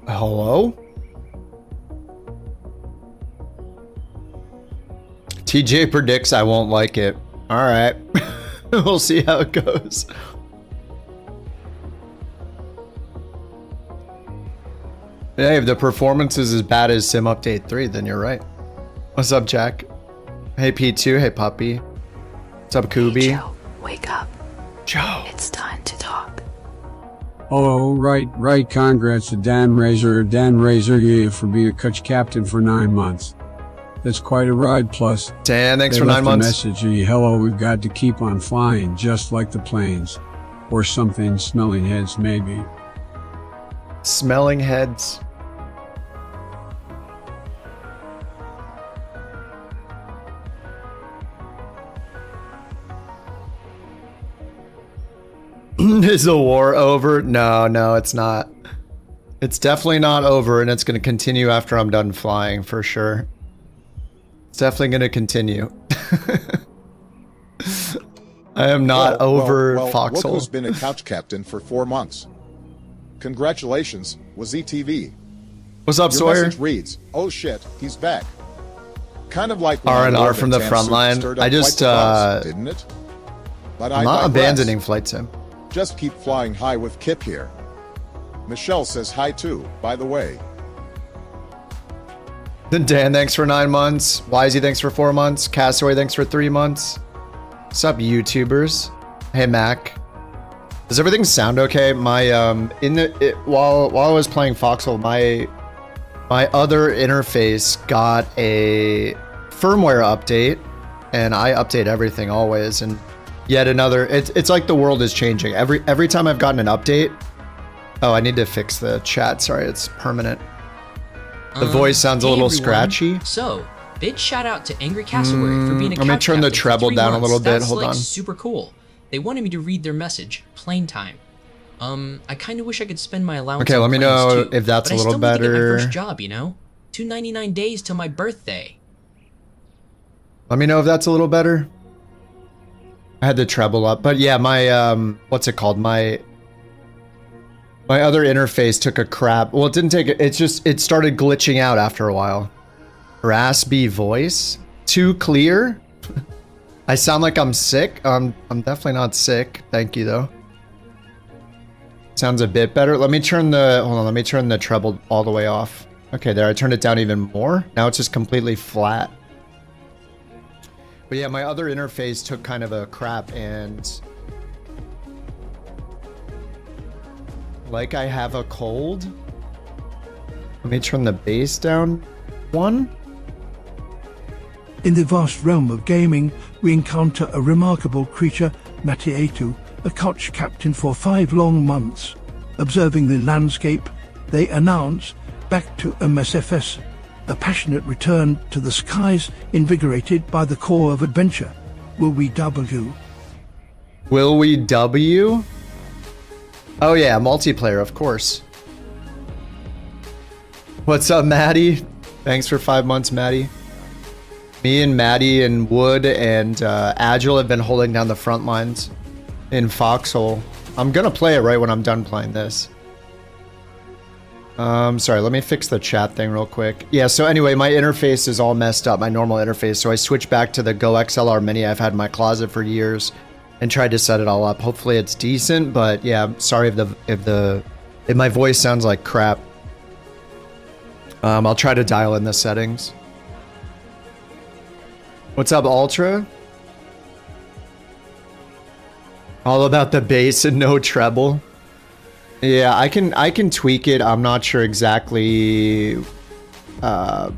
Hello? TJ predicts I won't like it. All right. We'll see how it goes. Hey, if the performance is as bad as Sim Update 3, then you're right. What's up, Jack? Hey, P2. Hey, Puppy. What's up, Kubi? Hey, Joe, wake up. Joe. It's time to talk. Oh, right. Congrats to Dan Razor, yeah, for being a coach captain for 9 months. That's quite a ride. Plus, Dan, thanks they for 9 left a months. message, hello, we've got to keep on flying, just like the planes. Or something, smelling heads, maybe. Smelling heads. Is the war over? No, it's not. It's definitely not over, and it's going to continue after I'm done flying, for sure. It's definitely going to continue. I am not over Foxhole. Look who's been a couch captain for 4 months. Congratulations, was ETV. What's up, Your Sawyer? message reads, oh shit, he's back. Kind of like R&R from the front line. I just, didn't it? But I'm not abandoning Flight Sim. Just keep flying high with Kip here. Michelle says hi too, by the way. Then Dan, thanks for 9 months. Wisey, thanks for 4 months. Castaway, thanks for 3 months. What's up, YouTubers? Hey, Mac. Does everything sound okay? My while I was playing Foxhole, my other interface got a firmware update, and I update everything always. And yet another. It's like the world is changing. Every time I've gotten an update. Oh, I need to fix the chat. Sorry, it's permanent. The voice sounds a little scratchy. So, big shout out to Angry Cassowary for being a Let me turn the treble down a little bit. That's, Hold on. Super cool. They wanted me to read their message, plain time. I kind of wish I could spend my allowance. Okay, on let me planes know too, if that's but a little I still need to get better. my first job, you know, 299 days till my birthday. Let me know if that's a little better. I had the treble up, but yeah, my what's it called? My other interface took a crap. Well, it didn't take it. It started glitching out after a while. Raspy voice, too clear. I sound like I'm sick. I'm definitely not sick. Thank you though. Sounds a bit better. Let me turn the treble all the way off. Okay, there. I turned it down even more. Now it's just completely flat. But yeah, my other interface took kind of a crap, and like I have a cold. Let me turn the bass down one. In the vast realm of gaming, we encounter a remarkable creature, Matietu, a couch captain for 5 long months. Observing the landscape, they announce, back to msfs, a passionate return to the skies invigorated by the core of adventure. Will we W? Will we W? Oh yeah, multiplayer, of course. What's up, Maddie? Thanks for 5 months, Maddie. Me and Maddie and Wood and Agile have been holding down the front lines in Foxhole. I'm gonna play it right when I'm done playing this. Sorry, let me fix the chat thing real quick. Yeah, so anyway, my interface is all messed up, my normal interface, so I switched back to the Go XLR Mini I've had in my closet for years and tried to set it all up. Hopefully it's decent, but yeah, I'm sorry if my voice sounds like crap. I'll try to dial in the settings. What's up, Ultra? All about the bass and no treble. Yeah, I can tweak it. I'm not sure exactly. Yeah,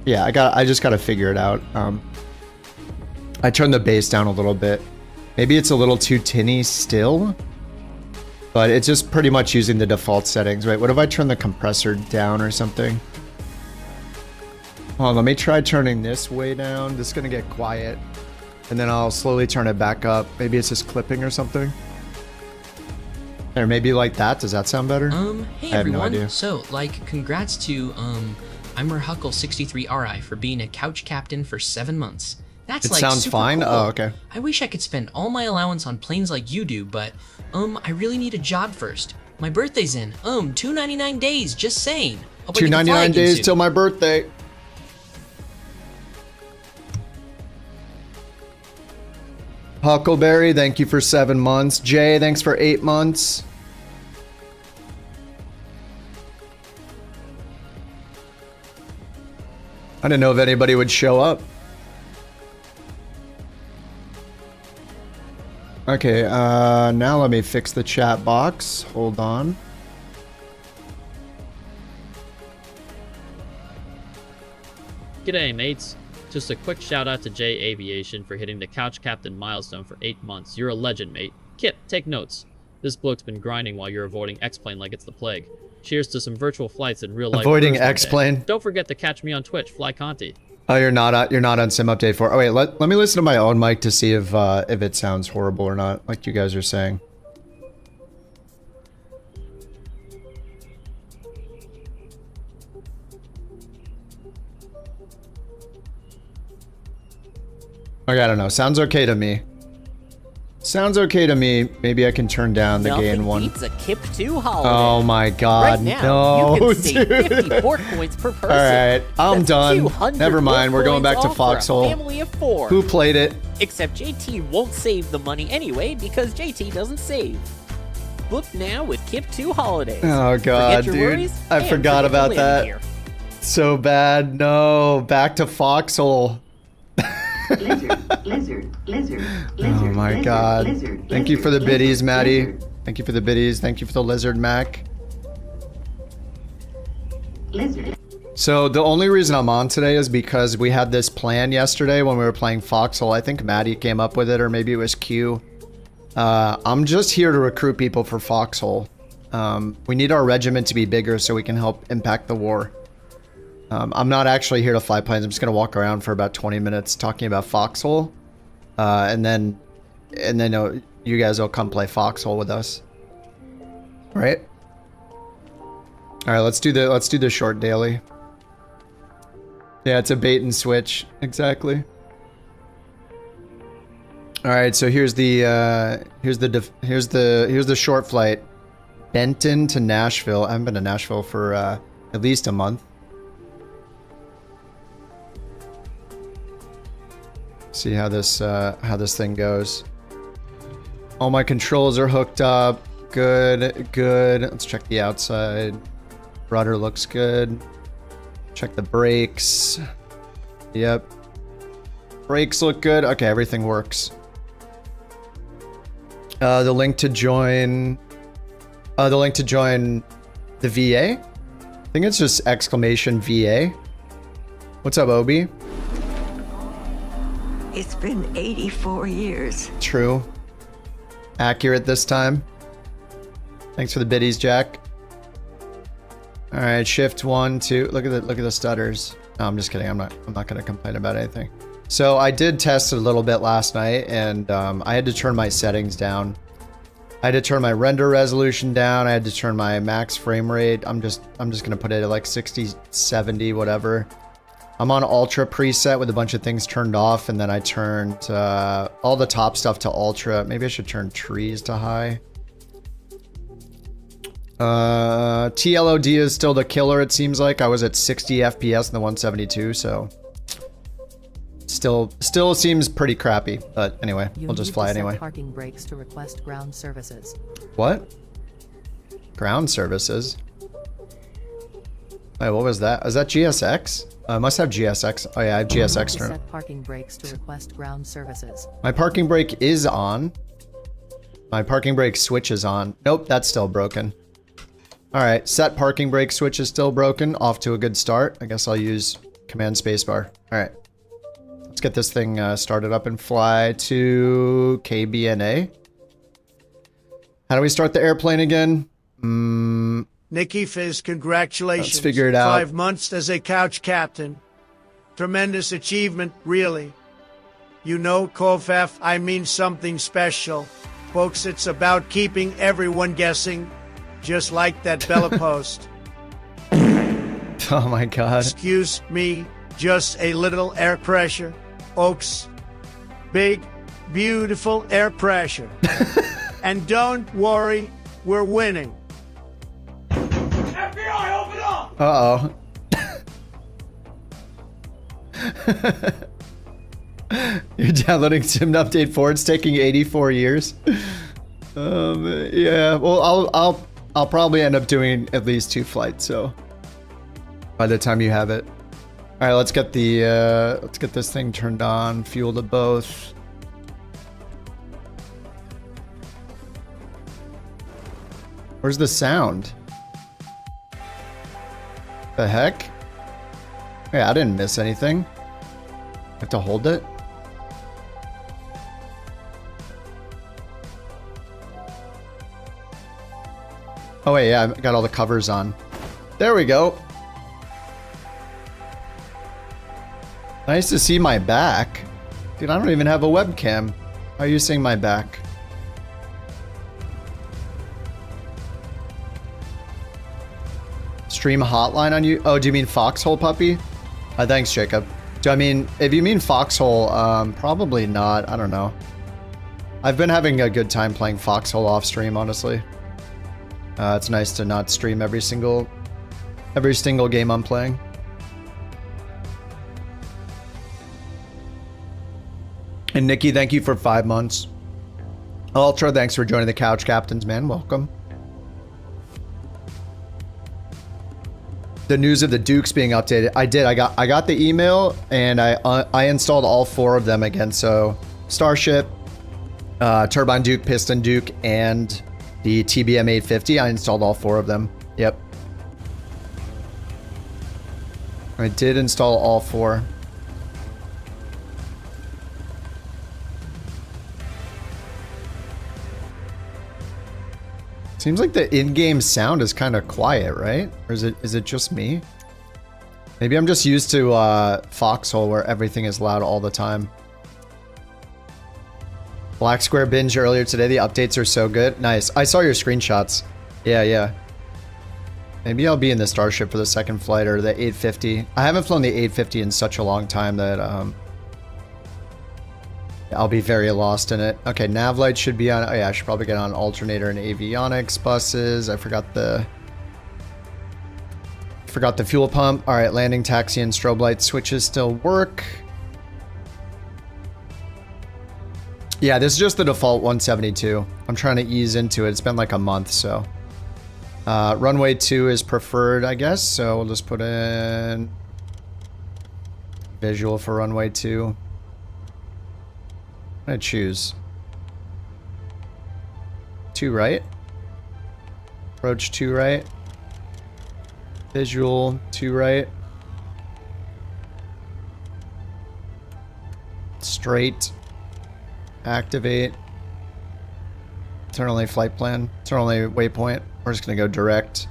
I just gotta figure it out. I turned the bass down a little bit. Maybe it's a little too tinny still, but it's just pretty much using the default settings. Wait, what if I turn the compressor down or something? Hold on, let me try turning this way down. This is gonna get quiet, and then I'll slowly turn it back up. Maybe it's just clipping or something. Or maybe like that. Does that sound better? Hey I have everyone. no idea. So, like, congrats to I'mRHuckle63RI for being a couch captain for 7 months. That's It like sounds super fine. cool. Oh, okay. I wish I could spend all my allowance on planes like you do, but I really need a job first. My birthday's in. 299 days, just saying. Hope I get to fly 299 again days soon. till my birthday. Huckleberry, thank you for 7 months. Jay, thanks for 8 months. I didn't know if anybody would show up. Okay, now let me fix the chat box. Hold on. G'day mates. Just a quick shout out to J Aviation for hitting the Couch Captain milestone for 8 months. You're a legend, mate. Kip, take notes. This bloke's been grinding while you're avoiding X-Plane like it's the plague. Cheers to some virtual flights in real life. Avoiding X-Plane. Don't forget to catch me on Twitch, Fly Conti. Oh, you're not on Sim Update 4. Oh wait, let me listen to my own mic to see if it sounds horrible or not, like you guys are saying. Okay, I don't know. Sounds okay to me. Sounds okay to me. Maybe I can turn down the gain one. Beats a Kip 2 holiday. Oh my god, Right now, no, you can save dude. 50 Bork coins per person. Alright, I'm That's done. 200 Never mind, Bork we're going back coins to all for a Foxhole. Family of 4. Who played it? Except JT won't save the money anyway because JT doesn't save. Book now with Kip 2 holidays. Oh god, Forget your dude. worries I and forgot forget to about live that. here. So bad. No, back to Foxhole. Oh my god. Thank you for the biddies, Maddie. Thank you for the biddies. Thank you for the lizard, Mac. So the only reason I'm on today is because we had this plan yesterday when we were playing Foxhole. I think Maddie came up with it, or maybe it was Q. I'm just here to recruit people for Foxhole. We need our regiment to be bigger so we can help impact the war. I'm not actually here to fly planes. I'm just gonna walk around for about 20 minutes talking about Foxhole, and then you guys will come play Foxhole with us. All right. All right. Let's do the short daily. Yeah, it's a bait and switch. Exactly. All right. So here's the short flight, Benton to Nashville. I haven't been to Nashville for at least a month. See how this thing goes. All my controls are hooked up. Good, good. Let's check the outside. Rudder looks good. Check the brakes. Yep. Brakes look good. Okay, everything works. The link to join the VA? I think it's just exclamation VA. What's up, Obi? It's been 84 years. True. Accurate this time. Thanks for the biddies, Jack. All right, shift 1, 2. Look at the stutters. No, I'm just kidding. I'm not gonna complain about anything. So I did test a little bit last night, and I had to turn my settings down. I had to turn my render resolution down. I had to turn my max frame rate. I'm just gonna put it at like 60, 70, whatever. I'm on ultra preset with a bunch of things turned off, and then I turned all the top stuff to ultra. Maybe I should turn trees to high. TLOD is still the killer, it seems like. I was at 60 FPS in the 172, so still seems pretty crappy. But anyway, we'll just fly anyway. Parking brakes to request ground services. What? Ground services? Wait, what was that? Is that GSX? I must have GSX. Oh yeah, I have GSX turned. Set parking brakes to request ground services. My parking brake is on. My parking brake switch is on. Nope, that's still broken. Alright, set parking brake switch is still broken. Off to a good start. I guess I'll use command spacebar. Alright. Let's get this thing started up and fly to KBNA. How do we start the airplane again? Nikki Fizz, congratulations. Let's figure it out. 5 months as a couch captain. Tremendous achievement, really. You know, Kofef, I mean something special. Folks, it's about keeping everyone guessing, just like that Bella post. Oh my god. Excuse me, just a little air pressure. Oaks, big, beautiful air pressure. And don't worry, we're winning. Uh-oh. You're downloading Sim Update 4. It's taking 84 years. Yeah. Well, I'll probably end up doing at least 2 flights. So by the time you have it, all right. Let's get this thing turned on. Fuel to both. Where's the sound? The heck? Hey, I didn't miss anything. I have to hold it. Oh wait, yeah, I got all the covers on. There we go. Nice to see my back. Dude, I don't even have a webcam. How are you seeing my back? Stream hotline on you? Oh, do you mean Foxhole puppy? Thanks, Jacob. Do I mean, if you mean Foxhole, probably not. I don't know. I've been having a good time playing Foxhole off stream, honestly. It's nice to not stream every single game I'm playing. And Nikki, thank you for 5 months. Ultra, thanks for joining the Couch Captains, man. Welcome. The news of the Dukes being updated. I did. I got the email and I installed all 4 of them again. So Starship, Turbine Duke, Piston Duke, and the TBM 850. I installed all 4 of them. Yep. I did install all 4. Seems like the in-game sound is kind of quiet, right? Or is it just me? Maybe I'm just used to Foxhole where everything is loud all the time. Black Square binge earlier today. The updates are so good. Nice. I saw your screenshots. Yeah. Maybe I'll be in the Starship for the second flight or the 850. I haven't flown the 850 in such a long time that I'll be very lost in it. Okay, nav light should be on. Oh yeah, I should probably get on alternator and avionics buses. I forgot the fuel pump. All right, landing taxi and strobe light switches still work. Yeah, this is just the default 172. I'm trying to ease into it. It's been like a month, so. Runway 2 is preferred, I guess. So we'll just put in visual for runway 2. I'm gonna choose 2 right, approach 2 right, visual 2 right, straight, activate, turn only flight plan, turn only waypoint. We're just gonna go direct.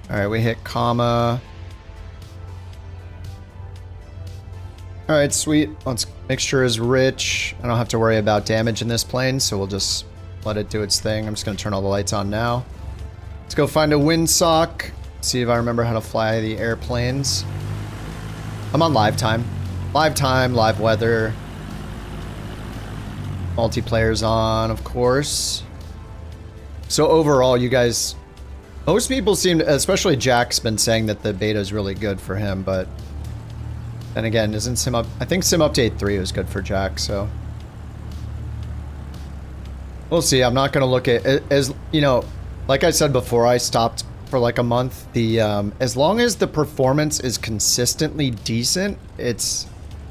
All right, we hit comma. All right, sweet. Let's mixture is rich. I don't have to worry about damage in this plane, so we'll just let it do its thing. I'm just gonna turn all the lights on now. Let's go find a windsock. See if I remember how to fly the airplanes. I'm on live time. Live time, live weather. Multiplayer's on, of course. So overall, you guys, most people seem, especially Jack's been saying that the beta is really good for him, but then again, isn't I think Sim Update 3 was good for Jack, so. We'll see. I'm not going to look at, as you know, like I said before, I stopped for like a month. As long as the performance is consistently decent, it's,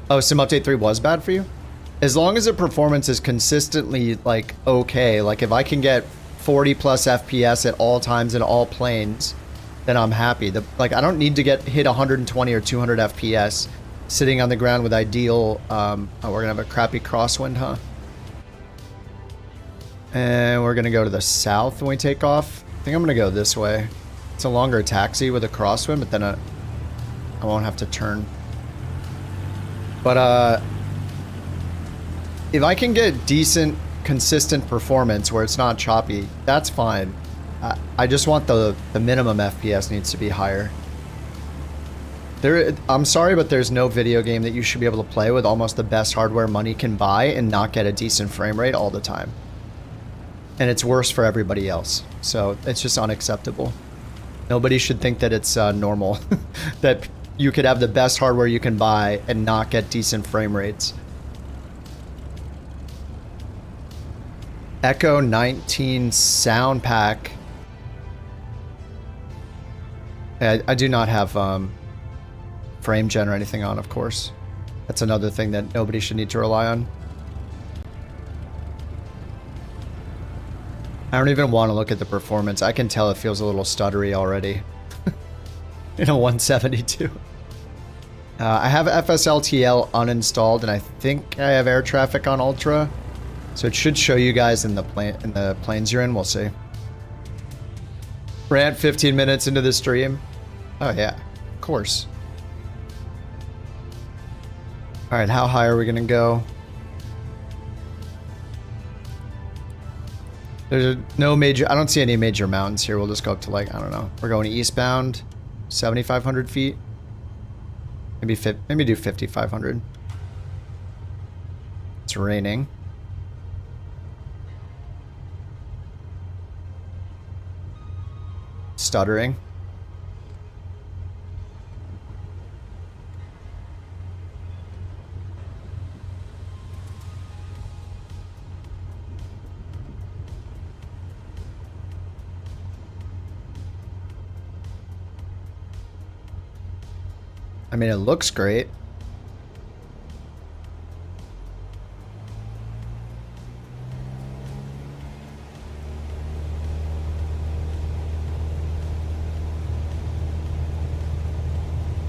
oh, Sim Update 3 was bad for you? As long as the performance is consistently like okay, like if I can get 40 plus FPS at all times in all planes, then I'm happy. Like I don't need to hit 120 or 200 FPS sitting on the ground with ideal, oh, we're gonna have a crappy crosswind, huh? And we're gonna go to the south when we take off. I think I'm gonna go this way. It's a longer taxi with a crosswind, but then I won't have to turn. But if I can get decent, consistent performance where it's not choppy, that's fine. I just want the minimum FPS needs to be higher. I'm sorry, but there's no video game that you should be able to play with almost the best hardware money can buy and not get a decent frame rate all the time. And it's worse for everybody else. So it's just unacceptable. Nobody should think that it's normal. That you could have the best hardware you can buy and not get decent frame rates. Echo 19 sound pack. I do not have frame gen or anything on, of course. That's another thing that nobody should need to rely on. I don't even want to look at the performance. I can tell it feels a little stuttery already. In a 172. I have FSLTL uninstalled, and I think I have air traffic on Ultra. So it should show you guys in the planes you're in. We'll see. Rant 15 minutes into the stream. Oh yeah, of course. All right, how high are we gonna go? There's no major, I don't see any major mountains here. We'll just go up to like, I don't know. We're going eastbound, 7,500 feet. Maybe do 5,500. It's raining. Stuttering. I mean, it looks great.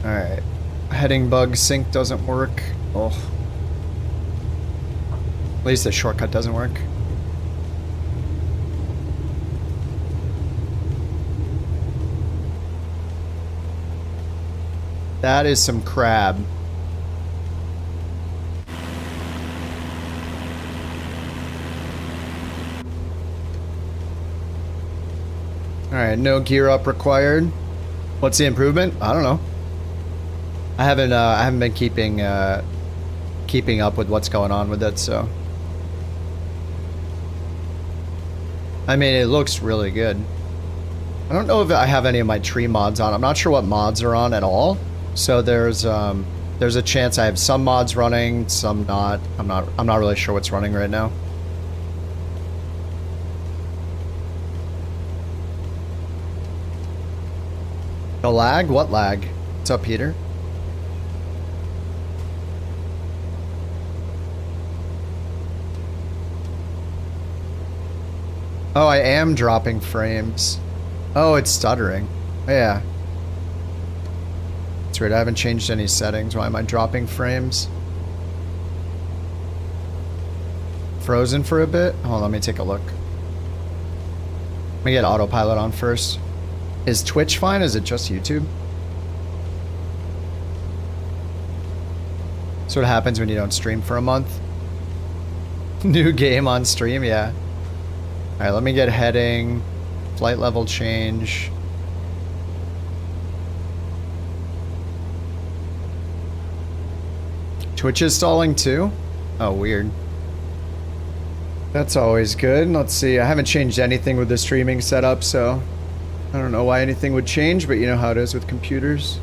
Alright. Heading bug sync doesn't work. Oh. At least the shortcut doesn't work. That is some crab. Alright, no gear up required. What's the improvement? I don't know. I haven't been keeping up with what's going on with it, so. I mean, it looks really good. I don't know if I have any of my tree mods on. I'm not sure what mods are on at all. So there's a chance I have some mods running, some not. I'm not really sure what's running right now. The lag? What lag? What's up, Peter? Oh, I am dropping frames. Oh, it's stuttering. Oh, yeah. That's weird. I haven't changed any settings. Why am I dropping frames? Frozen for a bit? Hold on, let me take a look. Let me get autopilot on first. Is Twitch fine? Is it just YouTube? That's what happens when you don't stream for a month. New game on stream, yeah. Alright, let me get heading. Flight level change. Twitch is stalling too? Oh, weird. That's always good. Let's see. I haven't changed anything with the streaming setup, so I don't know why anything would change, but you know how it is with computers.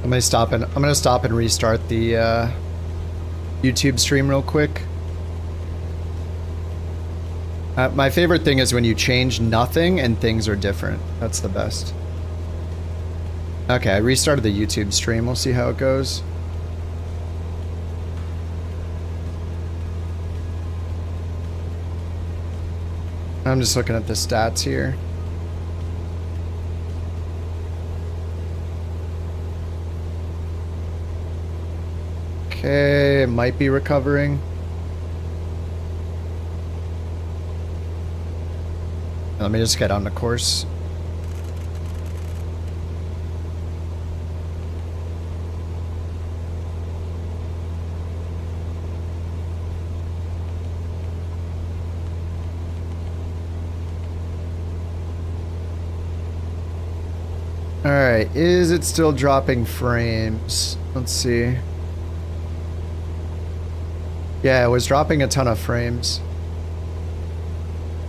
I'm gonna stop and restart the YouTube stream real quick. My favorite thing is when you change nothing and things are different. That's the best. Okay, I restarted the YouTube stream. We'll see how it goes. I'm just looking at the stats here. Okay, it might be recovering. Let me just get on the course. Alright, is it still dropping frames? Let's see. Yeah, it was dropping a ton of frames.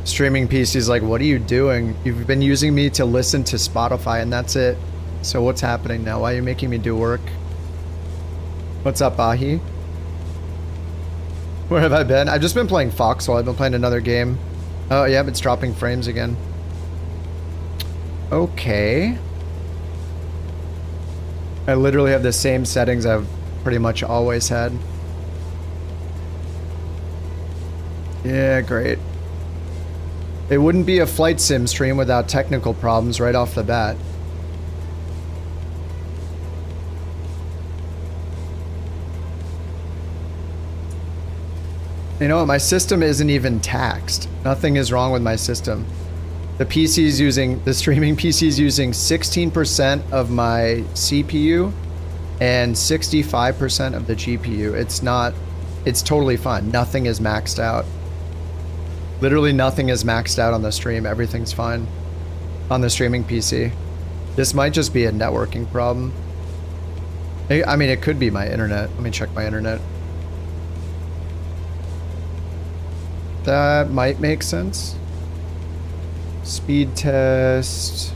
Streaming PC's like, what are you doing? You've been using me to listen to Spotify and that's it. So what's happening now? Why are you making me do work? What's up, Ahi? Where have I been? I've just been playing Foxhole. I've been playing another game. Oh, yeah, it's dropping frames again. Okay. I literally have the same settings I've pretty much always had. Yeah, great. It wouldn't be a flight sim stream without technical problems right off the bat. You know what? My system isn't even taxed. Nothing is wrong with my system. The PC's using, the streaming PC's using 16% of my CPU and 65% of the GPU. It's not, it's totally fine. Nothing is maxed out. Literally nothing is maxed out on the stream. Everything's fine on the streaming PC. This might just be a networking problem. I mean, it could be my internet. Let me check my internet. That might make sense. Speed test.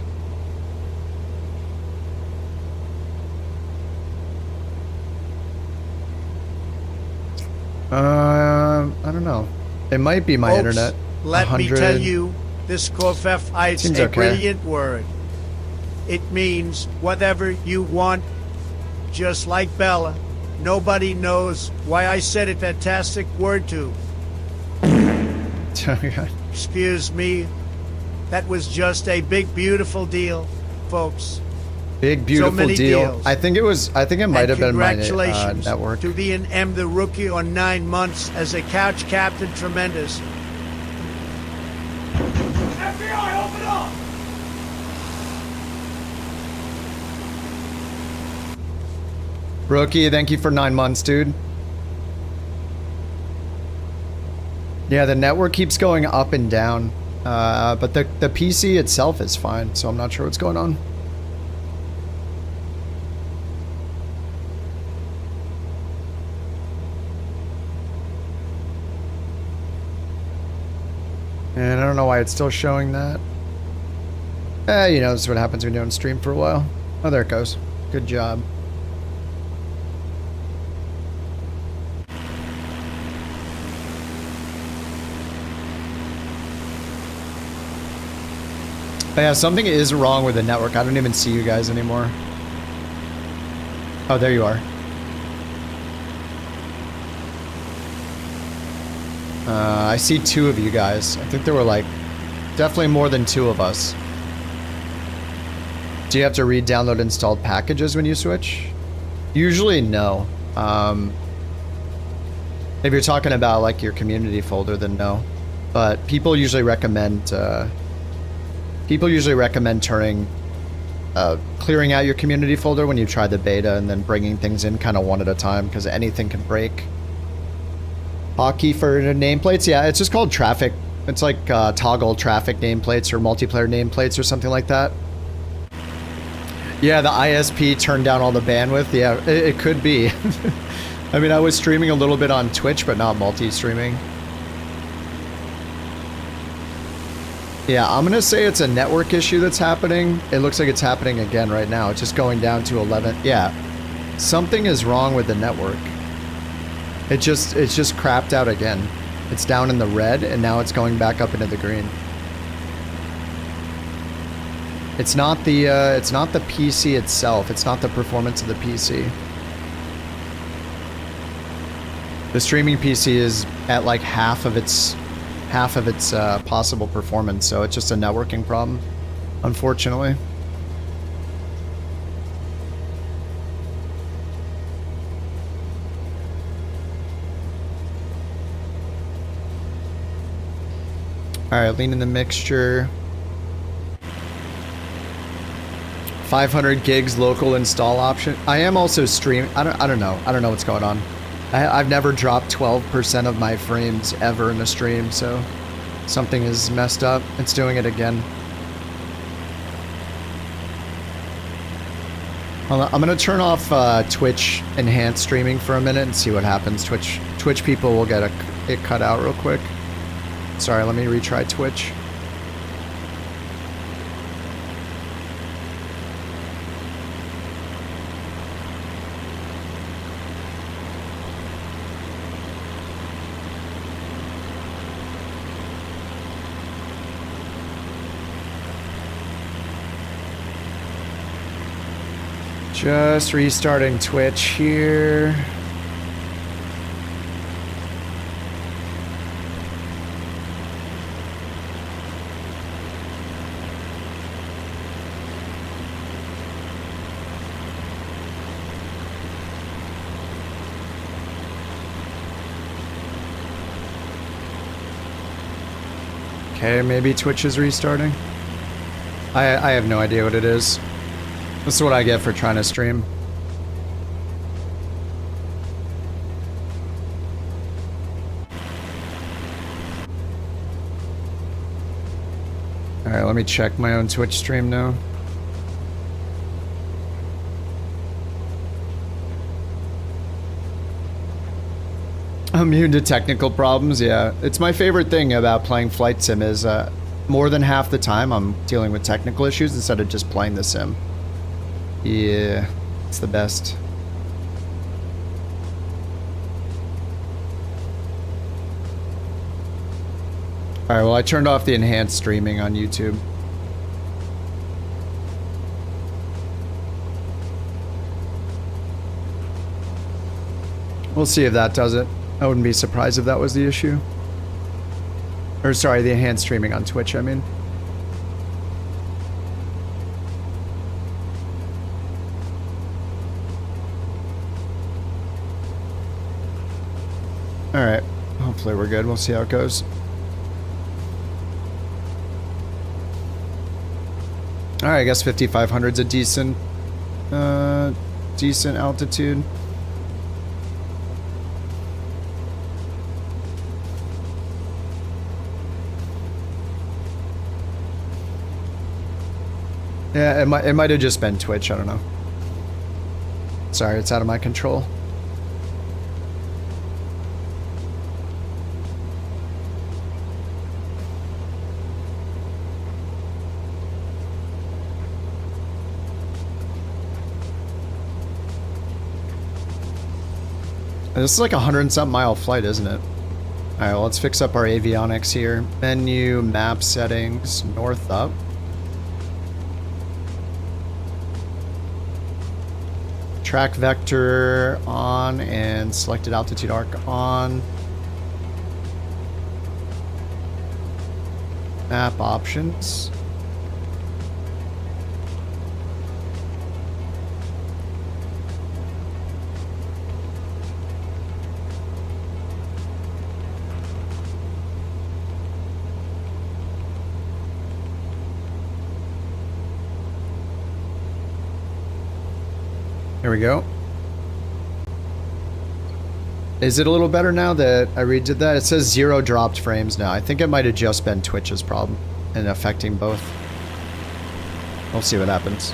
I don't know. It might be my Folks, internet. Let 100. me tell you, this Kofef is Seems a okay. brilliant word. It means whatever you want, just like Bella. Nobody knows why I said a fantastic word to. Excuse me. That was just a big, beautiful deal, folks. Big beautiful many deal. deals. I think it might have been my Congratulations network. to the M the rookie on 9 months as a couch captain. Tremendous. FBI, open up! Rookie, thank you for 9 months, dude. Yeah, the network keeps going up and down, but the PC itself is fine, so I'm not sure what's going on. And I don't know why it's still showing that. You know, this is what happens when you're doing stream for a while. Oh, there it goes. Good job. Yeah, something is wrong with the network. I don't even see you guys anymore. Oh, there you are. I see 2 of you guys. I think there were like definitely more than 2 of us. Do you have to re-download installed packages when you switch? Usually no. If you're talking about like your community folder, then no. But people usually recommend turning clearing out your community folder when you try the beta and then bringing things in kind of one at a time because anything can break. Hotkey for nameplates? Yeah, it's just called traffic. It's like toggle traffic nameplates or multiplayer nameplates or something like that. Yeah, the ISP turned down all the bandwidth. Yeah, it could be. I mean, I was streaming a little bit on Twitch, but not multi-streaming. Yeah, I'm gonna say it's a network issue that's happening. It looks like it's happening again right now. It's just going down to 11. Yeah, something is wrong with the network. It's just crapped out again. It's down in the red and now it's going back up into the green. It's not the PC itself. It's not the performance of the PC. The streaming PC is at like half of its possible performance, so it's just a networking problem, unfortunately. All right, lean in the mixture. 500 gigs local install option. I am also streaming. I don't know what's going on. I've never dropped 12% of my frames ever in a stream, so something is messed up. It's doing it again. I'm gonna turn off Twitch enhanced streaming for a minute and see what happens. Twitch people will get it cut out real quick. Sorry, let me retry Twitch. Just restarting Twitch here. Okay, maybe Twitch is restarting. I have no idea what it is. This is what I get for trying to stream. Alright, let me check my own Twitch stream now. I'm immune to technical problems, yeah. It's my favorite thing about playing Flight Sim is more than half the time I'm dealing with technical issues instead of just playing the sim. Yeah, it's the best. Alright, well I turned off the enhanced streaming on YouTube. We'll see if that does it. I wouldn't be surprised if that was the issue. Or sorry, the enhanced streaming on Twitch, I mean. Alright, hopefully we're good. We'll see how it goes. Alright, I guess 5,500's a decent altitude. Yeah, it might have just been Twitch, I don't know. Sorry, it's out of my control. This is like a 100-something mile flight, isn't it? Alright, well, let's fix up our avionics here. Menu, map settings, north up. Track vector on and selected altitude arc on. Map options. Here we go. Is it a little better now that I redid that? It says 0 dropped frames now. I think it might have just been Twitch's problem and affecting both. We'll see what happens.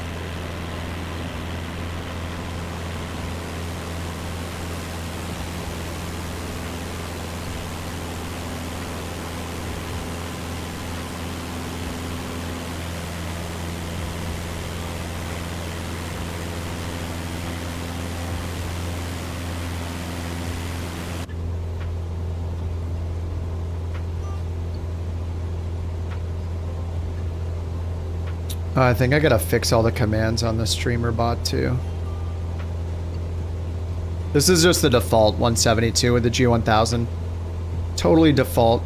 I think I gotta fix all the commands on the streamer bot too. This is just the default 172 with the G1000. Totally default.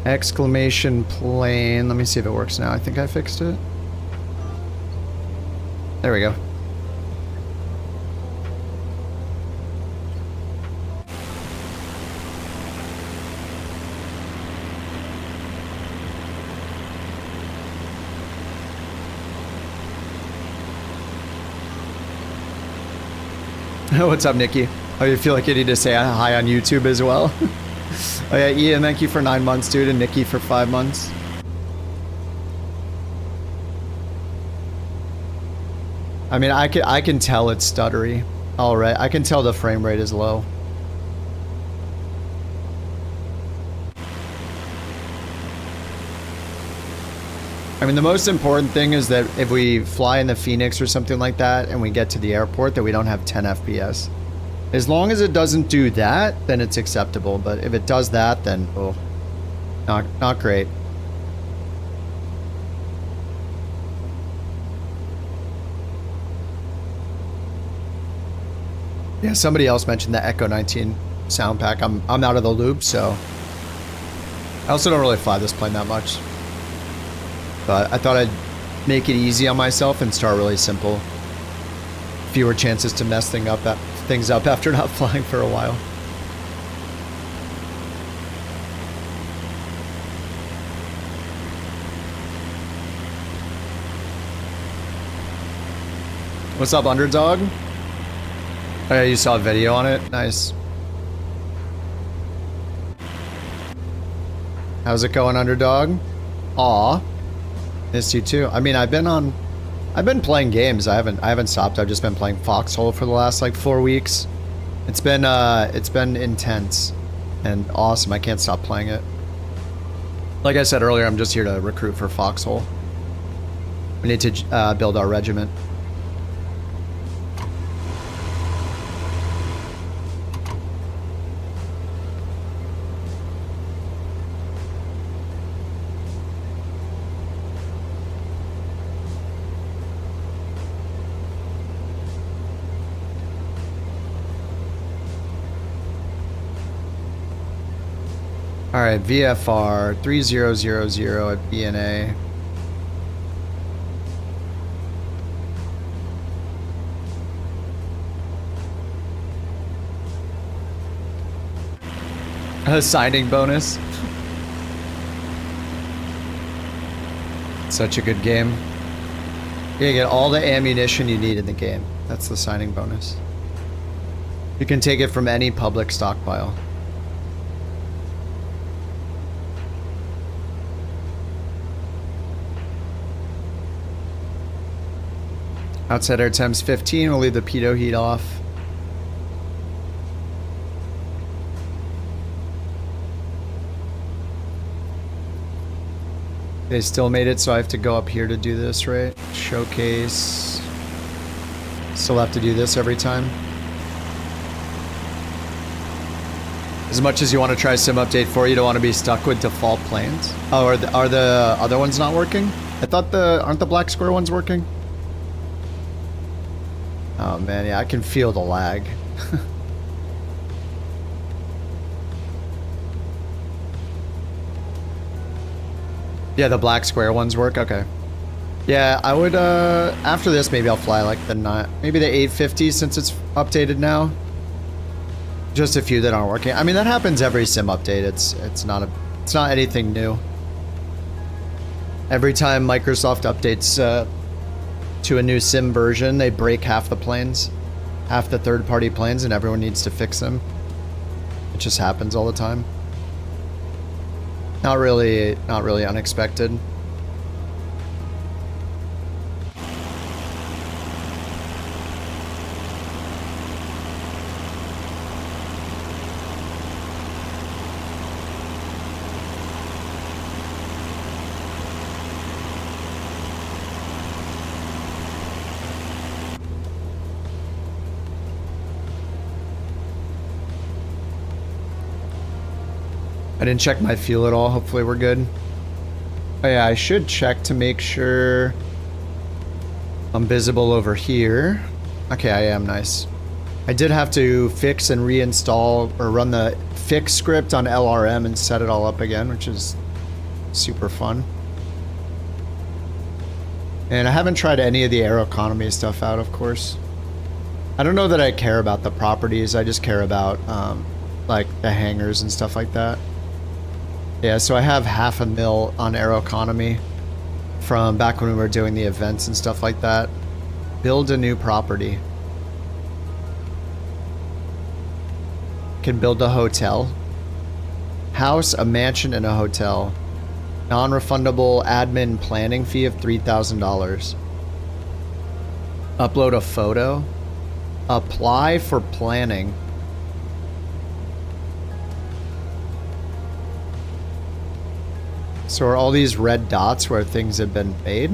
Exclamation plane. Let me see if it works now. I think I fixed it. There we go. What's up, Nikki? Oh, you feel like you need to say hi on YouTube as well? Oh yeah, Ian, thank you for 9 months, dude, and Nikki for 5 months. I mean, I can tell it's stuttery. All right, I can tell the frame rate is low. I mean, the most important thing is that if we fly in the Phoenix or something like that and we get to the airport, that we don't have 10 FPS. As long as it doesn't do that, then it's acceptable. But if it does that, then, oh, not great. Yeah, somebody else mentioned the Echo 19 sound pack. I'm out of the loop, so I also don't really fly this plane that much. But I thought I'd make it easy on myself and start really simple. Fewer chances to mess things up after not flying for a while. What's up, Underdog? Oh yeah, you saw a video on it? Nice. How's it going, Underdog? Aw. Missed you too. I mean, I've been playing games. I haven't stopped. I've just been playing Foxhole for the last like 4 weeks. It's been intense and awesome. I can't stop playing it. Like I said earlier, I'm just here to recruit for Foxhole. We need to build our regiment. Alright, VFR 3000 at BNA. A signing bonus. Such a good game. You're gonna get all the ammunition you need in the game. That's the signing bonus. You can take it from any public stockpile. Outside air temps 15, we'll leave the pitot heat off. They still made it, so I have to go up here to do this, right? Showcase. Still have to do this every time. As much as you want to try Sim Update 4, you don't want to be stuck with default planes. Oh, are the other ones not working? I thought aren't the black square ones working? Oh man, yeah, I can feel the lag. Yeah, the black square ones work? Okay. Yeah, I would, after this, maybe I'll fly like maybe the 850 since it's updated now. Just a few that aren't working. I mean, that happens every sim update. It's not anything new. Every time Microsoft updates, to a new sim version, they break half the planes, half the third-party planes, and everyone needs to fix them. It just happens all the time. Not really unexpected. I didn't check my fuel at all. Hopefully we're good. Oh yeah, I should check to make sure I'm visible over here. Okay, I am. Nice. I did have to fix and reinstall or run the fix script on LRM and set it all up again, which is super fun. And I haven't tried any of the aero economy stuff out, of course. I don't know that I care about the properties. I just care about, like, the hangars and stuff like that. Yeah, so I have $500,000 on aero economy from back when we were doing the events and stuff like that. Build a new property. Can build a hotel. House, a mansion, and a hotel. Non-refundable admin planning fee of $3,000. Upload a photo. Apply for planning. So are all these red dots where things have been made?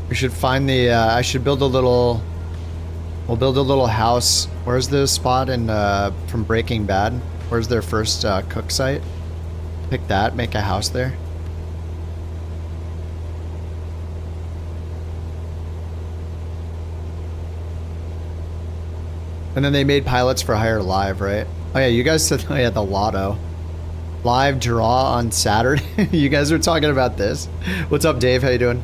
We should find the, I should build a little, we'll build a little house. Where's the spot in, from Breaking Bad? Where's their first cook site? Pick that, make a house there. And then they made Pilots for Hire Live, right? Oh yeah, you guys said, oh yeah, the lotto. Live draw on Saturday. You guys are talking about this. What's up, Dave? How you doing?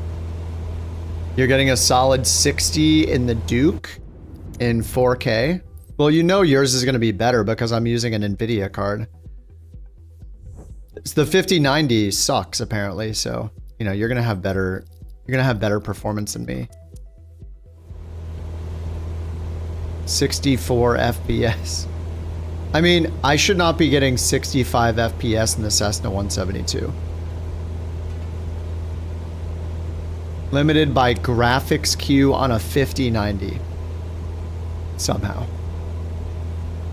You're getting a solid 60 in the Duke in 4K. Well, you know yours is going to be better because I'm using an NVIDIA card. It's the 5090 sucks apparently, so you know you're going to have better performance than me. 64 FPS. I mean, I should not be getting 65 FPS in the Cessna 172. Limited by graphics queue on a 5090. Somehow.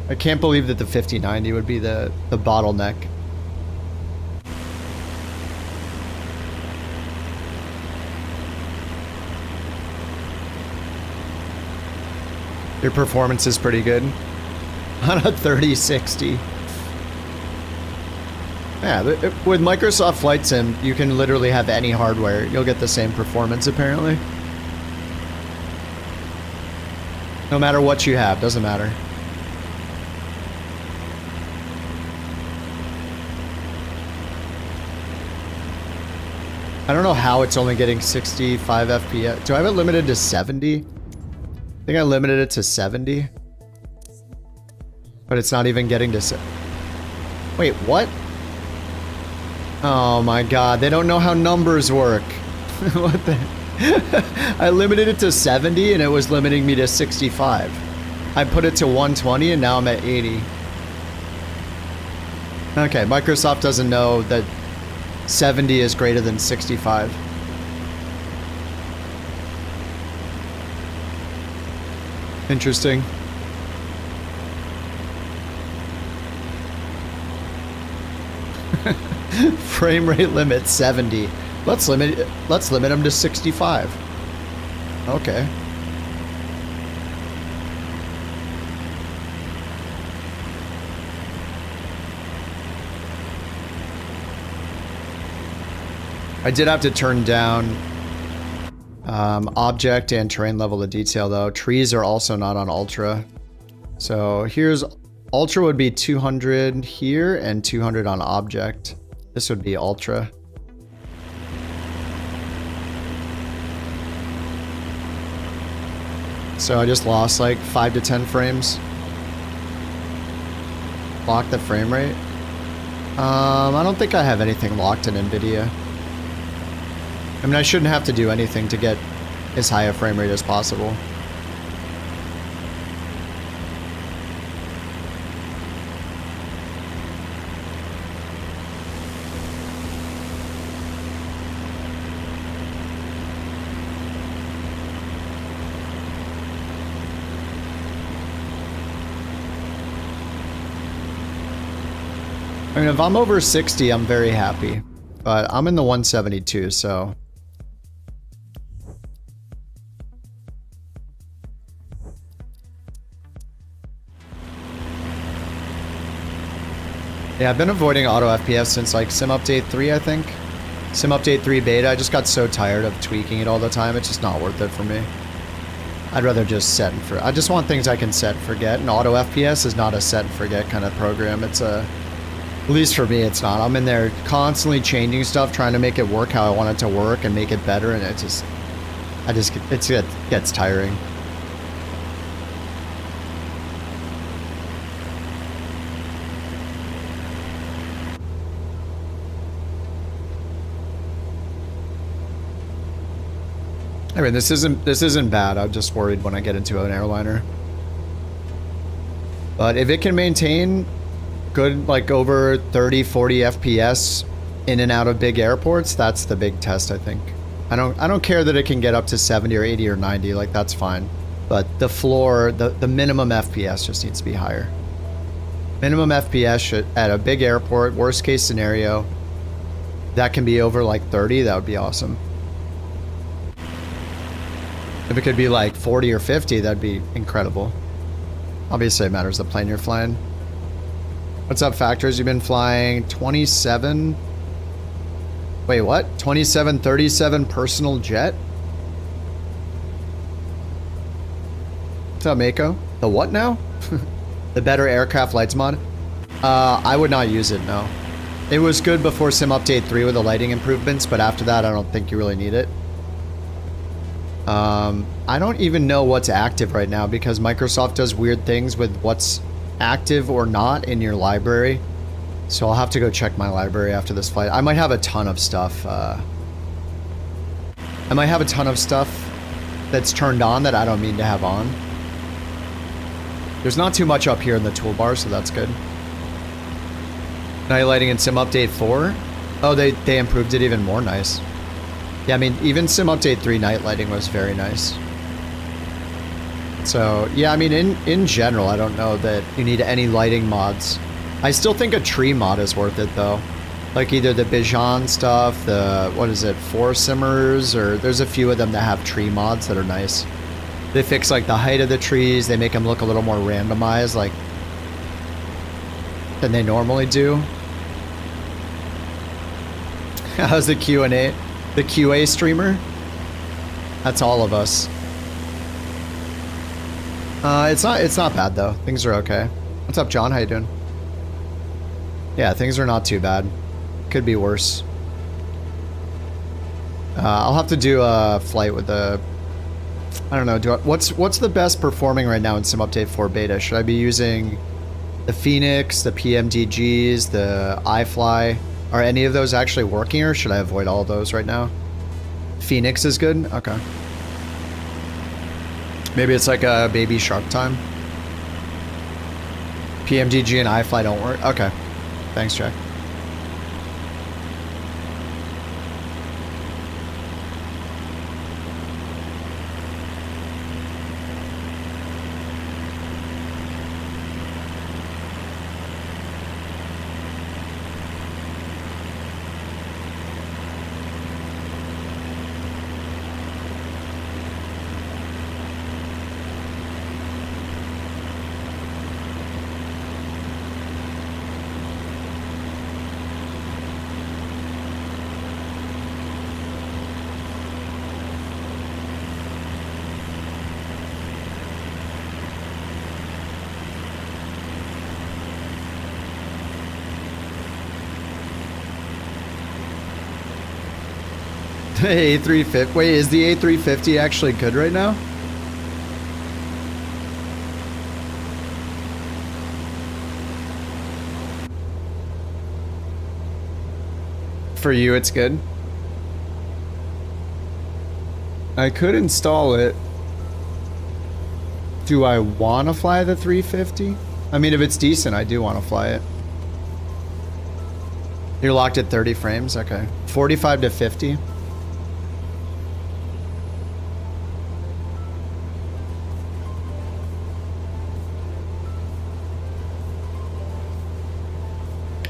I can't believe that the 5090 would be the bottleneck. Your performance is pretty good. On a 3060. Yeah, with Microsoft Flight Sim, you can literally have any hardware. You'll get the same performance, apparently. No matter what you have, doesn't matter. I don't know how it's only getting 65 FPS. Do I have it limited to 70? I think I limited it to 70. But it's not even getting to... Wait, what? Oh my god, they don't know how numbers work. What the... I limited it to 70 and it was limiting me to 65. I put it to 120 and now I'm at 80. Okay, Microsoft doesn't know that 70 is greater than 65. Interesting. Frame rate limit 70. Let's limit them to 65. Okay. I did have to turn down object and terrain level of detail though. Trees are also not on ultra. So here's ultra would be 200 here and 200 on object. This would be ultra. So I just lost like 5 to 10 frames. Lock the frame rate. I don't think I have anything locked in NVIDIA. I mean, I shouldn't have to do anything to get as high a frame rate as possible. I mean, if I'm over 60, I'm very happy. But I'm in the 172, so... Yeah, I've been avoiding auto FPS since like Sim Update 3, I think. Sim Update 3 Beta, I just got so tired of tweaking it all the time, it's just not worth it for me. I'd rather just set and forget. I just want things I can set and forget, and auto FPS is not a set and forget kind of program. It's a, at least for me, it's not. I'm in there constantly changing stuff, trying to make it work how I want it to work and make it better, and it gets tiring. I mean, this isn't bad. I'm just worried when I get into an airliner. But if it can maintain good, like over 30, 40 FPS in and out of big airports, that's the big test, I think. I don't care that it can get up to 70 or 80 or 90, like that's fine. But the floor, the minimum FPS just needs to be higher. Minimum FPS should, at a big airport, worst case scenario, that can be over like 30, that would be awesome. If it could be like 40 or 50, that'd be incredible. Obviously, it matters the plane you're flying. What's up, Factors? You've been flying 27... Wait, what? 2737 personal jet? What's up, Mako? The what now? The better aircraft lights mod? I would not use it, no. It was good before Sim Update 3 with the lighting improvements, but after that, I don't think you really need it. I don't even know what's active right now because Microsoft does weird things with what's active or not in your library. So I'll have to go check my library after this flight. I might have a ton of stuff. I might have a ton of stuff that's turned on that I don't mean to have on. There's not too much up here in the toolbar, so that's good. Night lighting in Sim Update 4? Oh, they improved it even more. Nice. Yeah, I mean, even Sim Update 3 night lighting was very nice. So, yeah, I mean, in general, I don't know that you need any lighting mods. I still think a tree mod is worth it, though. Like either the Bijan stuff, the, what is it, Four Simmers, or there's a few of them that have tree mods that are nice. They fix, like, the height of the trees, they make them look a little more randomized, like, than they normally do. How's the Q&A? The QA streamer? That's all of us. It's not bad though. Things are okay. What's up, John? How you doing? Yeah, things are not too bad. Could be worse. I'll have to do a flight with the... I don't know. What's the best performing right now in Sim Update 4 Beta? Should I be using the Phoenix, the PMDGs, the iFly? Are any of those actually working, or should I avoid all of those right now? Phoenix is good? Okay. Maybe it's like a baby shark time. PMDG and iFly don't work? Okay. Thanks, Jack. A350. Wait, is the A350 actually good right now? For you, it's good. I could install it. Do I want to fly the 350? I mean, if it's decent, I do want to fly it. You're locked at 30 frames? Okay. 45 to 50.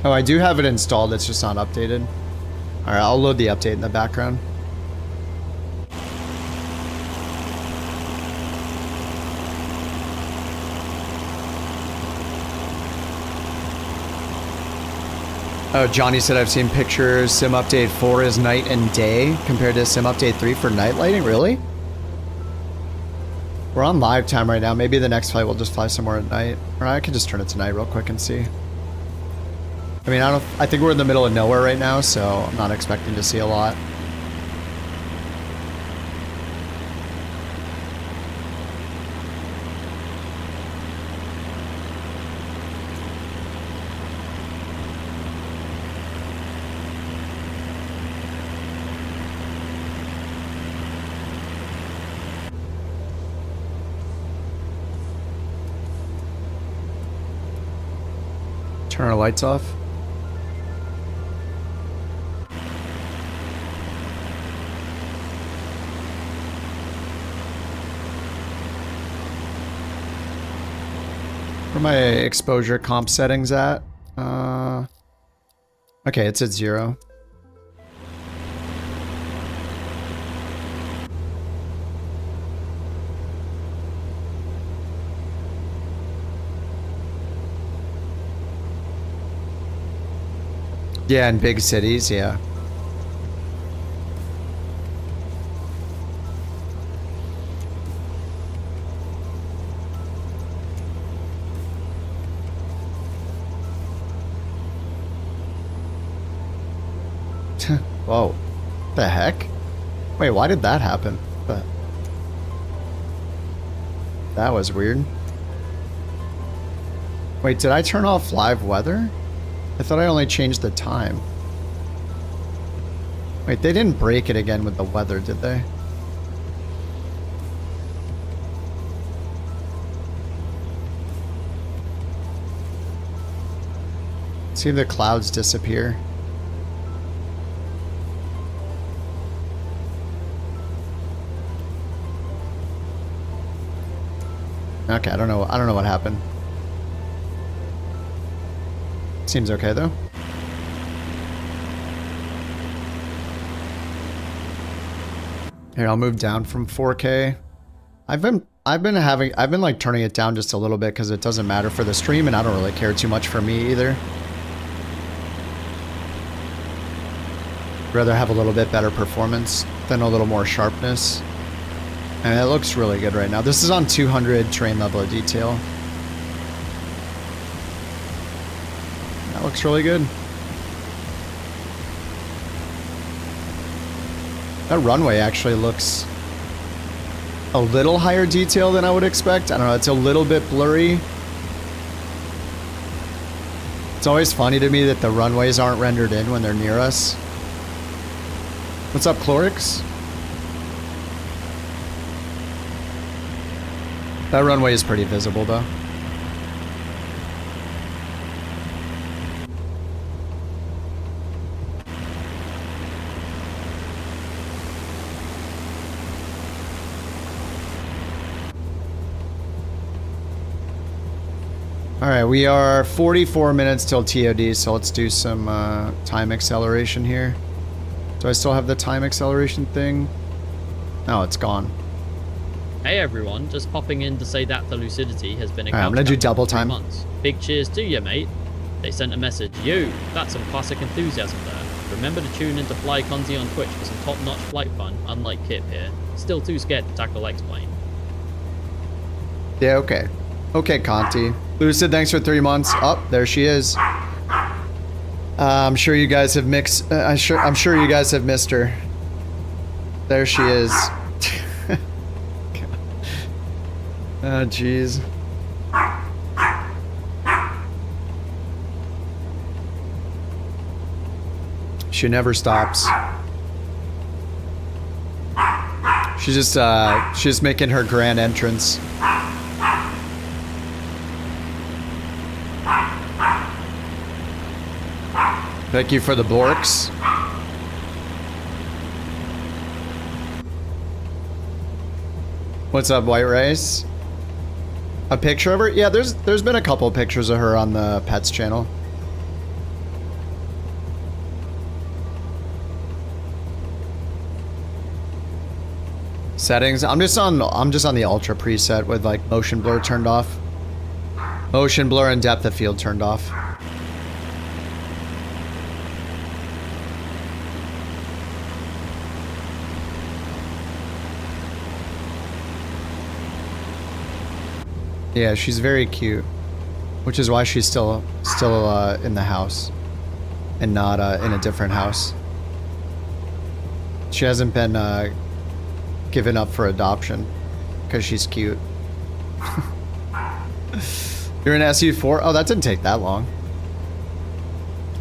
Oh, I do have it installed, it's just not updated. Alright, I'll load the update in the background. Oh, Johnny said I've seen pictures. Sim Update 4 is night and day compared to Sim Update 3 for night lighting? Really? We're on live time right now. Maybe the next flight we'll just fly somewhere at night. Or I could just turn it to night real quick and see. I mean, I think we're in the middle of nowhere right now, so I'm not expecting to see a lot. Turn our lights off. Where are my exposure comp settings at? Okay, it's at 0. Yeah, in big cities, yeah. Whoa. What the heck? Wait, why did that happen? That was weird. Wait, did I turn off live weather? I thought I only changed the time. Wait, they didn't break it again with the weather, did they? See if the clouds disappear. Okay, I don't know what happened. Seems okay though. Here, I'll move down from 4K. I've been like turning it down just a little bit because it doesn't matter for the stream and I don't really care too much for me either. I'd rather have a little bit better performance than a little more sharpness. And it looks really good right now. This is on 200 train level of detail. That looks really good. That runway actually looks a little higher detail than I would expect. I don't know, it's a little bit blurry. It's always funny to me that the runways aren't rendered in when they're near us. What's up, Clorix? That runway is pretty visible though. Alright, we are 44 minutes till TOD, so let's do some time acceleration here. Do I still have the time acceleration thing? No, it's gone. Hey everyone, just popping in to say that the Lucidity has been a I'm gonna do double time. months. Big cheers to you, mate. They sent a message. You, that's some classic enthusiasm there. Remember to tune into Fly Conzi on Twitch for some top-notch flight fun, unlike Kip here. Still too scared to tackle X-Plane. Yeah, okay. Okay, Conti. Lucid, thanks for 3 months. Oh, there she is. I'm sure you guys have mixed. I'm sure you guys have missed her. There she is. Oh, jeez. She never stops. She's just making her grand entrance. Thank you for the Borks. What's up, White Rice? A picture of her? Yeah, there's been a couple pictures of her on the Pets channel. Settings. I'm just on the ultra preset with like motion blur turned off. Motion blur and depth of field turned off. Yeah, she's very cute, which is why she's still in the house and not in a different house. She hasn't been given up for adoption because she's cute. You're in SU4? Oh, that didn't take that long.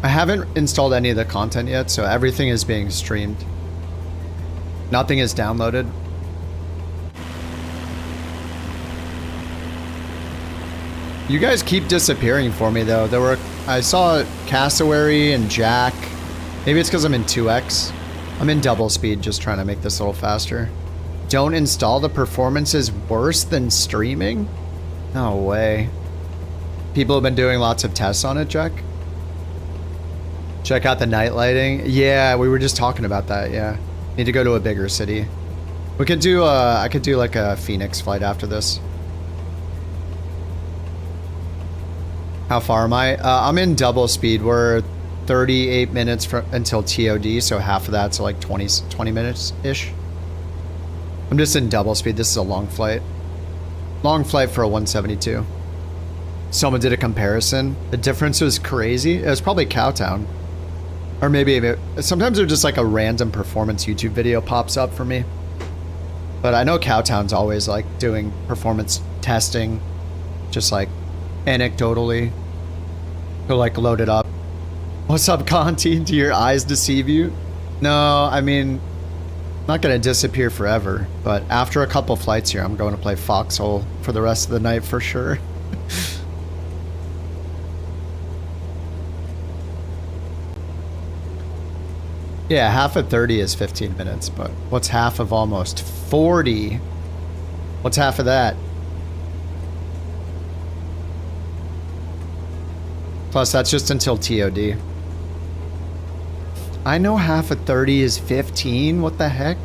I haven't installed any of the content yet, so everything is being streamed. Nothing is downloaded. You guys keep disappearing for me though. I saw Cassowary and Jack. Maybe it's because I'm in 2x. I'm in double speed, just trying to make this a little faster. Don't install, the performance is worse than streaming? No way. People have been doing lots of tests on it, Jack. Check out the night lighting. Yeah, we were just talking about that, yeah. Need to go to a bigger city. We could do, I could do like a Phoenix flight after this. How far am I? I'm in double speed. We're 38 minutes until TOD, so half of that's like 20 minutes-ish. I'm just in double speed. This is a long flight. Long flight for a 172. Someone did a comparison. The difference was crazy. It was probably Cowtown. Or maybe sometimes there's just like a random performance YouTube video pops up for me. But I know Cowtown's always like doing performance testing, just like anecdotally. He'll like load it up. What's up, Conti? Do your eyes deceive you? No, I mean, I'm not gonna disappear forever, but after a couple flights here, I'm going to play Foxhole for the rest of the night for sure. Yeah, half of 30 is 15 minutes, but what's half of almost 40? What's half of that? Plus, that's just until TOD. I know half of 30 is 15. What the heck?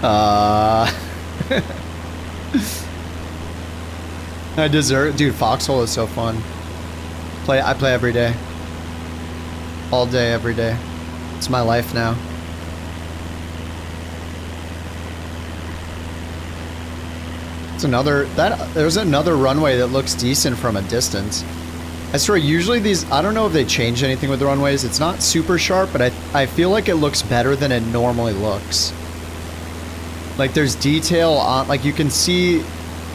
I deserve, dude. Foxhole is so fun. I play every day. All day, every day. It's my life now. It's there's another runway that looks decent from a distance. I swear, usually these, I don't know if they changed anything with the runways. It's not super sharp, but I feel like it looks better than it normally looks. Like there's detail on, like you can see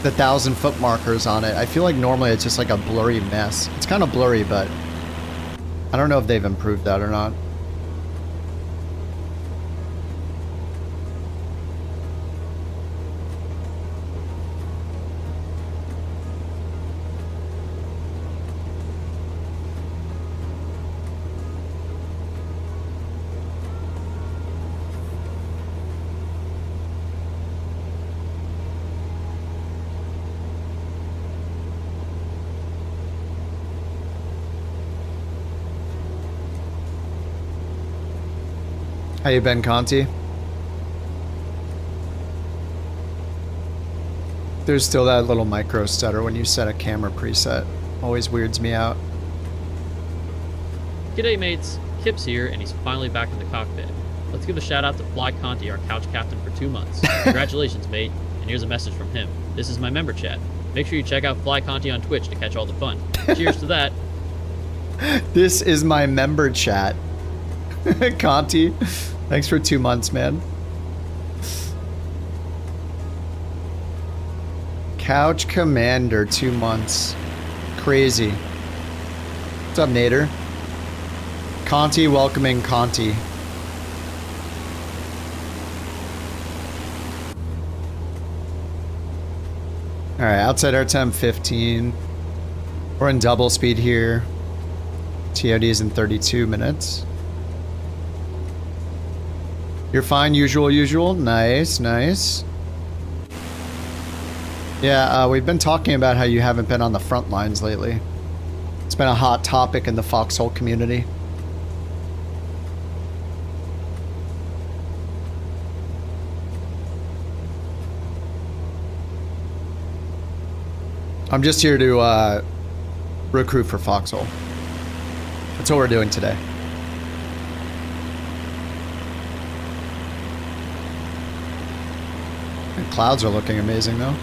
the 1,000-foot markers on it. I feel like normally it's just like a blurry mess. It's kind of blurry, but I don't know if they've improved that or not. How you been, Conti? There's still that little micro stutter when you set a camera preset. Always weirds me out. G'day mates, Kip's here and he's finally back in the cockpit. Let's give a shout out to Fly Conti, our couch captain for 2 months. Congratulations mate, and here's a message from him. This is my member chat. Make sure you check out Fly Conti on Twitch to catch all the fun. Cheers to that. This is my member chat. Conti, thanks for 2 months, man. Couch Commander, 2 months. Crazy. What's up, Nader? Conti welcoming Conti. Alright, outside our temp 15. We're in double speed here. TOD is in 32 minutes. You're fine, usual. Nice, nice. Yeah, we've been talking about how you haven't been on the front lines lately. It's been a hot topic in the Foxhole community. I'm just here to recruit for Foxhole. That's what we're doing today. The clouds are looking amazing though.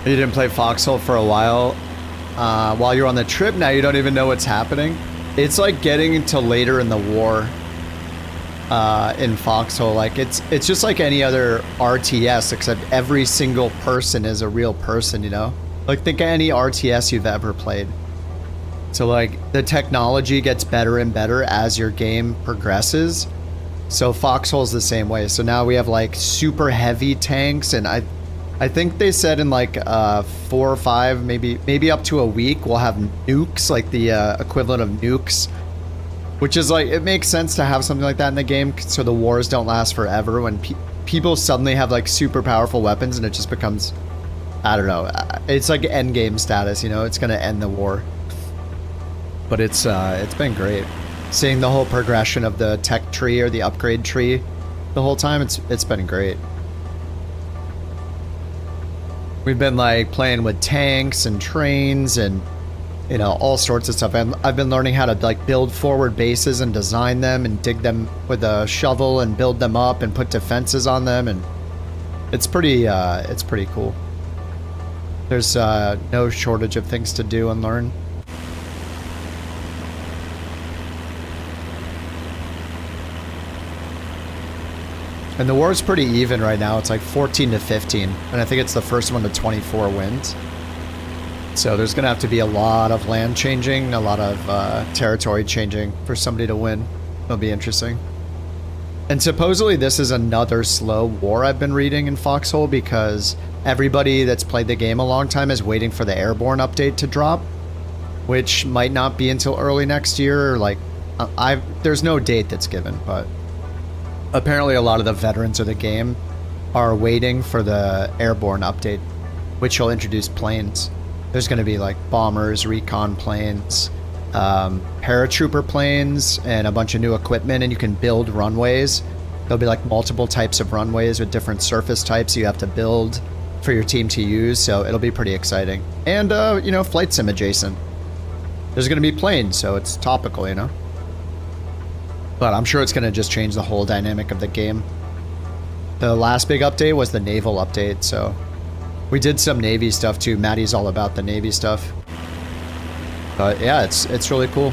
You didn't play Foxhole for a while you're on the trip. Now you don't even know what's happening. It's like getting into later in the war in Foxhole. Like it's just like any other RTS, except every single person is a real person, you know? Like think of any RTS you've ever played. So like the technology gets better and better as your game progresses. So Foxhole's the same way. So now we have like super heavy tanks, and I think they said in like 4 or 5, maybe up to a week, we'll have nukes, like the equivalent of nukes, which is like, it makes sense to have something like that in the game so the wars don't last forever. When people suddenly have like super powerful weapons and it just becomes, I don't know, it's like end game status, you know, it's gonna end the war. But it's been great. Seeing the whole progression of the tech tree or the upgrade tree the whole time, it's been great. We've been like playing with tanks and trains and, you know, all sorts of stuff. And I've been learning how to like build forward bases and design them and dig them with a shovel and build them up and put defenses on them. And it's pretty cool. There's no shortage of things to do and learn. And the war is pretty even right now. It's like 14 to 15. And I think it's the first one to 24 wins. So there's going to have to be a lot of land changing, a lot of territory changing for somebody to win. It'll be interesting. And supposedly this is another slow war I've been reading in Foxhole, because everybody that's played the game a long time is waiting for the airborne update to drop, which might not be until early next year. Or like, there's no date that's given, but apparently a lot of the veterans of the game are waiting for the airborne update, which will introduce planes. There's going to be like bombers, recon planes, paratrooper planes, and a bunch of new equipment, and you can build runways. There'll be like multiple types of runways with different surface types you have to build for your team to use, so it'll be pretty exciting. And, you know, flight sim adjacent. There's going to be planes, so it's topical, you know? But I'm sure it's going to just change the whole dynamic of the game. The last big update was the naval update, so we did some Navy stuff too. Maddie's all about the Navy stuff. But yeah, it's really cool.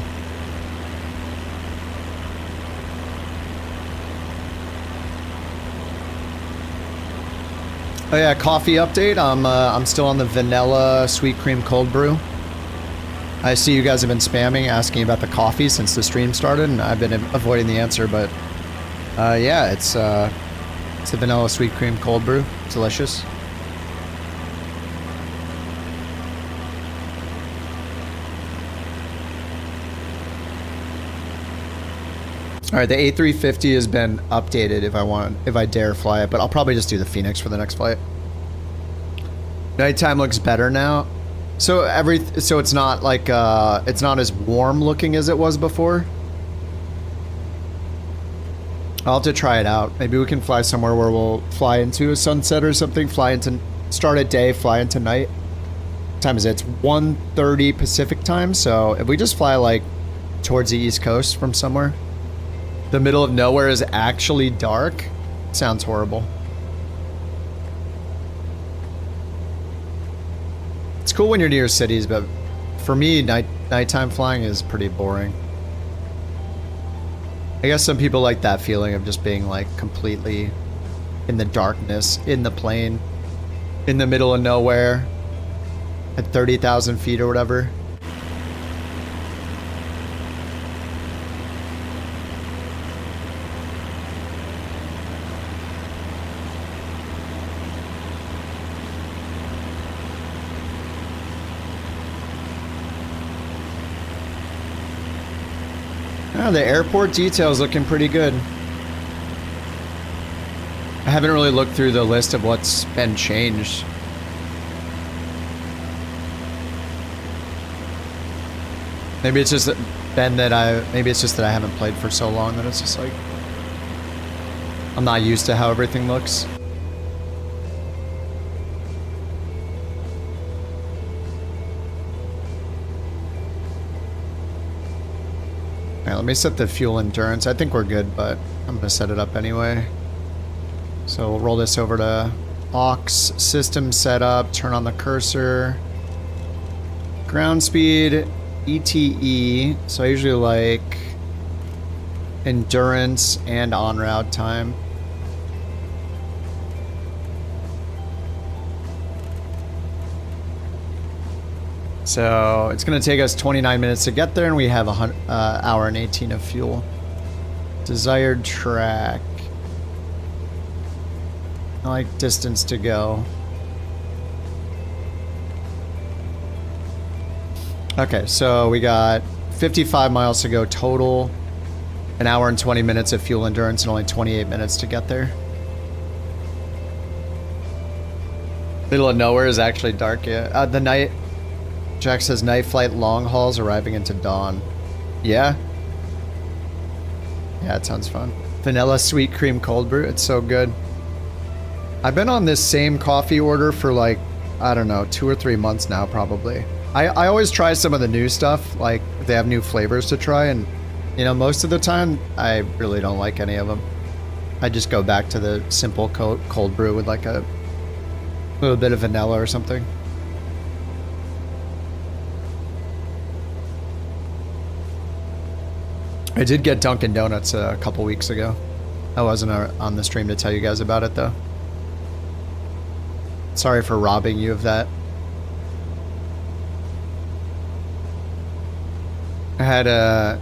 Oh yeah, coffee update. I'm still on the vanilla sweet cream cold brew. I see you guys have been spamming, asking about the coffee since the stream started, and I've been avoiding the answer, but yeah, it's a vanilla sweet cream cold brew. Delicious. All right, the A350 has been updated if I dare fly it, but I'll probably just do the Phoenix for the next flight. Nighttime looks better now. So it's not like it's not as warm looking as it was before. I'll have to try it out. Maybe we can fly somewhere where we'll fly into a sunset or something. Start at day, fly into night. What time is it? It's 1:30 Pacific time. So if we just fly like towards the East Coast from somewhere, the middle of nowhere is actually dark. Sounds horrible. It's cool when you're near cities, but for me, nighttime flying is pretty boring. I guess some people like that feeling of just being like completely in the darkness, in the plane, in the middle of nowhere, at 30,000 feet or whatever. Oh, the airport detail's looking pretty good. I haven't really looked through the list of what's been changed. Maybe it's just that maybe it's just that I haven't played for so long that it's just like I'm not used to how everything looks. Alright, let me set the fuel endurance. I think we're good, but I'm gonna set it up anyway. So we'll roll this over to aux system setup, turn on the cursor. Ground speed, ETE. So I usually like endurance and en route time. So it's going to take us 29 minutes to get there, and we have an hour and 18 of fuel. Desired track. I like distance to go. Okay, so we got 55 miles to go total. An hour and 20 minutes of fuel endurance and only 28 minutes to get there. Middle of nowhere is actually dark, yeah. The night... Jack says night flight long hauls arriving into dawn. Yeah? Yeah, it sounds fun. Vanilla sweet cream cold brew. It's so good. I've been on this same coffee order for like, I don't know, 2 or 3 months now probably. I always try some of the new stuff, like if they have new flavors to try, and you know, most of the time I really don't like any of them. I just go back to the simple cold brew with like a little bit of vanilla or something. I did get Dunkin' Donuts a couple weeks ago. I wasn't on the stream to tell you guys about it though. Sorry for robbing you of that. I had a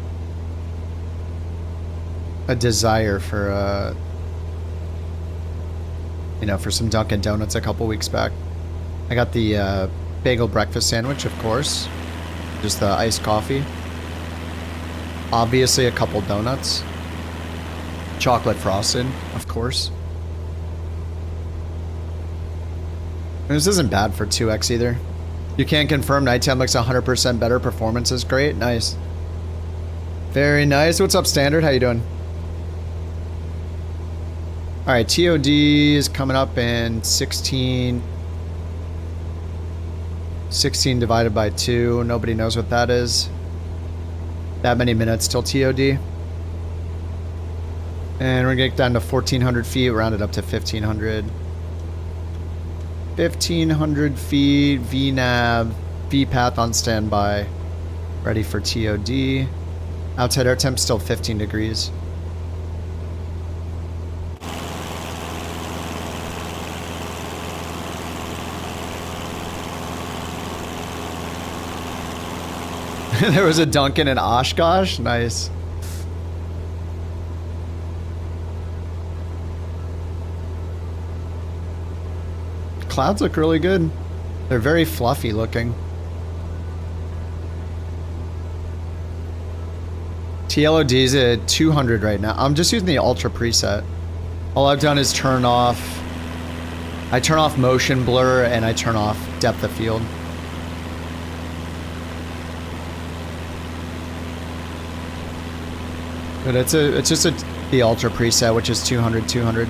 desire for you know, for some Dunkin' Donuts a couple weeks back. I got the bagel breakfast sandwich, of course, just the iced coffee. Obviously a couple donuts. Chocolate frosted, of course. And this isn't bad for 2x either. You can't confirm nighttime looks 100% better. Performance is great. Nice. Very nice. What's up, Standard? How you doing? Alright, TOD is coming up in 16 divided by 2. Nobody knows what that is. That many minutes till TOD. And we're gonna get down to 1,400 feet, round it up to 1,500. 1,500 feet, VNAV, VPath on standby. Ready for TOD. Outside air temp still 15 degrees. There was a Dunkin' in Oshkosh? Nice. Clouds look really good. They're very fluffy looking. TLOD's at 200 right now. I'm just using the Ultra preset. All I've done is turn off... I turn off motion blur and I turn off depth of field. But it's just the Ultra preset, which is 200, 200.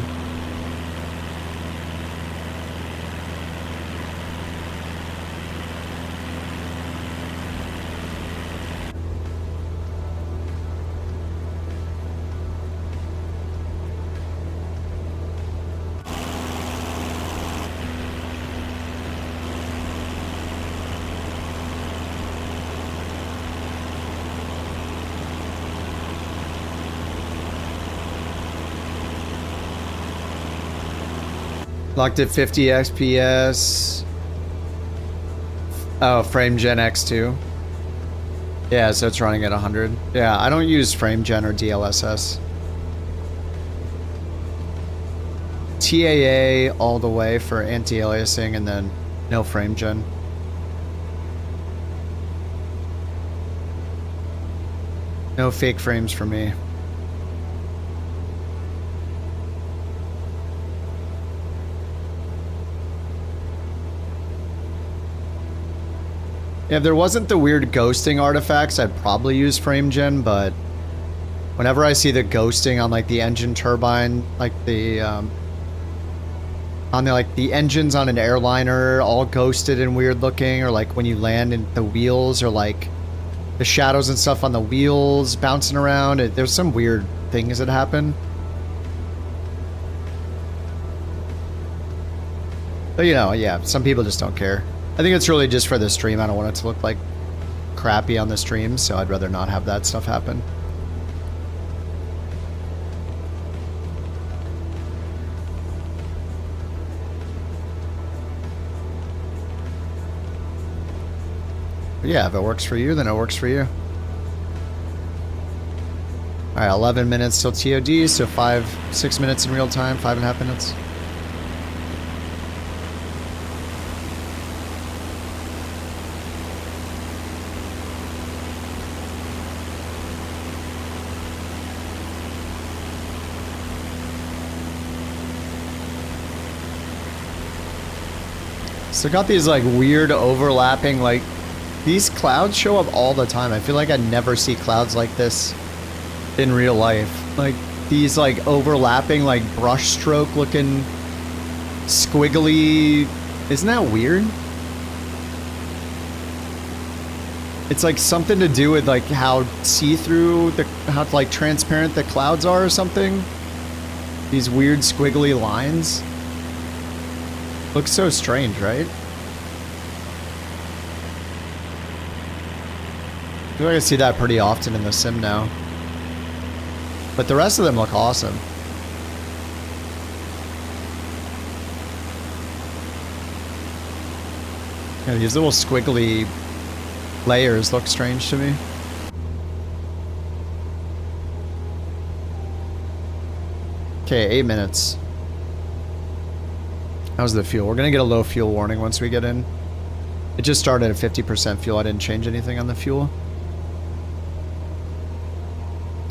Locked at 50 XPS. Oh, frame gen X2. Yeah, so it's running at 100. Yeah, I don't use frame gen or DLSS. TAA all the way for anti-aliasing and then no frame gen. No fake frames for me. Yeah, if there wasn't the weird ghosting artifacts, I'd probably use frame gen, but whenever I see the ghosting on like the engine turbine, like the on the like the engines on an airliner all ghosted and weird looking, or like when you land in the wheels, or like the shadows and stuff on the wheels bouncing around, there's some weird things that happen. But you know, yeah, some people just don't care. I think it's really just for the stream. I don't want it to look like crappy on the stream, so I'd rather not have that stuff happen. But yeah, if it works for you, then it works for you. Alright, 11 minutes till TOD, so 6 minutes in real time, 5.5 minutes. So got these like weird overlapping, like these clouds show up all the time. I feel like I never see clouds like this in real life. Like these like overlapping, like brush stroke looking squiggly. Isn't that weird? It's like something to do with like how see-through, how like transparent the clouds are or something. These weird squiggly lines. Looks so strange, right? I feel like I see that pretty often in the sim now. But the rest of them look awesome. Yeah, these little squiggly layers look strange to me. Okay, 8 minutes. How's the fuel? We're gonna get a low fuel warning once we get in. It just started at 50% fuel. I didn't change anything on the fuel.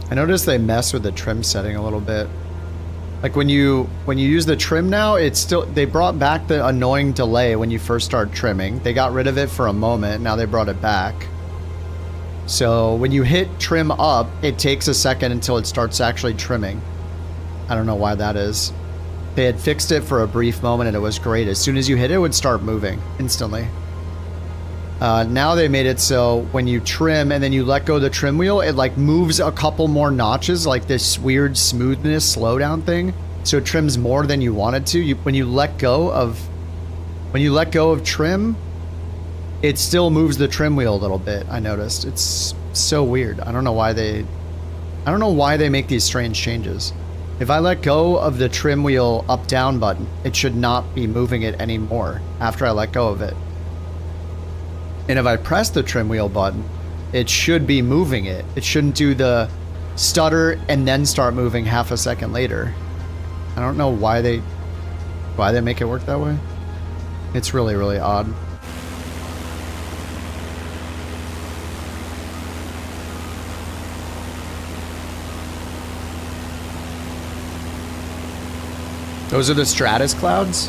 I noticed they mess with the trim setting a little bit. Like when you use the trim now, it's still, they brought back the annoying delay when you first start trimming. They got rid of it for a moment, now they brought it back. So when you hit trim up, it takes a second until it starts actually trimming. I don't know why that is. They had fixed it for a brief moment and it was great. As soon as you hit it, it would start moving instantly. Now they made it so when you trim and then you let go of the trim wheel, it like moves a couple more notches, like this weird smoothness slowdown thing. So it trims more than you want it to. When you let go of trim, it still moves the trim wheel a little bit. I noticed. It's so weird. I don't know why they make these strange changes. If I let go of the trim wheel up down button, it should not be moving it anymore after I let go of it. And if I press the trim wheel button, it should be moving it. It shouldn't do the stutter and then start moving half a second later. I don't know why they make it work that way. It's really, really odd. Those are the stratus clouds?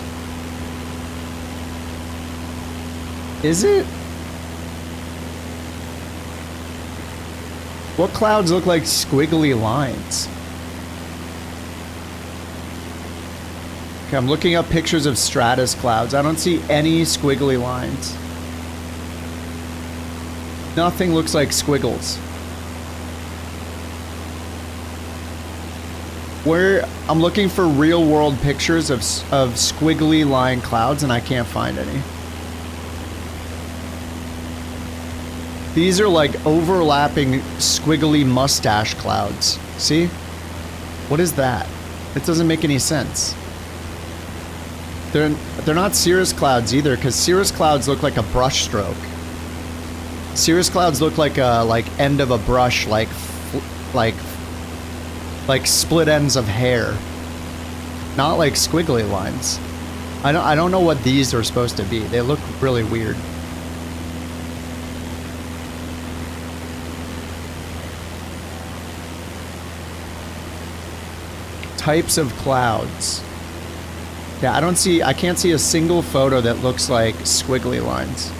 Is it? What clouds look like squiggly lines? Okay, I'm looking up pictures of stratus clouds. I don't see any squiggly lines. Nothing looks like squiggles. I'm looking for real world pictures of squiggly line clouds and I can't find any. These are like overlapping squiggly mustache clouds. See? What is that? It doesn't make any sense. They're not cirrus clouds either, because cirrus clouds look like a brush stroke. Cirrus clouds look like a end of a brush, like split ends of hair. Not like squiggly lines. I don't know what these are supposed to be. They look really weird. Types of clouds. Yeah, I can't see a single photo that looks like squiggly lines.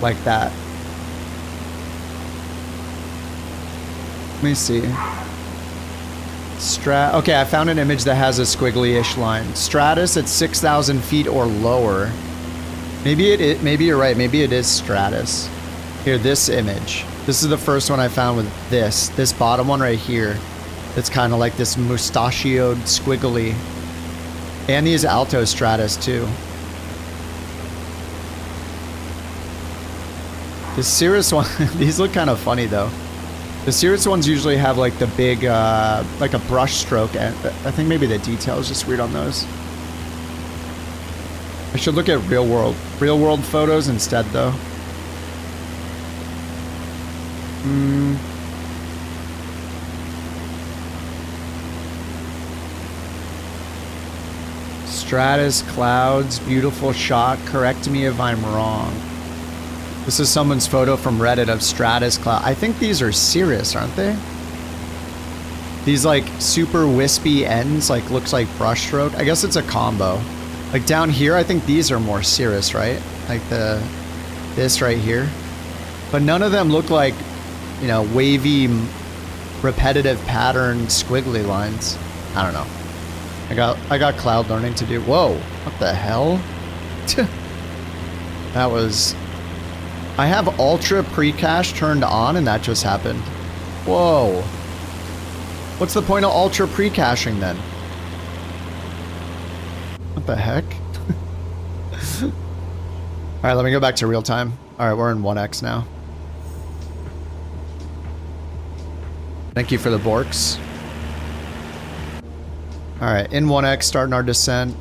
like that. Let me see. Okay, I found an image that has a squiggly-ish line. Stratus at 6,000 feet or lower. Maybe you're right. Maybe it is Stratus. Here, this image. This is the first one I found with this bottom one right here. It's kind of like this mustachioed squiggly. And these Alto Stratus too. The Cirrus one, these look kind of funny though. The Cirrus ones usually have like the big, like a brush stroke, and I think maybe the detail is just weird on those. I should look at real world photos instead though. Stratus, clouds, beautiful shot. Correct me if I'm wrong. This is someone's photo from Reddit of Stratus cloud. I think these are Cirrus, aren't they? These like super wispy ends, like looks like brushstroke. I guess it's a combo. Like down here, I think these are more Cirrus, right? Like this right here. But none of them look like, you know, wavy, repetitive pattern squiggly lines. I don't know. I got cloud learning to do. Whoa, what the hell? That was... I have ultra pre-cache turned on and that just happened. Whoa. What's the point of ultra pre-caching then? What the heck? Alright, let me go back to real time. Alright, we're in 1x now. Thank you for the Borks. Alright, in 1x, starting our descent.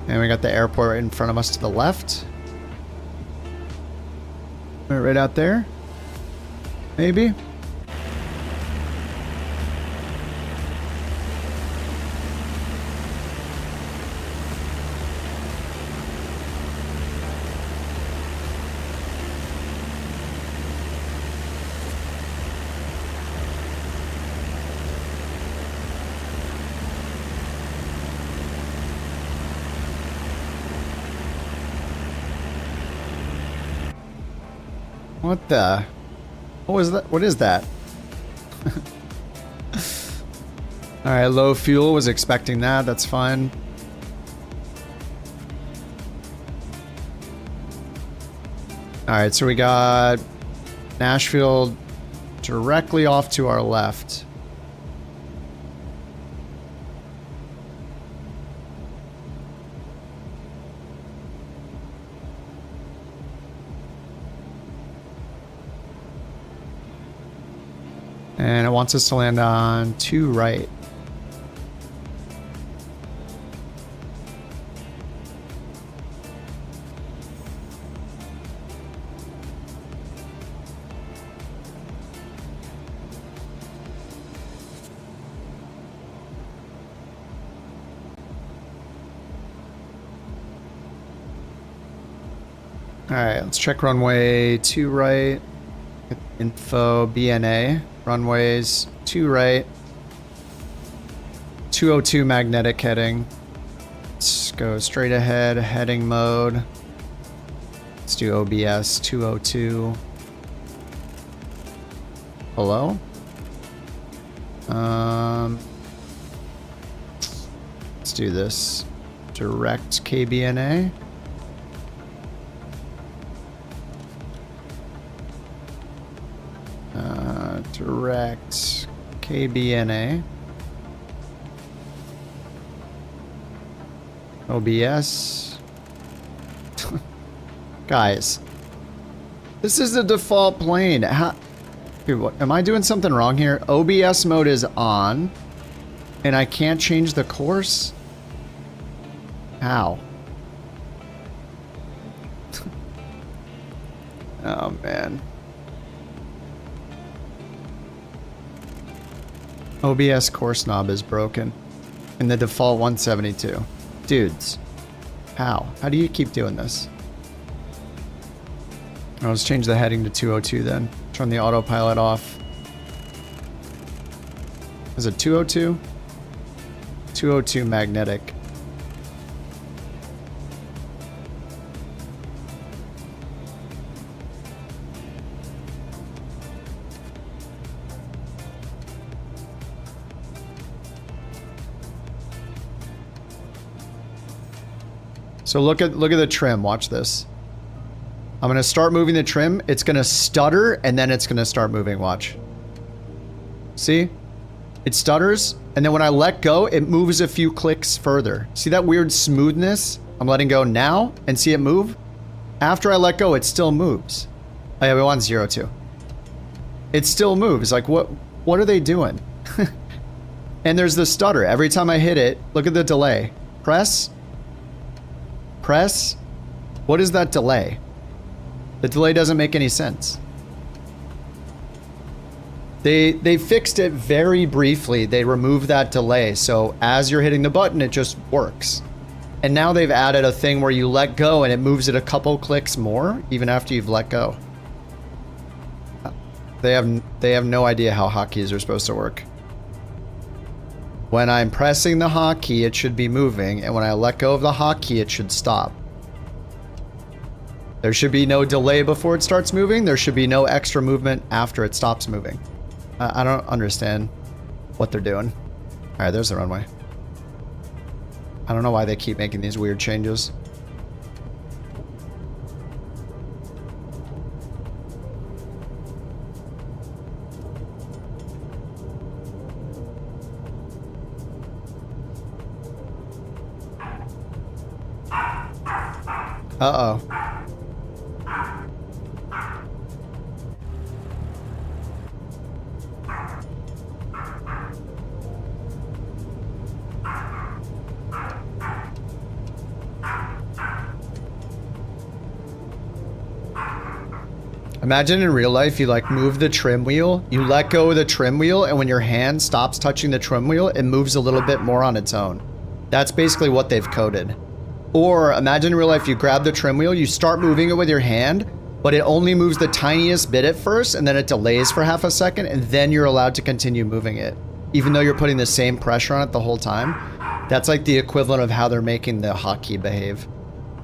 And we got the airport right in front of us to the left. Right out there. Maybe. What the? What was that? What is that? Alright, low fuel. Was expecting that. That's fine. Alright, so we got Nashville directly off to our left. And it wants us to land on 2 right. Alright, let's check runway 2 right. Info BNA. Runways 2 right. 202 magnetic heading. Let's go straight ahead, heading mode. Let's do OBS 202. Hello? Let's do this. Direct KBNA. Direct KBNA. OBS. Guys, this is the default plane. How, dude, what, am I doing something wrong here? OBS mode is on, and I can't change the course? How? Oh, man. OBS course knob is broken. In the default 172. Dudes. How? How do you keep doing this? I'll just change the heading to 202 then. Turn the autopilot off. Is it 202? 202 magnetic. So look at the trim. Watch this. I'm gonna start moving the trim. It's gonna stutter and then it's gonna start moving. Watch. See? It stutters, and then when I let go, it moves a few clicks further. See that weird smoothness? I'm letting go now, and see it move? After I let go, it still moves. Oh yeah, we want 0 too. It still moves. Like, what are they doing? And there's the stutter. Every time I hit it, look at the delay. Press. Press. What is that delay? The delay doesn't make any sense. They fixed it very briefly. They removed that delay. So as you're hitting the button, it just works. And now they've added a thing where you let go and it moves it a couple clicks more, even after you've let go. They have no idea how hotkeys are supposed to work. When I'm pressing the hotkey, it should be moving, and when I let go of the hotkey, it should stop. There should be no delay before it starts moving. There should be no extra movement after it stops moving. I don't understand what they're doing. All right, there's the runway. I don't know why they keep making these weird changes. Uh-oh. Imagine in real life, you like move the trim wheel, you let go of the trim wheel, and when your hand stops touching the trim wheel, it moves a little bit more on its own. That's basically what they've coded. Or imagine in real life, you grab the trim wheel, you start moving it with your hand, but it only moves the tiniest bit at first, and then it delays for half a second, and then you're allowed to continue moving it. Even though you're putting the same pressure on it the whole time. That's like the equivalent of how they're making the hotkey behave.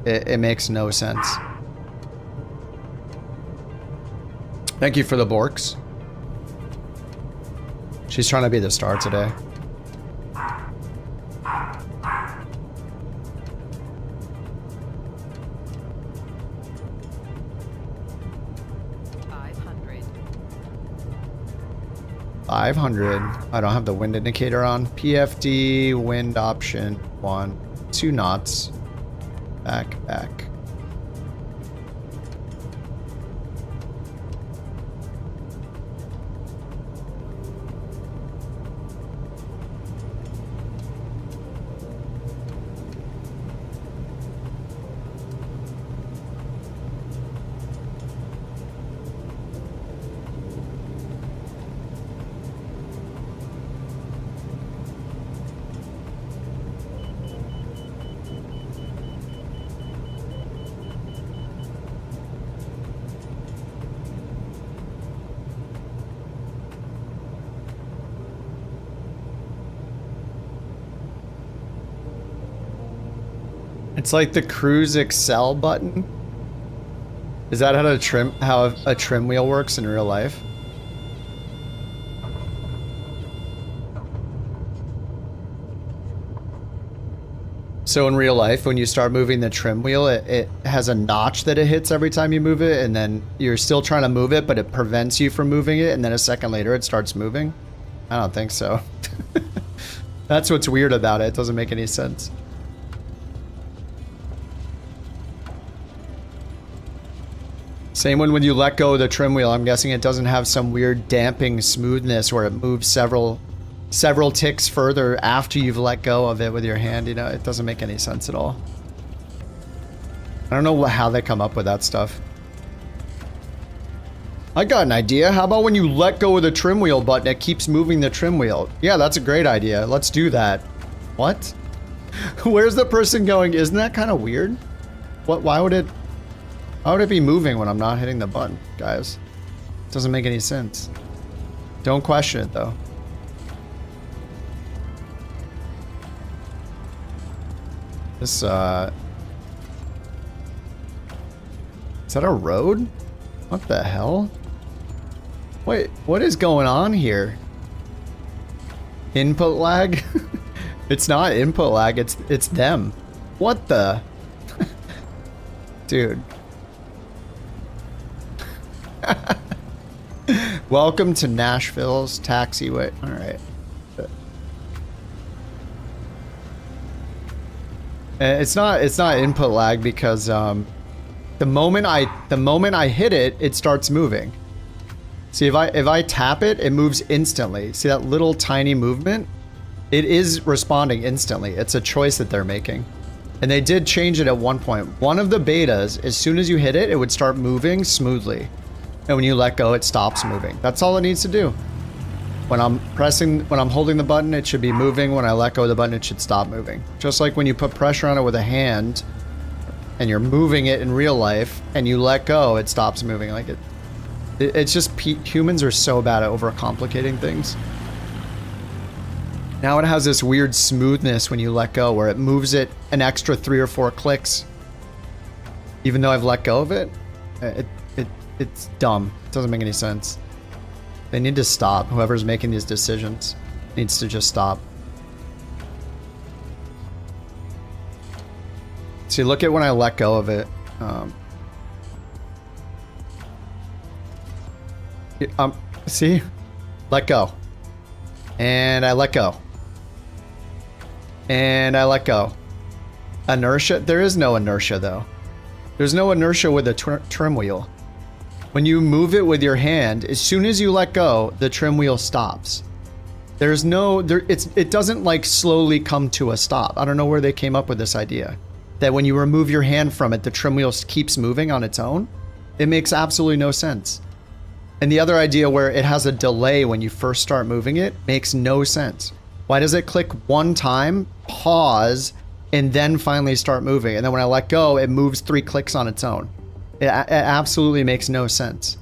It makes no sense. Thank you for the Borks. She's trying to be the star today. $500. I don't have the wind indicator on. PFD, wind option 1, 2 knots. Back. It's like the Cruise Excel button. Is that how a trim wheel works in real life? So in real life, when you start moving the trim wheel, it has a notch that it hits every time you move it, and then you're still trying to move it, but it prevents you from moving it, and then a second later it starts moving? I don't think so. That's what's weird about it. It doesn't make any sense. Same when you let go of the trim wheel, I'm guessing it doesn't have some weird damping smoothness where it moves several ticks further after you've let go of it with your hand. You know, it doesn't make any sense at all. I don't know how they come up with that stuff. I got an idea. How about when you let go of the trim wheel button, it keeps moving the trim wheel? Yeah, that's a great idea. Let's do that. What? Where's the person going? Isn't that kind of weird? Why would it be moving when I'm not hitting the button, guys? It doesn't make any sense. Don't question it, though. This, is that a road? What the hell? Wait, what is going on here? Input lag? It's not input lag, it's them. What the? Dude. Welcome to Nashville's taxiway. All right. It's not input lag because the moment I hit it, it starts moving. See, if I tap it, it moves instantly. See that little tiny movement? It is responding instantly. It's a choice that they're making. And they did change it at one point. One of the betas, as soon as you hit it, it would start moving smoothly. And when you let go, it stops moving. That's all it needs to do. When I'm holding the button, it should be moving. When I let go of the button, it should stop moving. Just like when you put pressure on it with a hand and you're moving it in real life and you let go, it stops moving. Like it's just humans are so bad at overcomplicating things. Now it has this weird smoothness when you let go where it moves it an extra 3 or 4 clicks. Even though I've let go of it, it's dumb. It doesn't make any sense. They need to stop. Whoever's making these decisions needs to just stop. See, look at when I let go of it. See? Let go. And I let go. And I let go. Inertia? There is no inertia, though. There's no inertia with a trim wheel. When you move it with your hand, as soon as you let go, the trim wheel stops. There's no, it doesn't like slowly come to a stop. I don't know where they came up with this idea. That when you remove your hand from it, the trim wheel keeps moving on its own. It makes absolutely no sense. And the other idea where it has a delay when you first start moving it makes no sense. Why does it click one time, pause, and then finally start moving? And then when I let go, it moves 3 clicks on its own. It absolutely makes no sense.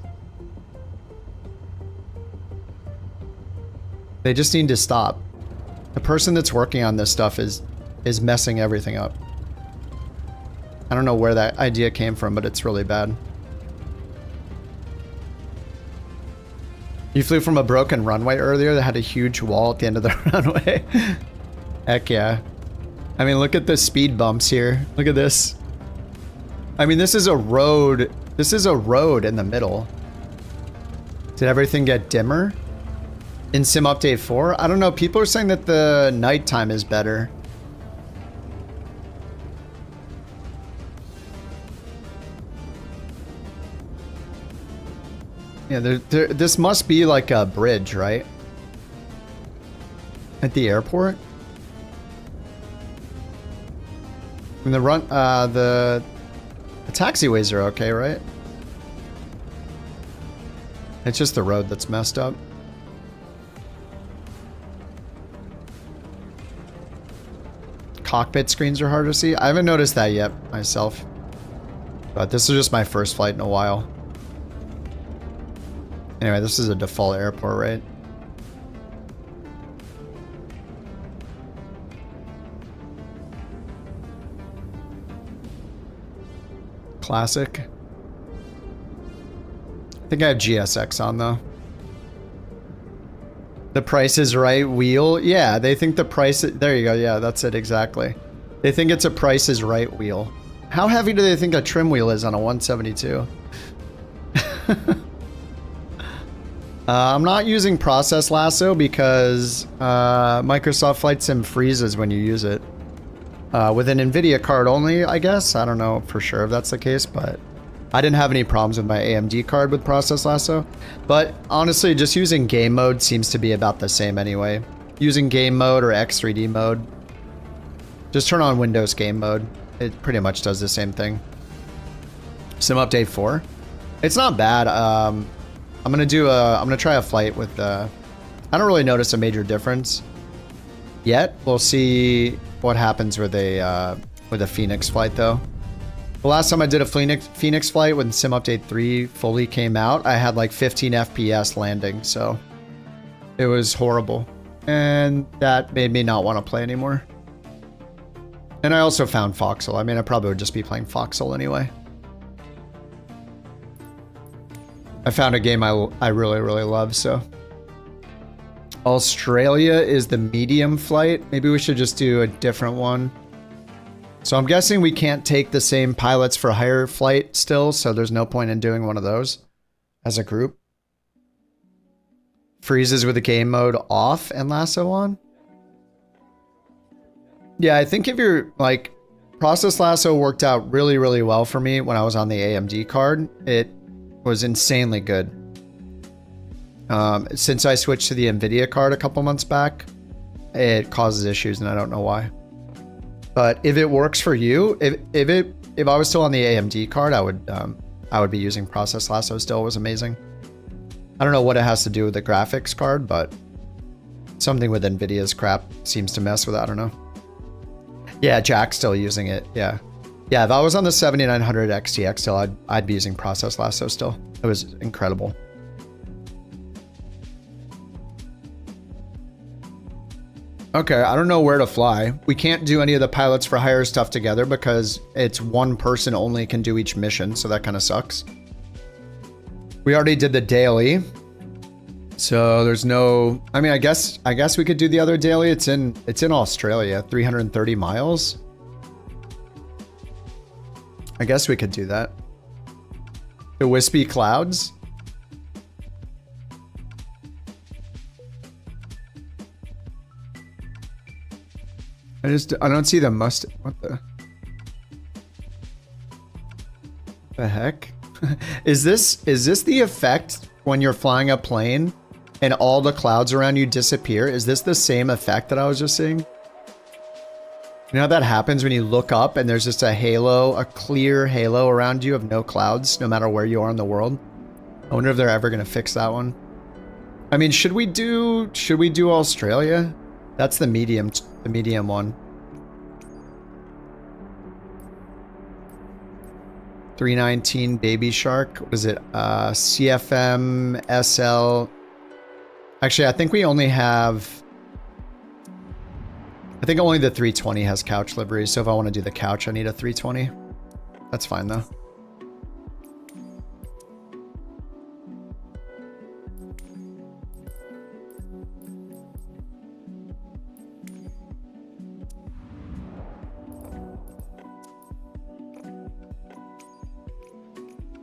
They just need to stop. The person that's working on this stuff is messing everything up. I don't know where that idea came from, but it's really bad. You flew from a broken runway earlier that had a huge wall at the end of the runway. Heck yeah. I mean, look at the speed bumps here. Look at this. I mean, this is a road. This is a road in the middle. Did everything get dimmer in Sim Update 4? I don't know. People are saying that the nighttime is better. Yeah, this must be like a bridge, right? At the airport? I mean, the taxiways are okay, right? It's just the road that's messed up. Cockpit screens are hard to see. I haven't noticed that yet myself. But this is just my first flight in a while. Anyway, this is a default airport, right? Classic. I think I have GSX on though. The Price is Right wheel. Yeah, they think the price. There you go. Yeah, that's it exactly. They think it's a Price is Right wheel. How heavy do they think a trim wheel is on a 172? I'm not using Process Lasso because Microsoft Flight Sim freezes when you use it. With an NVIDIA card only, I guess. I don't know for sure if that's the case, but I didn't have any problems with my AMD card with Process Lasso. But honestly, just using game mode seems to be about the same anyway. Using game mode or X3D mode. Just turn on Windows game mode. It pretty much does the same thing. Sim Update 4. It's not bad. I'm gonna try a flight with I don't really notice a major difference yet. We'll see what happens with a Phoenix flight though. The last time I did a Phoenix flight when Sim Update 3 fully came out, I had like 15 FPS landing, so it was horrible. And that made me not want to play anymore. And I also found Foxhole. I mean, I probably would just be playing Foxhole anyway. I found a game I really, really love, so. Australia is the medium flight. Maybe we should just do a different one. So I'm guessing we can't take the same pilots for hire flight still, so there's no point in doing one of those as a group. Freezes with the game mode off and lasso on? Yeah, I think if you're like, Process Lasso worked out really, really well for me when I was on the AMD card. It was insanely good. Since I switched to the NVIDIA card a couple months back, it causes issues and I don't know why. But if it works for you, if I was still on the AMD card, I would be using Process Lasso still. It was amazing. I don't know what it has to do with the graphics card, but something with NVIDIA's crap seems to mess with it. I don't know. Yeah, Jack's still using it. Yeah. Yeah, if I was on the 7900 XTX still, I'd be using Process Lasso still. It was incredible. Okay, I don't know where to fly. We can't do any of the pilots for hire stuff together because it's one person only can do each mission, so that kind of sucks. We already did the daily. So there's no, I mean, I guess we could do the other daily. It's in Australia, 330 miles. I guess we could do that. The wispy clouds. I don't see the must. What the heck? Is this the effect when you're flying a plane and all the clouds around you disappear? Is this the same effect that I was just seeing? You know how that happens when you look up and there's just a halo, a clear halo around you of no clouds, no matter where you are in the world? I wonder if they're ever gonna fix that one. I mean, should we do Australia? That's the medium one. 319 Baby Shark. What is it? CFM SL. Actually, I think we only have. I think only the 320 has couch livery. So if I want to do the couch, I need a 320. That's fine though.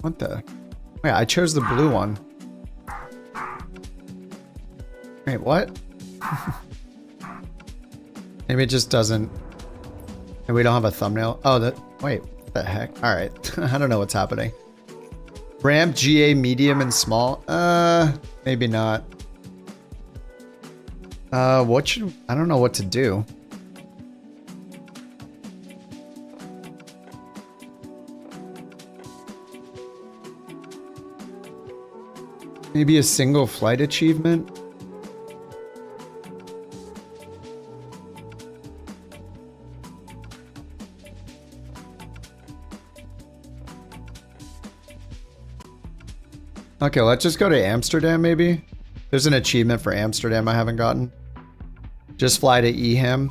What the? Wait, I chose the blue one. Wait, what? Maybe it just doesn't. And we don't have a thumbnail. Oh, wait, what the heck? All right. I don't know what's happening. Ramp, GA, medium, and small. Maybe not. I don't know what to do. Maybe a single flight achievement? Okay, let's just go to Amsterdam maybe. There's an achievement for Amsterdam I haven't gotten. Just fly to Eham.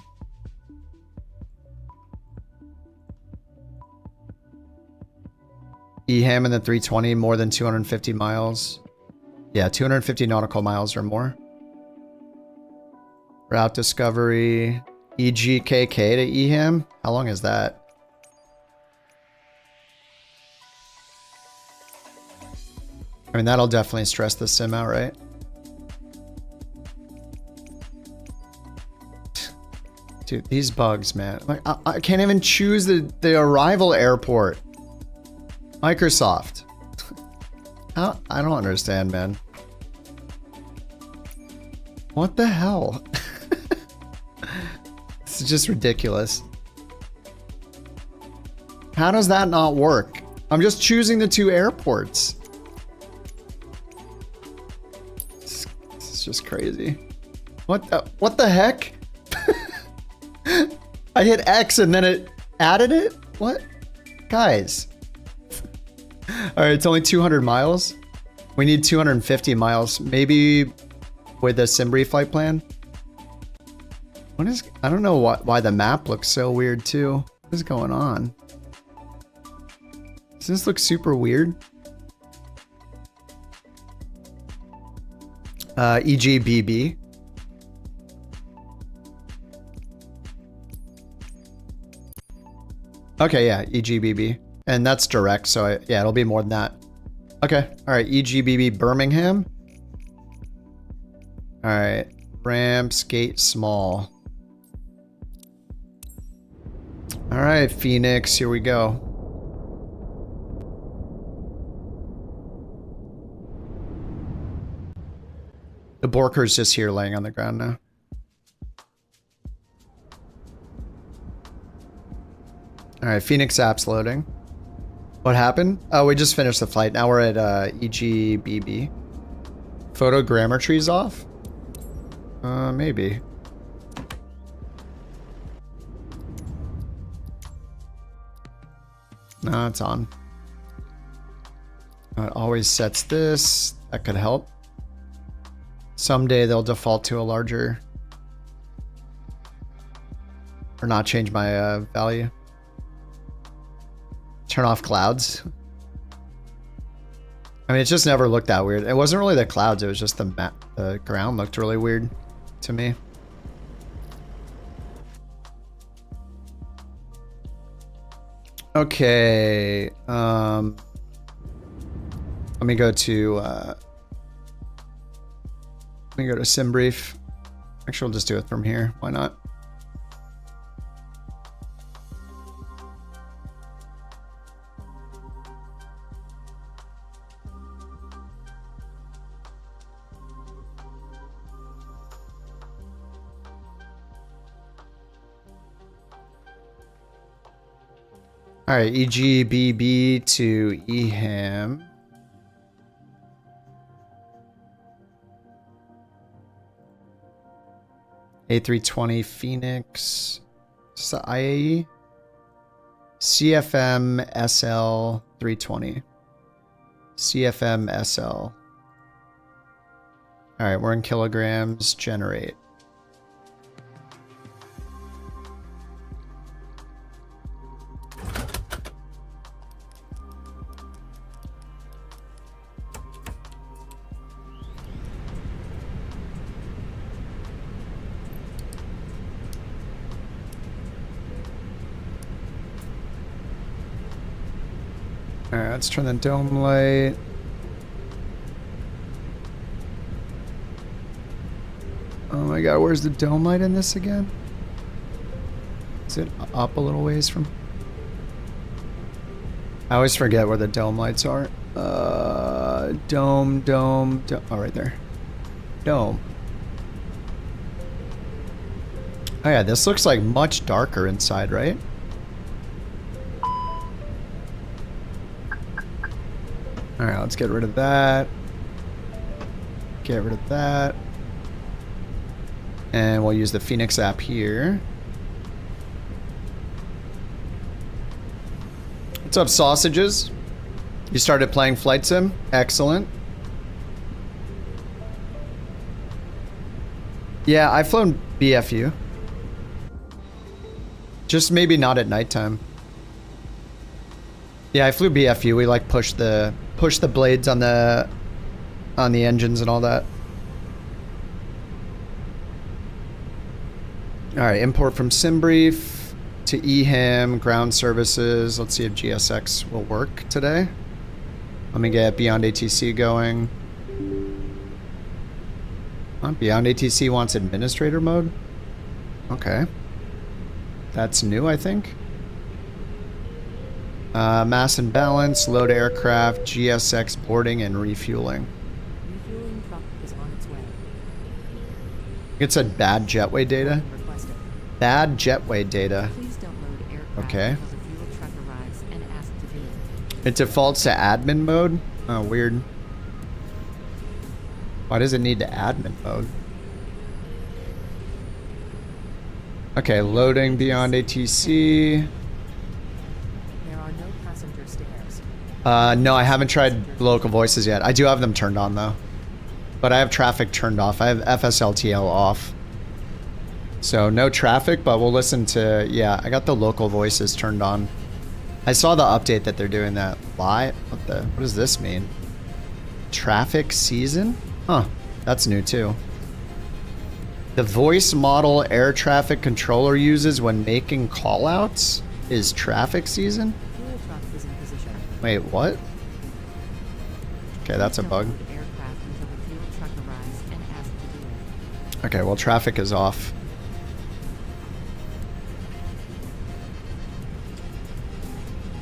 Eham and the 320, more than 250 miles. Yeah, 250 nautical miles or more. Route discovery. EGKK to Eham. How long is that? I mean, that'll definitely stress the sim out, right? Dude, these bugs, man. Like, I can't even choose the arrival airport. Microsoft. I don't understand, man. What the hell? This is just ridiculous. How does that not work? I'm just choosing the two airports. This is just crazy. What the heck? I hit X and then it added it? What? Guys. Alright, it's only 200 miles. We need 250 miles. Maybe with a Simbri flight plan? I don't know why the map looks so weird too. What is going on? Does this look super weird? EGBB. Okay, yeah, EGBB. And that's direct, so yeah, it'll be more than that. Okay, all right, EGBB Birmingham. All right, ramps, gate small. All right, Phoenix, here we go. The Borker's just here laying on the ground now. All right, Phoenix app's loading. What happened? Oh, we just finished the flight. Now we're at EGBB. Photogrammetry's off? Maybe. No, it's on. It always sets this. That could help. Someday they'll default to a larger... Or not change my value. Turn off clouds. I mean, it just never looked that weird. It wasn't really the clouds, it was just the map. The ground looked really weird to me. Okay. Let me go to SimBrief. Actually, we'll just do it from here. Why not? All right, EGBB to EHAM. A320 Phoenix. Is that IAE? CFM SL 320. CFM SL. All right, we're in kilograms. Generate. Alright, let's turn the dome light. Oh my god, where's the dome light in this again? Is it up a little ways from... I always forget where the dome lights are. Dome. Oh, right there. Dome. Oh yeah, this looks like much darker inside, right? Alright, let's get rid of that. Get rid of that. And we'll use the Phoenix app here. What's up, sausages? You started playing Flight Sim? Excellent. Yeah, I've flown BFU. Just maybe not at nighttime. Yeah, I flew BFU. We like push the blades on the engines and all that. All right, import from SimBrief to EHAM ground services. Let's see if GSX will work today. Let me get Beyond ATC going. Beyond ATC wants administrator mode. Okay, that's new, I think. Mass and balance, load aircraft, GSX boarding and refueling. Refueling truck is on its way. It said bad jetway data. Requested. Bad jetway data. Please don't load aircraft Okay. until the fuel truck arrives and ask to view. It defaults to admin mode. Oh, weird. Why does it need to admin mode? Okay, loading Beyond ATC. There are no passenger stairs. No, I haven't tried local voices yet. I do have them turned on though. But I have traffic turned off. I have FSLTL off. So no traffic, but we'll listen to, yeah, I got the local voices turned on. I saw the update that they're doing that live. What does this mean? Traffic season? Huh, that's new too. The voice model air traffic controller uses when making callouts? is traffic season? Fuel truck is in position. Wait, what? Okay, that's a bug. Aircraft until the fuel truck arrives and ask to do it. Okay, well, traffic is off.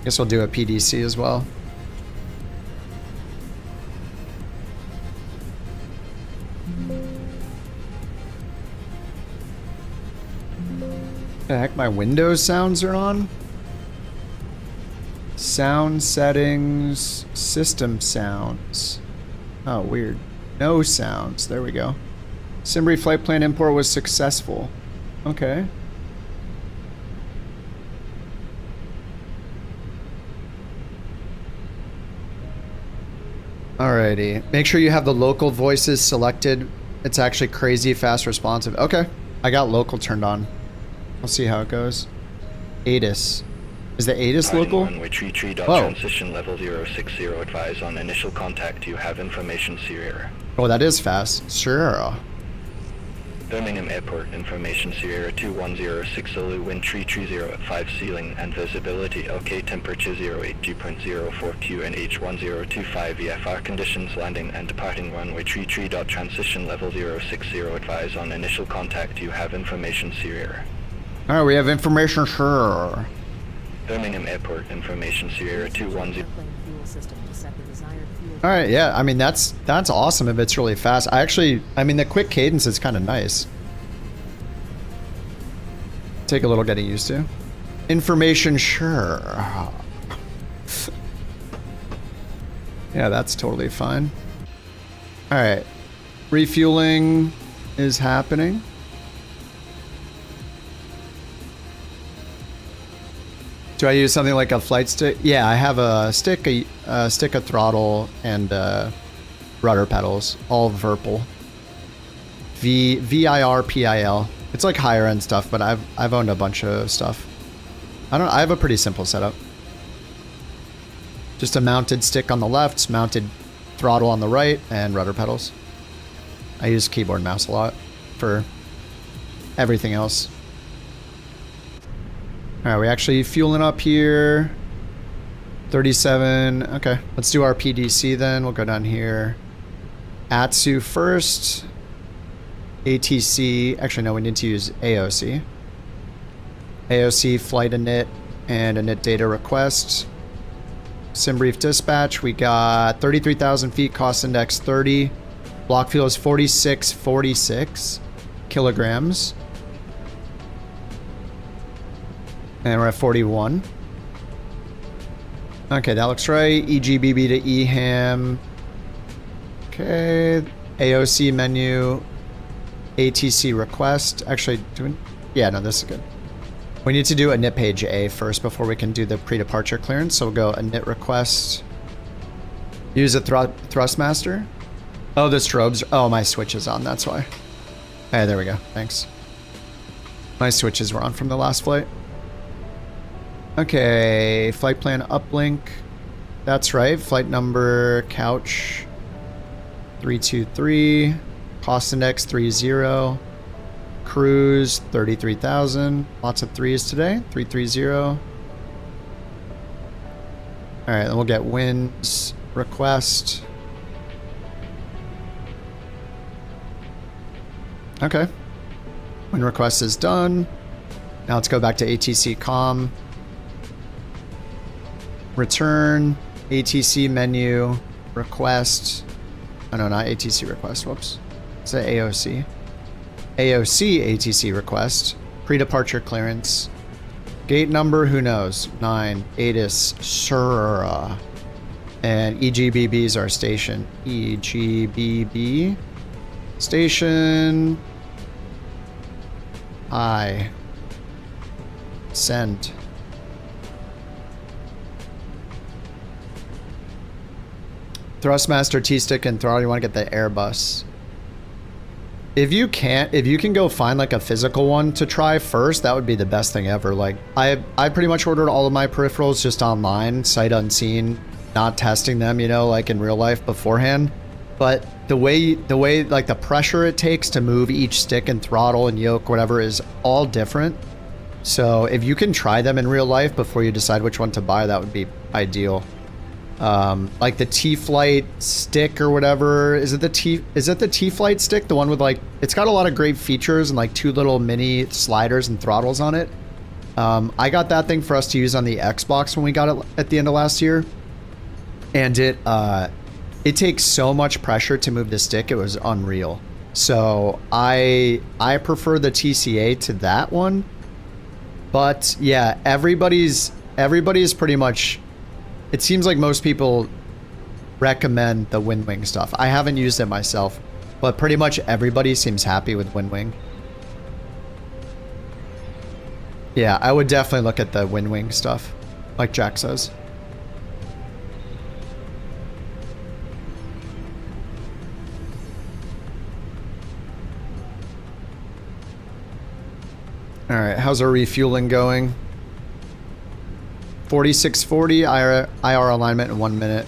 Guess we'll do a PDC as well. The heck, my Windows sounds are on? Sound settings, system sounds. Oh, weird. No sounds. There we go. Simbrief flight plan import was successful. Okay. Alrighty. Make sure you have the local voices selected. It's actually crazy fast responsive. Okay. I got local turned on. We'll see how it goes. ATIS. Is the ATIS local? Whoa. Transition level 060 advise on initial contact. You have information Sierra. Oh, that is fast. Sure. Birmingham Airport, information Sierra 2106 Zulu, wind 330 at 5 ceiling and visibility OK, temperature 082.04 and H1025 VFR conditions, landing and departing runway 33. Transition level 060 advise on initial contact. You have information Sierra. Alright, we have information, sure. Birmingham Airport, information Sierra 210. Alright, yeah, I mean, that's awesome if it's really fast. I mean, the quick cadence is kind of nice. Take a little getting used to. Information, sure. Yeah, that's totally fine. Alright. Refueling is happening. Do I use something like a flight stick? Yeah, I have a stick, a throttle, and rudder pedals, all VIRPIL. VIRPIL. It's like higher end stuff, but I've owned a bunch of stuff. I have a pretty simple setup. Just a mounted stick on the left, mounted throttle on the right, and rudder pedals. I use keyboard and mouse a lot for everything else. Alright, we actually fueling up here. 37. Okay, let's do our PDC then. We'll go down here. ATSU first. ATC. Actually, no, we need to use AOC. AOC, flight init, and init data request. Simbrief dispatch. We got 33,000 feet, cost index 30. Block fuel is 4646 kilograms. And we're at 41. Okay, that looks right. EGBB to EHAM. Okay. AOC menu. ATC request. Actually, yeah, no, this is good. We need to do init page A first before we can do the pre-departure clearance. So we'll go init request. Use a thrustmaster. Oh, the strobes. Oh, my switch is on. That's why. Hey, there we go. Thanks. My switches were on from the last flight. Okay, flight plan uplink. That's right. Flight number couch 323. Cost index 30. Cruise 33,000. Lots of threes today. 330. All right, then we'll get winds request. Okay. Wind request is done. Now let's go back to ATC comm. Return, ATC menu, request. Oh no, not ATC request, whoops. It's an AOC. AOC ATC request. Pre-departure clearance. Gate number, who knows? 9. ATIS, Sura. And EGBB is our station. EGBB. Station. I. Send. Thrustmaster, T-stick, and throttle. You want to get the Airbus. If you can go find like a physical one to try first, that would be the best thing ever. Like I pretty much ordered all of my peripherals just online, sight unseen, not testing them, you know, like in real life beforehand. But the way like the pressure it takes to move each stick and throttle and yoke, whatever, is all different. So if you can try them in real life before you decide which one to buy, that would be ideal. Like the T-Flight stick or whatever. Is it the T-Flight stick? The one with like, it's got a lot of great features and like 2 little mini sliders and throttles on it. I got that thing for us to use on the Xbox when we got it at the end of last year. And it takes so much pressure to move the stick, it was unreal. So I prefer the TCA to that one. But yeah, everybody is pretty much, it seems like most people recommend the WinWing stuff. I haven't used it myself, but pretty much everybody seems happy with WinWing. Yeah, I would definitely look at the WinWing stuff, like Jack says. All right, how's our refueling going? 4640 IR alignment in 1 minute.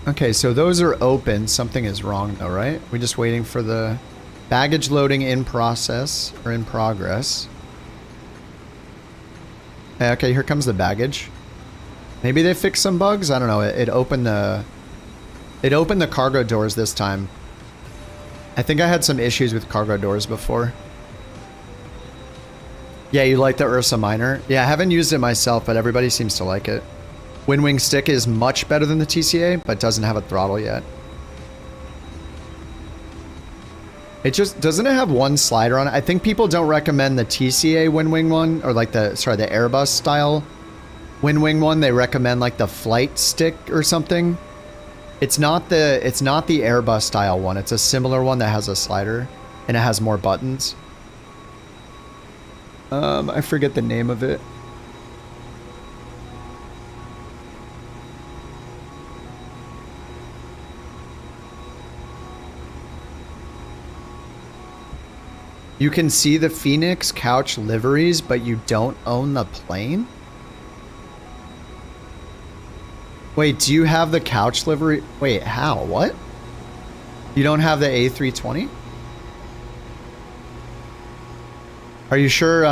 Okay, so those are open. Something is wrong though, right? We're just waiting for the baggage loading in process or in progress. Okay, here comes the baggage. Maybe they fixed some bugs. I don't know. It opened the cargo doors this time. I think I had some issues with cargo doors before. Yeah, you like the Ursa Minor? Yeah, I haven't used it myself, but everybody seems to like it. WinWing stick is much better than the TCA, but doesn't have a throttle yet. It just, doesn't it have one slider on it? I think people don't recommend the TCA WinWing one, or like the Airbus style WinWing one. They recommend like the flight stick or something. It's not the Airbus style one. It's a similar one that has a slider and it has more buttons. I forget the name of it. You can see the Phoenix couch liveries, but you don't own the plane? Wait, do you have the couch livery? Wait, how? What? You don't have the A320? Are you sure,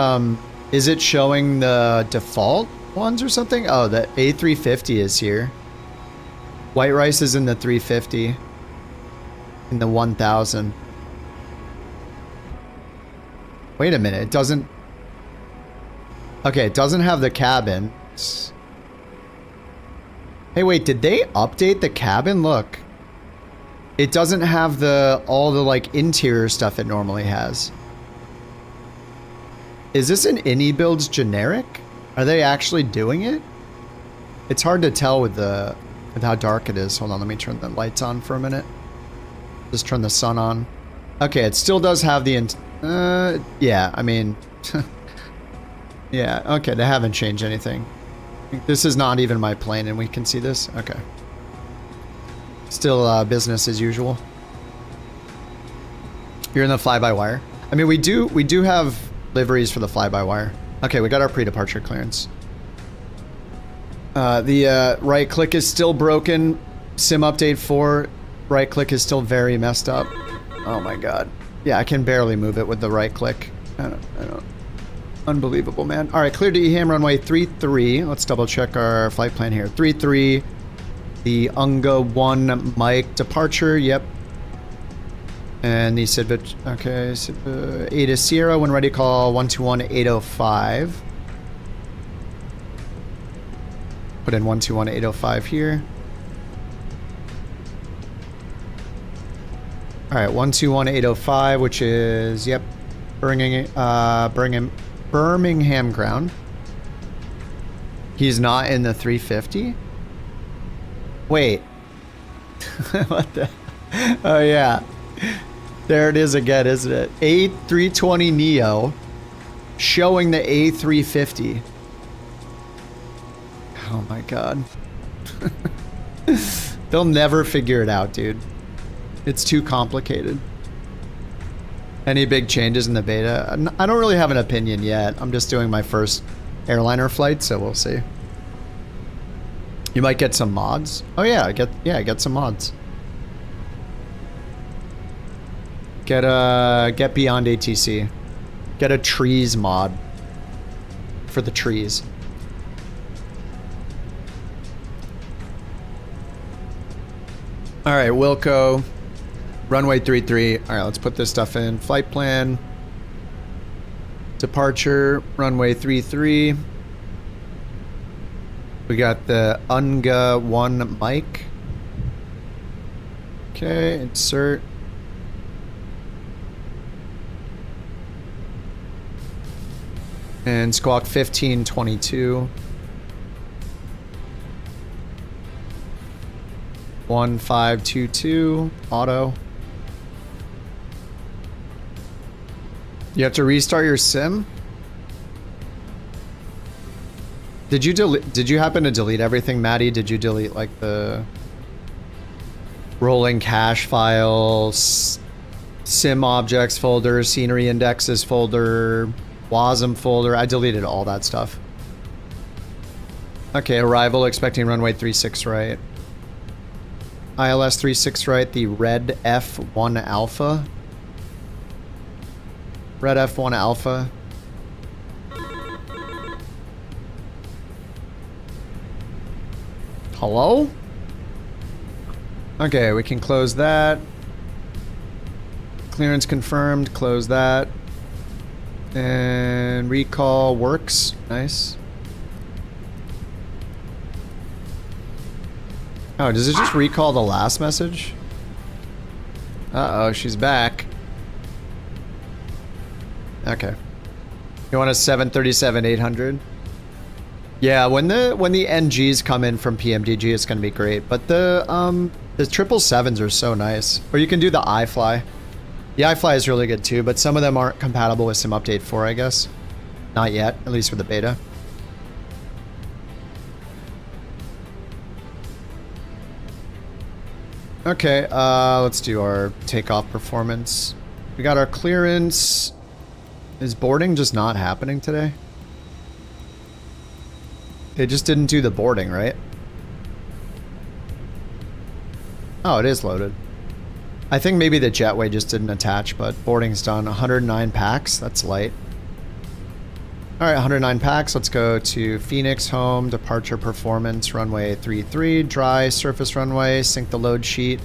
is it showing the default ones or something? Oh, the A350 is here. White Rice is in the 350. In the 1000. Wait a minute, it doesn't... Okay, it doesn't have the cabin. Hey, wait, did they update the cabin? Look. It doesn't have all the like interior stuff it normally has. Is this an Ini Builds generic? Are they actually doing it? It's hard to tell with how dark it is. Hold on, let me turn the lights on for a minute. Just turn the sun on. Okay, it still does have the... yeah, I mean... yeah, okay, they haven't changed anything. This is not even my plane and we can see this? Okay. Still business as usual. You're in the fly-by-wire. I mean, we do have liveries for the fly-by-wire. Okay, we got our pre-departure clearance. The right click is still broken. Sim update 4. Right click is still very messed up. Oh my god. Yeah, I can barely move it with the right click. I don't. Unbelievable, man. All right, clear to EHAM runway 33. Let's double check our flight plan here. 33. The UNGA 1 mic departure. Yep. And the Sidbit. Okay, Sidbit 8 is Sierra. When ready, call 121-805. Put in 121-805 here. All right, 121-805, which is, yep, Birmingham ground. He's not in the 350? Wait. What the? Oh, yeah. There it is again, isn't it? A320neo showing the A350. Oh my god. They'll never figure it out, dude. It's too complicated. Any big changes in the beta? I don't really have an opinion yet. I'm just doing my first airliner flight, so we'll see. You might get some mods. Oh yeah, get some mods. Get beyond ATC. Get a trees mod for the trees. All right, Wilco, runway 33. All right, let's put this stuff in. Flight plan, departure, runway 33. We got the UNGA 1 mic. Okay, insert. And squawk 1522. 1522 auto. You have to restart your sim? Did you happen to delete everything, Maddie? Did you delete like the rolling cache files, sim objects folder, scenery indexes folder, WASM folder? I deleted all that stuff. Okay, arrival expecting runway 36 right. ILS 36 right, the red F1 Alpha. Red F1 Alpha. Hello? Okay, we can close that. Clearance confirmed, close that. And recall works. Nice. Oh, does it just recall the last message? Uh-oh, she's back. Okay. You want a 737-800? Yeah, when the NGs come in from PMDG, it's gonna be great. But the 777s are so nice. Or you can do the iFly. The iFly is really good too, but some of them aren't compatible with Sim Update 4, I guess. Not yet, at least for the beta. Okay, let's do our takeoff performance. We got our clearance. Is boarding just not happening today? They just didn't do the boarding, right? Oh, it is loaded. I think maybe the jetway just didn't attach, but boarding's done. 109 packs, that's light. Alright, 109 packs. Let's go to Phoenix, home, departure performance, runway 33, dry, surface runway, sync the load sheet,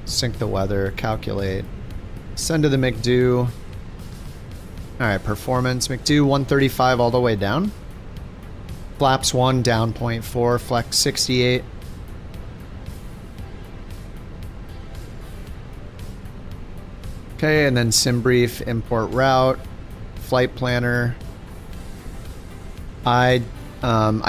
sync the weather, calculate, send to the McDo. Alright, performance, McDo 135 all the way down. Flaps 1, down 0.4, flex 68. Okay, and then sim brief, import route, flight planner. I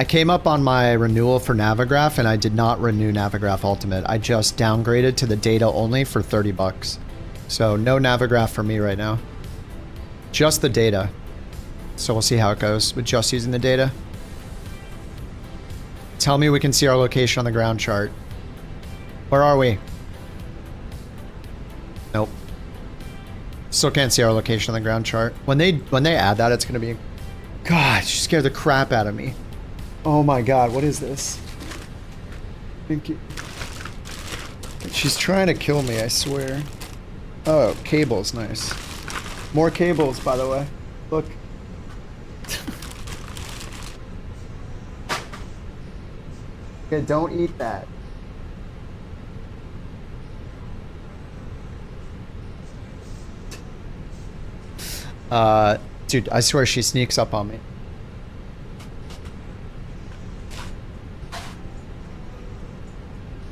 came up on my renewal for Navigraph and I did not renew Navigraph Ultimate. I just downgraded to the data only for 30 bucks. So no Navigraph for me right now. Just the data. So we'll see how it goes with just using the data. Tell me we can see our location on the ground chart. Where are we? Nope. Still can't see our location on the ground chart. When they add that, it's gonna be... God, she scared the crap out of me. Oh my god, what is this? Thank you. She's trying to kill me, I swear. Oh, cables, nice. More cables, by the way. Look. Okay, don't eat that. Dude, I swear she sneaks up on me.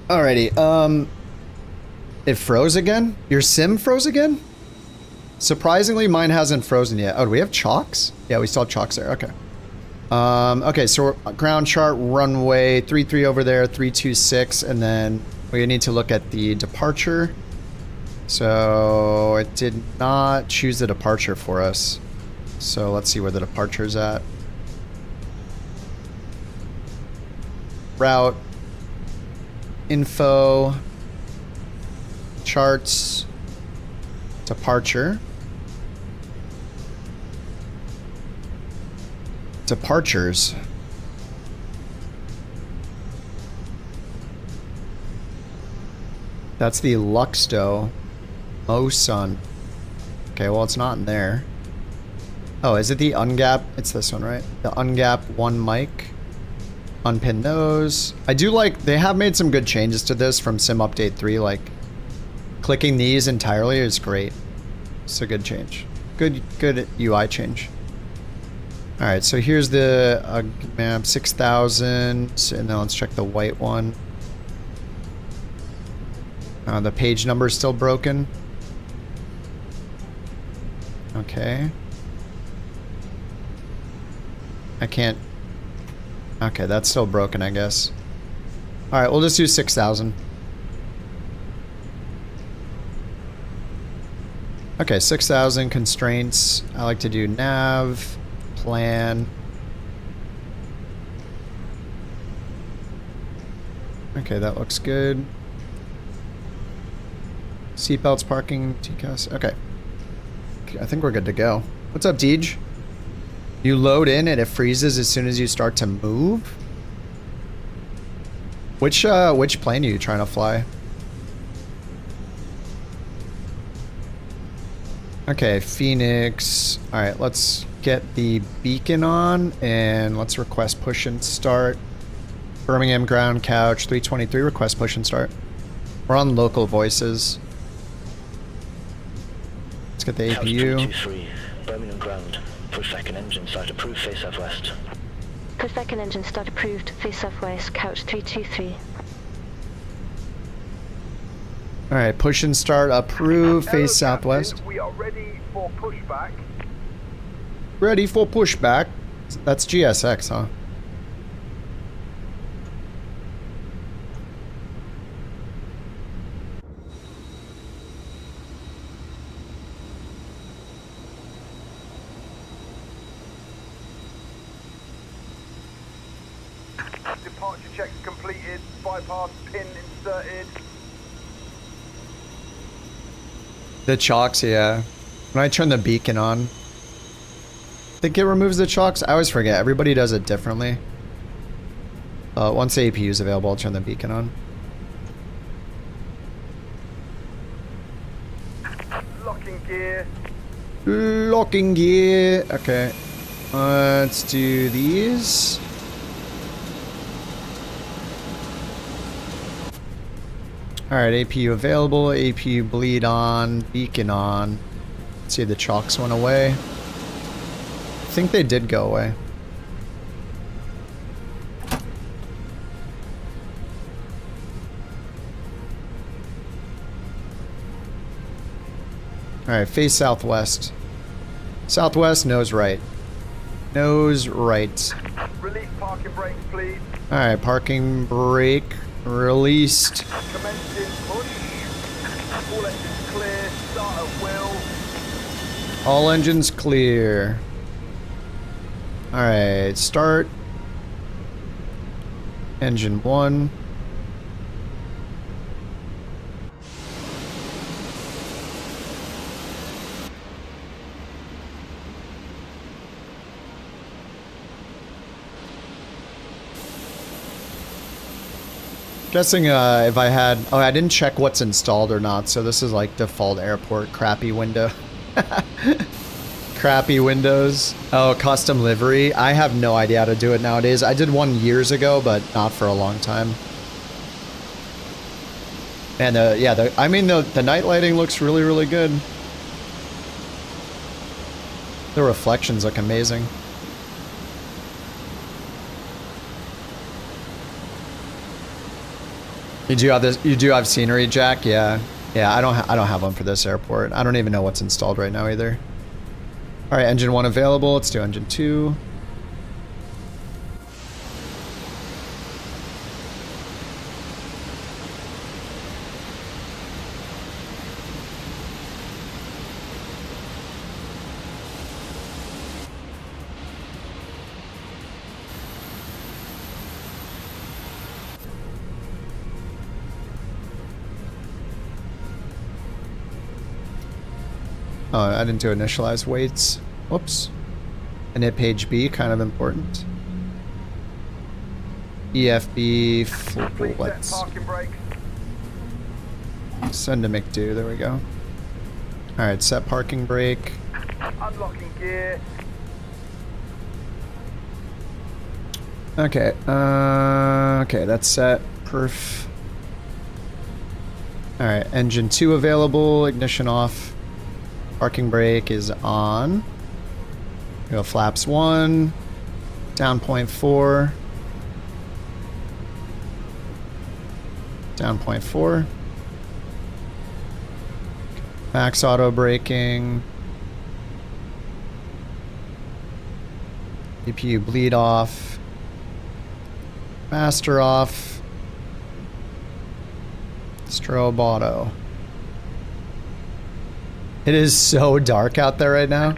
Alrighty, it froze again? Your sim froze again? Surprisingly, mine hasn't frozen yet. Oh, do we have chocks? Yeah, we still have chocks there, okay. Okay, so ground chart, runway 33 over there, 326, and then we need to look at the departure. So it did not choose the departure for us. So let's see where the departure's at. Route, info, charts, departure. Departures. That's the Luxto. Mosun. Okay, well, it's not in there. Oh, is it the ungap? It's this one, right? The ungap one mic. Unpin those. I do like, they have made some good changes to this from Sim Update 3. Like, clicking these entirely is great. It's a good change. Good UI change. Alright, so here's the map 6000. And then let's check the white one. The page number is still broken. Okay. I can't. Okay, that's still broken, I guess. Alright, we'll just do 6000. Okay, 6000 constraints. I like to do nav, plan. Okay, that looks good. Seatbelts, parking, TCAS. Okay. I think we're good to go. What's up, Deej? You load in and it freezes as soon as you start to move? Which plane are you trying to fly? Okay, Phoenix. Alright, let's get the beacon on and let's request push and start. Birmingham ground couch 323, request push and start. We're on local voices. Let's get the APU. 323, Birmingham ground. Push second engine, start approved, face southwest. Push second engine, start approved, face southwest, couch 323. Alright, push and start approved, face southwest. We are ready for pushback. Ready for pushback. That's GSX, huh? Departure checks completed, bypass pin inserted. The chocks, yeah. When I turn the beacon on, I think it removes the chocks. I always forget. Everybody does it differently. Once the APU is available, I'll turn the beacon on. Locking gear. Locking gear. Okay. Let's do these. Alright, APU available, APU bleed on, beacon on. Let's see, the chocks went away. I think they did go away. Alright, face southwest. Southwest, nose right. Nose right. Release parking brakes, please. Alright, parking brake released. Commencing push. All engines clear. Start at will. All engines clear. Alright, start. Engine 1. Guessing if I had... Oh, I didn't check what's installed or not, so this is like default airport crappy window. Crappy windows. Oh, custom livery. I have no idea how to do it nowadays. I did one years ago, but not for a long time. And yeah, I mean the night lighting looks really, really good. The reflections look amazing. You do have this. You do have scenery, Jack. Yeah, yeah. I don't have one for this airport. I don't even know what's installed right now either. All right, engine 1 available. Let's do engine 2. Oh, I didn't do initialize weights. Whoops. Init page B, kind of important. EFB flights. Send to McDo, there we go. Alright, set parking brake. Unlocking gear. Okay, okay, that's set. Perf. Alright, engine 2 available, ignition off. Parking brake is on. Go flaps 1. Down 0.4. Down 0.4. Max auto braking. EPU bleed off. Master off. Strobe auto. It is so dark out there right now.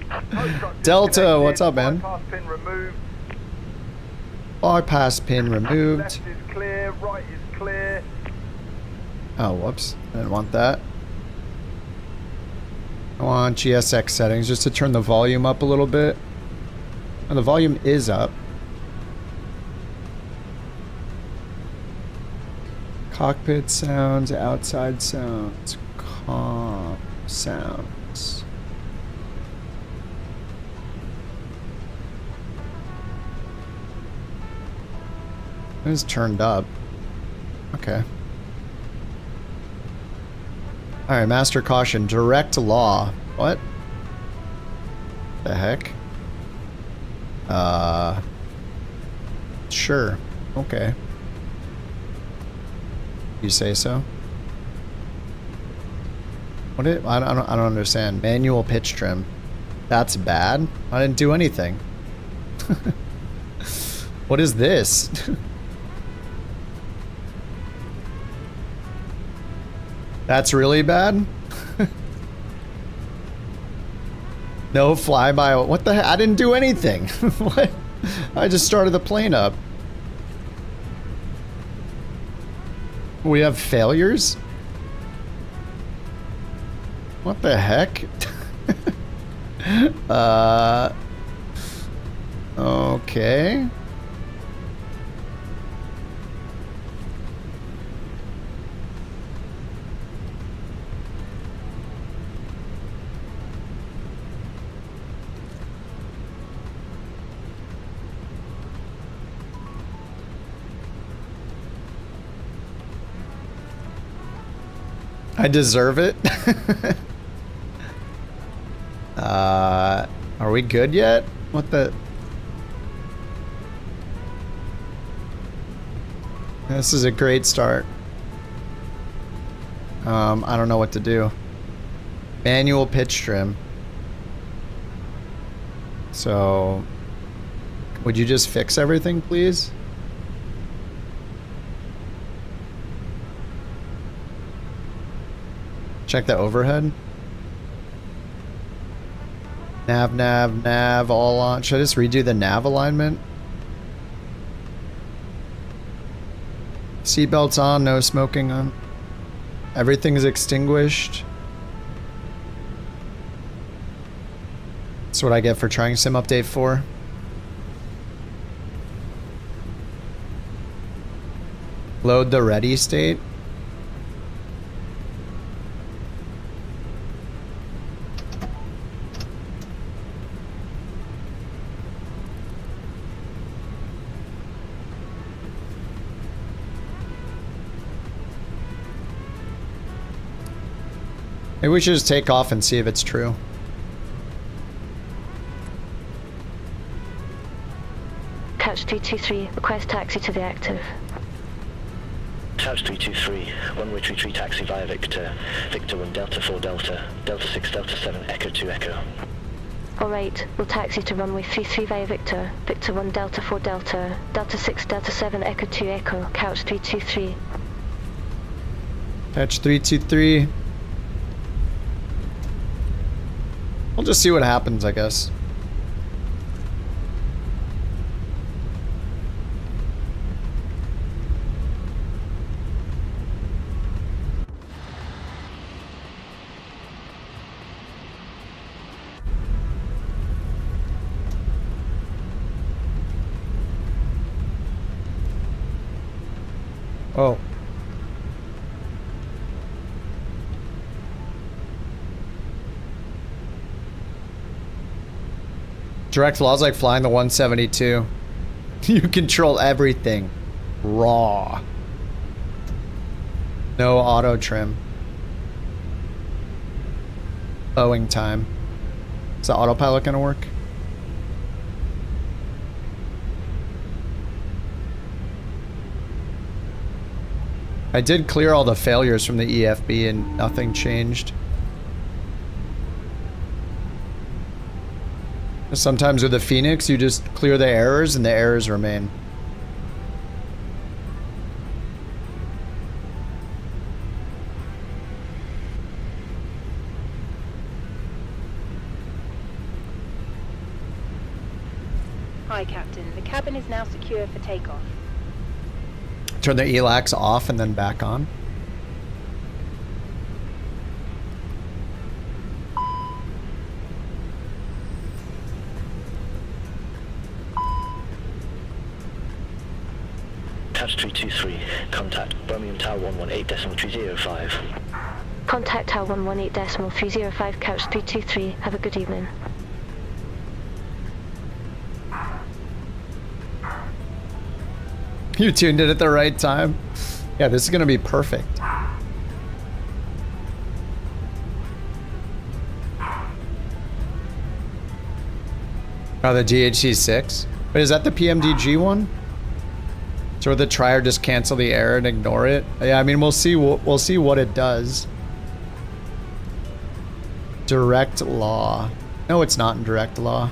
Delta, what's up, man? Bypass pin removed. Left is clear, right is clear. Oh, whoops. I didn't want that. I want GSX settings just to turn the volume up a little bit. And the volume is up. Cockpit sounds, outside sounds, calm sounds. It is turned up. Okay. Alright, master caution, direct law. What? The heck? Sure. Okay. You say so? What it? I don't understand. Manual pitch trim. That's bad? I didn't do anything. What is this? That's really bad? No flyby. What the heck? I didn't do anything. What? I just started the plane up. We have failures? What the heck? Okay. I deserve it. Are we good yet? What the? This is a great start. I don't know what to do. Manual pitch trim. So, would you just fix everything, please? Check the overhead. Nav, all on. Should I just redo the nav alignment? Seatbelts on, no smoking on. Everything is extinguished. That's what I get for trying Sim Update 4. Load the ready state. Maybe we should just take off and see if it's true. Couch 323, request taxi to the active. Couch 323, runway 33 taxi via Victor. Victor 1 Delta 4 Delta, Delta 6 Delta 7 Echo 2 Echo. Alright, we'll taxi to runway 33 via Victor. Victor 1 Delta 4 Delta, Delta 6 Delta 7 Echo 2 Echo, Couch 323. Couch 323. We'll just see what happens, I guess. Oh. Direct law is like flying the 172. You control everything. Raw. No auto trim. Boeing time. Is the autopilot gonna work? I did clear all the failures from the EFB and nothing changed. Sometimes with the Phoenix, you just clear the errors and the errors remain. Hi, Captain. The cabin is now secure for takeoff. Turn the ELACs off and then back on. Couch 323, contact Birmingham Tower 118.305. Contact Tower 118.305, Couch 323. Have a good evening. You tuned in at the right time. Yeah, this is gonna be perfect. Oh, the DHC6? Wait, is that the PMDG one? So the try or just cancel the error and ignore it? Yeah, I mean, we'll see what it does. Direct law. No, it's not in direct law.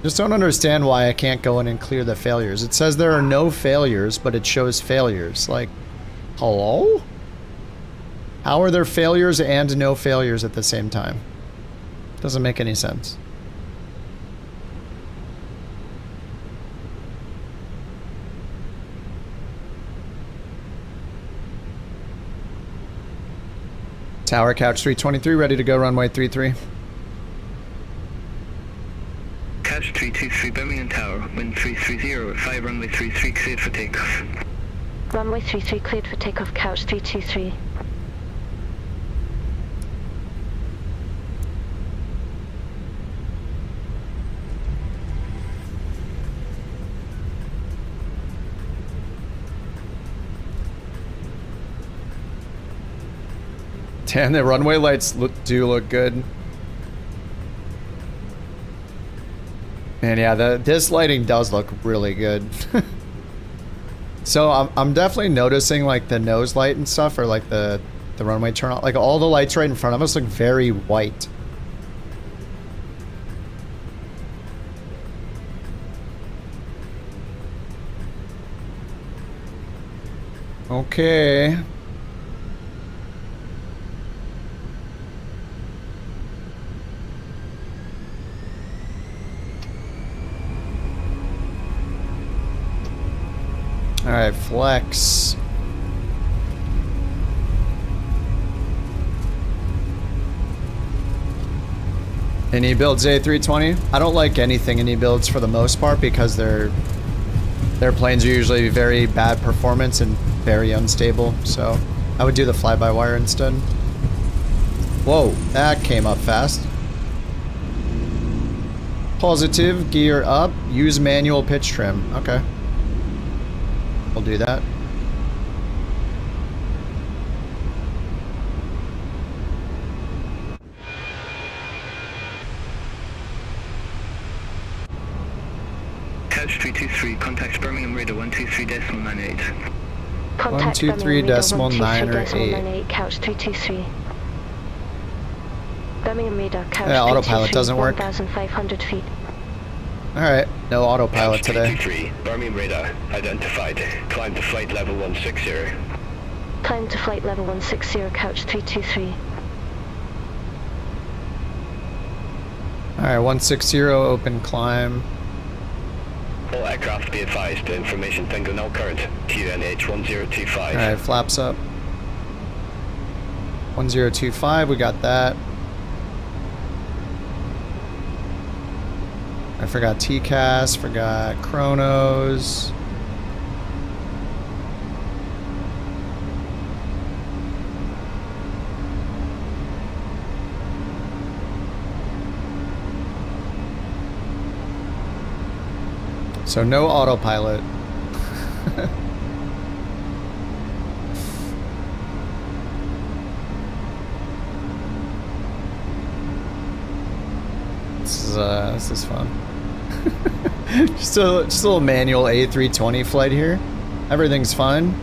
Just don't understand why I can't go in and clear the failures. It says there are no failures, but it shows failures. Like, hello? How are there failures and no failures at the same time? Doesn't make any sense. Tower Couch 323, ready to go, runway 33. Couch 323, Birmingham Tower, wind 330, 5 runway 33 cleared for takeoff. Runway 33 cleared for takeoff, Couch 323. Damn, the runway lights do look good. And yeah, this lighting does look really good. So I'm definitely noticing like the nose light and stuff, or like the runway turn on. Like all the lights right in front of us look very white. Okay. Alright, flex. Any builds A320? I don't like anything any builds for the most part because their planes are usually very bad performance and very unstable, so I would do the fly-by-wire instead. Whoa, that came up fast. Positive, gear up, use manual pitch trim. Okay. We'll do that. Couch 323, contact Birmingham Radar 123.98. Contact 123.998. Couch 323. Birmingham Radar, Couch 323, yeah, autopilot doesn't work. 1,500 feet. Alright, no autopilot today. 323, Birmingham Radar, identified. Climb to flight level 160. Climb to flight level 160, Couch 323. Alright, 160, open climb. All aircraft be advised, the information tango now current. QNH 1025. Alright, flaps up. 1025, we got that. I forgot TCAS, forgot Chronos. So no autopilot. This is fun. just a little manual A320 flight here. Everything's fine.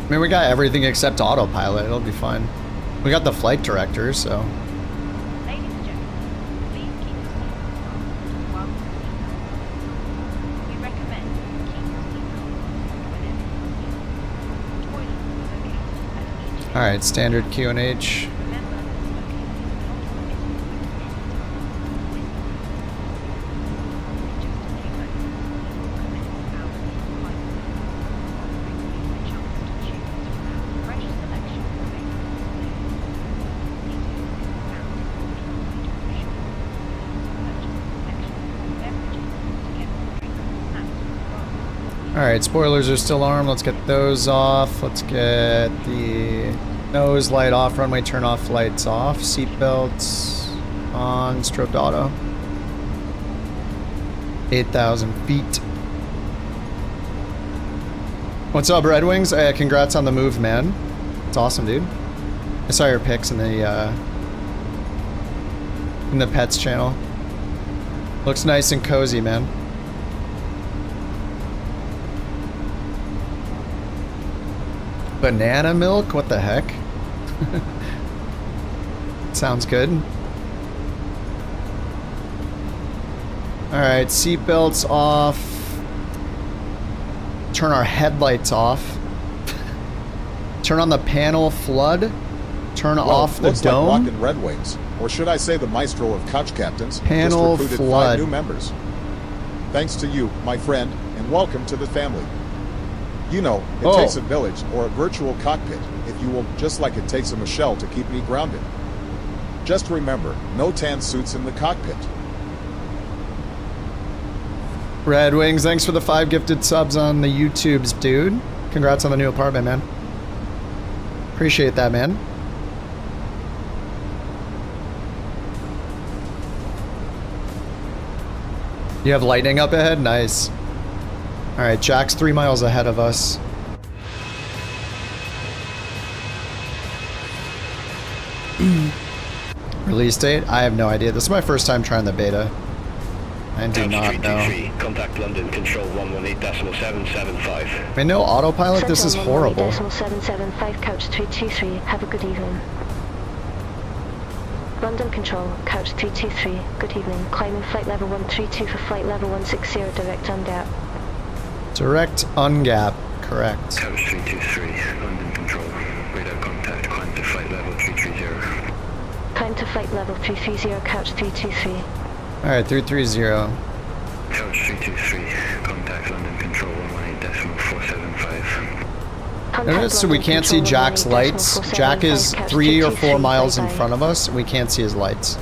I mean, we got everything except autopilot. It'll be fine. We got the flight director, so. All right, standard QNH. All right, spoilers are still armed. Let's get those off. Let's get the nose light off, runway turn off, lights off, seatbelts on, strobed auto. 8,000 feet. What's up, Red Wings? Congrats on the move, man. It's awesome, dude. I saw your pics in the pets channel. Looks nice and cozy, man. Banana milk? What the heck? Sounds good. Alright, seatbelts off. Turn our headlights off. Turn on the panel flood. Turn off the looks dome. Like rockin' Red Wings, or should I say the maestro of couch captains, Panel just recruited flood. 5 new members. Thanks to you, my friend, and welcome to the family. You know, it takes a village or a virtual cockpit, if you will, just like it takes a Michelle to keep me grounded. Just remember, no tan suits in the cockpit. Red Wings, thanks for the 5 gifted subs on the YouTubes, dude. Congrats on the new apartment, man. Appreciate that, man. You have lightning up ahead? Nice. Alright, Jack's 3 miles ahead of us. Release date? I have no idea. This is my first time trying the beta. I do not know. Contact London Control 118.775. I mean, no autopilot? This is horrible. 775 Couch 323. Have a good evening. London Control, Couch 323. Good evening. Climbing flight level 132 for flight level 160, direct ungap. Direct ungap, correct. Couch 323, London Control. Radar contact, climb to flight level 330. Climb to flight level 330, Couch 323. Alright, 330. Couch 323, contact London Control 118.475. Notice so we can't see Jack's lights. Jack is 3 or 4 miles in front of us, and we can't see his lights.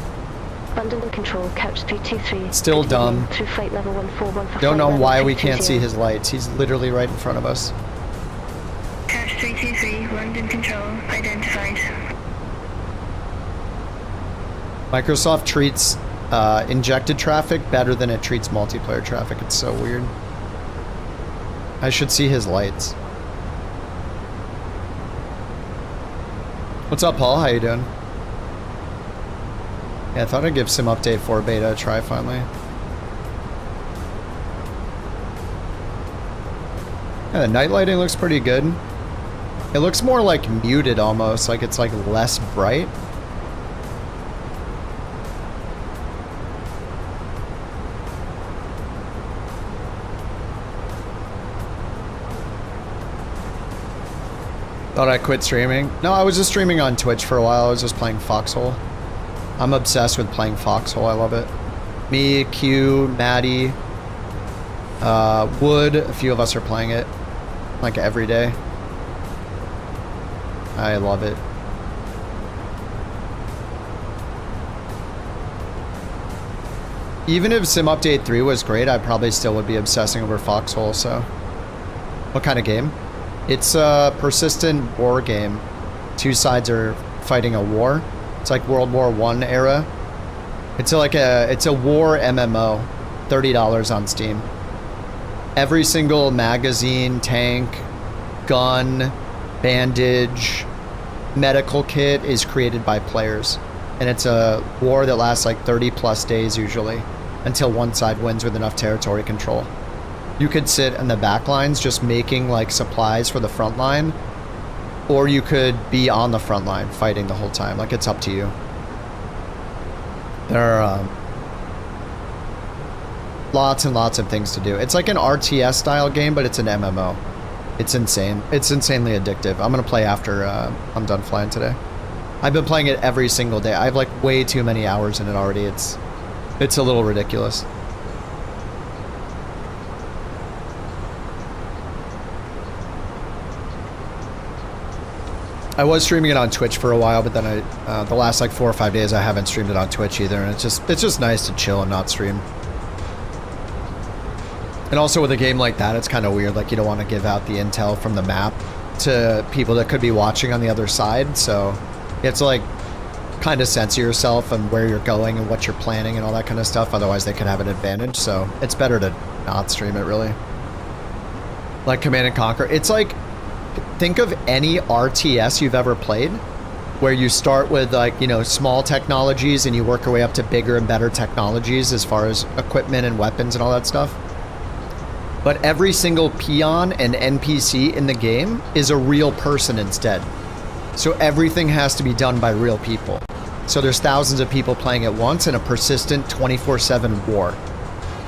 London Control, Couch 323. Still dumb. Through flight level 141 for Don't know flight why level we can't see 320. his lights. He's literally right in front of us. Couch 323, London Control, identified. Microsoft treats injected traffic better than it treats multiplayer traffic. It's so weird. I should see his lights. What's up, Paul? How you doing? Yeah, I thought I'd give Sim Update 4 Beta a try finally. Yeah, the night lighting looks pretty good. It looks more like muted almost, like it's like less bright. Thought I quit streaming. No, I was just streaming on Twitch for a while. I was just playing Foxhole. I'm obsessed with playing Foxhole. I love it. Me, Q, Maddie, Wood, a few of us are playing it like every day. I love it. Even if Sim Update 3 was great, I probably still would be obsessing over Foxhole, so. What kind of game? It's a persistent war game. Two sides are fighting a war. It's like World War I era. It's a war MMO. $30 on Steam. Every single magazine, tank, gun, bandage, medical kit is created by players. And it's a war that lasts like 30 plus days usually, until one side wins with enough territory control. You could sit in the back lines just making like supplies for the front line, or you could be on the front line fighting the whole time. Like, it's up to you. There are lots and lots of things to do. It's like an RTS style game, but it's an MMO. It's insane. It's insanely addictive. I'm gonna play after I'm done flying today. I've been playing it every single day. I have like way too many hours in it already. It's a little ridiculous. I was streaming it on Twitch for a while, but then the last like 4 or 5 days I haven't streamed it on Twitch either, and it's just nice to chill and not stream. And also with a game like that, it's kind of weird. Like, you don't want to give out the intel from the map to people that could be watching on the other side, so you have to like kind of censor yourself and where you're going and what you're planning and all that kind of stuff. Otherwise, they could have an advantage. So it's better to not stream it, really. Like Command and Conquer, it's like, think of any RTS you've ever played, where you start with like, you know, small technologies and you work your way up to bigger and better technologies as far as equipment and weapons and all that stuff. But every single peon and NPC in the game is a real person instead. So everything has to be done by real people. So there's thousands of people playing at once in a persistent 24/7 war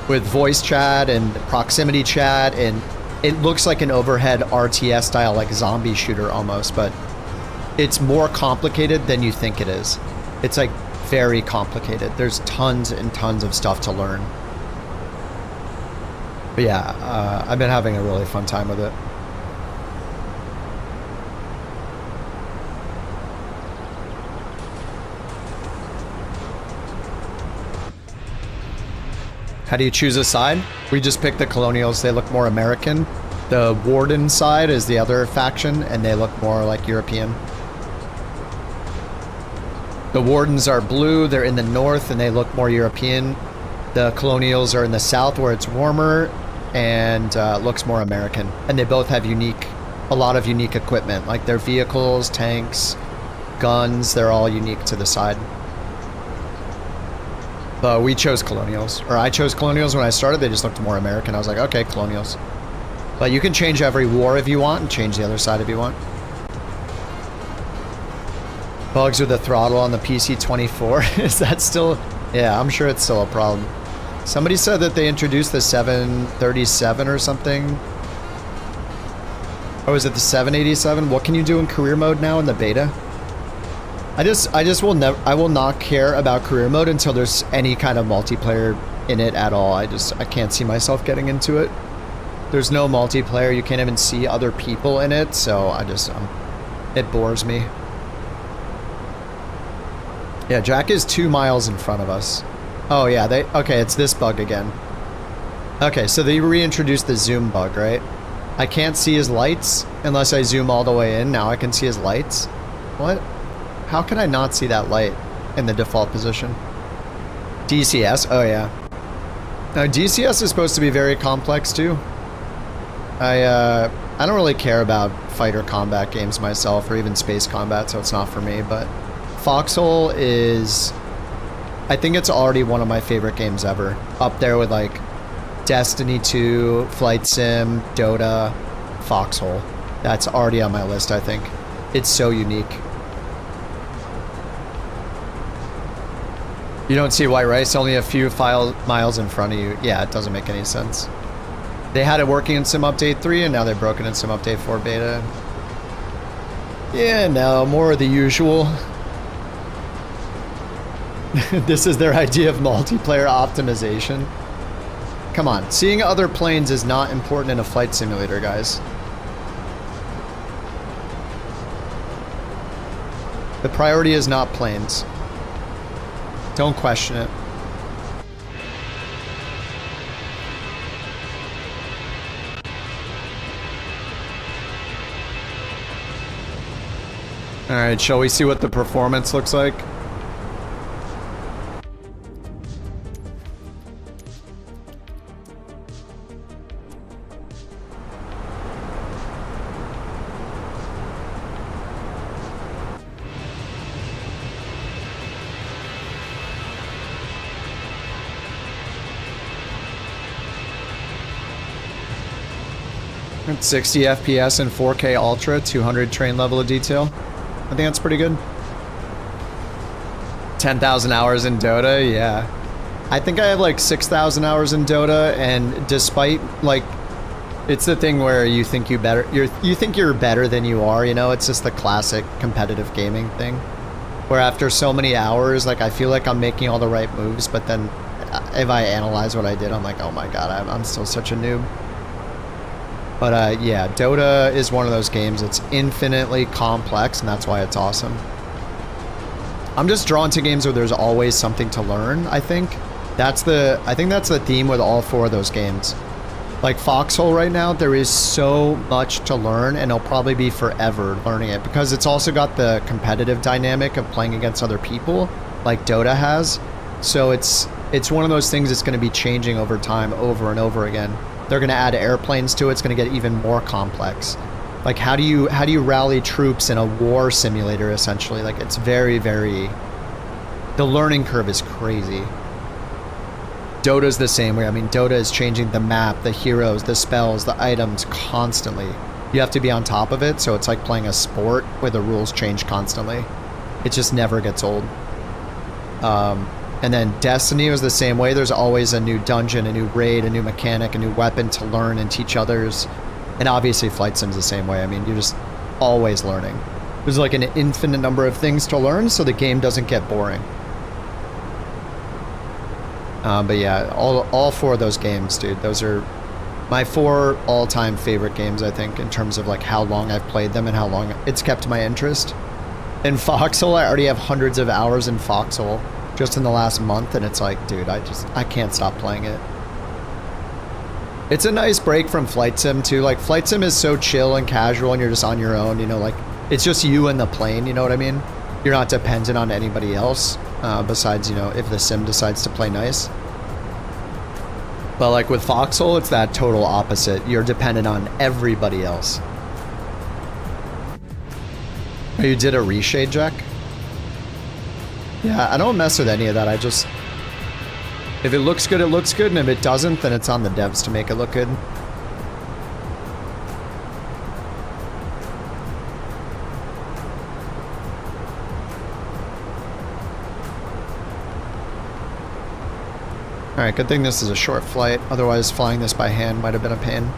with voice chat and proximity chat, and it looks like an overhead RTS style, like zombie shooter almost, but it's more complicated than you think it is. It's like very complicated. There's tons and tons of stuff to learn. But yeah, I've been having a really fun time with it. How do you choose a side? We just pick the Colonials. They look more American. The Warden side is the other faction, and they look more like European. The Wardens are blue. They're in the north, and they look more European. The Colonials are in the south, where it's warmer and looks more American. And they both have a lot of unique equipment, like their vehicles, tanks, guns. They're all unique to the side. But we chose Colonials, or I chose Colonials when I started. They just looked more American. I was like, okay, Colonials. But you can change every war if you want, and change the other side if you want. Bugs with the throttle on the PC-24. Is that still... Yeah, I'm sure it's still a problem. Somebody said that they introduced the 737 or something. Oh, is it the 787? What can you do in career mode now in the beta? I will not care about career mode until there's any kind of multiplayer in it at all. I can't see myself getting into it. There's no multiplayer. You can't even see other people in it, so it bores me. Yeah, Jack is 2 miles in front of us. Oh yeah, okay, it's this bug again. Okay, so they reintroduced the zoom bug, right? I can't see his lights unless I zoom all the way in. Now I can see his lights. What? How can I not see that light in the default position? DCS? Oh yeah. Now DCS is supposed to be very complex too. I don't really care about fighter combat games myself, or even space combat, so it's not for me, but Foxhole is... I think it's already one of my favorite games ever. Up there with like Destiny 2, Flight Sim, Dota, Foxhole. That's already on my list, I think. It's so unique. You don't see white rice only a few miles in front of you. Yeah, it doesn't make any sense. They had it working in Sim Update 3, and now they've broken in Sim Update 4 Beta. Yeah, no, more of the usual. This is their idea of multiplayer optimization. Come on, seeing other planes is not important in a flight simulator, guys. The priority is not planes. Don't question it. Alright, shall we see what the performance looks like? At 60 FPS and 4K Ultra, 200 train level of detail. I think that's pretty good. 10,000 hours in Dota, yeah. I think I have like 6,000 hours in Dota, and despite like, it's the thing where you think you think you're better than you are, you know? It's just the classic competitive gaming thing, where after so many hours, like I feel like I'm making all the right moves, but then if I analyze what I did, I'm like, oh my god, I'm still such a noob. But yeah, Dota is one of those games that's infinitely complex, and that's why it's awesome. I'm just drawn to games where there's always something to learn, I think. I think that's the theme with all 4 of those games. Like Foxhole right now, there is so much to learn, and it'll probably be forever learning it, because it's also got the competitive dynamic of playing against other people, like Dota has. So it's one of those things that's going to be changing over time, over and over again. They're going to add airplanes to it. It's going to get even more complex. Like, how do you rally troops in a war simulator, essentially? Like, it's very, very... The learning curve is crazy. Dota's the same way. I mean, Dota is changing the map, the heroes, the spells, the items constantly. You have to be on top of it, so it's like playing a sport where the rules change constantly. It just never gets old. And then Destiny was the same way. There's always a new dungeon, a new raid, a new mechanic, a new weapon to learn and teach others. And obviously Flight Sim's the same way. I mean, you're just always learning. There's like an infinite number of things to learn, so the game doesn't get boring. But yeah, all 4 of those games, dude, those are my 4 all-time favorite games, I think, in terms of like how long I've played them and how long it's kept my interest. In Foxhole, I already have hundreds of hours in Foxhole just in the last month, and it's like, dude, I can't stop playing it. It's a nice break from Flight Sim too. Like, Flight Sim is so chill and casual, and you're just on your own, you know, like, it's just you and the plane, you know what I mean? You're not dependent on anybody else, besides, you know, if the sim decides to play nice. But like with Foxhole, it's that total opposite. You're dependent on everybody else. Oh, you did a reshade, Jack? Yeah, I don't mess with any of that. I just... If it looks good, it looks good, and if it doesn't, then it's on the devs to make it look good. Alright, good thing this is a short flight. Otherwise, flying this by hand might have been a pain.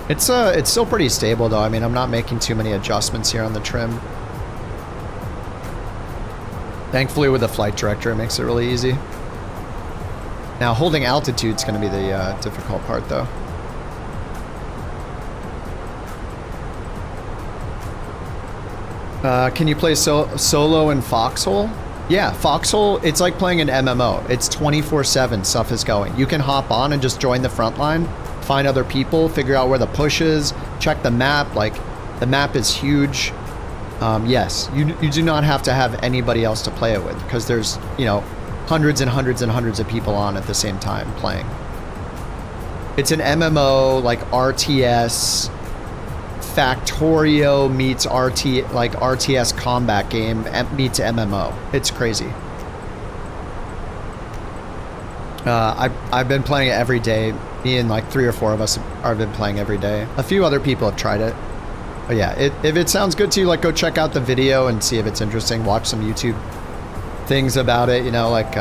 It's still pretty stable, though. I mean, I'm not making too many adjustments here on the trim. Thankfully, with the flight director, it makes it really easy. Now, holding altitude is going to be the difficult part, though. Can you play solo in Foxhole? Yeah, Foxhole, it's like playing an MMO. It's 24/7 stuff is going. You can hop on and just join the front line, find other people, figure out where the push is, check the map. Like, the map is huge. Yes, you do not have to have anybody else to play it with, because there's, you know, hundreds and hundreds and hundreds of people on at the same time playing. It's an MMO, like RTS, Factorio meets RTS combat game meets MMO. It's crazy. I've been playing it every day. Me and like 3 or 4 of us have been playing every day. A few other people have tried it. But yeah, if it sounds good to you, like, go check out the video and see if it's interesting. Watch some YouTube things about it, you know, like,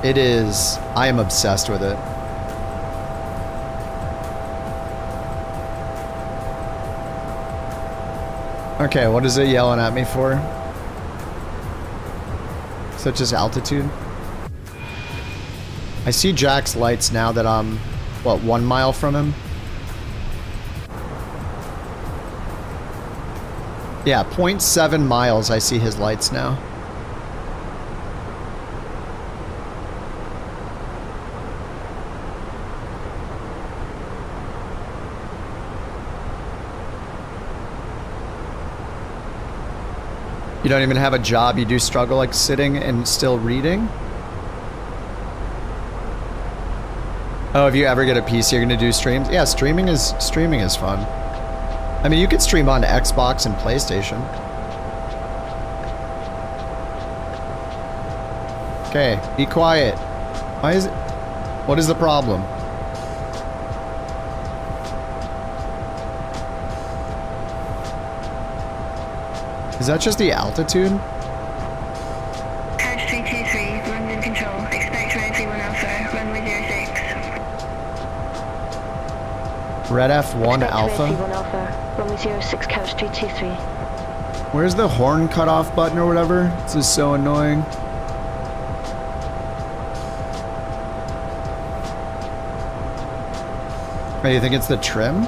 it is... I am obsessed with it. Okay, what is it yelling at me for? Such as altitude? I see Jack's lights now that I'm, what, 1 mile from him? Yeah, 0.7 miles I see his lights now. You don't even have a job, you do struggle like sitting and still reading? Oh, if you ever get a PC, you're gonna do streams? Yeah, streaming is fun. I mean, you could stream on Xbox and PlayStation. Okay, be quiet. Why is it? What is the problem? Is that just the altitude? Hatch 323, London Control. Expect Red 31 Alpha, runway 06. Red F1 Alpha? Red 31 Alpha, runway 06, couch 323. Where's the horn cutoff button or whatever? This is so annoying. Oh, you think it's the trim?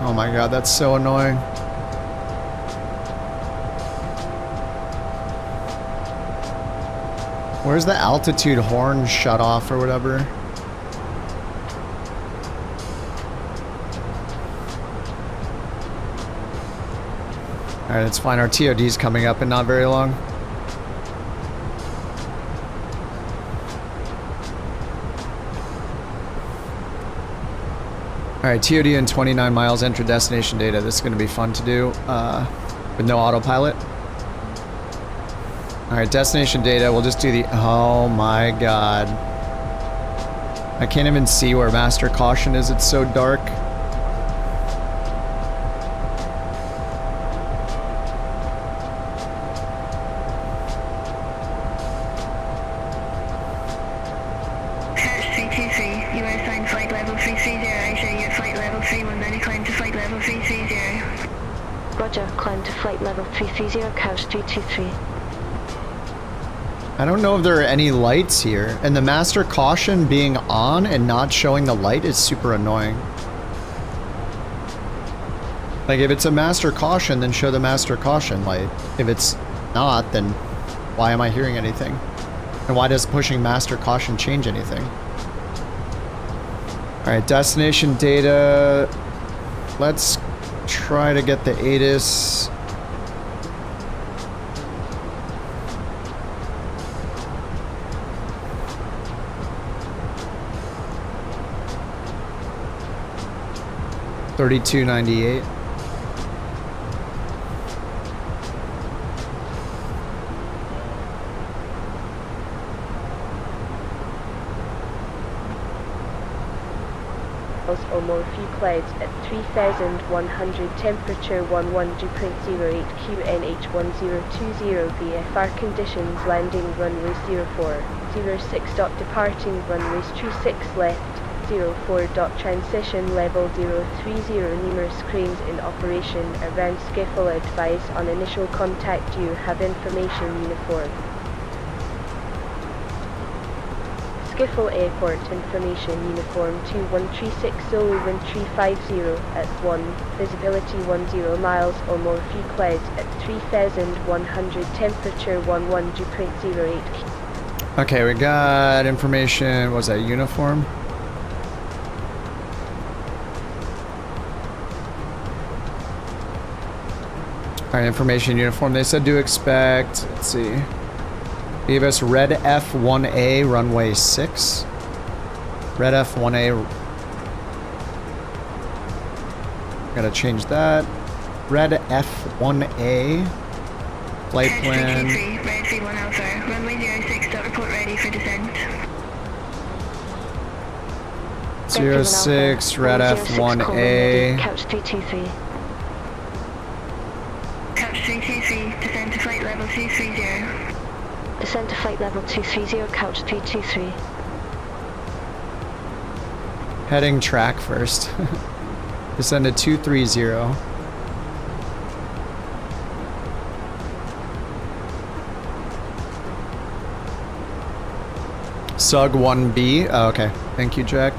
Oh my god, that's so annoying. Where's the altitude horn shut off or whatever? Alright, it's fine. Our TOD's coming up in not very long. Alright, TOD in 29 miles, enter destination data. This is going to be fun to do with no autopilot. Alright, destination data. We'll just do the... Oh my god. I can't even see where master caution is. It's so dark. Couch 323. I don't know if there are any lights here, and the master caution being on and not showing the light is super annoying. Like, if it's a master caution, then show the master caution light. If it's not, then why am I hearing anything? And why does pushing master caution change anything? Alright, destination data. Let's try to get the ATIS. $32.98. Or more few clouds at 3100, temperature 11.08 QNH1020 VFR conditions, landing runway 04, 06. Departing runways 26 left, 04. Transition level 030, numerous cranes in operation around skiffle. Advise on initial contact. You have information uniform. Skiffle Airport information uniform 2136 Zulu wind 350 at 1, visibility 10 miles or more, few clouds at 3100, temperature 11.08. Okay, we got information. Was that uniform? Alright, information uniform. They said to expect, let's see. Gave us red F1A runway 6. Red F1A. Gotta change that. Red F1A. Flight plan. Red V1 Alpha, runway 06. Report ready for descent. 06, red F1A. Couch 323. Couch 323, descend to flight level 230. Descend to flight level 230, couch 323. Heading track first. Descend to 230. Sug 1B. Oh, okay. Thank you, Jack.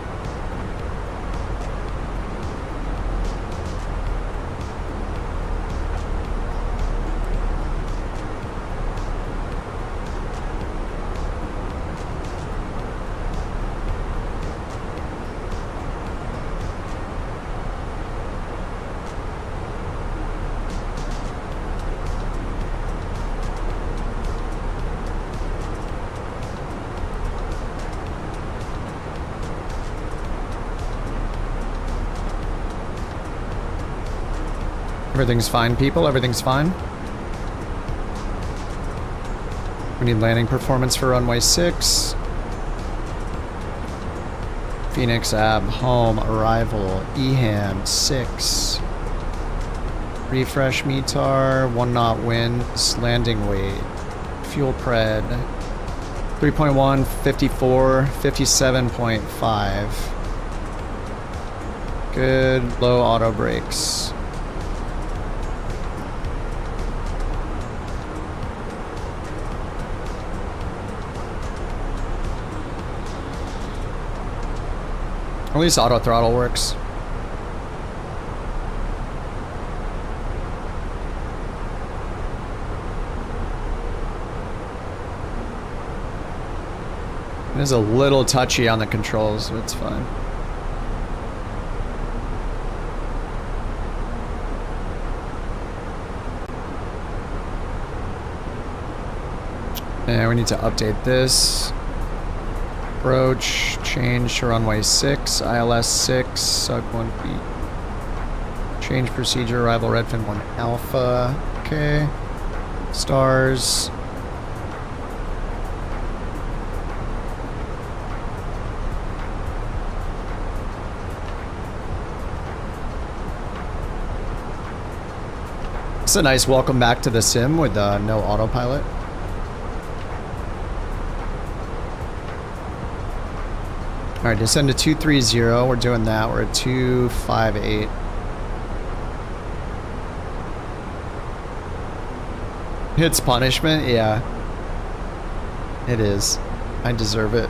Everything's fine, people. Everything's fine. We need landing performance for runway 6. Phoenix Ab, home, arrival, EHAM, 6. Refresh METAR, 1 knot winds, landing weight, fuel pred, 3.1, 54, 57.5. Good, low auto brakes. At least auto throttle works. It is a little touchy on the controls, but it's fine. And we need to update this. Approach, change to runway 6, ILS 6, sub 1 feet. Change procedure, arrival Redfin 1 Alpha. Okay. Stars. It's a nice welcome back to the sim with no autopilot. Alright, descend to 230. We're doing that. We're at 258. It's punishment? Yeah. It is. I deserve it.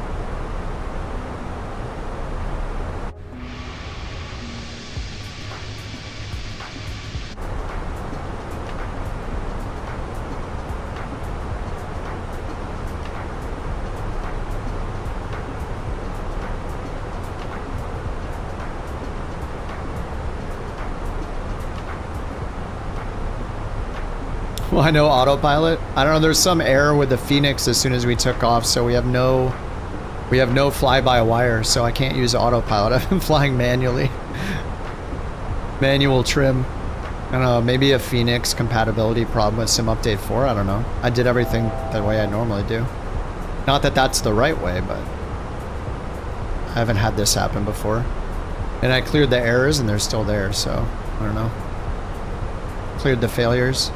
Why no autopilot? I don't know, there's some error with the Phoenix as soon as we took off, so we have no fly-by-wire, so I can't use autopilot. I've been flying manually. Manual trim. I don't know, maybe a Phoenix compatibility problem with Sim Update 4, I don't know. I did everything the way I normally do. Not that that's the right way, but I haven't had this happen before. And I cleared the errors and they're still there, so I don't know. Cleared the failures.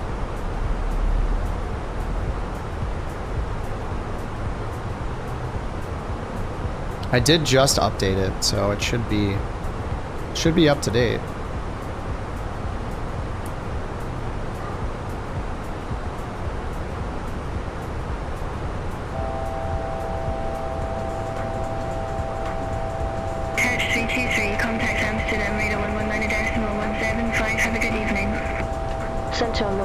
I did just update it, so it should be up to date. Couch 323, contact Amsterdam, radar 119.175, have a good evening. Centre on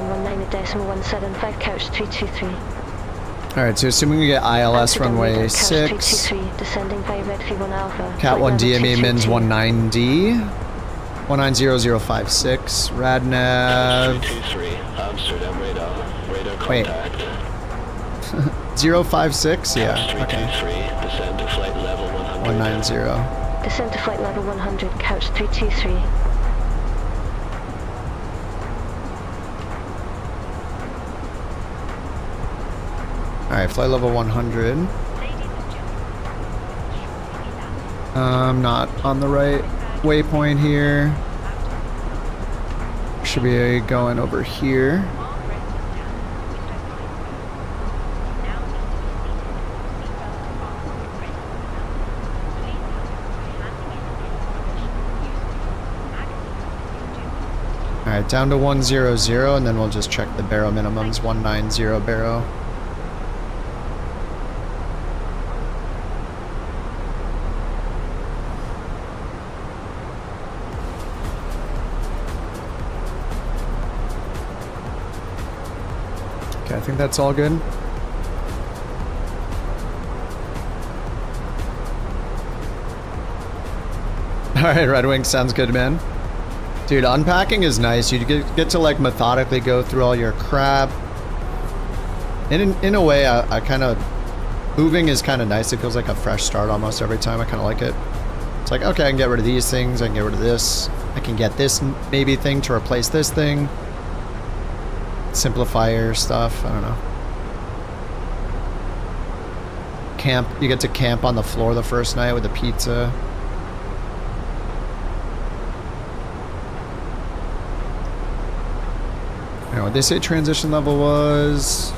119.175, couch 323. Alright, so assuming we get ILS runway 6. Descending by Red V1 Alpha. Cat 1 DME mins 19D. 190056. Radnav. Amsterdam radar. Radar Wait. contact. 056? Yeah, okay. Descend to flight level 100. 190. Descend to flight level 100, couch 323. Alright, flight level 100. I'm not on the right waypoint here. Should be going over here. Alright, down to 100, and then we'll just check the baro minimums. 190 baro. Okay, I think that's all good. Alright, Red Wing, sounds good, man. Dude, unpacking is nice. You get to like methodically go through all your crap. In a way, I kind of... Moving is kind of nice. It feels like a fresh start almost every time. I kind of like it. It's like, okay, I can get rid of these things. I can get rid of this. I can get this maybe thing to replace this thing. Simplifier stuff, I don't know. Camp, you get to camp on the floor the first night with a pizza. Now, what they say transition level was...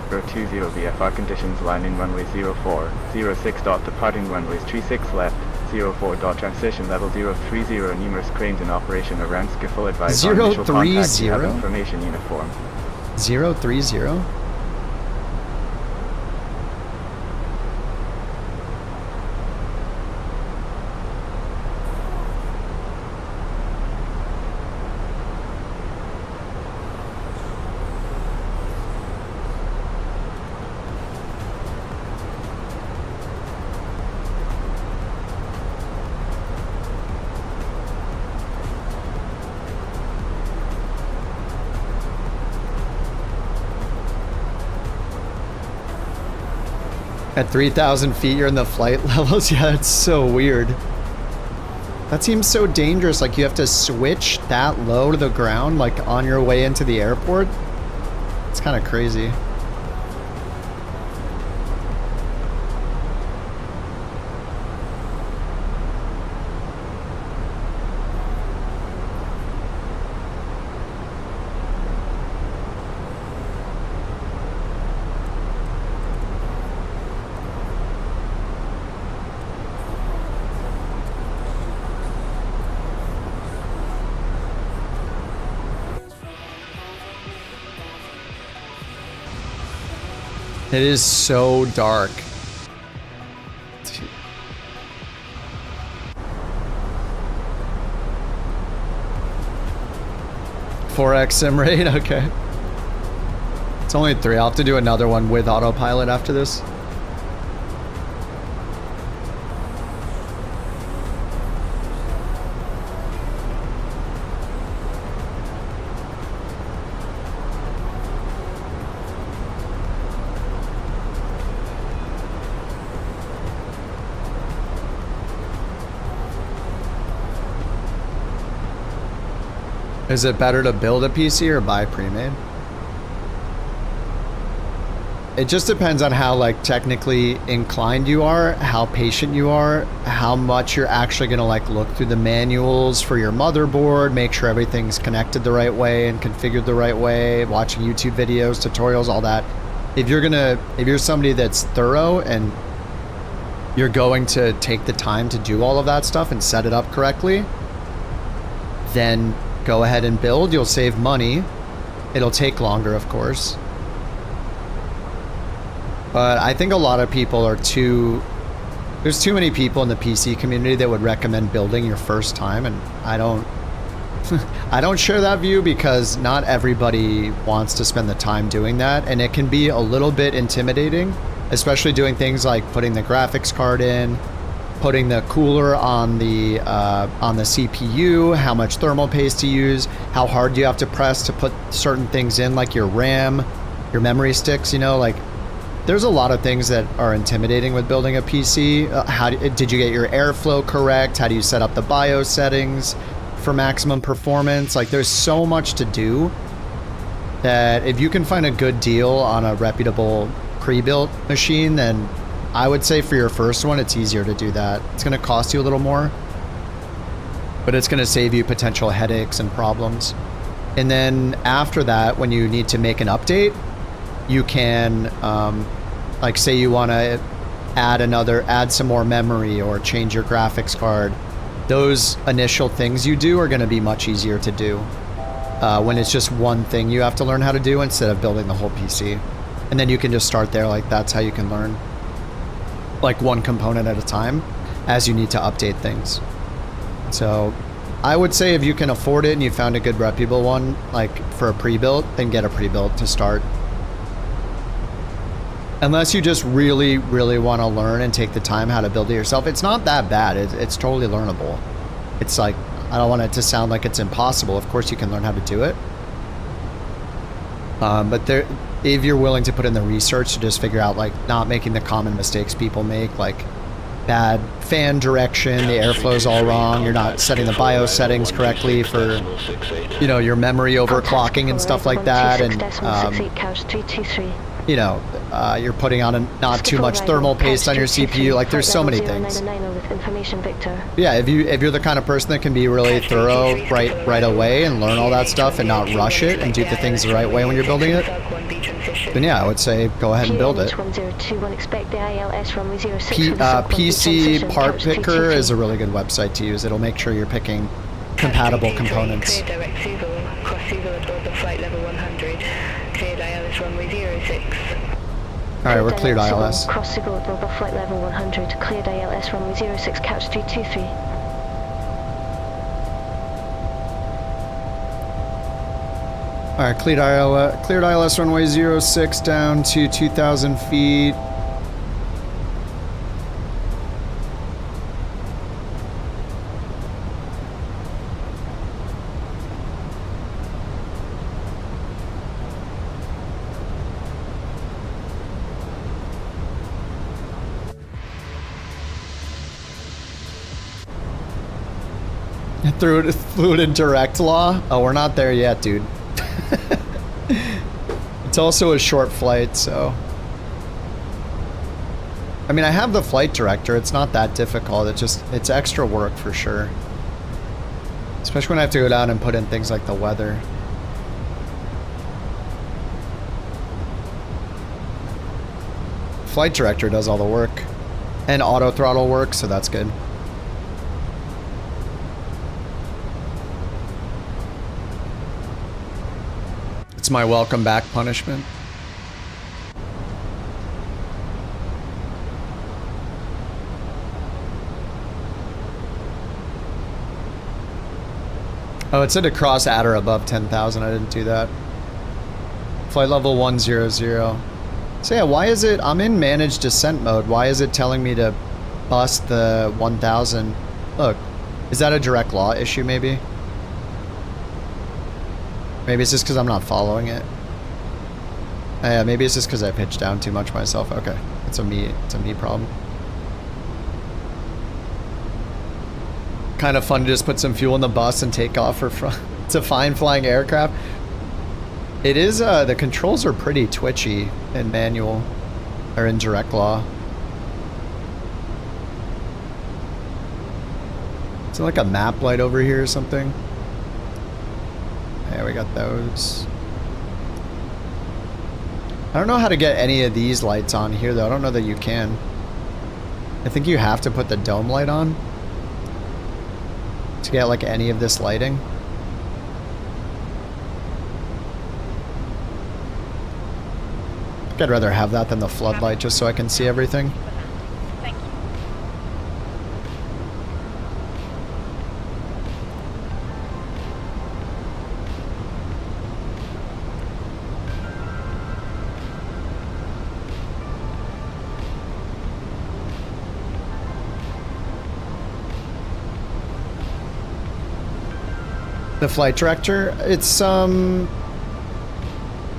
020 VFR conditions, landing runway 04, 06 dot departing runways 36 left, 04 dot transition level 030, numerous cranes in operation around skiffle advised on initial contact, you have information uniform. 030? At 3,000 feet, you're in the flight levels? Yeah, that's so weird. That seems so dangerous. Like, you have to switch that low to the ground, like, on your way into the airport? It's kind of crazy. It is so dark. $4X sim rate? Okay. It's only 3. I'll have to do another one with autopilot after this. Is it better to build a PC or buy pre-made? It just depends on how like technically inclined you are, how patient you are, how much you're actually gonna like look through the manuals for your motherboard, make sure everything's connected the right way and configured the right way, watching YouTube videos, tutorials, all that. If you're somebody that's thorough and you're going to take the time to do all of that stuff and set it up correctly, then go ahead and build. You'll save money. It'll take longer, of course. But I think a lot of people are there's too many people in the PC community that would recommend building your first time, and I don't I don't share that view because not everybody wants to spend the time doing that, and it can be a little bit intimidating, especially doing things like putting the graphics card in, putting the cooler on the CPU, how much thermal paste to use, how hard you have to press to put certain things in, like your RAM, your memory sticks, you know, like there's a lot of things that are intimidating with building a PC. Did you get your airflow correct? How do you set up the BIOS settings for maximum performance? Like there's so much to do that if you can find a good deal on a reputable pre-built machine, then I would say for your first one, it's easier to do that. It's going to cost you a little more, but it's going to save you potential headaches and problems. And then after that, when you need to make an update, you can, like say you want to add some more memory or change your graphics card. Those initial things you do are going to be much easier to do when it's just one thing you have to learn how to do instead of building the whole PC. And then you can just start there. Like that's how you can learn, like one component at a time as you need to update things. So I would say if you can afford it and you found a good reputable one, like for a pre-built, then get a pre-built to start. Unless you just really, really want to learn and take the time how to build it yourself. It's not that bad. It's totally learnable. It's like, I don't want it to sound like it's impossible. Of course you can learn how to do it. But if you're willing to put in the research to just figure out like not making the common mistakes people make, like bad fan direction, the airflow's all wrong, you're not setting the BIOS settings correctly for, you know, your memory overclocking and stuff like that, and you know, you're putting on not too much thermal paste on your CPU. Like, there's so many things. Yeah, if you're the kind of person that can be really thorough right away and learn all that stuff and not rush it and do the things the right way when you're building it, then yeah, I would say go ahead and build it. PC Part Picker is a really good website to use. It'll make sure you're picking compatible components. Alright, we're cleared ILS. Cross Signal over flight level 100, cleared ILS runway 06, couch 323. Alright, cleared ILS runway 06 down to 2,000 feet. Fluid and direct law? Oh, we're not there yet, dude. It's also a short flight, so... I mean, I have the flight director. It's not that difficult. It's extra work for sure. Especially when I have to go down and put in things like the weather. Flight director does all the work. And auto throttle work, so that's good. It's my welcome back punishment. Oh, it said to cross at or above 10,000. I didn't do that. Flight level 100. So yeah, why is it... I'm in managed descent mode. Why is it telling me to bust the 1,000? Look, is that a direct law issue maybe? Maybe it's just because I'm not following it. Yeah, maybe it's just because I pitched down too much myself. Okay, it's a me problem. Kind of fun to just put some fuel in the bus and take off for front. It's a fine flying aircraft. It is, the controls are pretty twitchy in manual, or in direct law. Is there like a map light over here or something? Yeah, we got those. I don't know how to get any of these lights on here though. I don't know that you can. I think you have to put the dome light on to get like any of this lighting. I think I'd rather have that than the floodlight just so I can see everything. The flight director, it's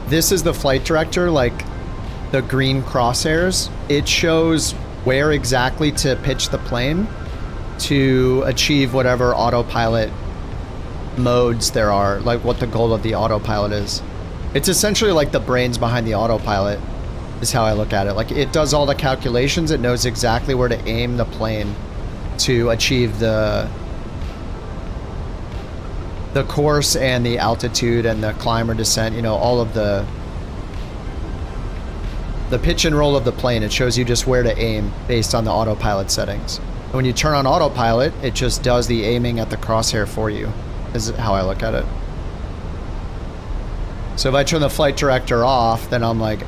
this is the flight director, like the green crosshairs. It shows where exactly to pitch the plane to achieve whatever autopilot modes there are, like what the goal of the autopilot is. It's essentially like the brains behind the autopilot is how I look at it. Like it does all the calculations, it knows exactly where to aim the plane to achieve the course and the altitude and the climb or descent, you know, all of the pitch and roll of the plane. It shows you just where to aim based on the autopilot settings. And when you turn on autopilot, it just does the aiming at the crosshair for you, is how I look at it. So if I turn the flight director off, then I'm like,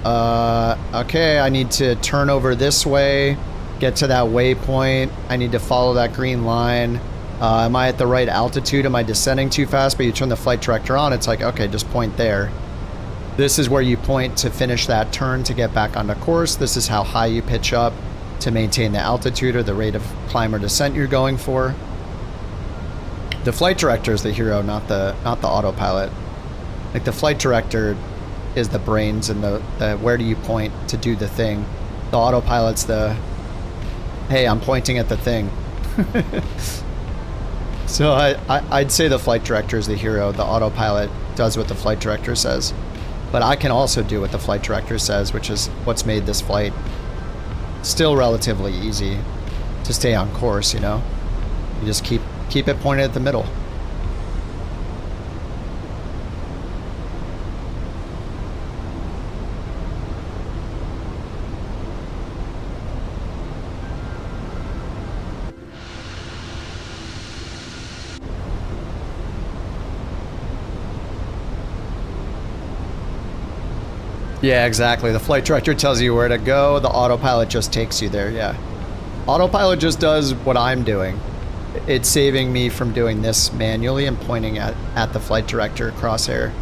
okay, I need to turn over this way, get to that waypoint, I need to follow that green line. Am I at the right altitude? Am I descending too fast? But you turn the flight director on, it's like, okay, just point there. This is where you point to finish that turn to get back onto course. This is how high you pitch up to maintain the altitude or the rate of climb or descent you're going for. The flight director is the hero, not the autopilot. Like the flight director is the brains and the where do you point to do the thing. The autopilot's the hey, I'm pointing at the thing. So I'd say the flight director is the hero. The autopilot does what the flight director says. But I can also do what the flight director says, which is what's made this flight still relatively easy to stay on course, you know? You just keep it pointed at the middle. Yeah, exactly. The flight director tells you where to go, the autopilot just takes you there, yeah. Autopilot just does what I'm doing. It's saving me from doing this manually and pointing at the flight director crosshair.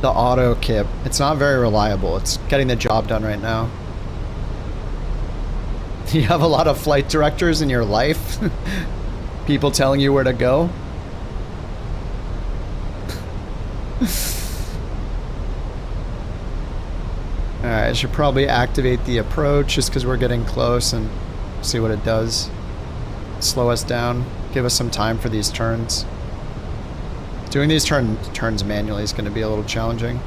The auto kip, it's not very reliable. It's getting the job done right now. You have a lot of flight directors in your life? People telling you where to go? Alright, I should probably activate the approach just because we're getting close and see what it does. Slow us down, give us some time for these turns. Doing these turns manually is going to be a little challenging.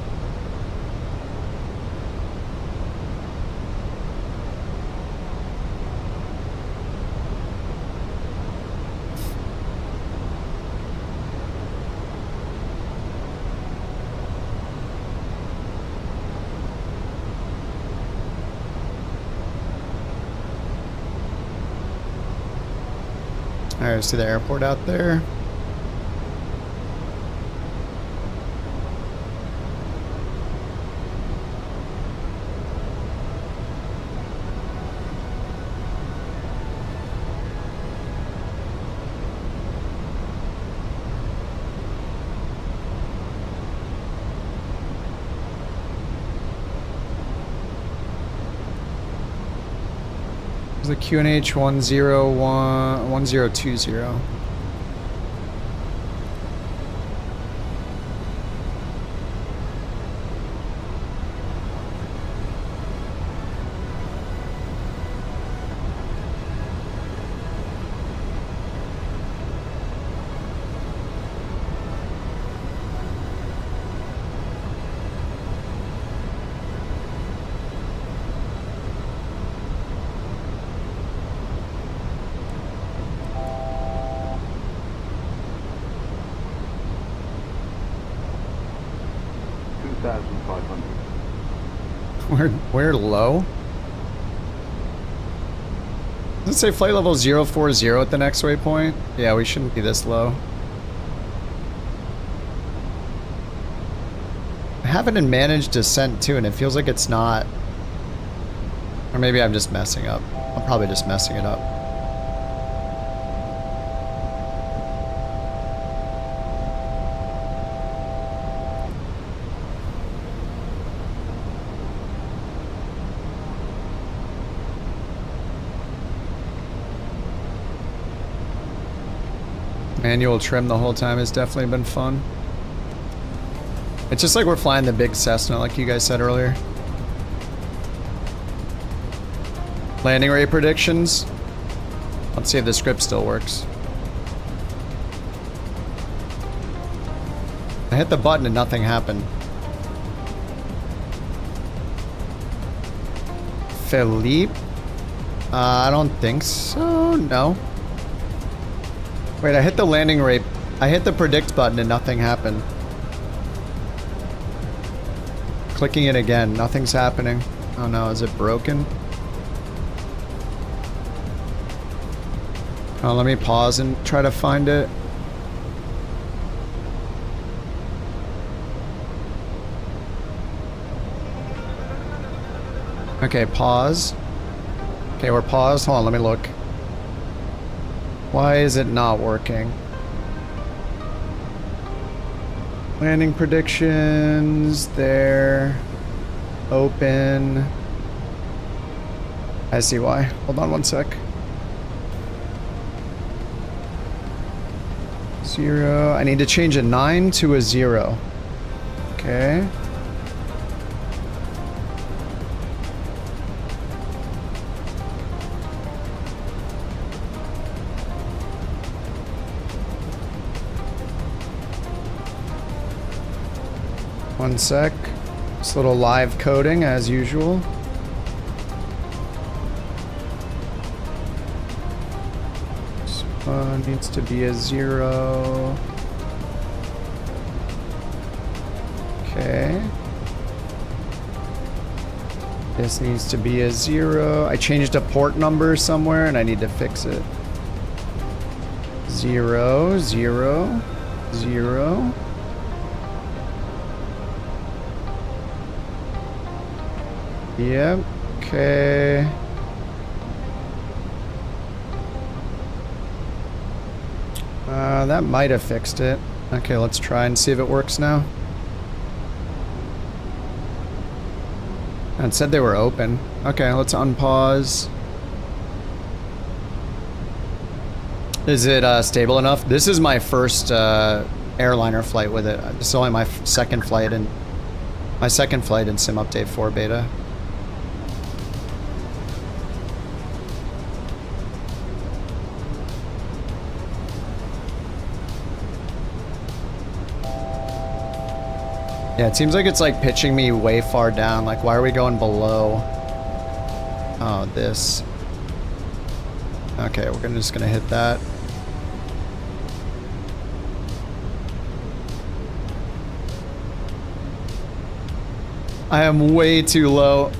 Alright, see the airport out there. The QNH 1020. We're low? Does it say flight level 040 at the next waypoint? Yeah, we shouldn't be this low. I haven't in managed descent too, and it feels like it's not. Or maybe I'm just messing up. I'm probably just messing it up. Manual trim the whole time has definitely been fun. It's just like we're flying the big Cessna, like you guys said earlier. Landing rate predictions. Let's see if the script still works. I hit the button and nothing happened. Philippe? I don't think so, no. Wait, I hit the landing rate. I hit the predict button and nothing happened. Clicking it again, nothing's happening. Oh no, is it broken? Oh, let me pause and try to find it. Okay, pause. Okay, we're paused. Hold on, let me look. Why is it not working? Landing predictions, there. Open. I see why. Hold on one sec. 0. I need to change a 9 to a 0. Okay. One sec. Just a little live coding as usual. This one needs to be a 0. Okay. This needs to be a 0. I changed a port number somewhere and I need to fix it. 0, 0, 0. Yep, okay. That might have fixed it. Okay, let's try and see if it works now. It said they were open. Okay, let's unpause. Is it stable enough? This is my first airliner flight with it. This is only my second flight in Sim Update 4 Beta. Yeah, it seems like it's like pitching me way far down. Like, why are we going below? Oh, this. Okay, we're just gonna hit that. I am way too low.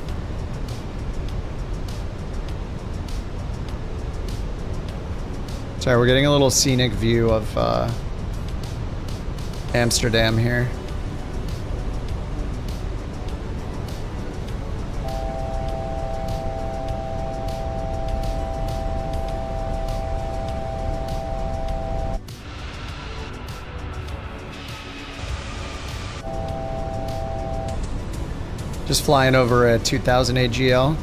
Sorry, we're getting a little scenic view of Amsterdam here. Just flying over a 2000 AGL.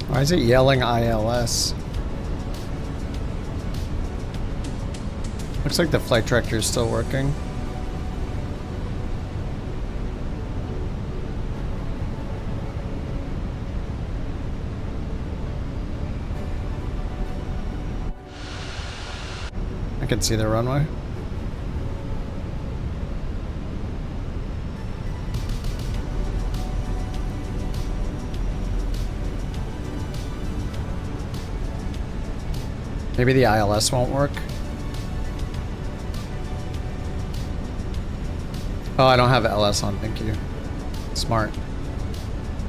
Why is it yelling ILS? Looks like the flight director is still working. I can see the runway. Maybe the ILS won't work. Oh, I don't have LS on, thank you. Smart.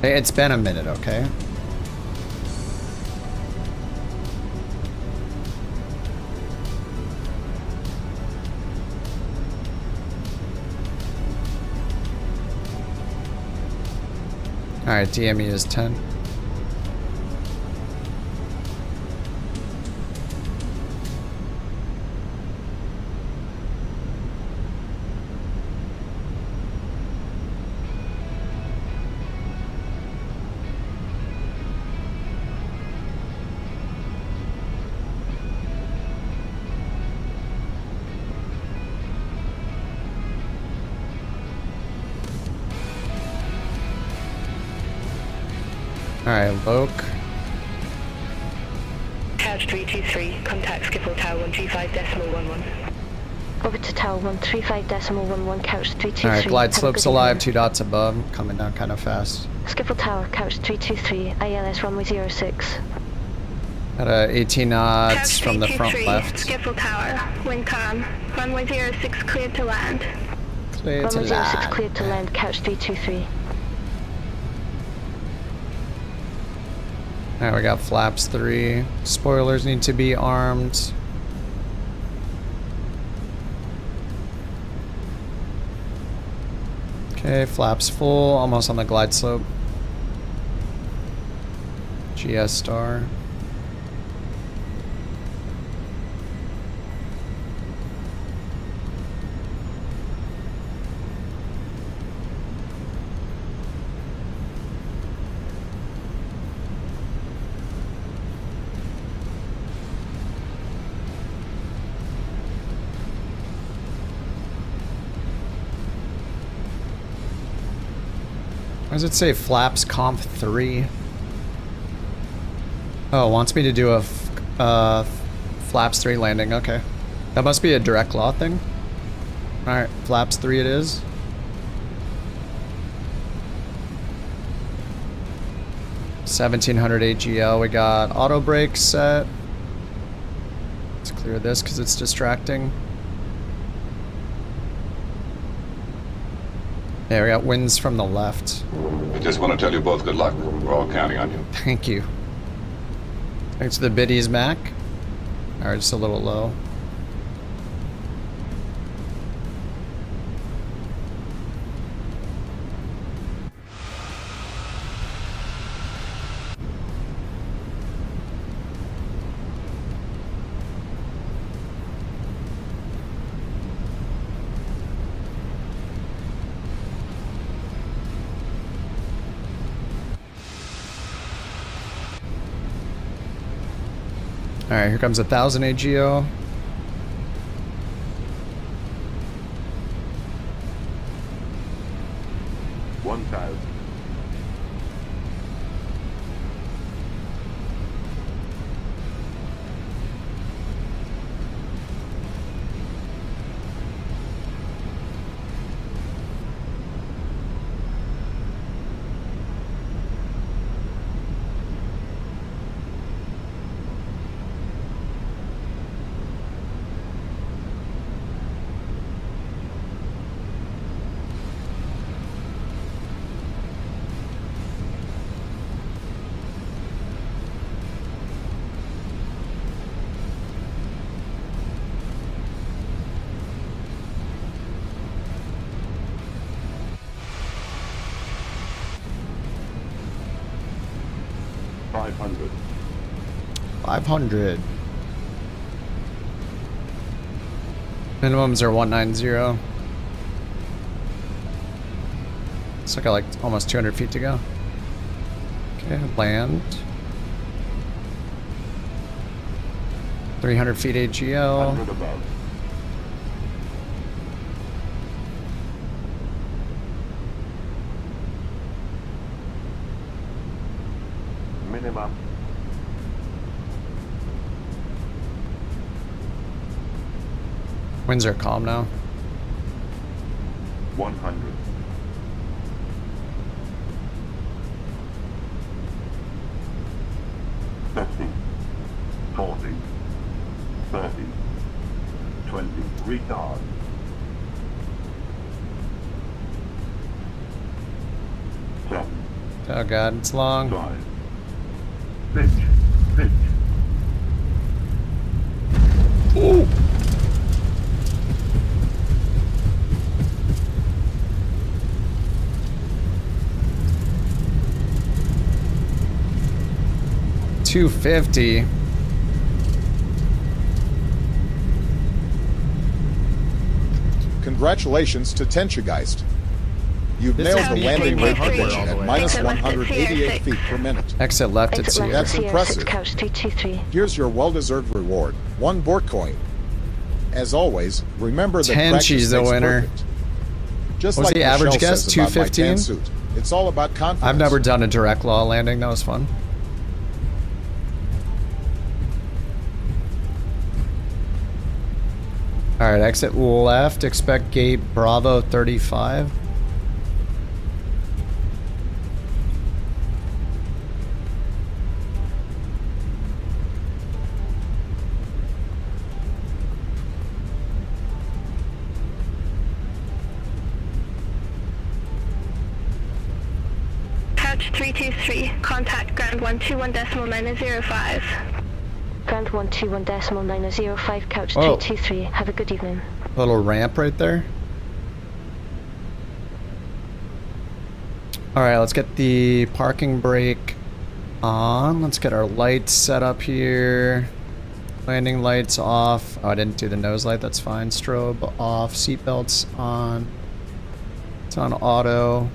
Hey, it's been a minute, okay? Alright, DME is 10. Alright, Loke. Couch 323, contact Skiffle Tower 125.11. Over to tower 135.11, couch 323. Alright, glide Have a slope's good alive, evening. 2 dots above, coming down kind of fast. Skiffle tower, couch 323, ILS runway 06. At 18 knots Couch from the front 323, left. Skiffle tower, wind calm, runway 06 cleared to land. Clear to Runway 06 land. cleared to land, couch 323. Alright, we got flaps 3. Spoilers need to be armed. Okay, flaps full, almost on the glide slope. GS star. Why does it say flaps comp 3? Oh, it wants me to do a flaps 3 landing. Okay. That must be a direct law thing. Alright, flaps 3 it is. $1,700 AGL. We got auto brake set. Let's clear this because it's distracting. Yeah, we got winds from the left. I just want to tell you both good luck. We're all counting on you. Thank you. Thanks to the biddies, Mac. Alright, just a little low. Alright, here comes 1,000 AGO. $500. Minimums are 190. So I got like almost 200 feet to go. Okay, land. 300 feet AGL. Minimum. Winds are calm now. 100. 50, 40, 30, 20, retard. Oh god, it's long. Pitch, pitch. Ooh. $250. Congratulations to Tenchageist. You've nailed the landing rate prediction at minus 188 feet per minute. Exit left at sea. That's impressive. Here's your well-deserved reward, 1 Bork Coin. As always, remember that Tenchi's the winner. Just What was like the average Michelle guess? says about my tan 215? suit. It's all about confidence. I've never done a direct law landing. That was fun. Alright, exit left, expect gate Bravo 35. Couch 323, contact ground 121.905. Ground 121.905, couch 323. Have a good evening. Little ramp right there. Alright, let's get the parking brake on. Let's get our lights set up here. Landing lights off. Oh, I didn't do the nose light, that's fine. Strobe off, seatbelts on. It's on auto.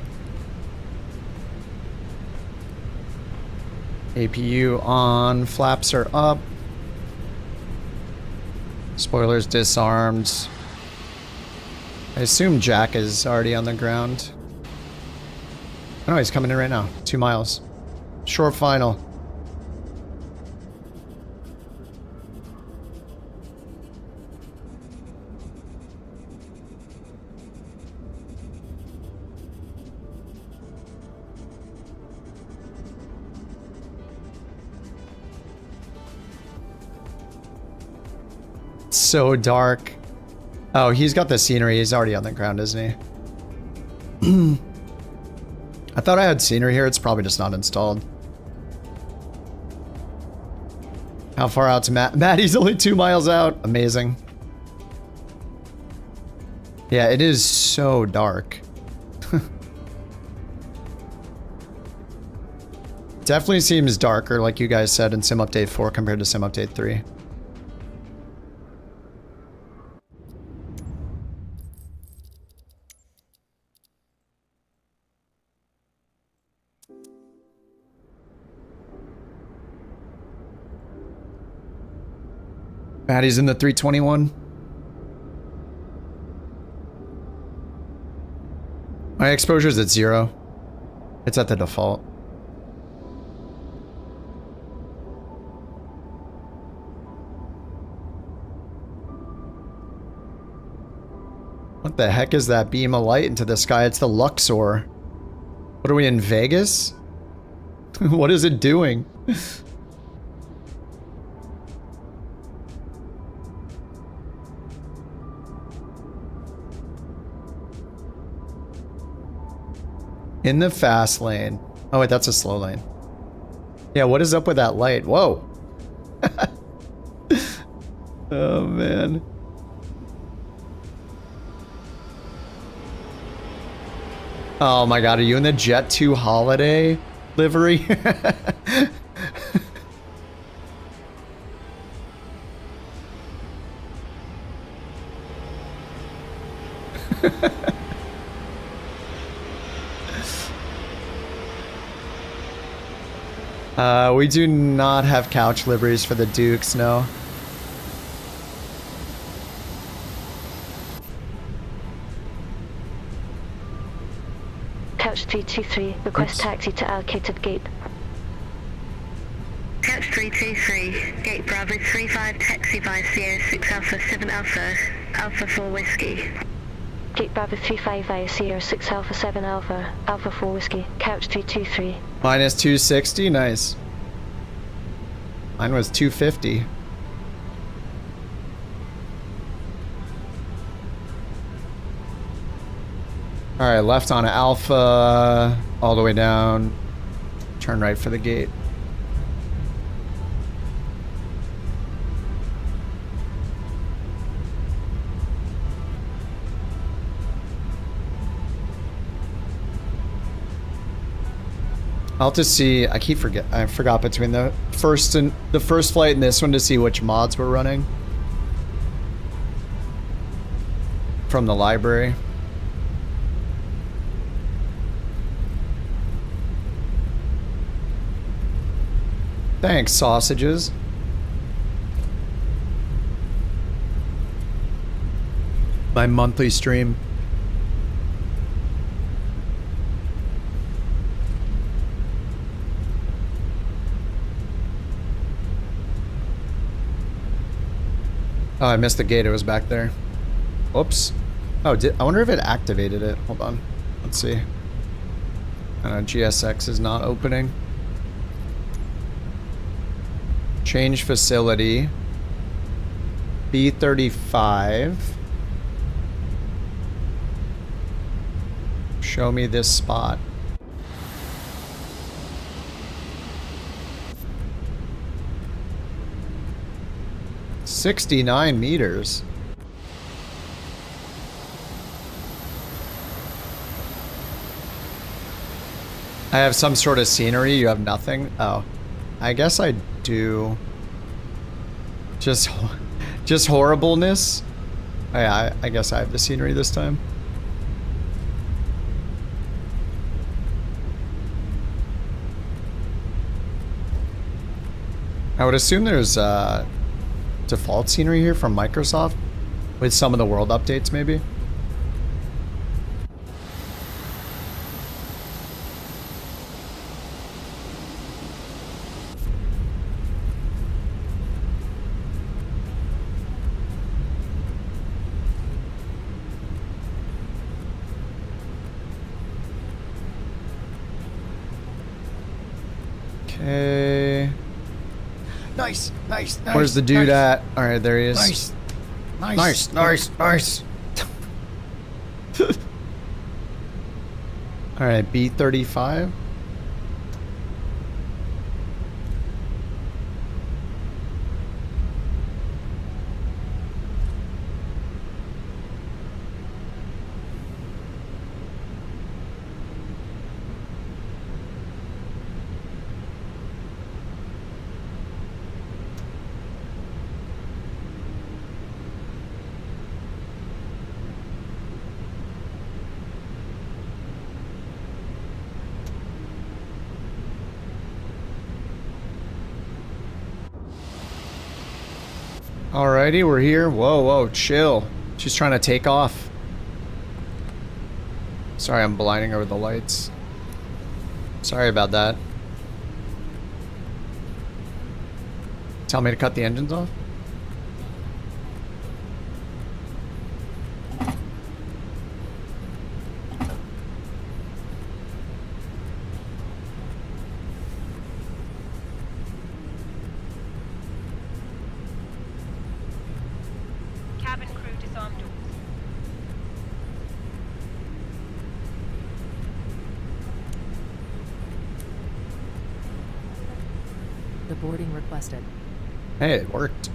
APU on, flaps are up. Spoilers disarmed. I assume Jack is already on the ground. Oh no, he's coming in right now. 2 miles. Short final. So dark. Oh, he's got the scenery. He's already on the ground, isn't he? I thought I had scenery here. It's probably just not installed. How far out to Matt? Maddie's only 2 miles out. Amazing. Yeah, it is so dark. Definitely seems darker, like you guys said, in Sim Update 4 compared to Sim Update 3. Maddie's in the 321. My exposure's at 0. It's at the default. What the heck is that beam of light into the sky? It's the Luxor. What are we in Vegas? What is it doing? In the fast lane. Oh wait, that's a slow lane. Yeah, what is up with that light? Whoa. Oh man. Oh my god, are you in the Jet 2 holiday livery? We do not have couch liveries for the Dukes, no. Couch 323, request taxi to allocated gate. Couch 323, gate Bravo 35, taxi via Sierra 6 Alpha 7 Alpha, Alpha 4 Whiskey. Gate Bravo 35 via Sierra 6 Alpha 7 Alpha, Alpha 4 Whiskey, couch 323. Minus 260, nice. Mine was 250. Alright, left on Alpha, all the way down. Turn right for the gate. I'll have to see. I forgot between the first flight and this one to see which mods we're running from the library. Thanks, sausages. My monthly stream. Oh, I missed the gate. It was back there. Oops. Oh, I wonder if it activated it. Hold on. Let's see. GSX is not opening. Change facility. B35. Show me this spot. $69 meters. I have some sort of scenery, you have nothing? Oh. I guess I do. Just horribleness? Oh, yeah, I guess I have the scenery this time. I would assume there's default scenery here from Microsoft with some of the world updates maybe. Okay. Nice. Where's the dude at? Alright, there he is. Nice. Alright, B35. Alrighty, we're here. Whoa, chill. She's trying to take off. Sorry, I'm blinding her with the lights. Sorry about that. Tell me to cut the engines off? Boarding requested. Hey, it worked.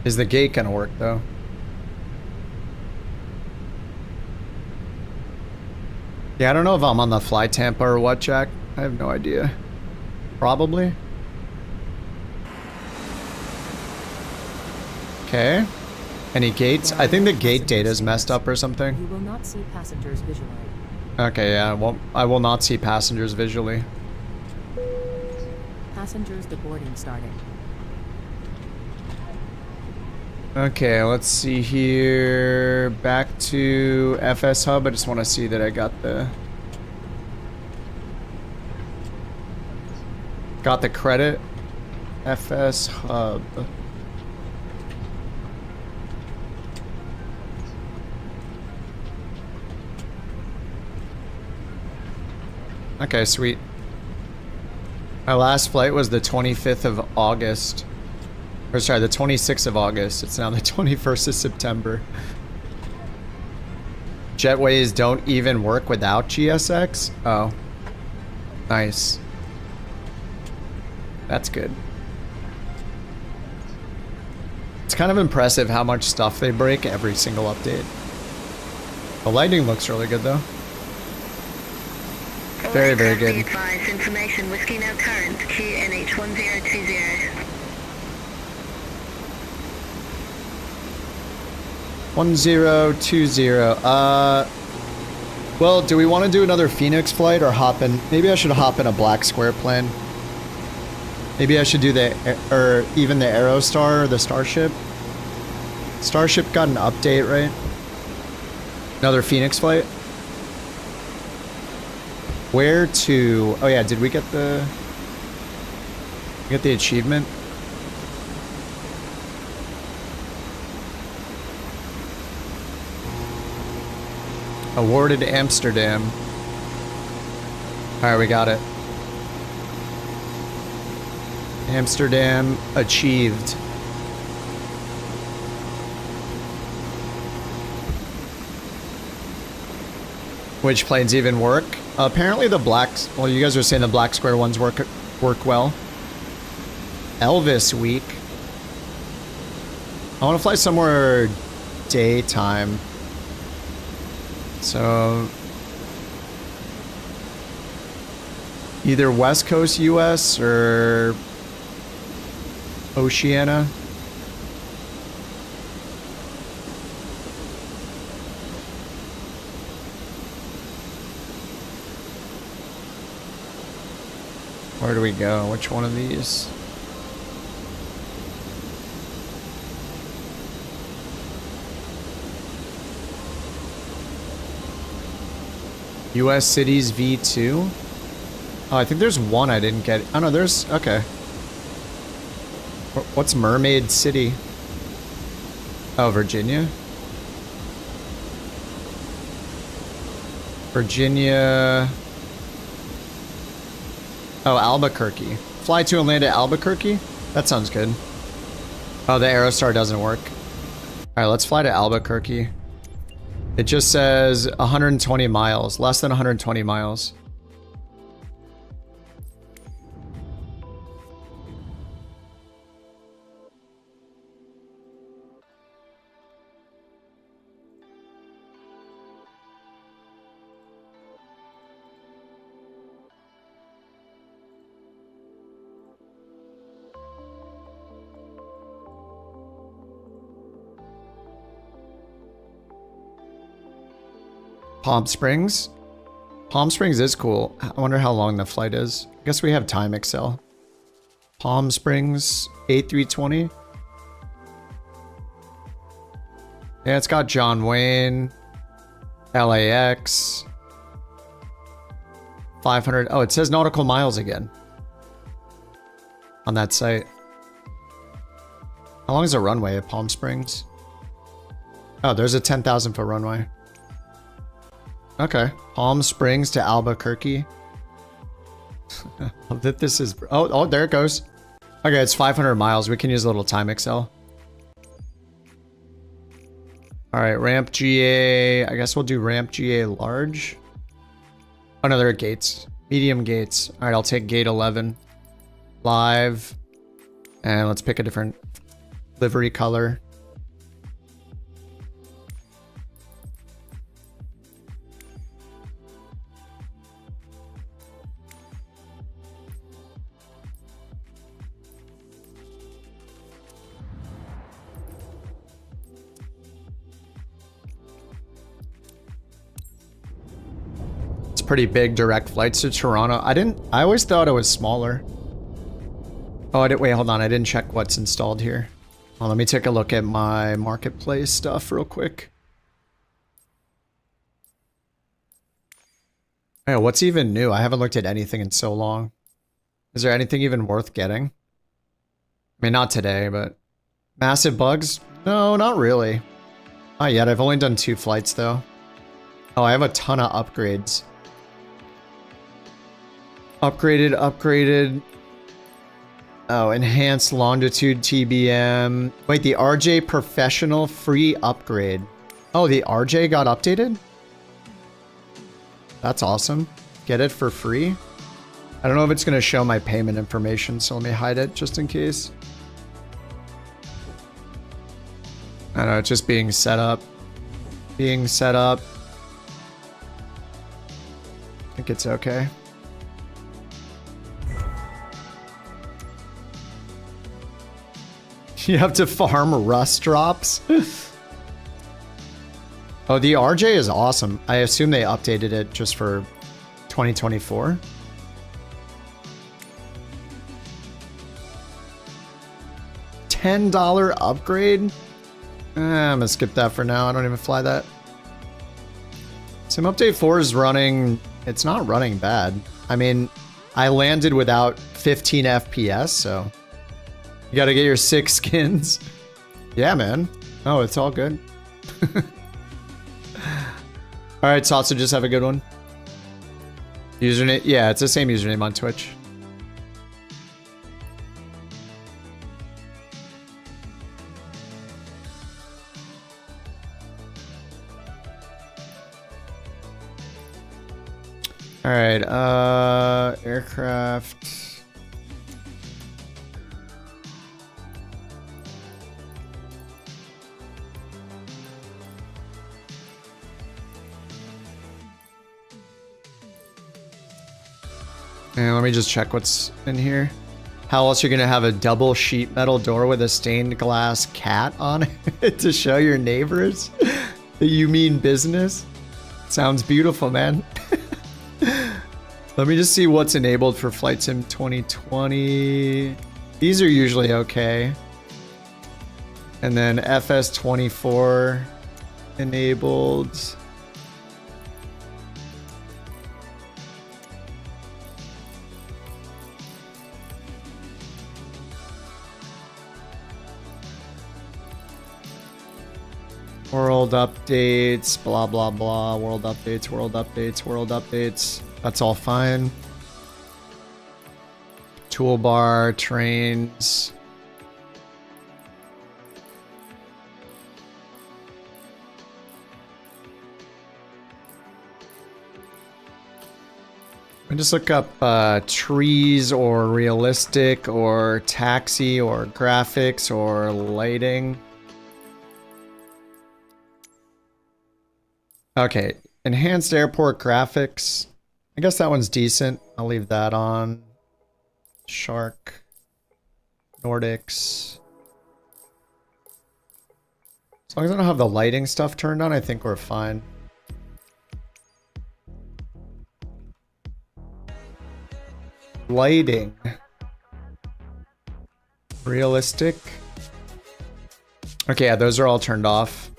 Is the gate gonna work though? Yeah, I don't know if I'm on the fly Tampa or what, Jack. I have no idea. Probably. Okay. Any gates? I think the gate data is messed up or something. You will not see passengers visually. Okay, yeah, I will not see passengers visually. Passengers deboarding starting. Okay, let's see here. Back to FS Hub. I just want to see that I got the credit. FS Hub. Okay, sweet. My last flight was the 25th of August. Or sorry, the 26th of August. It's now the 21st of September. Jetways don't even work without GSX? Oh. Nice. That's good. It's kind of impressive how much stuff they break every single update. The lighting looks really good though. Very, very good. Advise information whiskey now current QNH 1020. 1020. Well, do we want to do another Phoenix flight or hop in? Maybe I should hop in a Black Square plane. Maybe I should do or even the Aerostar or the Starship. Starship got an update, right? Another Phoenix flight. Where to? Oh yeah, did we get the achievement? Awarded Amsterdam. Alright, we got it. Amsterdam achieved. Which planes even work? Apparently the blacks, well, you guys are saying the black square ones work well. Elvis week. I want to fly somewhere daytime. So either West Coast US or Oceania. Where do we go? Which one of these? US cities V2? Oh, I think there's one I didn't get. Oh no, there's, okay. What's Mermaid City? Oh, Virginia? Virginia. Oh, Albuquerque. Fly to and land at Albuquerque? That sounds good. Oh, the Aerostar doesn't work. Alright, let's fly to Albuquerque. It just says 120 miles. Less than 120 miles. Palm Springs? Palm Springs is cool. I wonder how long the flight is. I guess we have time, Excel. Palm Springs, 8320. Yeah, it's got John Wayne, LAX, 500. Oh, it says nautical miles again on that site. How long is a runway at Palm Springs? Oh, there's a 10,000 foot runway. Okay, Palm Springs to Albuquerque. That this is, oh, there it goes. Okay, it's 500 miles. We can use a little time Excel. All right, ramp GA. I guess we'll do ramp GA large. Oh no, there are gates. Medium gates. All right, I'll take gate 11. Live. And let's pick a different livery color. Pretty big direct flights to Toronto. I always thought it was smaller. Oh, I didn't, wait, hold on. I didn't check what's installed here. Well, let me take a look at my marketplace stuff real quick. Oh, what's even new? I haven't looked at anything in so long. Is there anything even worth getting? I mean, not today, but massive bugs? No, not really. Not yet. I've only done 2 flights though. Oh, I have a ton of upgrades. Upgraded. Oh, enhanced longitude TBM. Wait, the RJ professional free upgrade. Oh, the RJ got updated? That's awesome. Get it for free? I don't know if it's going to show my payment information, so let me hide it just in case. I don't know, it's just being set up. I think it's okay. You have to farm rust drops? Oh, the RJ is awesome. I assume they updated it just for 2024. $10 upgrade? I'm gonna skip that for now. I don't even fly that. Sim Update 4 is running... It's not running bad. I mean, I landed without 15 FPS, so... You gotta get your 6 skins. Yeah, man. Oh, it's all good. All right, Sausages, have a good one. Username, yeah, it's the same username on Twitch. All right, aircraft. And let me just check what's in here. How else are you gonna have a double sheet metal door with a stained glass cat on it to show your neighbors that you mean business? Sounds beautiful, man. Let me just see what's enabled for Flight Sim 2020. These are usually okay. And then FS24 enabled. World updates, blah, blah, blah. World updates, world updates, world updates. That's all fine. Toolbar, trains. I just look up trees or realistic or taxi or graphics or lighting. Okay, enhanced airport graphics. I guess that one's decent. I'll leave that on. Shark. Nordics. As long as I don't have the lighting stuff turned on, I think we're fine. Lighting. Realistic. Okay, yeah, those are all turned off.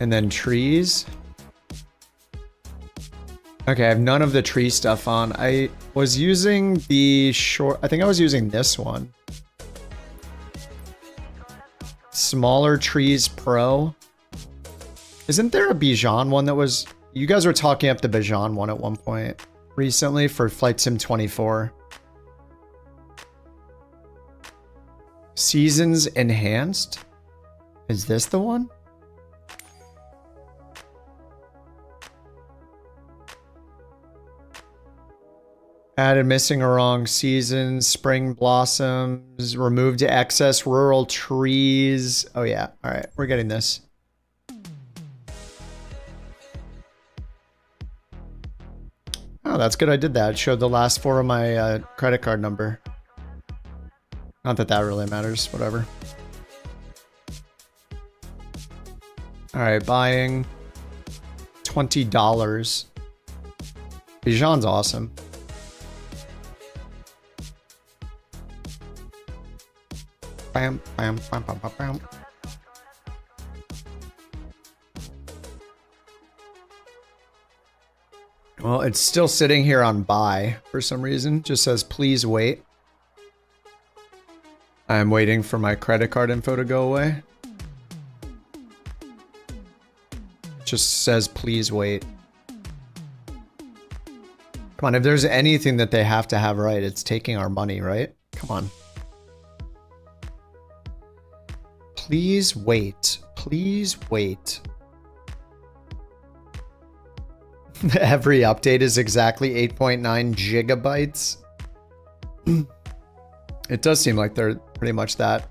And then trees. Okay, I have none of the tree stuff on. I was using the short... I think I was using this one. Smaller Trees Pro. Isn't there a Bijan one that was... You guys were talking up the Bijan one at one point recently for Flight Sim 24. Seasons Enhanced? Is this the one? Added missing or wrong seasons, spring blossoms, removed excess rural trees. Oh yeah, all right, we're getting this. Oh, that's good I did that. It showed the last four of my credit card number. Not that that really matters, whatever. All right, buying $20. Bijan's awesome. Bam, bam, bam, bam, bam, bam. Well, it's still sitting here on buy for some reason. Just says, please wait. I'm waiting for my credit card info to go away. Just says, please wait. Come on, if there's anything that they have to have right, it's taking our money, right? Come on. Please wait. Please wait. Every update is exactly 8.9 gigabytes. It does seem like they're pretty much that.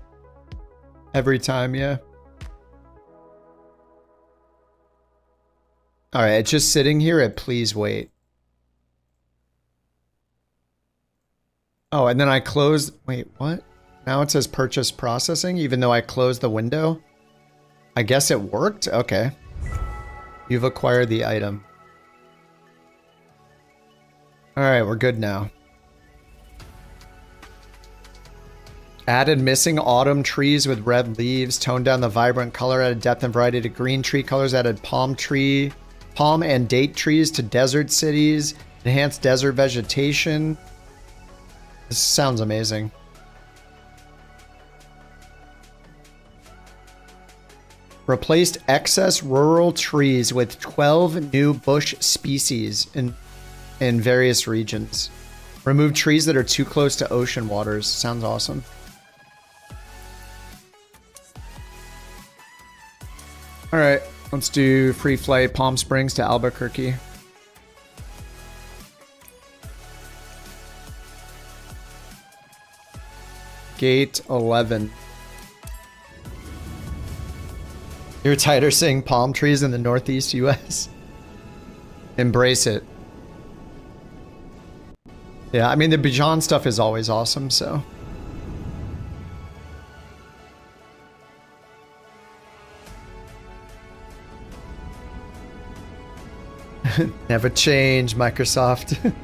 Every time, yeah. Alright, it's just sitting here at please wait. Oh, and then I closed... Wait, what? Now it says purchase processing, even though I closed the window. I guess it worked? Okay. You've acquired the item. Alright, we're good now. Added missing autumn trees with red leaves. Toned down the vibrant color. Added depth and variety to green tree colors. Added palm and date trees to desert cities. Enhanced desert vegetation. This sounds amazing. Replaced excess rural trees with 12 new bush species in various regions. Remove trees that are too close to ocean waters. Sounds awesome. All right, let's do free flight Palm Springs to Albuquerque. Gate 11. You're tighter seeing palm trees in the Northeast US. Embrace it. Yeah, I mean, the Bijan stuff is always awesome, so. Never change, Microsoft.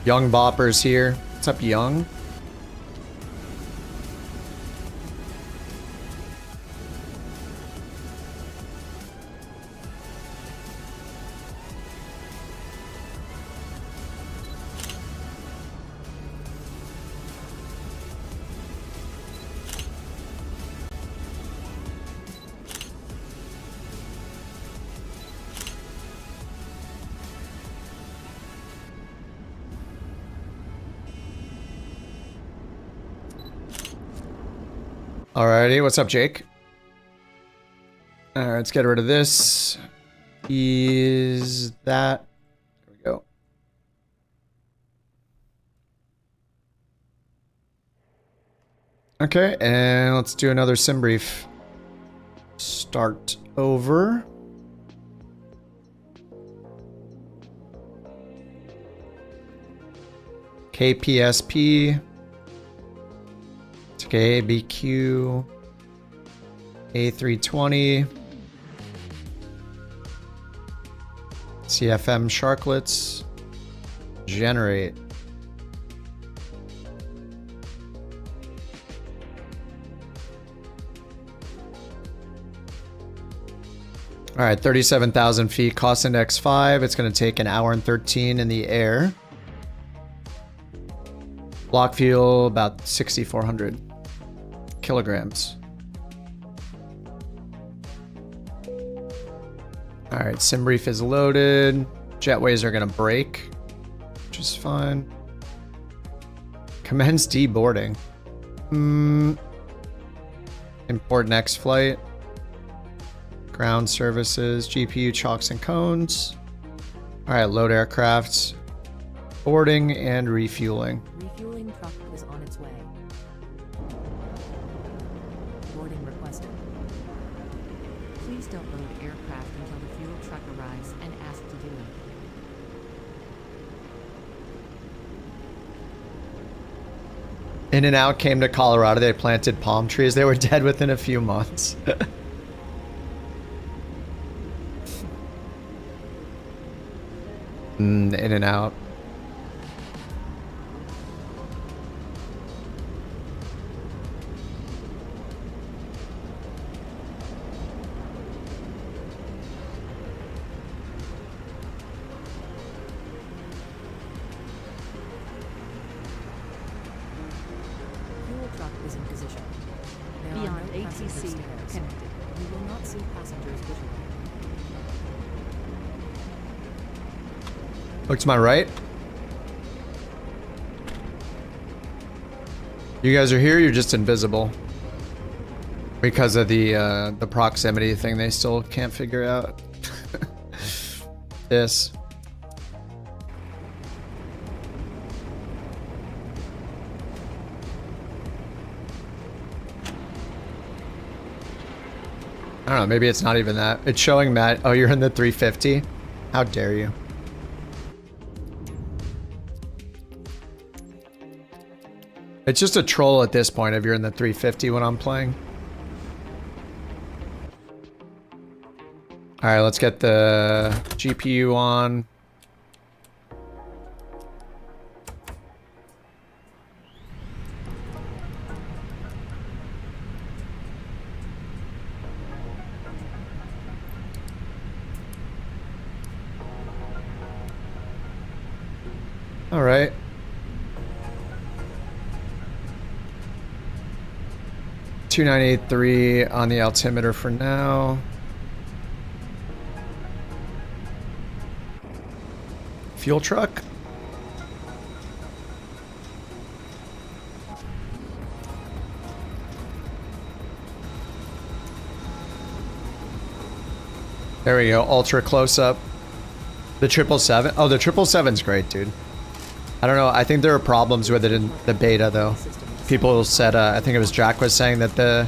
Young Bopper's here. What's up, Young? Alrighty, what's up, Jake? Alright, let's get rid of this. Is that... There we go. Okay, and let's do another sim brief. Start over. KPSP. Okay, BQ, A320, CFM Sharklets, generate. All right, 37,000 feet, cost index 5. It's going to take an hour and 13 in the air. Block fuel, about 6,400 kilograms. All right, sim brief is loaded. Jetways are going to break, which is fine. Commence deboarding. Import next flight. Ground services, GPU chocks and cones. All right, load aircraft. Boarding and refueling. Refueling truck is on its way. Boarding requested. Please don't load aircraft until the fuel truck arrives and ask to do it. In and Out came to Colorado. They planted palm trees. They were dead within a few months. In and Out. Fuel truck is in position. There are Beyond no passenger ATC stairs. connected. You will not see passengers visually. Look to my right. You guys are here, you're just invisible. Because of the proximity thing they still can't figure out. This. I don't know, maybe it's not even that. It's showing Matt, oh, you're in the 350? How dare you? It's just a troll at this point if you're in the 350 when I'm playing. All right, let's get the GPU on. All right. $2983 on the altimeter for now. Fuel truck. There we go. Ultra close up. The 777. Oh, the 777's great, dude. I don't know. I think there are problems with it in the beta, though. People said, I think it was Jack was saying that the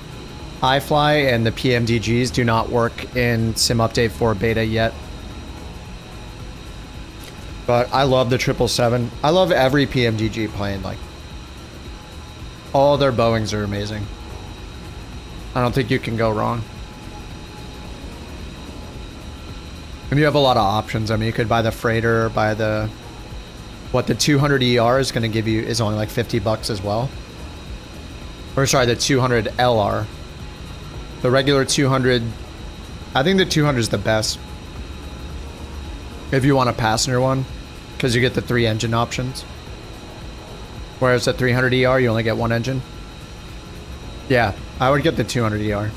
iFly and the PMDGs do not work in Sim Update 4 beta yet. But I love the 777. I love every PMDG plane. Like, all their Boeings are amazing. I don't think you can go wrong. And you have a lot of options. I mean, you could buy the freighter, buy the... What the 200 ER is going to give you is only like $50 as well. Or sorry, the 200 LR. The regular 200... I think the 200 is the best. If you want a passenger one. Because you get the 3 engine options. Whereas the 300 ER, you only get 1 engine. Yeah, I would get the 200 ER.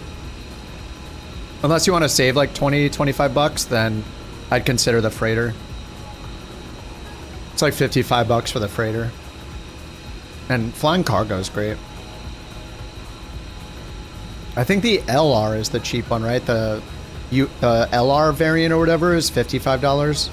Unless you want to save like $20-25, then I'd consider the freighter. It's like $55 for the freighter. And flying cargo is great. I think the LR is the cheap one, right? The LR variant or whatever is $55.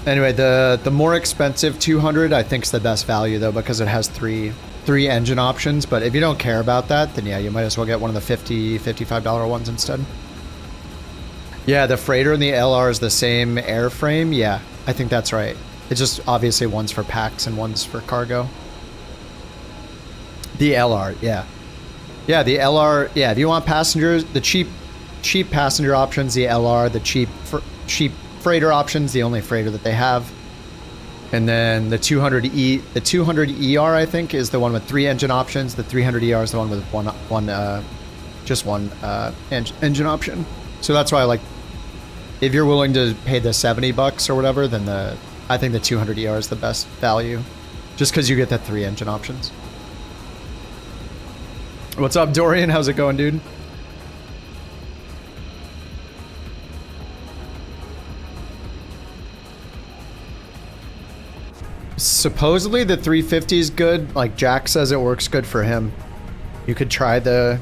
Anyway, the more expensive 200 I think is the best value though, because it has three engine options. But if you don't care about that, then yeah, you might as well get one of the $55 ones instead. Yeah, the freighter and the LR is the same airframe. Yeah, I think that's right. It's just obviously one's for packs and one's for cargo. The LR, yeah. Yeah, the LR, yeah, if you want passengers, the cheap passenger options, the LR, the cheap freighter options, the only freighter that they have. And then the 200E, the 200ER, I think, is the one with 3 engine options. The 300ER is the one with just one engine option. So that's why, like, if you're willing to pay the $70 or whatever, then I think the 200ER is the best value, just because you get the 3 engine options. What's up, Dorian? How's it going, dude? Supposedly the 350 is good. Like Jack says, it works good for him. You could try it out.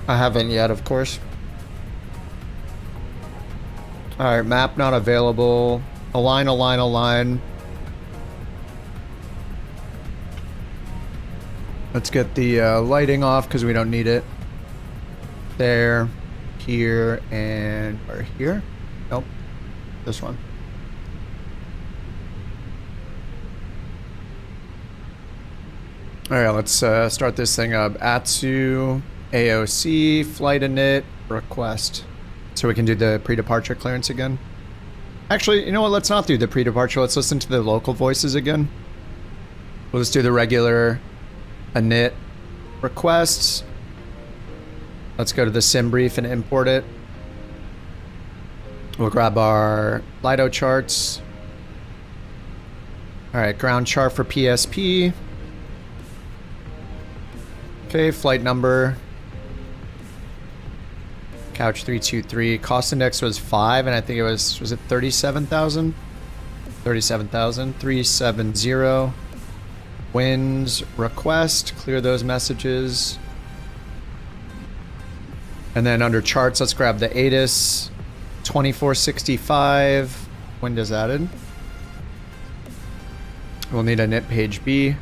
I haven't yet, of course. All right, map not available. Align. Let's get the lighting off because we don't need it. There, here, or here? Nope. This one. All right, let's start this thing up. ATSU, AOC, flight init, request. So we can do the pre-departure clearance again. Actually, you know what? Let's not do the pre-departure. Let's listen to the local voices again. We'll just do the regular init requests. Let's go to the sim brief and import it. We'll grab our Lido charts. All right, ground chart for PSP. Okay, flight number. Couch 323. Cost index was 5, and I think it was it 37,000? 37,000. 370. Winds request. Clear those messages. And then under charts, let's grab the ATIS. 2465. Windows added. We'll need a init page B.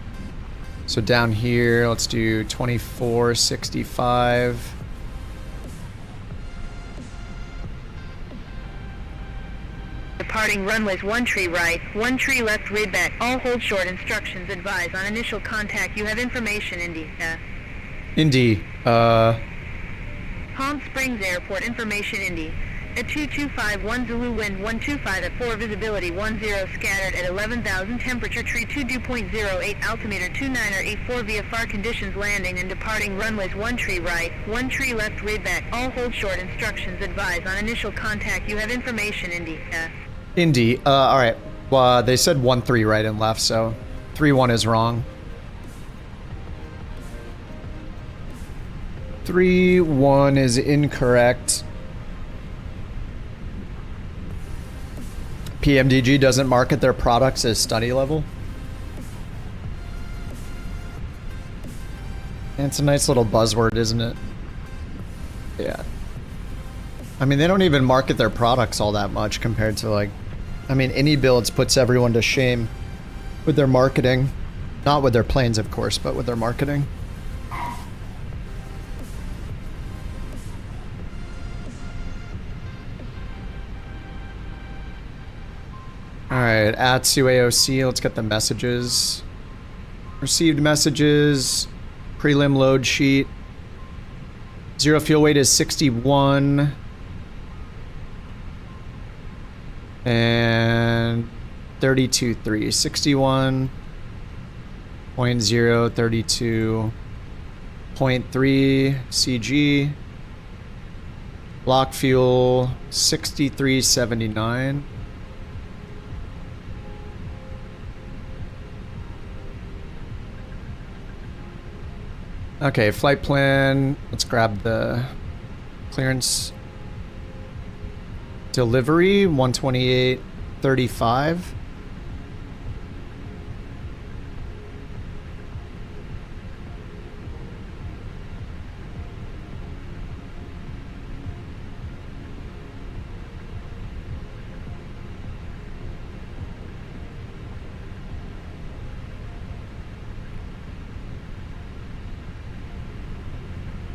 So down here, let's do 2465. Departing runways 1 tree right, 1 tree left, read back. All hold short, instructions advise. On initial contact, you have information, Indy. Indy, Palm Springs Airport information, Indy. At 2251 Zulu wind 125 at 4 visibility 10 scattered at 11,000 temperature tree 22.08 altimeter 2984 VFR conditions landing and departing runways 1 tree right, 1 tree left way back. All hold short instructions advise on initial contact. You have information, Indy. Indy, alright. Well, they said 1-3 right and left, so 3-1 is wrong. 3-1 is incorrect. PMDG doesn't market their products as study level. And it's a nice little buzzword, isn't it? Yeah. I mean, they don't even market their products all that much compared to, like... I mean, Any Builds puts everyone to shame with their marketing. Not with their planes, of course, but with their marketing. Alright, Atsu AOC, let's get the messages. Received messages. Prelim load sheet. Zero fuel weight is 61. And 32.3. 61.032.3 CG. Block fuel 63.79. Okay, flight plan. Let's grab the clearance. Delivery 128.35.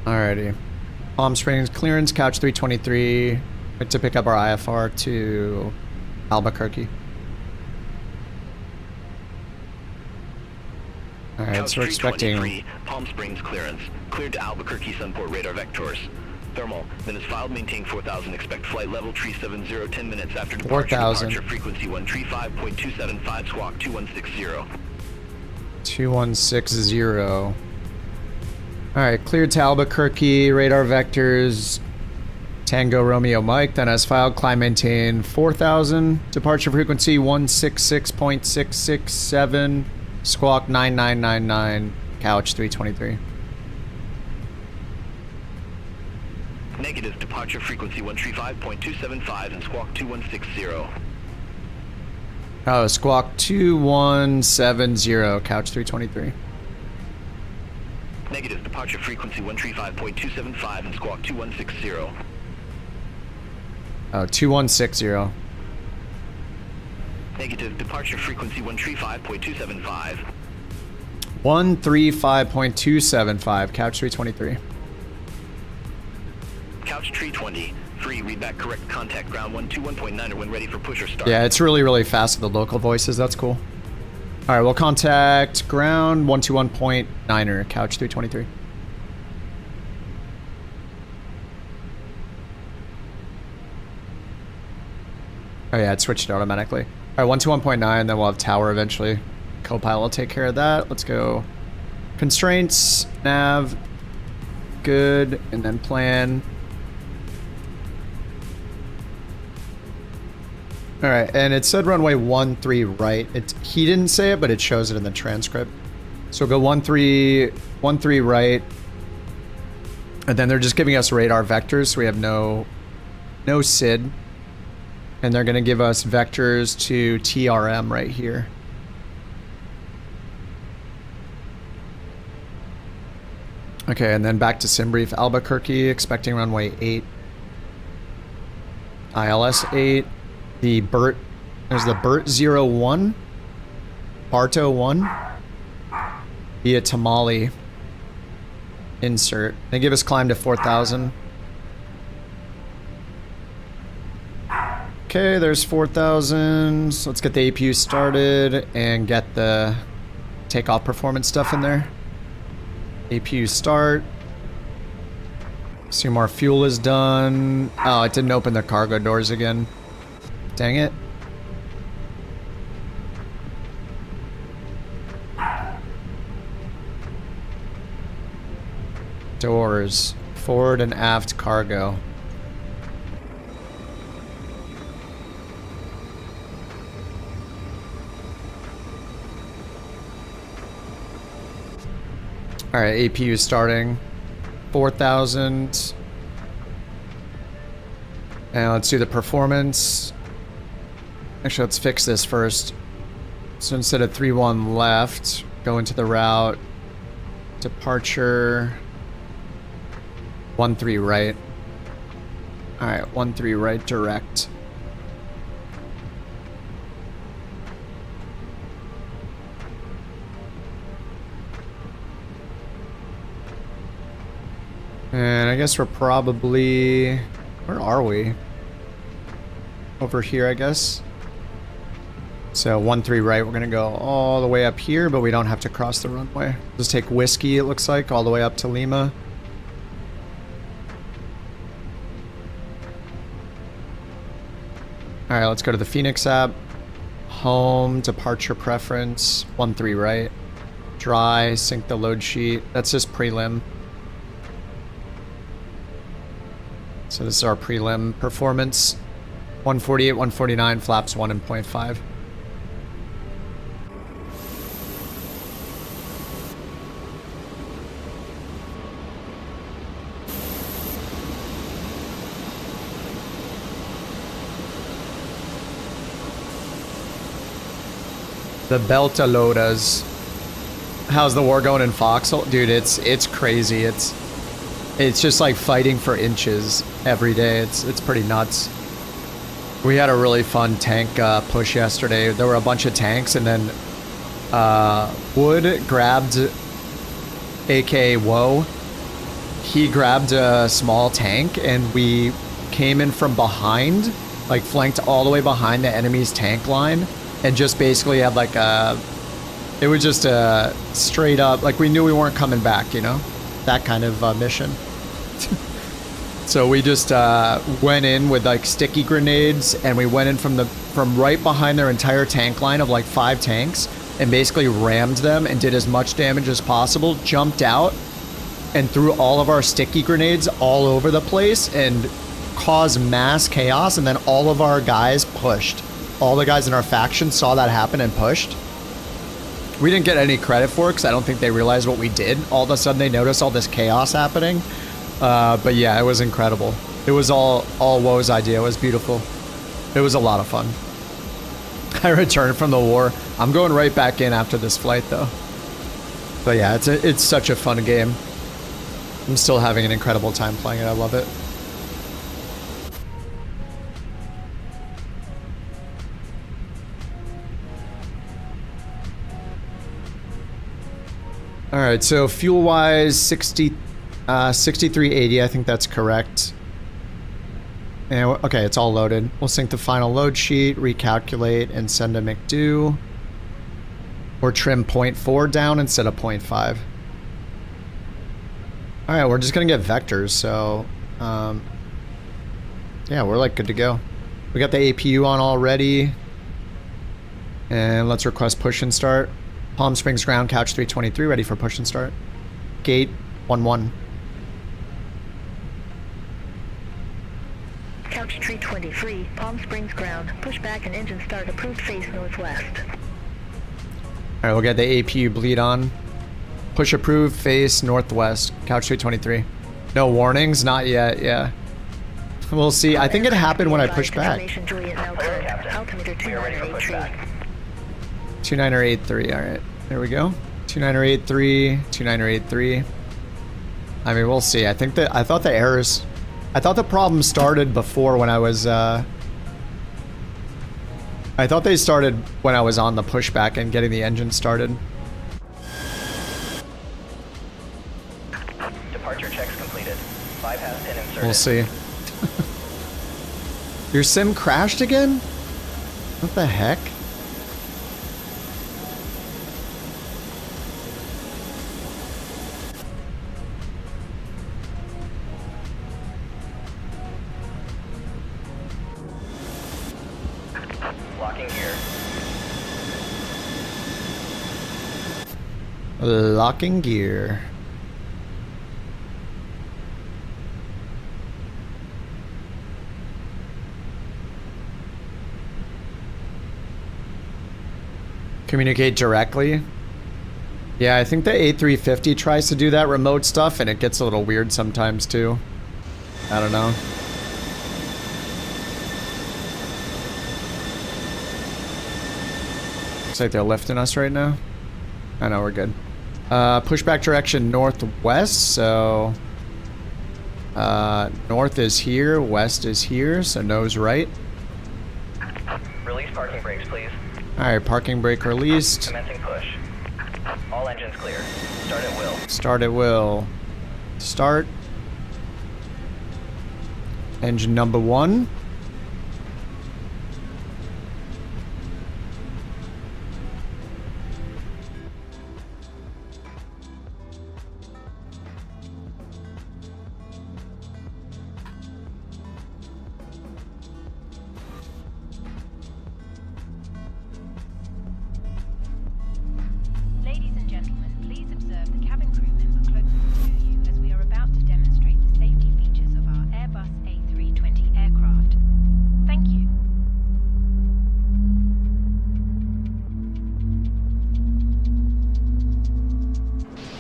Alrighty. Palm Springs clearance, couch 323. To pick up our IFR to Albuquerque. Alright, so we're expecting... Palm Springs clearance. Cleared to Albuquerque Sunport radar vectors. Thermal. Minutes filed, maintain 4000. Expect flight level tree 70, 10 minutes after departure. 4000. Departure frequency 135.275, squawk 2160. 2160. Alright, cleared to Albuquerque, radar vectors, Tango Romeo Mike, then as filed, climb maintain 4000, departure frequency 166.667, squawk 9999, couch 323. Negative, departure frequency 135.275 and squawk 2160. Oh, squawk 2170, couch 323. Negative, departure frequency 135.275 and squawk 2160. Oh, 2160. Negative, departure frequency 135.275. 135.275, couch 323. Couch 320. Free, read back correct, contact ground 121.9 when ready for push or start. Yeah, it's really, really fast with the local voices, that's cool. Alright, we'll contact ground 121.9er, couch 323. Oh yeah, it switched automatically. Alright, 121.9, then we'll have tower eventually. Copilot will take care of that. Let's go. Constraints, nav, good, and then plan. Alright, and it said runway 13 right. He didn't say it, but it shows it in the transcript. So we'll go 13 right. And then they're just giving us radar vectors, so we have no SID. And they're going to give us vectors to TRM right here. Okay, and then back to SimBrief. Albuquerque, expecting runway 8. ILS 8. The BERT, there's the BERT 01. Barto 1. Via Tamale. Insert. They give us climb to 4000. Okay, there's 4000. So let's get the APU started and get the takeoff performance stuff in there. APU start. See, more fuel is done. Oh, it didn't open the cargo doors again. Dang it. Doors. Forward and aft cargo. Alright, APU starting. 4,000. And let's do the performance. Actually, let's fix this first. So instead of 3-1 left, go into the route. Departure. 1-3 right. Alright, 1-3 right direct. And I guess we're probably... Where are we? Over here, I guess. So 1-3 right, we're gonna go all the way up here, but we don't have to cross the runway. Just take whiskey, it looks like, all the way up to Lima. Alright, let's go to the Phoenix app. Home, departure preference, 1-3 right. Dry, sync the load sheet. That's just prelim. So this is our prelim performance. 148, 149, flaps 1 and 0.5. The Beltalotas. How's the war going in Foxhole? Dude, it's crazy. It's just like fighting for inches every day. It's pretty nuts. We had a really fun tank push yesterday. There were a bunch of tanks, and then Wood grabbed, aka Woe. He grabbed a small tank, and we came in from behind, like flanked all the way behind the enemy's tank line, and just basically had like a... It was just a straight up, like we knew we weren't coming back, you know? That kind of mission. So we just went in with like sticky grenades, and we went in from right behind their entire tank line of like 5 tanks, and basically rammed them and did as much damage as possible, jumped out and threw all of our sticky grenades all over the place and caused mass chaos, and then all of our guys pushed. All the guys in our faction saw that happen and pushed. We didn't get any credit for it because I don't think they realized what we did. All of a sudden they noticed all this chaos happening. But yeah, it was incredible. It was all Woe's idea. It was beautiful. It was a lot of fun. I returned from the war. I'm going right back in after this flight though. But yeah, it's such a fun game. I'm still having an incredible time playing it. I love it. All right, so fuel-wise, 6380, I think that's correct. And okay, it's all loaded. We'll sync the final load sheet, recalculate, and send a McDo. Or trim 0.4 down instead of 0.5. All right, we're just gonna get vectors, so yeah, we're like good to go. We got the APU on already, and let's request push and start. Palm Springs ground, couch 323, ready for push and start. Gate 11. Couch 323, Palm Springs ground, pushback and engine start approved face northwest. Alright, we'll get the APU bleed on. Push approved, face northwest, couch 323. No warnings? Not yet, yeah. We'll see. I think it happened when I pushed back. Altimeter 2983. 2983, alright. There we go. 2983, 2983. I mean, we'll see. I thought the errors... I thought the problem started before when I was, I thought they started when I was on the pushback and getting the engine started. Departure checks completed. 5 has pin inserted. We'll see. Your sim crashed again? What the heck? Locking gear. Locking gear. Communicate directly. Yeah, I think the A350 tries to do that remote stuff and it gets a little weird sometimes too. I don't know. Looks like they're lifting us right now. I know, we're good. Pushback direction northwest, so north is here, west is here, so nose right. Release parking brakes, please. Alright, parking brake released. Commencing push. All engines clear. Start at will. Start at will. Start. Engine number 1.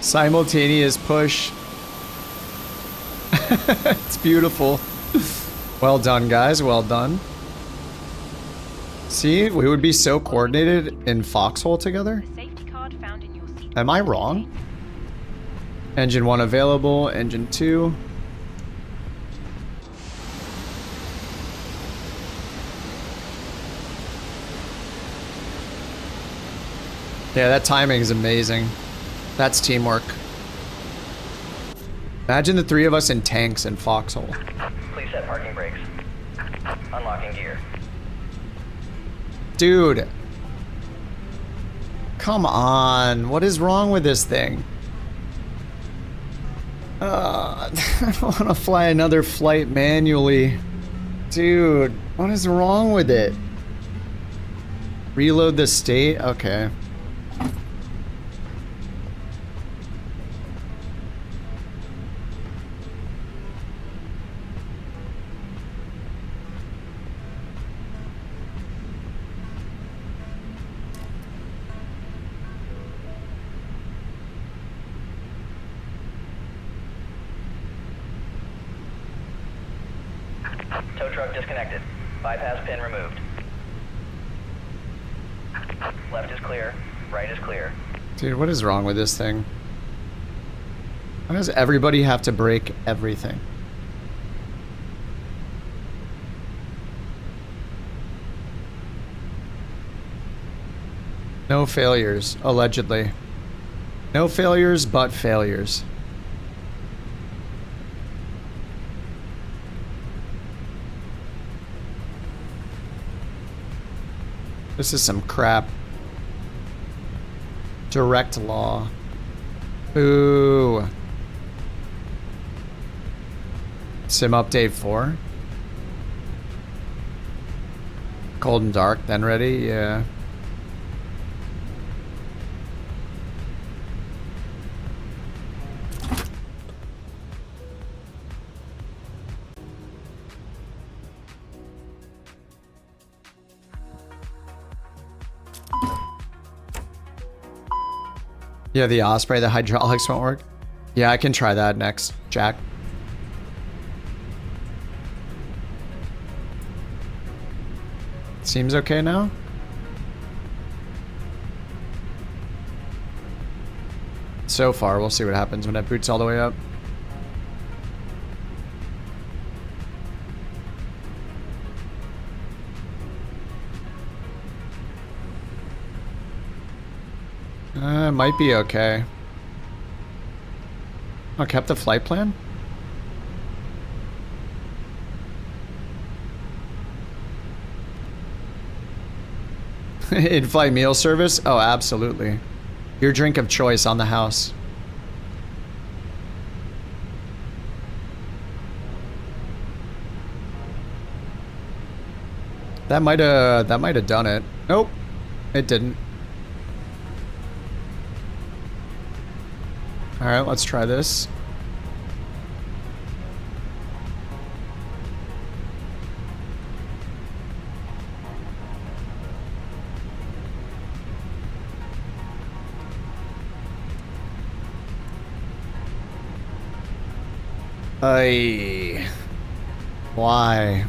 Simultaneous push. It's beautiful. Well done, guys. Well done. See, we would be so coordinated in Foxhole together. Am I wrong? Engine 1 available. Engine 2. Yeah, that timing is amazing. That's teamwork. Imagine the 3 of us in tanks in Foxhole. Please set parking brakes. Unlocking gear. Dude. Come on. What is wrong with this thing? I don't want to fly another flight manually. Dude, what is wrong with it? Reload the state? Okay. Tow truck disconnected. Bypass pin removed. Left is clear. Right is clear. Dude, what is wrong with this thing? Why does everybody have to break everything? No failures, allegedly. No failures, but failures. This is some crap. Direct law. Ooh. Sim update 4. Cold and dark, then ready? Yeah. Yeah, the Osprey, the hydraulics won't work. Yeah, I can try that next, Jack. Seems okay now? So far, we'll see what happens when it boots all the way up. Might be okay. Oh, kept the flight plan? In-flight meal service? Oh, absolutely. Your drink of choice on the house. That might have done it. Nope, it didn't. All right, let's try this. Why?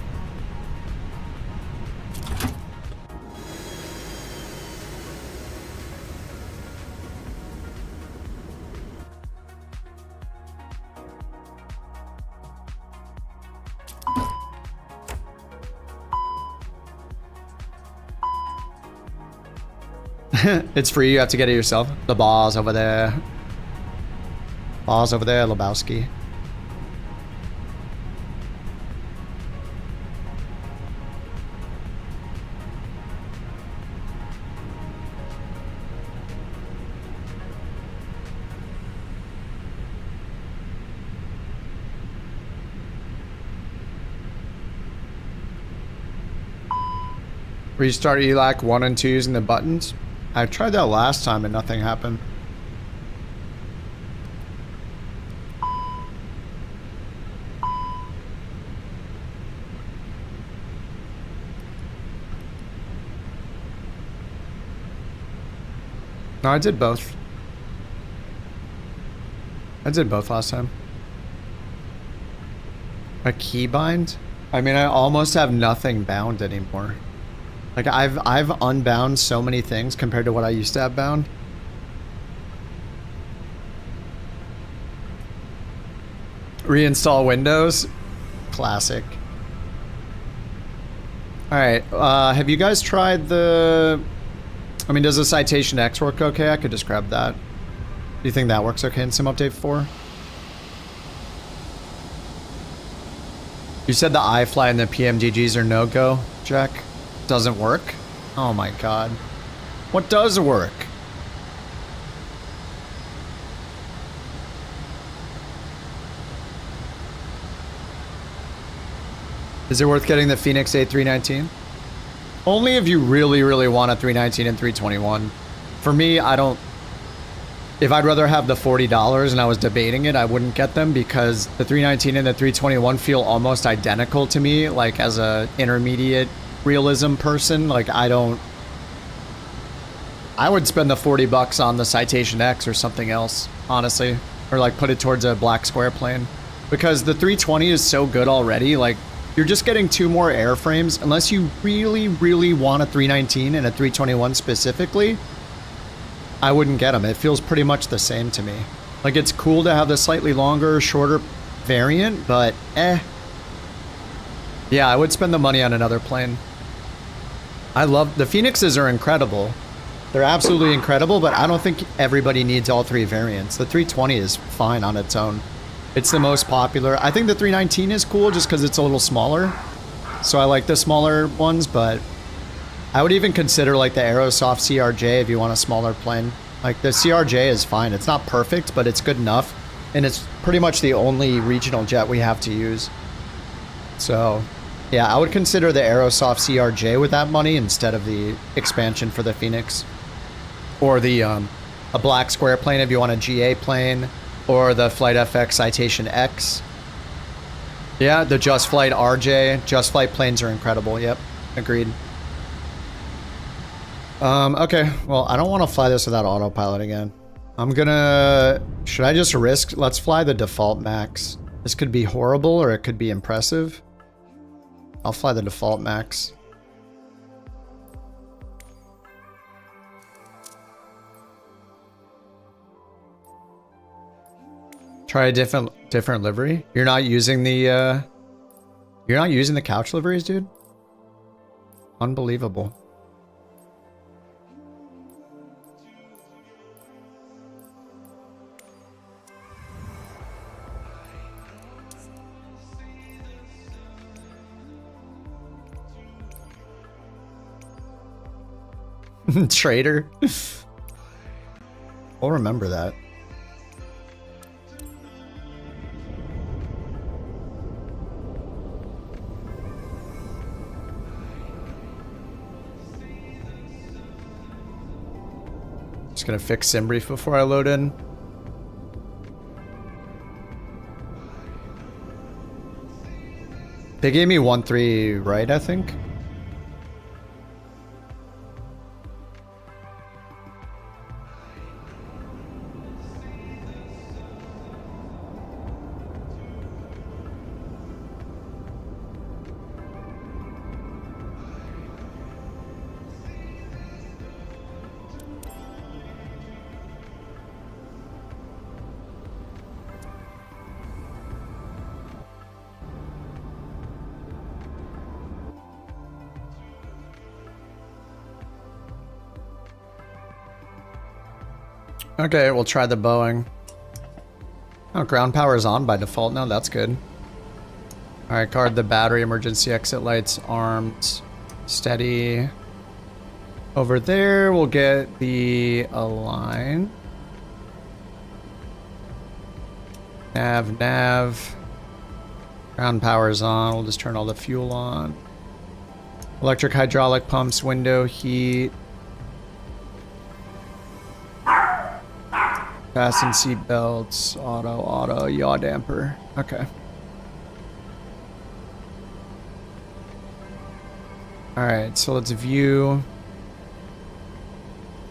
It's free, you have to get it yourself. The ball's over there. Ball's over there, Lebowski. Restart ELAC 1 and 2 using the buttons. I tried that last time and nothing happened. No, I did both. I did both last time. A keybind? I mean, I almost have nothing bound anymore. Like, I've unbound so many things compared to what I used to have bound. Reinstall Windows? Classic. Alright, have you guys tried the... I mean, does the Citation X work okay? I could just grab that. Do you think that works okay in Sim Update 4? You said the iFly and the PMDGs are no-go, Jack? Doesn't work? Oh my god. What does work? Is it worth getting the Phoenix A319? Only if you really, really want a 319 and 321. For me, I don't... If I'd rather have the $40 and I was debating it, I wouldn't get them because the 319 and the 321 feel almost identical to me, like as a intermediate realism person. Like, I would spend the $40 on the Citation X or something else, honestly. Or like put it towards a black square plane. Because the 320 is so good already, like, you're just getting 2 more airframes. Unless you really, really want a 319 and a 321 specifically, I wouldn't get them. It feels pretty much the same to me. Like, it's cool to have the slightly longer, shorter variant, but eh. Yeah, I would spend the money on another plane. I love... The Phoenixes are incredible. They're absolutely incredible, but I don't think everybody needs all 3 variants. The 320 is fine on its own. It's the most popular. I think the 319 is cool just because it's a little smaller. So I like the smaller ones, but I would even consider like the Aerosoft CRJ if you want a smaller plane. Like the CRJ is fine. It's not perfect, but it's good enough. And it's pretty much the only regional jet we have to use. So yeah, I would consider the Aerosoft CRJ with that money instead of the expansion for the Phoenix. Or the a black square plane if you want a GA plane. Or the Flight FX Citation X. Yeah, the Just Flight RJ. Just Flight planes are incredible. Yep, agreed. Okay, well, I don't want to fly this without autopilot again. I'm gonna... Should I just risk? Let's fly the default max. This could be horrible or it could be impressive. I'll fly the default max. Try a different livery. You're not using the couch liveries, dude? Unbelievable. Traitor. We'll remember that. Just gonna fix sim brief before I load in. They gave me 1-3 right, I think. Okay, we'll try the Boeing. Oh, ground power is on by default now. That's good. Alright, guard the battery, emergency exit lights, armed, steady. Over there, we'll get the align. Nav. Ground power is on. We'll just turn all the fuel on. Electric hydraulic pumps, window heat. Fasten seat belts, auto, yaw damper. Okay. Alright, so let's view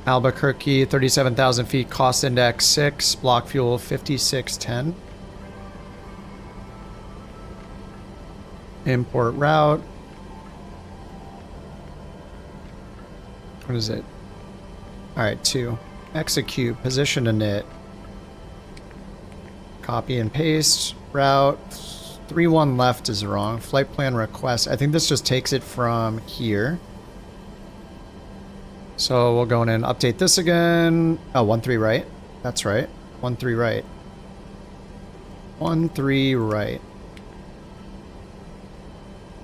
Albuquerque, 37,000 feet, cost index 6, block fuel 5610. Import route. What is it? Alright, 2. Execute, position init. Copy and paste. Route 3-1 left is wrong. Flight plan request. I think this just takes it from here. So we'll go in and update this again. Oh, 1-3 right. That's right. 1-3 right. 1-3 right.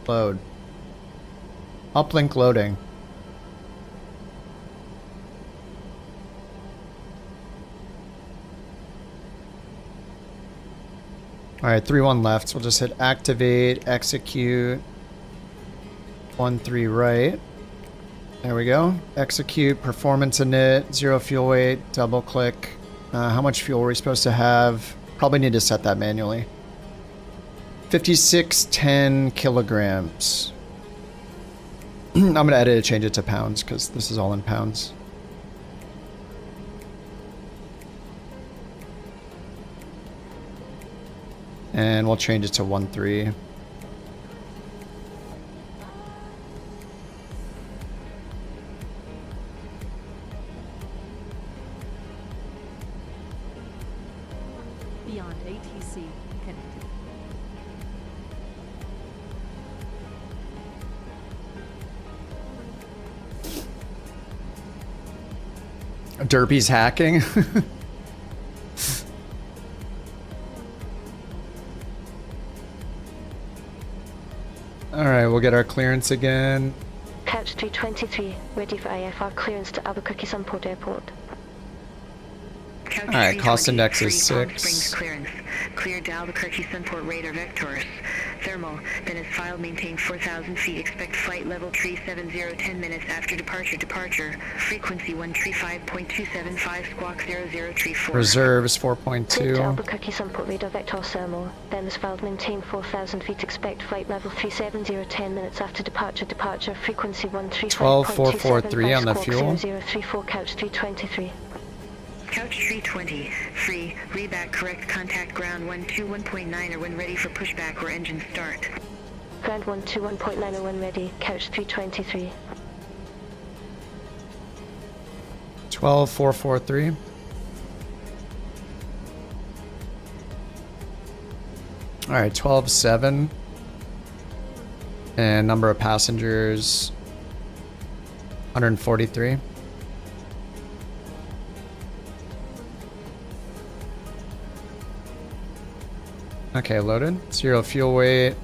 Load. Uplink loading. Alright, 3-1 left. So we'll just hit activate, execute. 1-3 right. There we go. Execute, performance init, 0 fuel weight, double click. How much fuel are we supposed to have? Probably need to set that manually. 5610 kilograms. I'm going to edit it, change it to pounds because this is all in pounds. And we'll change it to 1-3. Beyond ATC connected. Derpy's hacking. Alright, we'll get our clearance again. Couch 323, ready for IFR clearance to Albuquerque Sunport Airport. Alright, cost index is 6. Springs clearance. Cleared to Albuquerque Sunport radar vectors. Thermal, then is filed, maintain 4,000 feet. Expect flight level 370 10 minutes after departure. Frequency 135.275, squawk 0034. Reserves Cleared to 4.2. Albuquerque Sunport radar vector thermal, then is filed, maintain 4,000 feet. Expect flight level 370 10 minutes after departure. Frequency 135.275, on the fuel. 0034, couch 323. Couch 320, free, reback correct, contact ground 121.9 or when ready for pushback or engine start. Ground 121.9 or when ready, couch 323. 12443. Alright, 12.7. And number of passengers 143. Okay, loaded. 0 fuel weight.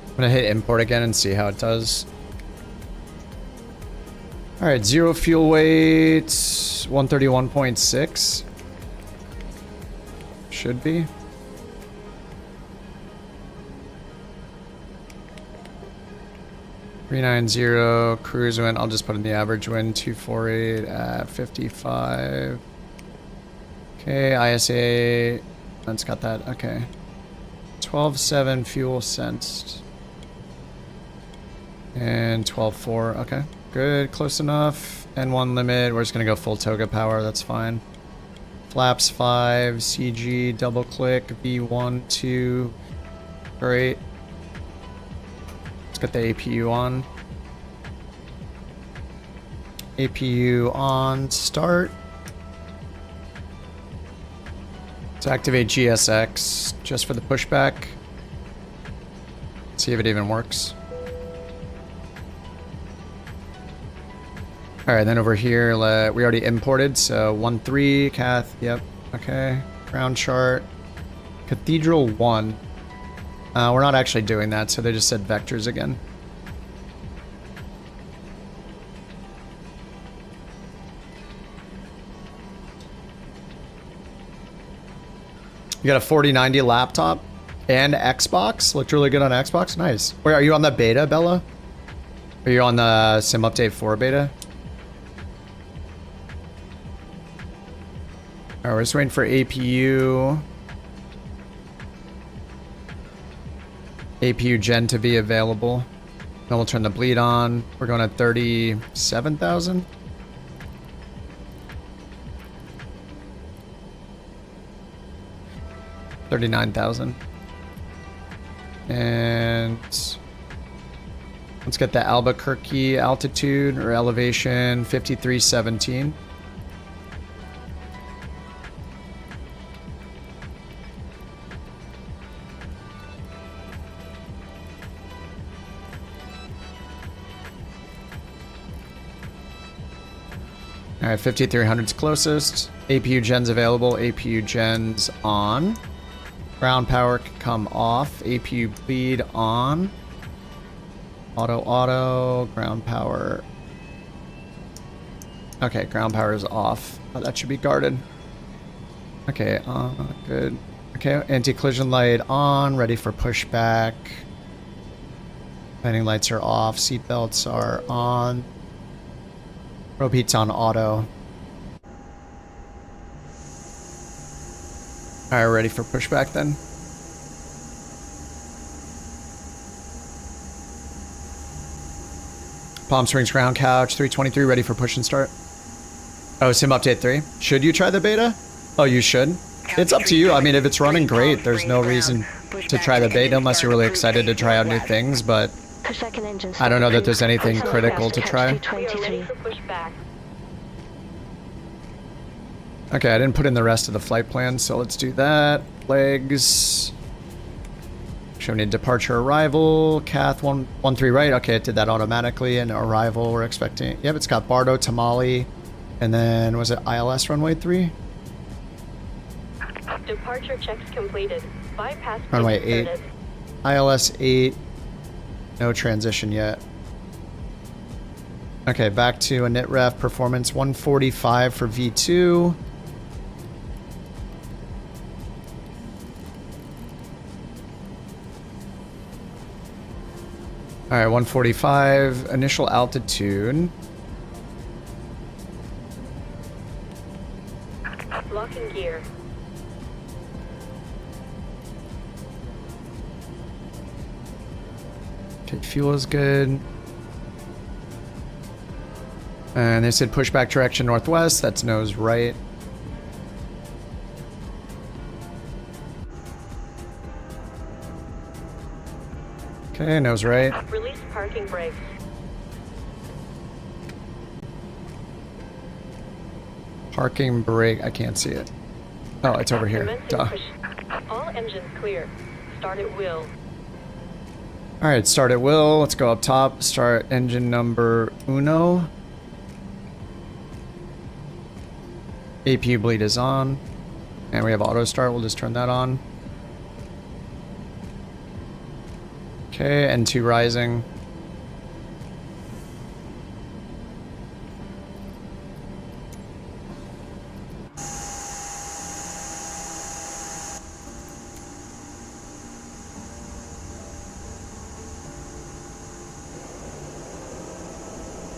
I'm gonna hit import again and see how it does. Alright, 0 fuel weight, 131.6. Should be. $390 cruise wind. I'll just put in the average wind. 248 at 55. Okay, ISA. That's got that. Okay. 12.7 fuel sensed. And 12.4. Okay. Good. Close enough. N1 limit. We're just going to go full toga power. That's fine. Flaps 5. CG. Double click. V1, 2. Great. Let's get the APU on. APU on. Start. Let's activate GSX just for the pushback. See if it even works. Alright, then over here, we already imported, so 1-3, Cath, yep, okay. Ground chart. Cathedral 1. We're not actually doing that, so they just said vectors again. You got a 4090 laptop and Xbox? Looked really good on Xbox? Nice. Wait, are you on the beta, Bella? Are you on the Sim Update 4 beta? Alright, we're just waiting for APU. APU gen to be available. Then we'll turn the bleed on. We're going at 37,000. $39,000. And let's get the Albuquerque altitude or elevation 5317. All right, 5300's closest. APU gen's available. APU gen's on. Ground power can come off. APU bleed on. Auto. Ground power. Okay, ground power is off. Oh, that should be guarded. Okay, good. Okay, anti-collision light on. Ready for pushback. Landing lights are off. Seatbelts are on. Rope heat's on auto. Alright, ready for pushback then. Palm Springs ground couch, 323, ready for push and start. Oh, Sim Update 3. Should you try the beta? Oh, you should. It's up to you. I mean, if it's running great, there's no reason to try the beta unless you're really excited to try out new things, but I don't know that there's anything critical to try. Okay, I didn't put in the rest of the flight plan, so let's do that. Legs. Show me departure arrival. Cath 113 right. Okay, it did that automatically. And arrival, we're expecting. Yep, it's got Bardo, Tamale. And then, was it ILS runway 3? Departure checks completed. Bypass runway 8. ILS 8. No transition yet. Okay, back to init ref performance 145 for V2. All right, 145, initial altitude. Locking gear. Okay, fuel is good. And they said pushback direction northwest, that's nose right. Okay, nose right. Release parking brakes. Parking brake, I can't see it. Oh, it's over here. Duh. All engines clear. Start at will. Alright, start at will. Let's go up top. Start engine number uno. APU bleed is on. And we have auto start. We'll just turn that on. Okay, N2 rising.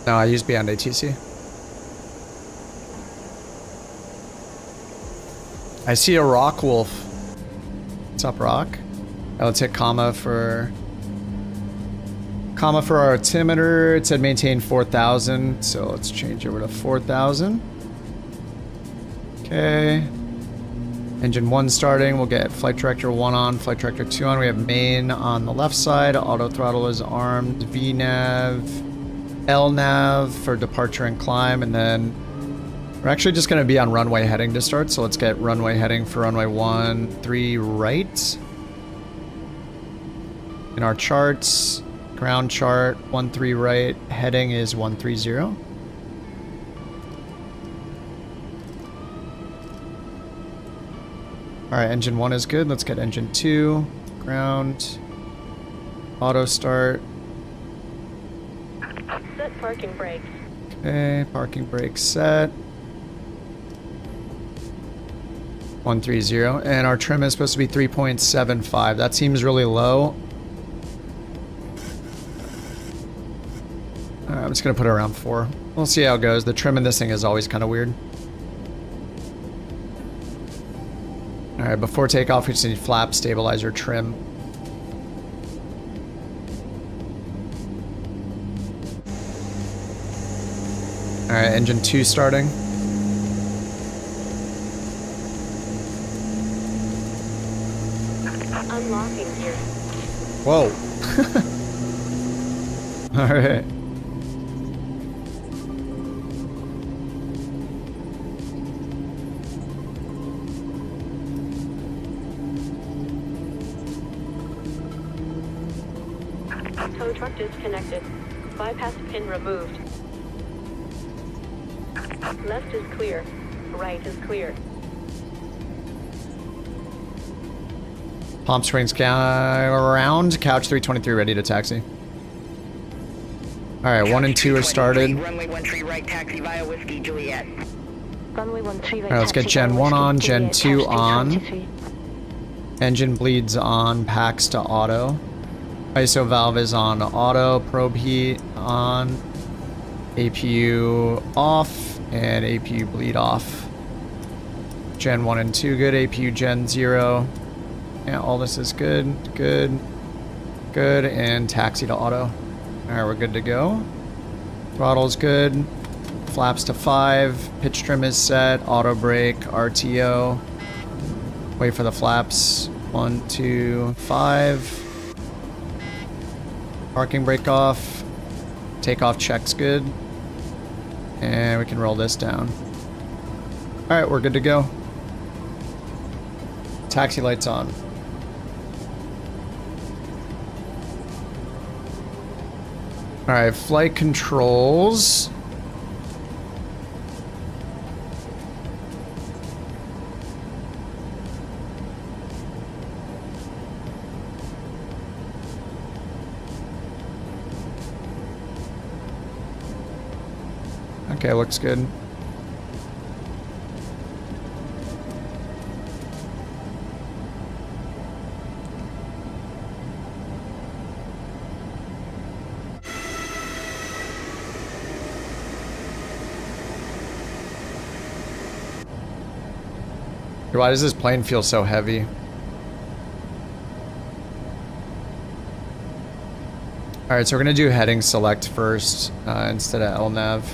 No, I use Beyond ATC. I see a Rock Wolf. What's up, Rock? Oh, let's hit comma for our altimeter. It said maintain 4,000, so let's change over to 4,000. Okay. Engine 1 starting. We'll get flight director 1 on, flight director 2 on. We have main on the left side. Auto throttle is armed. VNav, LNav for departure and climb, and then we're actually just going to be on runway heading to start, so let's get runway heading for runway 13 right. In our charts, ground chart 13 right, heading is 130. Alright, engine 1 is good. Let's get engine 2, ground, auto start. Set parking brakes. Okay, parking brakes set. 130, and our trim is supposed to be 3.75. That seems really low. I'm just gonna put it around 4. We'll see how it goes. The trim in this thing is always kind of weird. Alright, before takeoff, we just need flap, stabilizer, trim. Alright, engine 2 starting. Unlocking gear. Whoa. Alright. Tow truck disconnected. Bypass pin removed. Left is clear. Right is clear. Palm Springs around. Couch 323 ready to taxi. Alright, 1 and 2 are started. Runway 13 right, taxi via Whiskey Juliet. Runway 13 right. Alright, let's get Gen 1 on, Gen 2 on. Engine bleeds on, packs to auto. ISO valve is on auto, probe heat on. APU off, and APU bleed off. Gen 1 and 2 good, APU Gen 0. Yeah, all this is good, good, good, and taxi to auto. Alright, we're good to go. Throttle's good. Flaps to 5. Pitch trim is set. Auto brake, RTO. Wait for the flaps. 1, 2, 5. Parking brake off. Takeoff check's good. And we can roll this down. Alright, we're good to go. Taxi lights on. Alright, flight controls. Okay, looks good. Why does this plane feel so heavy? Alright, so we're gonna do heading select first instead of LNav.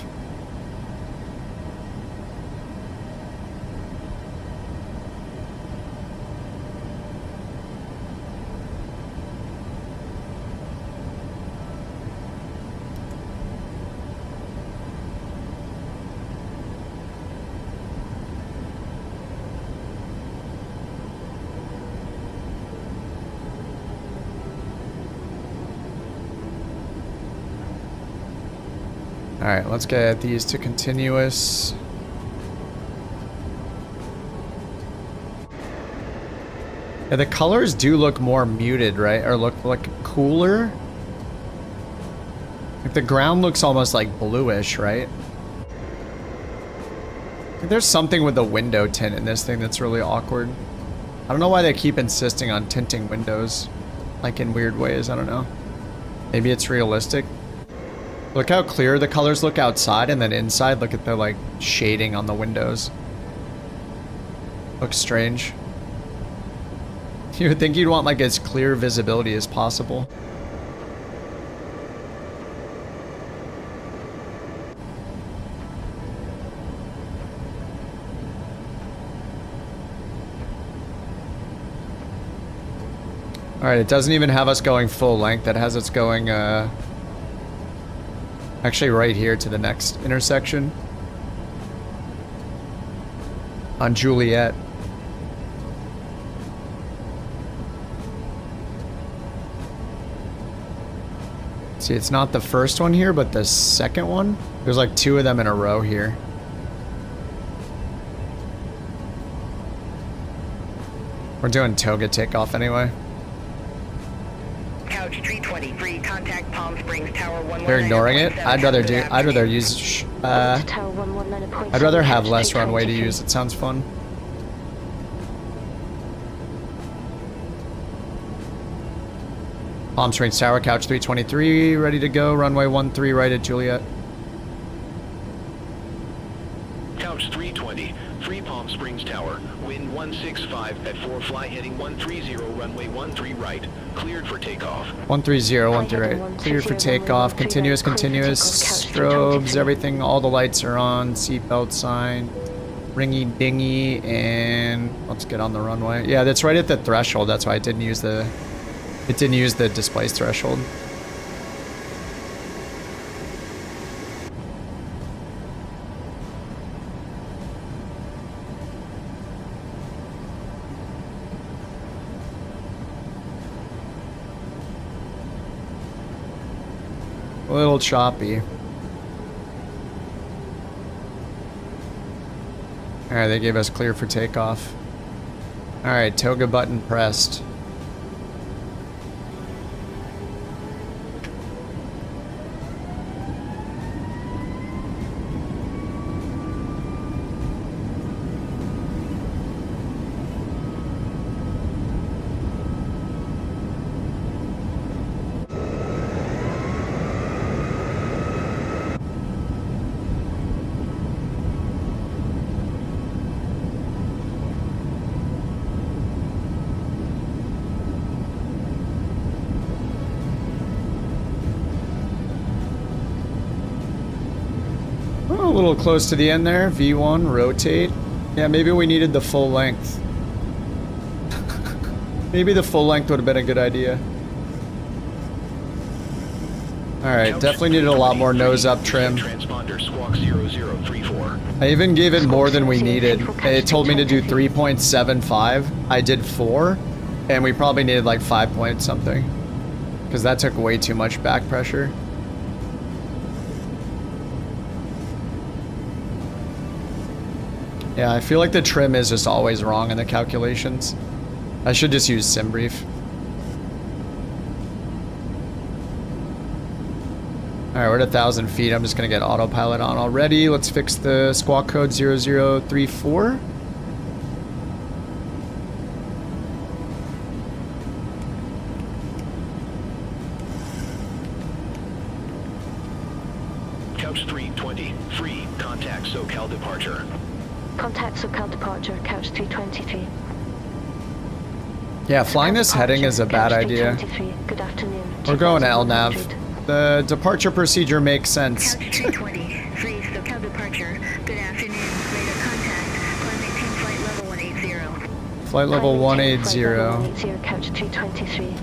Alright, let's get these to continuous. Yeah, the colors do look more muted, right? Or look like cooler. Like the ground looks almost like bluish, right? There's something with the window tint in this thing that's really awkward. I don't know why they keep insisting on tinting windows. Like in weird ways, I don't know. Maybe it's realistic. Look how clear the colors look outside, and then inside, look at the like shading on the windows. Looks strange. You would think you'd want like as clear visibility as possible. Alright, it doesn't even have us going full length. It has us going, actually right here to the next intersection. On Juliet. See, it's not the first one here, but the second one. There's like 2 of them in a row here. We're doing toga takeoff anyway. Couch 320, free contact Palm Springs Tower 119. They're ignoring it. I'd rather use I'd rather have less runway to use. It sounds fun. Palm Springs Tower, couch 323, ready to go. Runway 13 right at Juliet. Couch 320, free Palm Springs Tower, wind 165 at 4 fly heading 130, runway 13 right, cleared for takeoff. 130, 13 right, cleared for takeoff. Continuous, strobes, everything, all the lights are on. Seatbelt sign, ringy dingy, and let's get on the runway. Yeah, that's right at the threshold. That's why it didn't use the displace threshold. A little choppy. Alright, they gave us clear for takeoff. Alright, toga button pressed. A little close to the end there. V1, rotate. Yeah, maybe we needed the full length. Maybe the full length would have been a good idea. Alright, definitely needed a lot more nose up trim. Transponder squawk 0034. I even gave it more than we needed. It told me to do 3.75. I did 4, and we probably needed like 5 point something. Because that took way too much back pressure. Yeah, I feel like the trim is just always wrong in the calculations. I should just use SimBrief. Alright, we're at 1,000 feet. I'm just gonna get autopilot on already. Let's fix the squawk code 0034. Couch 320, free, contact SoCal departure. Contact SoCal departure, couch 323. Yeah, flying this heading is a bad idea. Good afternoon. We're going to LNAV. The departure procedure makes sense. Couch 320, free SoCal departure. Good afternoon. Radar contact. Climb 18 flight level 180. Flight level 180. Flight level 180, couch 323.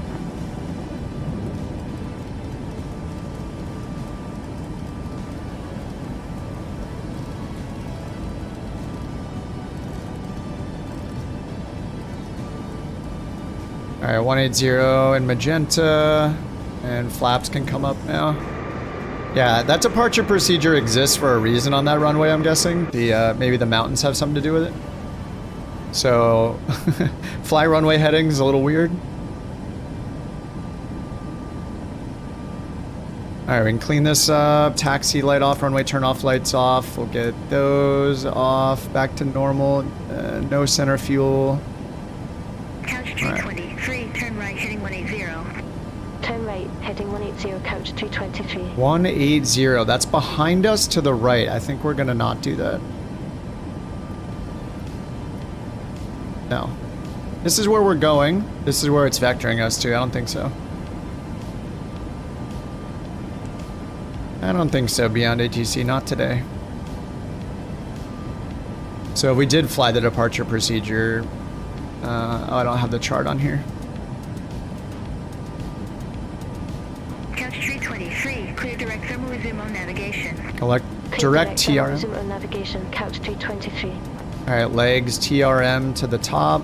Alright, 180 in magenta, and flaps can come up now. Yeah, that departure procedure exists for a reason on that runway, I'm guessing. Maybe the mountains have something to do with it. So, fly runway heading is a little weird. Alright, we can clean this up. Taxi light off, runway turn off, lights off. We'll get those off, back to normal. No center fuel. Couch 320, free, turn right, heading 180. Turn right, heading heading 180, couch 323. 180. That's behind us to the right. I think we're gonna not do that. No. This is where we're going. This is where it's vectoring us to. I don't think so. I don't think so, beyond ATC. Not today. So we did fly the departure procedure. Oh, I don't have the chart on here. Couch 323, clear direct thermal resume on navigation. Direct TRM. Resume on navigation, couch 323. Alright, legs, TRM to the top.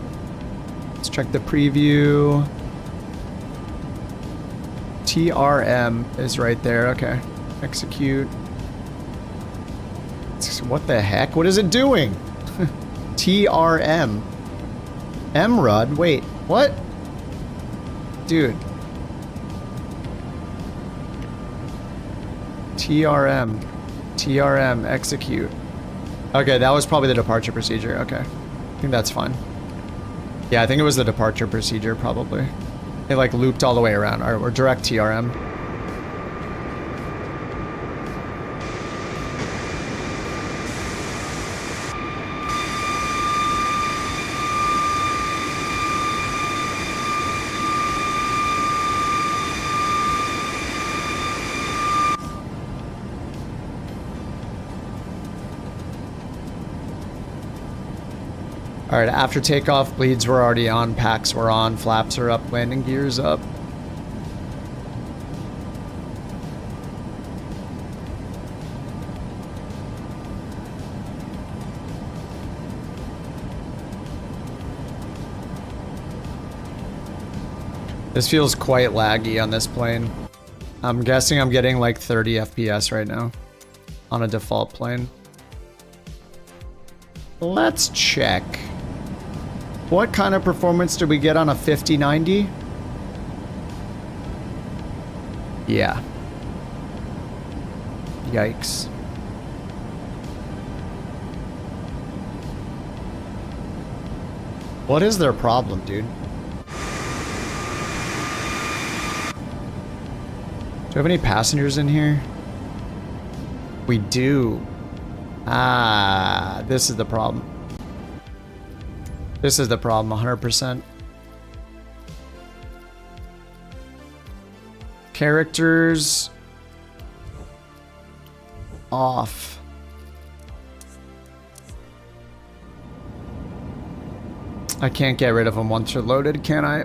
Let's check the preview. TRM is right there, okay. Execute. What the heck? What is it doing? TRM. MRUD? Wait, what? Dude. TRM. TRM, execute. Okay, that was probably the departure procedure. Okay. I think that's fine. Yeah, I think it was the departure procedure, probably. It like looped all the way around. Or direct TRM. Alright, after takeoff, bleeds were already on, packs were on, flaps are up, landing gears up. This feels quite laggy on this plane. I'm guessing I'm getting like 30 FPS right now on a default plane. Let's check. What kind of performance did we get on a 5090? Yeah. Yikes. What is their problem, dude? Do we have any passengers in here? We do. Ah, this is the problem. This is the problem, 100%. Characters off. I can't get rid of them once they're loaded, can I?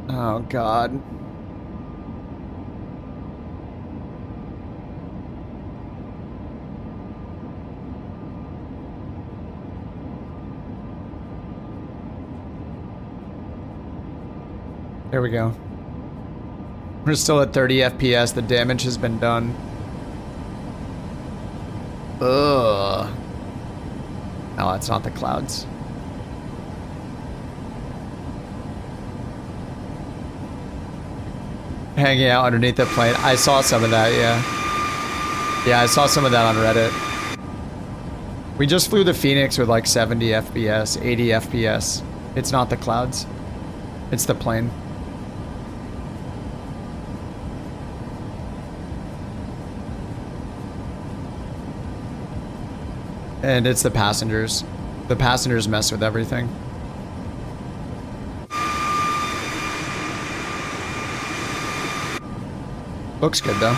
Oh, God. There we go. We're still at 30 FPS. The damage has been done. Ugh. No, it's not the clouds. Hanging out underneath the plane. I saw some of that, yeah. Yeah, I saw some of that on Reddit. We just flew the Phoenix with like 70 FPS, 80 FPS. It's not the clouds. It's the plane. And it's the passengers. The passengers mess with everything. Looks good though.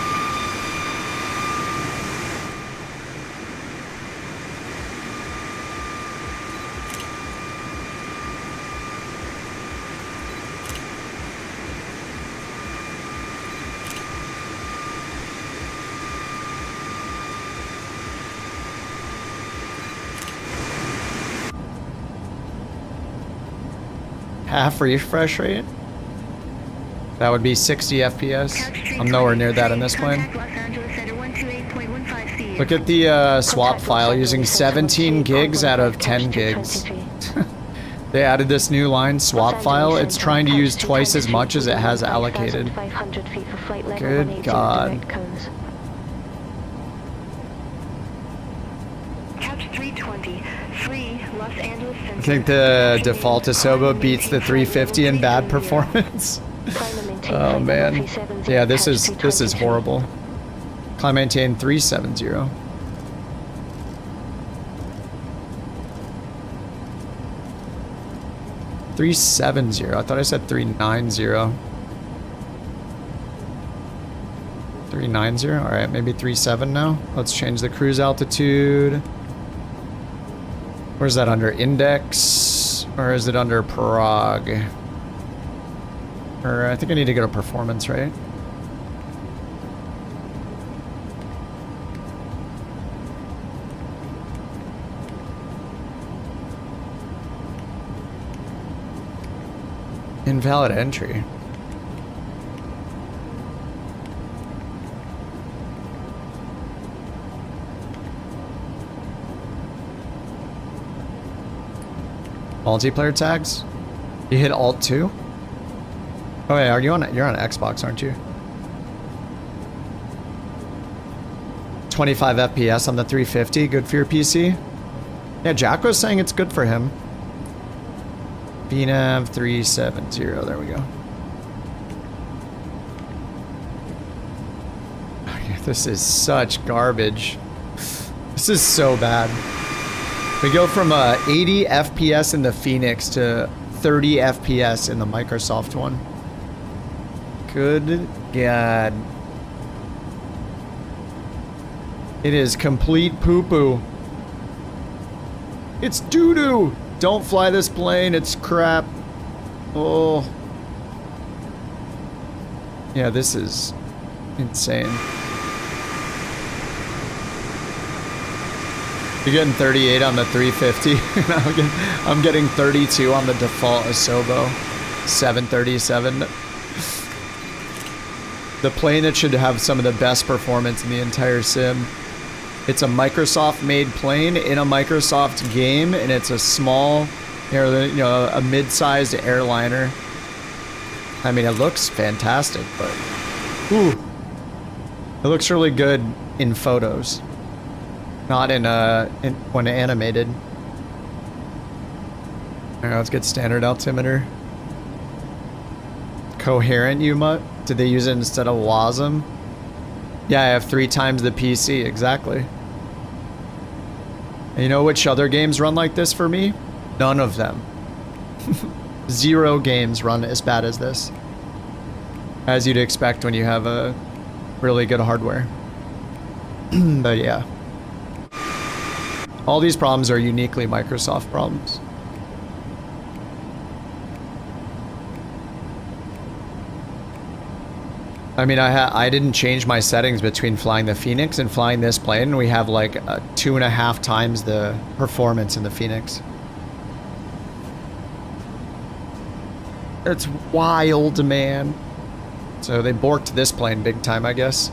Half refresh rate? That would be 60 FPS. I'm nowhere near that in this plane. Look at the swap file using 17 gigs out of 10 gigs. They added this new line, swap file. It's trying to use twice as much as it has allocated. Good God. I think the default Asobo beats the 350 in bad performance. Oh man. Yeah, this is horrible. Climb maintain 370. I thought I said 390. 390. All right, maybe 37 now. Let's change the cruise altitude. Where's that under index, or is it under prog? Or I think I need to go to performance, right? Invalid entry. Multiplayer tags? You hit Alt 2? Oh yeah, you're on Xbox, aren't you? 25 FPS on the 350, good for your PC? Yeah, Jack was saying it's good for him. VNAV 370, there we go. Oh, yeah, this is such garbage. This is so bad. We go from 80 FPS in the Phoenix to 30 FPS in the Microsoft one. Good God. It is complete poo-poo. It's doo-doo. Don't fly this plane, it's crap. Oh. Yeah, this is insane. You're getting 38 on the 350. I'm getting 32 on the default Asobo 737. The plane that should have some of the best performance in the entire sim. It's a Microsoft-made plane in a Microsoft game, and it's a small, you know, a mid-sized airliner. I mean, it looks fantastic, but ooh, it looks really good in photos, not in when animated. All right, let's get standard altimeter. Coherent UMUT? Did they use it instead of WASM? Yeah, I have 3 times the PC, exactly. And you know which other games run like this for me? None of them. 0 games run as bad as this. As you'd expect when you have a really good hardware. But yeah. All these problems are uniquely Microsoft problems. I mean, I didn't change my settings between flying the Phoenix and flying this plane, and we have like 2.5 times the performance in the Phoenix. It's wild, man. So they borked this plane big time, I guess.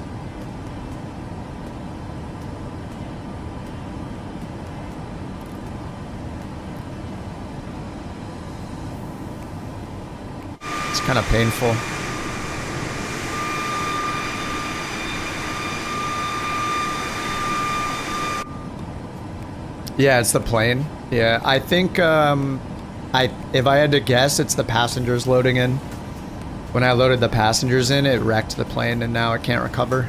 It's kind of painful. Yeah, it's the plane. Yeah, I think if I had to guess, it's the passengers loading in. When I loaded the passengers in, it wrecked the plane and now it can't recover.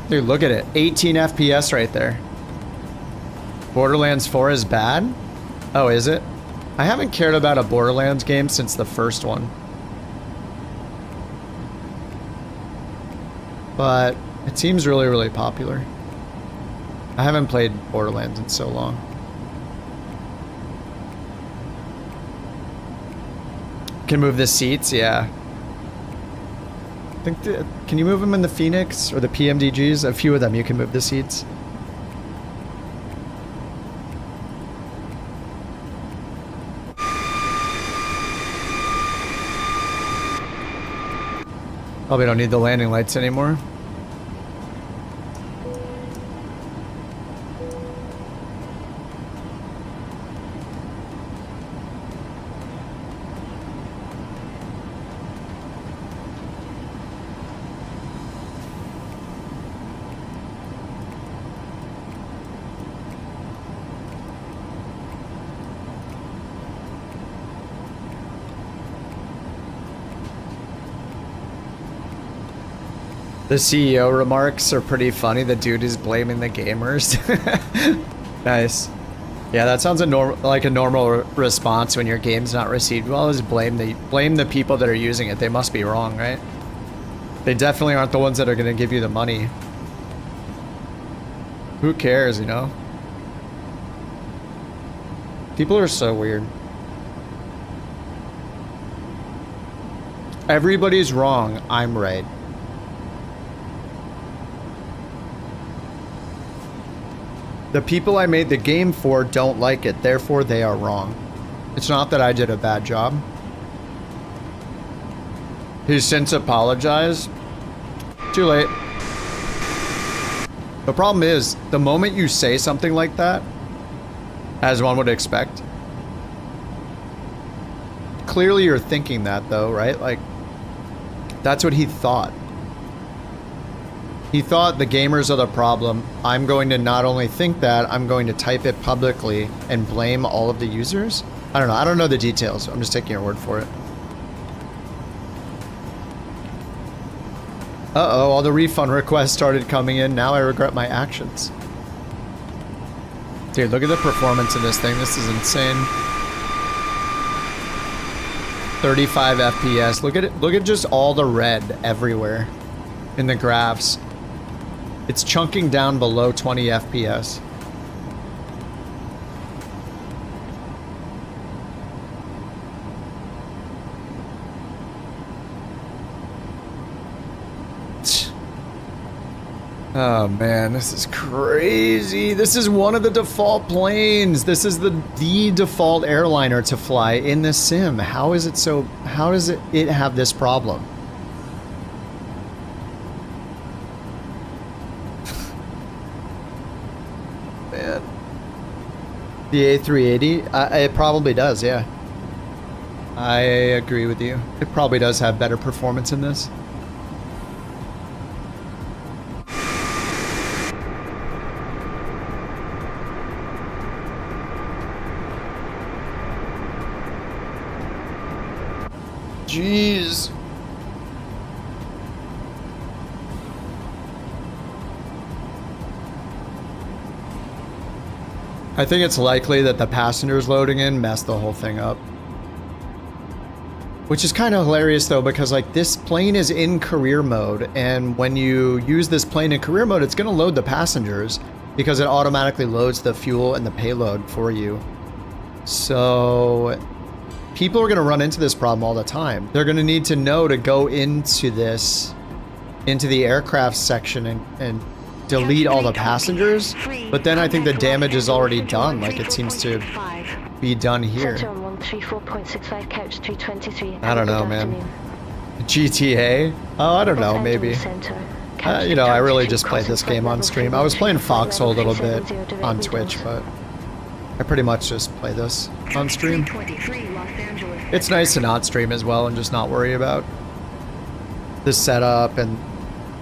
Dude, look at it. 18 FPS right there. Borderlands 4 is bad? Oh, is it? I haven't cared about a Borderlands game since the first one. But it seems really, really popular. I haven't played Borderlands in so long. Can move the seats, yeah. I think can you move them in the Phoenix or the PMDGs? A few of them you can move the seats. Probably don't need the landing lights anymore. The CEO remarks are pretty funny. The dude is blaming the gamers. Nice. Yeah, that sounds like a normal response when your game's not received well, is blame the people that are using it. They must be wrong, right? They definitely aren't the ones that are going to give you the money. Who cares, you know? People are so weird. Everybody's wrong. I'm right. The people I made the game for don't like it, therefore they are wrong. It's not that I did a bad job. He's since apologized. Too late. The problem is, the moment you say something like that, as one would expect, clearly you're thinking that though, right? Like, that's what he thought. He thought the gamers are the problem. I'm going to not only think that, I'm going to type it publicly and blame all of the users? I don't know. I don't know the details. I'm just taking your word for it. Uh-oh, all the refund requests started coming in. Now I regret my actions. Dude, look at the performance in this thing. This is insane. 35 FPS. Look at it. Look at just all the red everywhere in the graphs. It's chunking down below 20 FPS. Oh man, this is crazy. This is one of the default planes. This is the default airliner to fly in the sim. How is it so, how does it have this problem? Man. The A380? It probably does, yeah. I agree with you. It probably does have better performance in this. Jeez. I think it's likely that the passengers loading in messed the whole thing up. Which is kind of hilarious though, because like this plane is in career mode, and when you use this plane in career mode, it's going to load the passengers because it automatically loads the fuel and the payload for you. So people are going to run into this problem all the time. They're going to need to know to go into this, into the aircraft section and delete all the passengers. But then I think the damage is already done, like it seems to be done here. I don't know, man. GTA? Oh, I don't know, maybe. You know, I really just played this game on stream. I was playing Foxhole a little bit on Twitch, but I pretty much just play this on stream. It's nice to not stream as well and just not worry about the setup and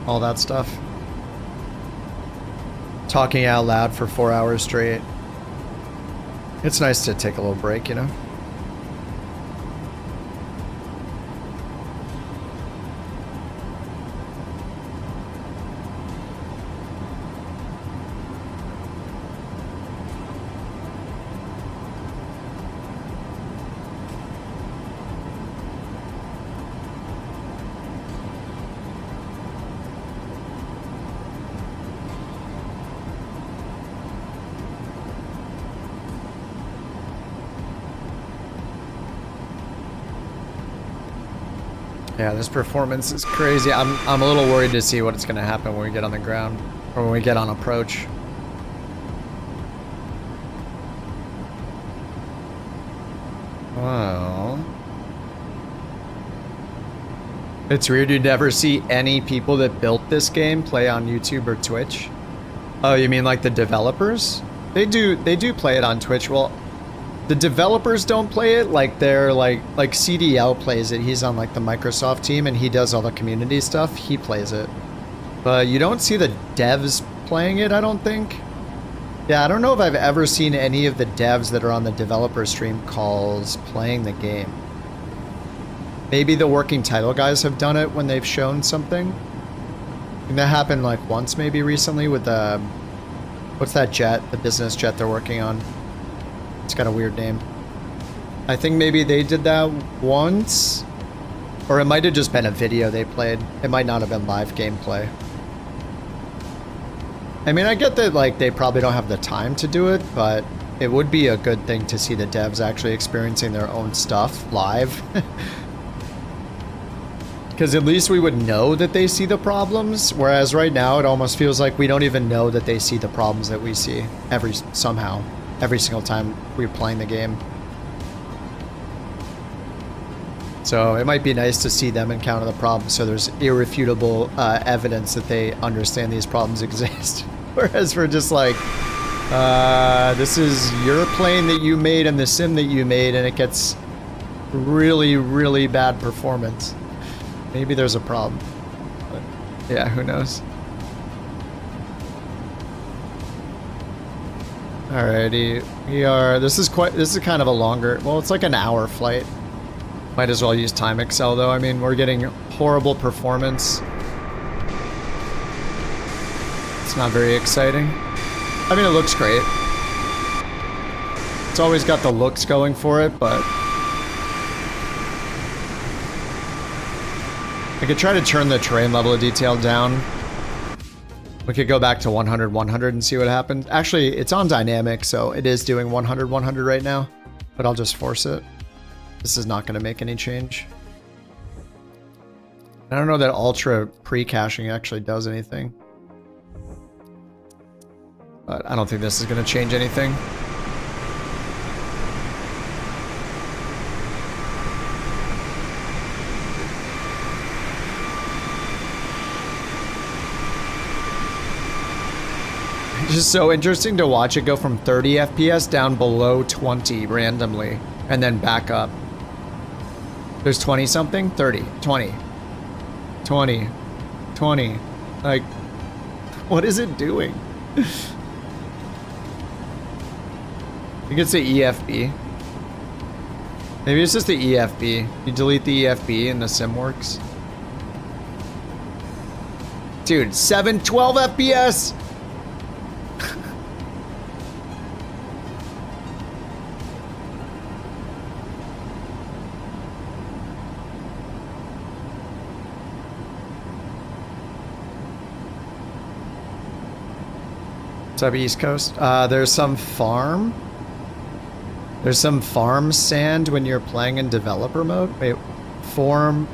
all that stuff. Talking out loud for 4 hours straight. It's nice to take a little break, you know? Yeah, this performance is crazy. I'm a little worried to see what's gonna happen when we get on the ground, or when we get on approach. Well, it's weird you never see any people that built this game play on YouTube or Twitch. Oh, you mean like the developers? They do play it on Twitch. Well, the developers don't play it, like they're like CDL plays it. He's on like the Microsoft team and he does all the community stuff. He plays it. But you don't see the devs playing it, I don't think. Yeah, I don't know if I've ever seen any of the devs that are on the developer stream calls playing the game. Maybe the working title guys have done it when they've shown something. And that happened like once maybe recently with the, what's that jet? The business jet they're working on. It's got a weird name. I think maybe they did that once. Or it might have just been a video they played. It might not have been live gameplay. I mean, I get that like they probably don't have the time to do it, but it would be a good thing to see the devs actually experiencing their own stuff live. Because at least we would know that they see the problems, whereas right now it almost feels like we don't even know that they see the problems that we see every single time we're playing the game. So it might be nice to see them encounter the problem so there's irrefutable evidence that they understand these problems exist. Whereas we're just like, this is your plane that you made and the sim that you made, and it gets really, really bad performance. Maybe there's a problem. But yeah, who knows? Alrighty, we are. This is kind of a longer. Well, it's like an hour flight. Might as well use Time Excel though. I mean, we're getting horrible performance. It's not very exciting. I mean, it looks great. It's always got the looks going for it, but I could try to turn the terrain level of detail down. We could go back to 100, 100 and see what happens. Actually, it's on dynamic, so it is doing 100, 100 right now, but I'll just force it. This is not going to make any change. I don't know that ultra pre-caching actually does anything. But I don't think this is going to change anything. It's just so interesting to watch it go from 30 FPS down below 20 randomly and then back up. There's 20 something, 30, 20, 20, 20. Like, what is it doing? I think it's the EFB. Maybe it's just the EFB. You delete the EFB and the sim works. Dude, 712 FPS! What's up, East Coast? There's some farm. There's some farm sand when you're playing in developer mode. Wait, form.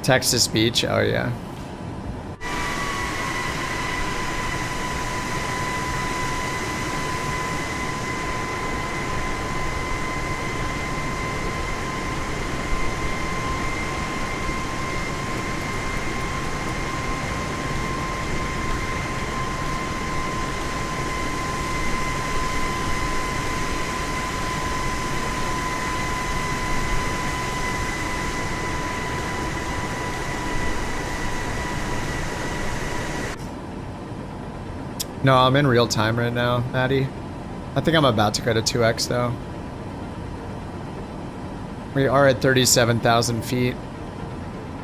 Text to speech. Oh, yeah. No, I'm in real time right now, Maddie. I think I'm about to go to 2x though. We are at 37,000 feet.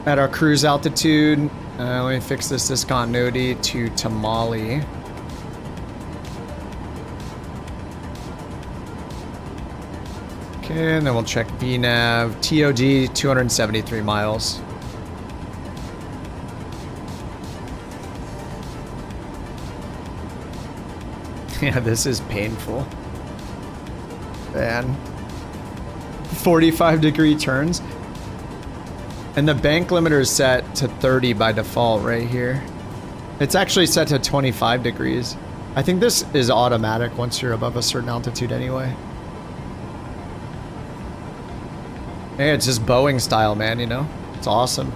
At our cruise altitude, let me fix this discontinuity to Tamale. Okay, and then we'll check VNav. TOD, 273 miles. Yeah, this is painful. Man. 45-degree turns. And the bank limiter is set to 30 by default right here. It's actually set to 25 degrees. I think this is automatic once you're above a certain altitude anyway. Hey, it's just Boeing style, man, you know? It's awesome.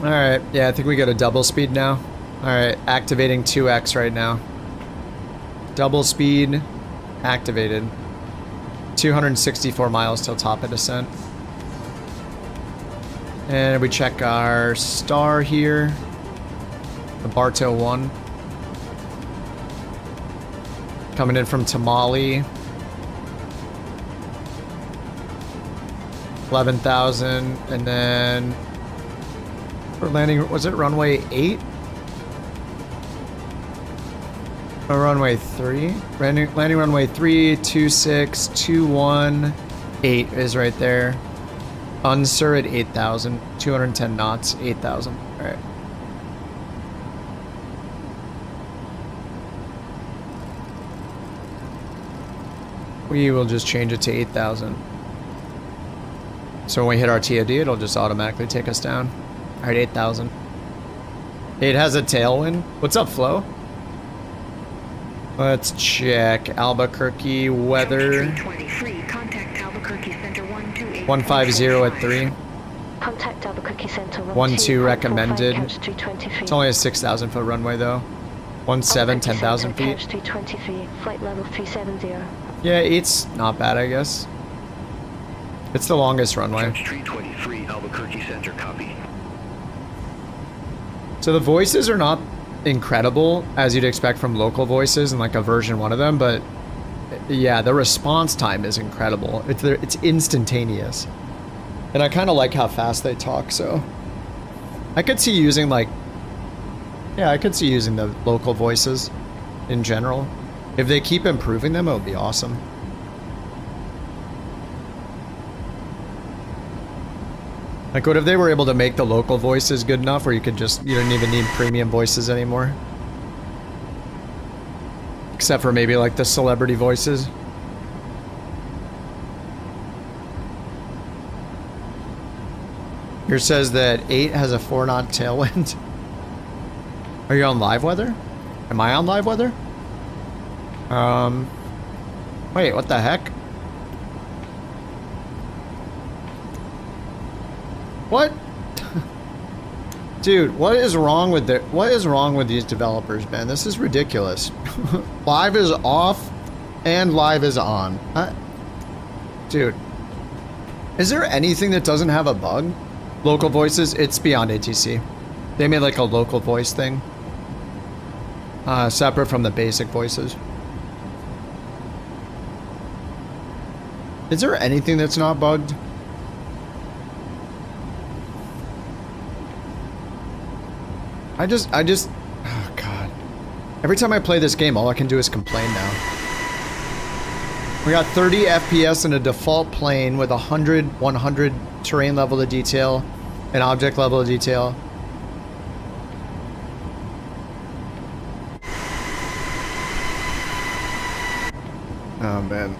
Alright, yeah, I think we got a double speed now. Alright, activating 2x right now. Double speed activated. 264 miles till top of descent. And we check our star here. The Bartow 1. Coming in from Tamale. 11,000. And then we're landing, was it runway 8? Or runway 3? Landing runway 3, 26, 21, 8 is right there. Unsur at 8,000, 210 knots, 8,000. All right. We will just change it to 8,000. So when we hit our TOD, it'll just automatically take us down. All right, 8,000. It has a tailwind. What's up, Flo? Let's check Albuquerque weather. 150 at 3. Contact Albuquerque Center 12 recommended. It's only a 6,000 foot runway though. 17, 10,000 feet. 320 feet, flight level 370. Yeah, 8's not bad, I guess. It's the longest runway. 323 Albuquerque Center, copy. So the voices are not incredible as you'd expect from local voices and like a version 1 of them, but yeah, the response time is incredible. It's instantaneous. And I kind of like how fast they talk, so I could see using like, yeah, I could see using the local voices in general. If they keep improving them, it would be awesome. Like, what if they were able to make the local voices good enough where you could just, you don't even need premium voices anymore? Except for maybe like the celebrity voices. Here says that 8 has a 4-knot tailwind. Are you on live weather? Am I on live weather? Wait, what the heck? What? Dude, what is wrong with these developers, man? This is ridiculous. Live is off and live is on. Dude, is there anything that doesn't have a bug? Local voices, it's beyond ATC. They made like a local voice thing. Separate from the basic voices. Is there anything that's not bugged? I just, oh God. Every time I play this game, all I can do is complain now. We got 30 FPS in a default plane with 100 terrain level of detail and object level of detail. Oh man.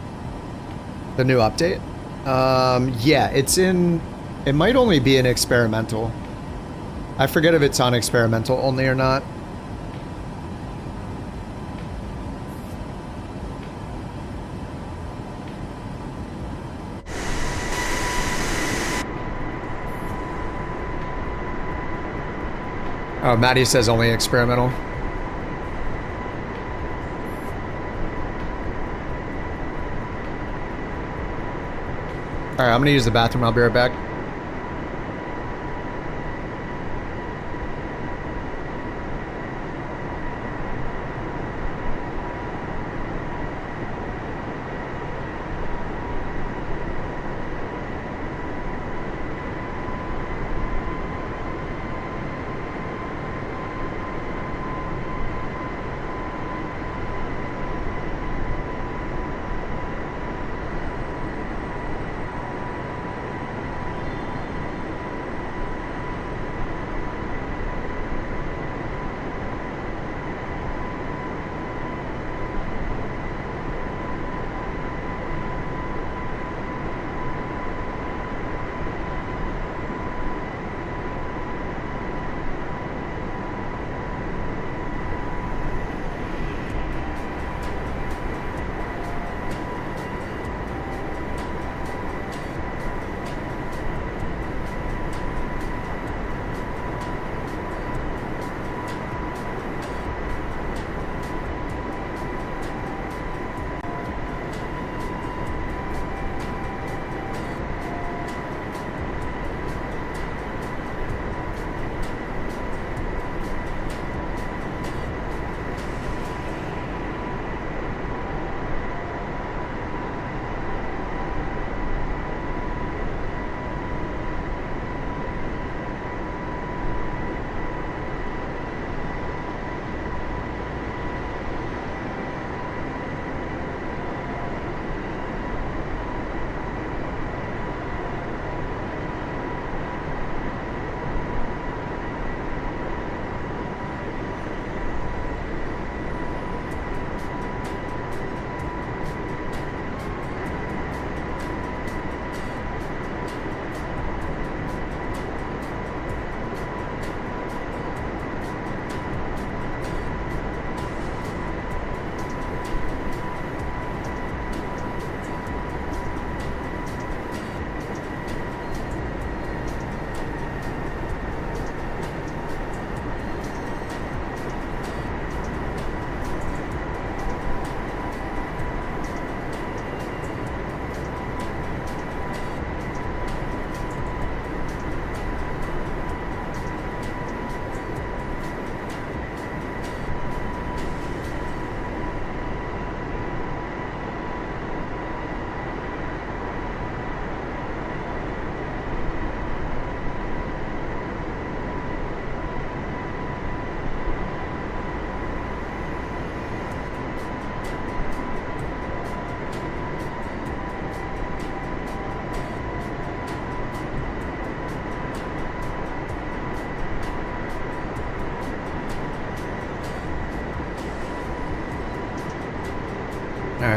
The new update? Yeah, it might only be an experimental. I forget if it's on experimental only or not. Oh, Maddie says only experimental. Alright, I'm gonna use the bathroom. I'll be right back.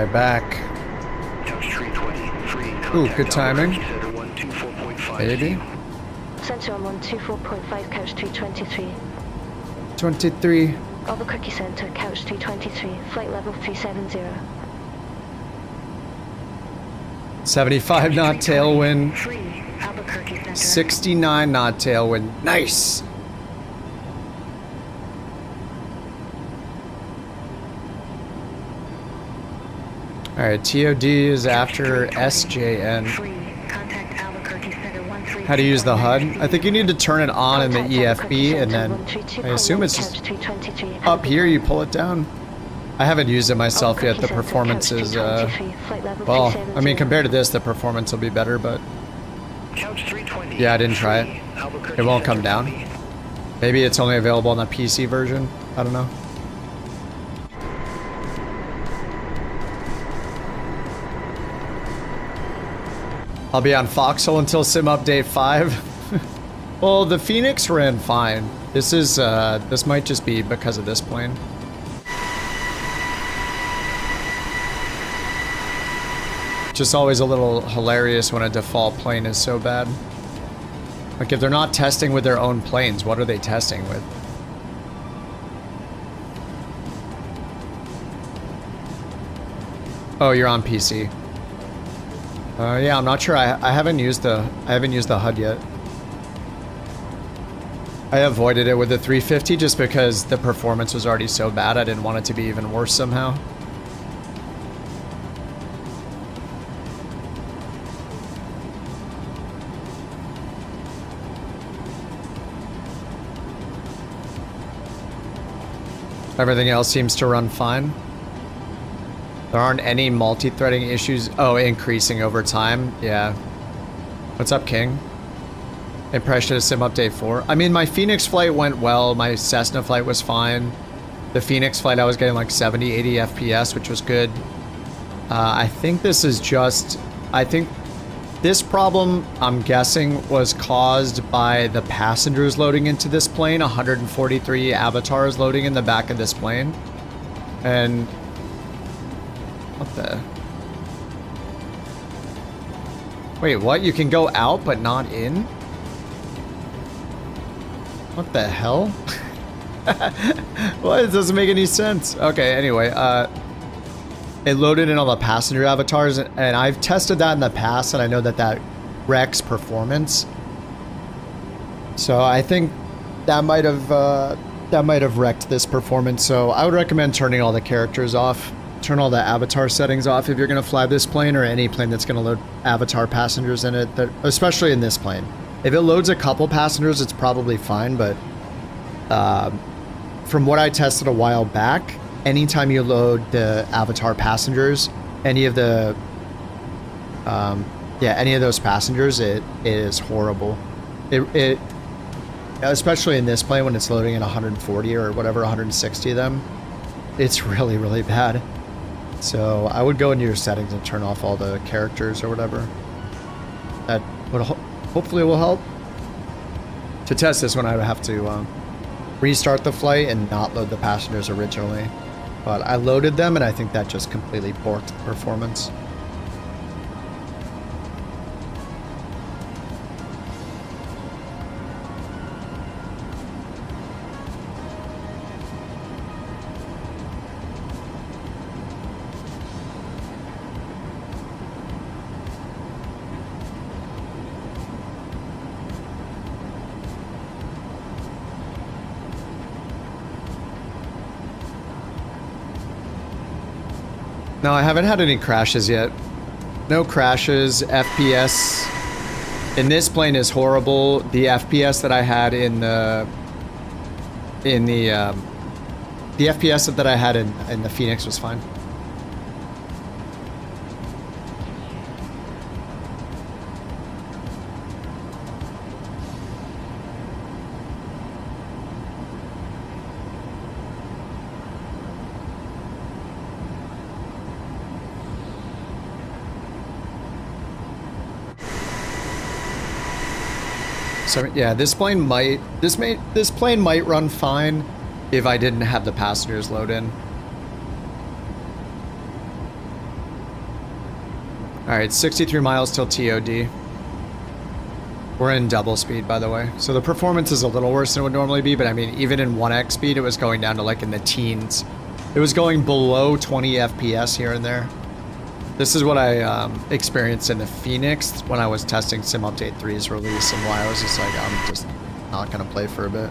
Alright, back. Ooh, good timing. Baby. Center on 124.5, couch 323. 23. Albuquerque Center, couch 323, flight level 370. 75 knot tailwind. 69 knot tailwind. Nice. Alright, TOD is after SJN. How to use the HUD? I think you need to turn it on in the EFB, and then I assume it's just up here you pull it down. I haven't used it myself yet. The performance is, well, I mean, compared to this, the performance will be better, but yeah, I didn't try it. It won't come down. Maybe it's only available on the PC version. I don't know. I'll be on Foxhole until sim update 5. Well, the Phoenix ran fine. This is, this might just be because of this plane. Just always a little hilarious when a default plane is so bad. Like, if they're not testing with their own planes, what are they testing with? Oh, you're on PC. Yeah, I'm not sure. I haven't used the HUD yet. I avoided it with the 350 just because the performance was already so bad. I didn't want it to be even worse somehow. Everything else seems to run fine. There aren't any multi-threading issues. Oh, increasing over time. Yeah. What's up, King? Impression of Sim Update 4. I mean, my Phoenix flight went well. My Cessna flight was fine. The Phoenix flight, I was getting like 70, 80 FPS, which was good. I think this is just... I think this problem, I'm guessing, was caused by the passengers loading into this plane. 143 avatars loading in the back of this plane. And... what the... wait, what? You can go out but not in? What the hell? What? It doesn't make any sense. Okay, anyway, it loaded in all the passenger avatars, and I've tested that in the past, and I know that that wrecks performance. So I think that might have wrecked this performance. So I would recommend turning all the characters off. Turn all the avatar settings off if you're going to fly this plane or any plane that's going to load avatar passengers in it, especially in this plane. If it loads a couple passengers, it's probably fine, but from what I tested a while back, anytime you load the avatar passengers, any of the, any of those passengers, it is horrible. It especially in this plane when it's loading in 140 or whatever, 160 of them, it's really, really bad. So I would go into your settings and turn off all the characters or whatever. That would hopefully will help. To test this one, I would have to restart the flight and not load the passengers originally. But I loaded them, and I think that just completely borked the performance. No, I haven't had any crashes yet. No crashes. FPS in this plane is horrible. The FPS that I had in the FPS that I had in the Phoenix was fine. So yeah, this plane might run fine if I didn't have the passengers load in. Alright, 63 miles till TOD. We're in double speed, by the way. So the performance is a little worse than it would normally be, but I mean, even in 1x speed, it was going down to like in the teens. It was going below 20 FPS here and there. This is what I experienced in the Phoenix when I was testing Sim Update 3's release, and why I was just like, I'm just not gonna play for a bit.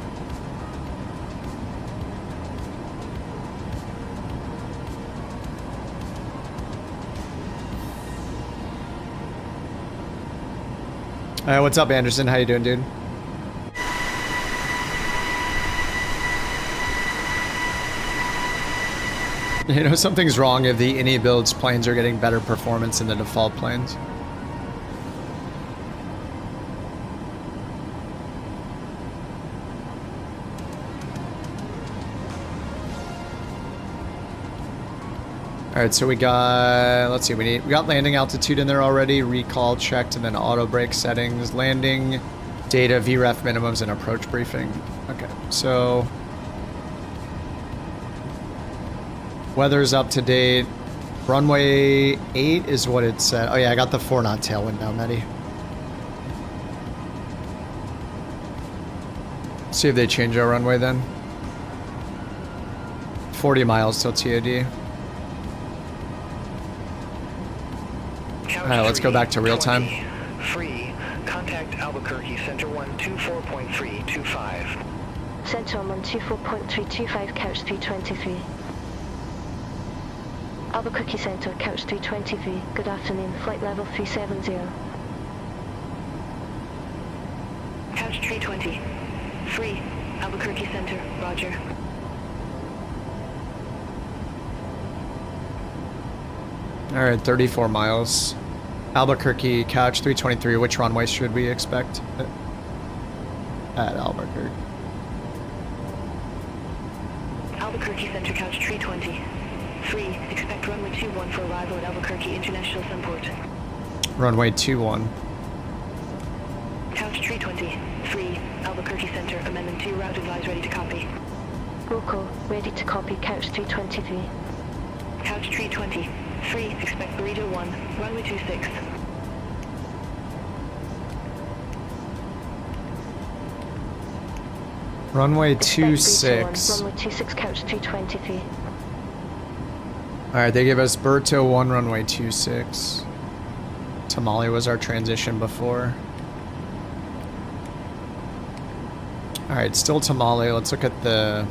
What's up, Anderson? How you doing, dude? You know, something's wrong if the init builds planes are getting better performance than the default planes. Alright, so we got, let's see, we got landing altitude in there already, recall checked, and then auto brake settings, landing, data, VREF minimums, and approach briefing. Okay, so weather's up to date. Runway 8 is what it said. Oh yeah, I got the 4-knot tailwind now, Medi. See if they change our runway then. 40 miles till TOD. Alright, let's go back to real time. Free. Contact Albuquerque Center 124.325. Center 124.325, couch 323. Albuquerque Center, couch 323. Good afternoon, flight level 370. Couch 320. Free. Albuquerque Center, roger. Alright, 34 miles. Albuquerque, couch 323. Which runway should we expect at Albuquerque? Albuquerque Center, couch 320. Free. Expect runway 21 for arrival at Albuquerque International Sunport. Runway 21. Couch 320. Free. Albuquerque Center, amendment 2, route advised, ready to copy. Local, ready to copy, couch 323. Couch 320. Free. Expect burrito 1, runway 26. Runway 26. Runway 26, couch 323. Alright, they gave us Berto 1, runway 26. Tamale was our transition before. Alright, still Tamale. Let's look at the...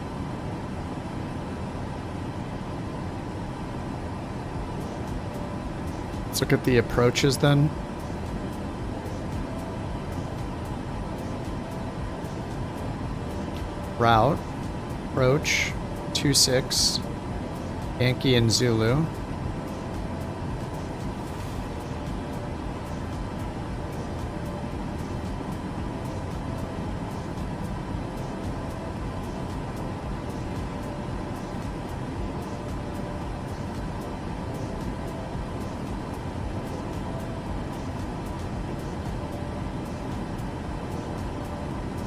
Let's look at the approaches then. Route. Approach. 26. Yankee and Zulu.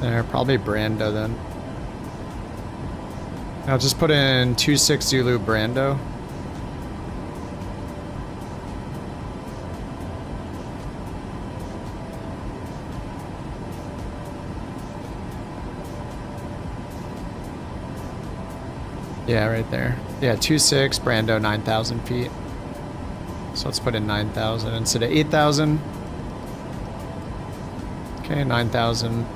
There, probably Brando then. I'll just put in 26 Zulu Brando. Yeah, right there. Yeah, 26 Brando, 9,000 feet. So let's put in 9,000 instead of 8,000. Okay, 9,000.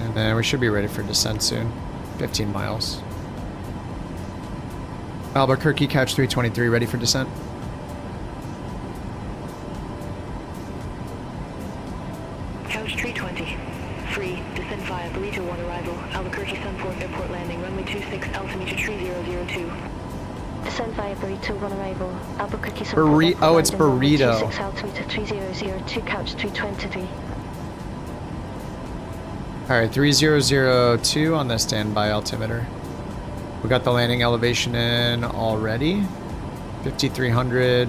And then we should be ready for descent soon. 15 miles. Albuquerque, couch 323, ready for descent. Couch 320. Free. Descent via Burrito 1 arrival. Albuquerque Sunport Airport landing. Runway 26, altimeter 3002. Descent via Burrito 1 arrival. Albuquerque Sunport. Oh, it's Burrito. 26, altimeter 3002, couch 323. Alright, 3002 on the standby altimeter. We got the landing elevation in already. 5,300.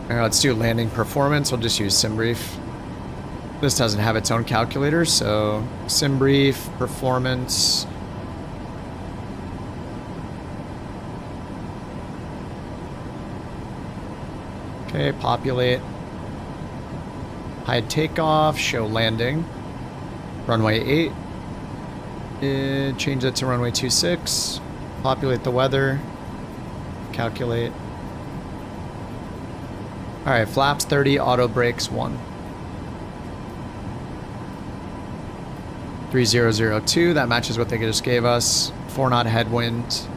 Alright, let's do landing performance. We'll just use SimBrief. This doesn't have its own calculator, so SimBrief, performance. Okay, populate. Hide takeoff, show landing. Runway 8. Change that to runway 26. Populate the weather. Calculate. Alright, flaps 30, auto brakes 1. 3002, that matches what they just gave us. 4 knot headwind.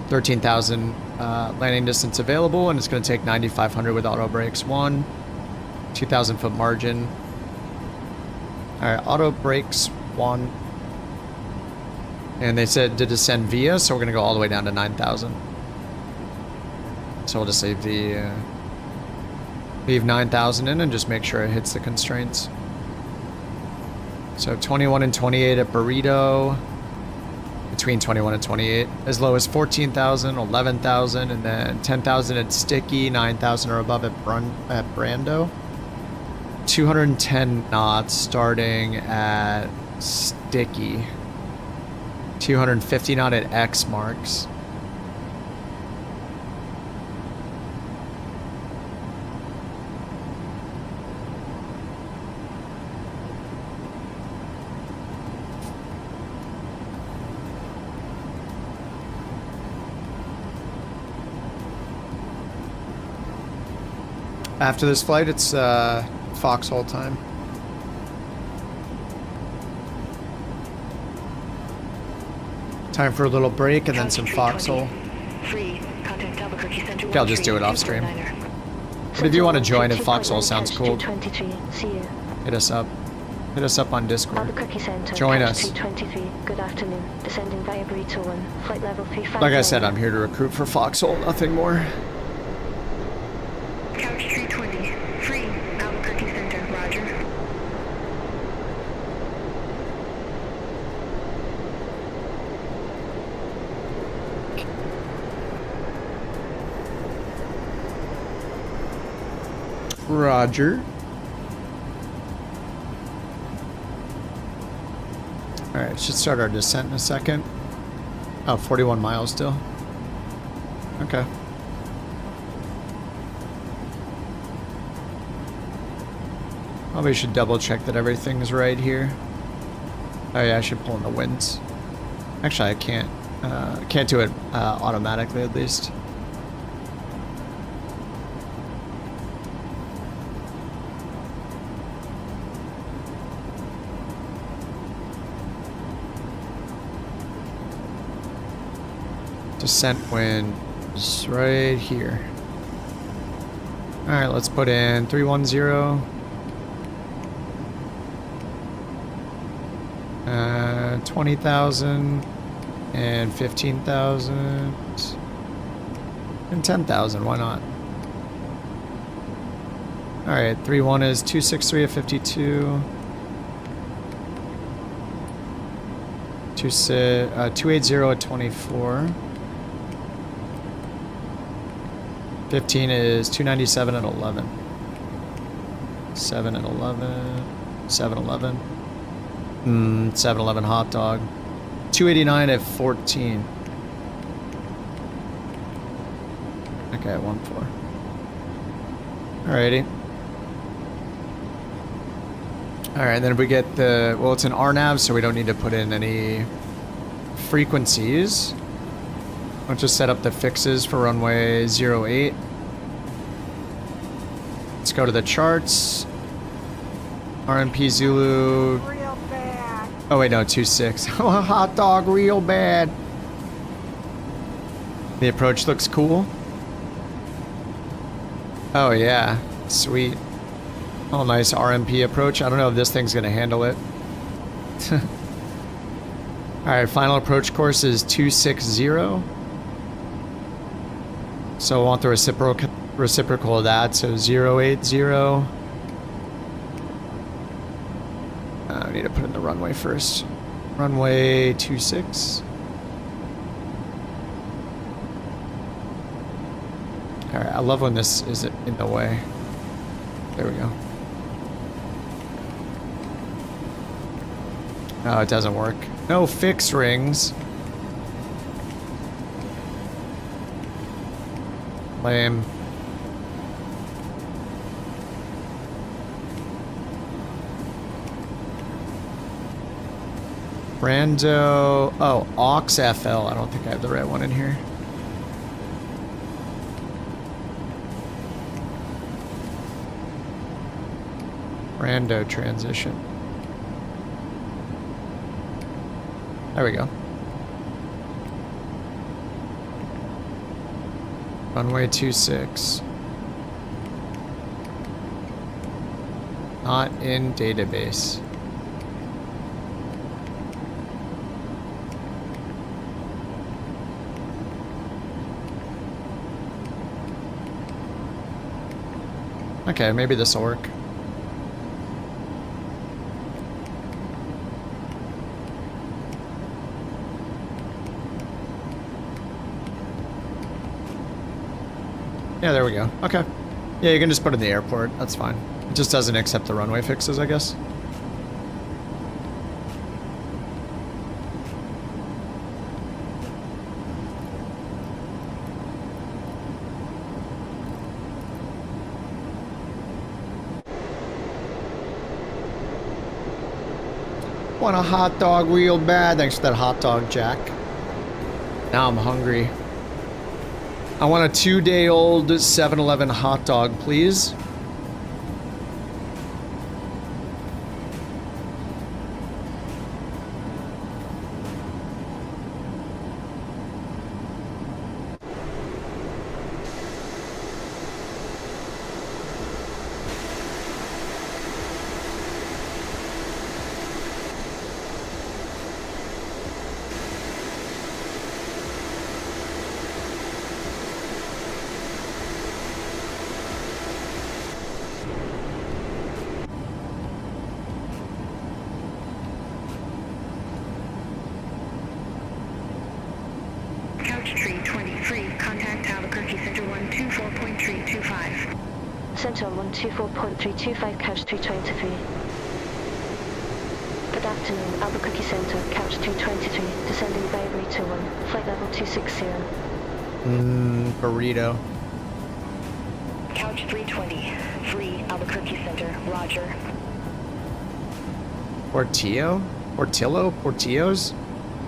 13,000 landing distance available, and it's going to take 9,500 with auto brakes 1. 2,000 foot margin. Alright, auto brakes 1. And they said to descend via, so we're going to go all the way down to 9,000. So we'll just leave the leave 9,000 in and just make sure it hits the constraints. So 21 and 28 at Burrito. Between 21 and 28. As low as 14,000, 11,000, and then 10,000 at Sticky, 9,000 or above at Brando. 210 knots starting at Sticky. 250 knot at X marks. After this flight, it's Foxhole time. Time for a little break and then some Foxhole. Okay, I'll just do it off stream. But if you want to join, if Foxhole sounds cool, hit us up. Hit us up on Discord. Join us. Good afternoon. Descending via Burrito 1. Flight level 35. Like I said, I'm here to recruit for Foxhole, nothing more. Couch 320. Free. Albuquerque Center. Roger. Roger. Alright, should start our descent in a second. Oh, 41 miles still. Okay. Probably should double check that everything's right here. Oh yeah, I should pull in the winds. Actually, I can't. Can't do it automatically, at least. Descent wind is right here. Alright, let's put in 310. 20,000 and 15,000 and 10,000. Why not? Alright, 3-1 is 263 at 52. 280 at 24. 15 is 297 at 11. 7 at 11. 7-11. 7-11 hot dog. 289 at 14. Okay, 1-4. Alrighty. Alright, then if we get the... Well, it's an RNAV, so we don't need to put in any frequencies. Let's just set up the fixes for runway 08. Let's go to the charts. RMP Zulu... Oh wait, no, 26. Hot dog real bad. The approach looks cool. Oh yeah, sweet. Oh, nice RMP approach. I don't know if this thing's gonna handle it. Alright, final approach course is 260. So I want the reciprocal of that, so 080. I need to put in the runway first. Runway 26. Alright, I love when this is in the way. There we go. No, it doesn't work. No fixed rings. Lame. Brando. Oh, AUX-FL. I don't think I have the right one in here. Brando transition. There we go. Runway 26. Not in database. Okay, maybe this will work. Yeah, there we go. Okay. Yeah, you can just put it in the airport. That's fine. It just doesn't accept the runway fixes, I guess. Want a hot dog real bad. Thanks for that hot dog, Jack. Now I'm hungry. I want a 2-day-old 7-Eleven hot dog, please. Center 124.325, couch 323. Good afternoon, Albuquerque Center, couch 323, descending vibrator 1, flight level 260. Burrito. Couch 320, free, Albuquerque Center, roger. Portillo? Portillo? Portillos?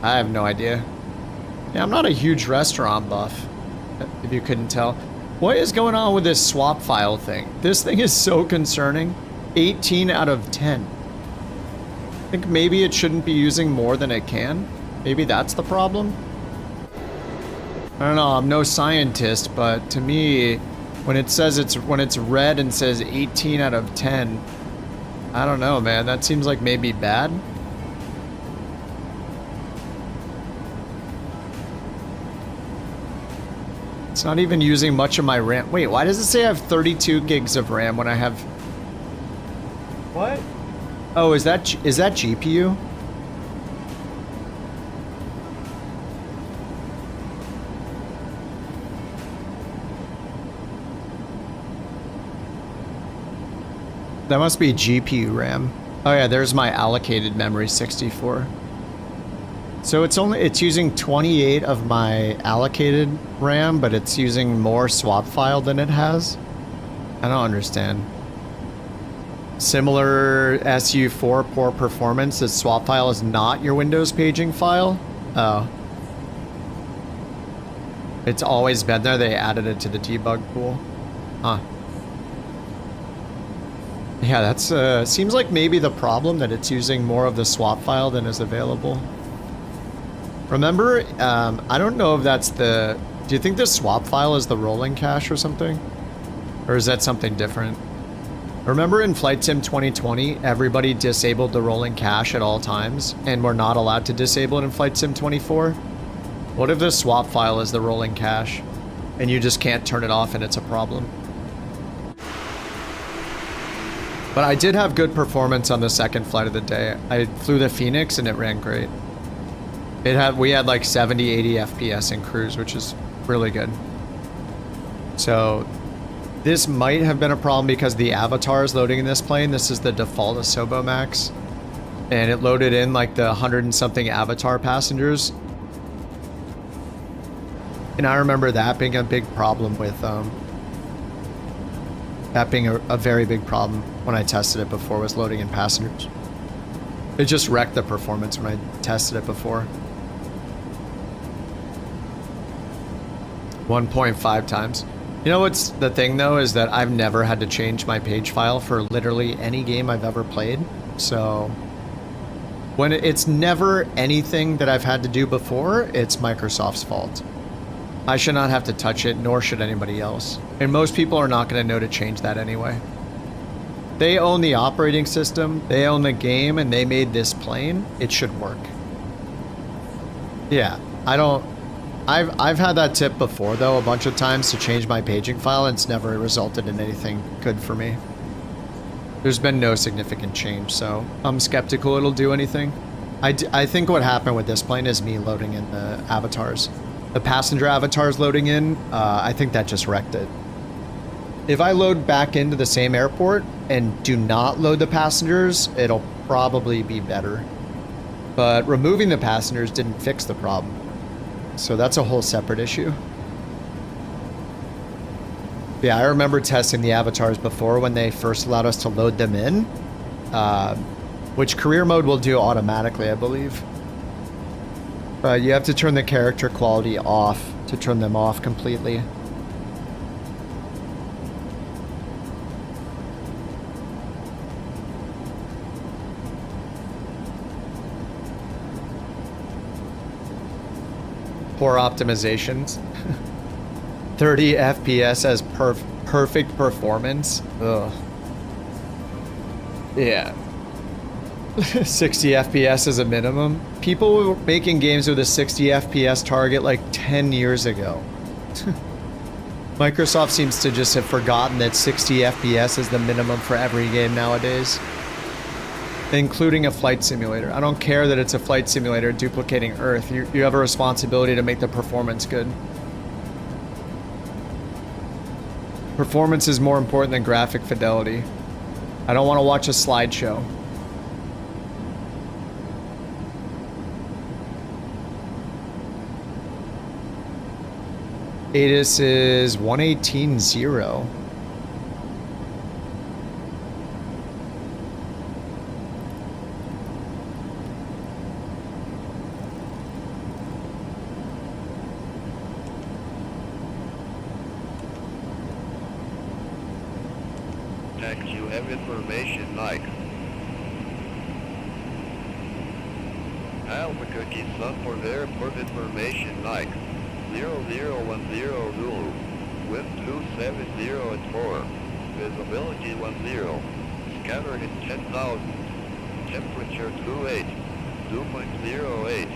I have no idea. Yeah, I'm not a huge restaurant buff, if you couldn't tell. What is going on with this swap file thing? This thing is so concerning. 18 out of 10. I think maybe it shouldn't be using more than it can. Maybe that's the problem. I don't know, I'm no scientist, but to me, when it says when it's red and says 18 out of 10, I don't know, man. That seems like maybe bad. It's not even using much of my RAM. Wait, why does it say I have 32 gigs of RAM when I have... What? Oh, is that GPU? That must be GPU RAM. Oh yeah, there's my allocated memory, 64. So it's using 28 of my allocated RAM, but it's using more swap file than it has. I don't understand. Similar SU4 poor performance. The swap file is not your Windows paging file. Oh. It's always been there. They added it to the debug pool. Huh. Yeah, that's seems like maybe the problem that it's using more of the swap file than is available. Remember, I don't know if that's the... Do you think the swap file is the rolling cache or something? Or is that something different? Remember in Flight Sim 2020, everybody disabled the rolling cache at all times, and we're not allowed to disable it in Flight Sim 24? What if the swap file is the rolling cache, and you just can't turn it off and it's a problem? But I did have good performance on the second flight of the day. I flew the Phoenix and it ran great. We had like 70, 80 FPS in cruise, which is really good. So this might have been a problem because the avatar is loading in this plane. This is the default Asobo Max. And it loaded in like the 100 and something avatar passengers. And I remember that being a big problem with, that being a very big problem when I tested it before, was loading in passengers. It just wrecked the performance when I tested it before. 1.5 times. You know what's the thing though, is that I've never had to change my page file for literally any game I've ever played. So when it's never anything that I've had to do before, it's Microsoft's fault. I should not have to touch it, nor should anybody else. And most people are not going to know to change that anyway. They own the operating system, they own the game, and they made this plane. It should work. Yeah, I've had that tip before though, a bunch of times, to change my paging file, and it's never resulted in anything good for me. There's been no significant change, so I'm skeptical it'll do anything. I think what happened with this plane is me loading in the avatars. The passenger avatars loading in, I think that just wrecked it. If I load back into the same airport and do not load the passengers, it'll probably be better. But removing the passengers didn't fix the problem. So that's a whole separate issue. Yeah, I remember testing the avatars before when they first allowed us to load them in, which career mode will do automatically, I believe. But you have to turn the character quality off to turn them off completely. Poor optimizations. 30 FPS as perfect performance. Ugh. Yeah. 60 FPS is a minimum. People were making games with a 60 FPS target like 10 years ago. Microsoft seems to just have forgotten that 60 FPS is the minimum for every game nowadays. Including a flight simulator. I don't care that it's a flight simulator duplicating Earth. You have a responsibility to make the performance good. Performance is more important than graphic fidelity. I don't want to watch a slideshow. ATIS is 118.0. You have information like Albuquerque Sun for airport information like 0010 Zulu, wind 270 at 4, visibility 10, scatter hit 10,000, temperature 28, dew point 08,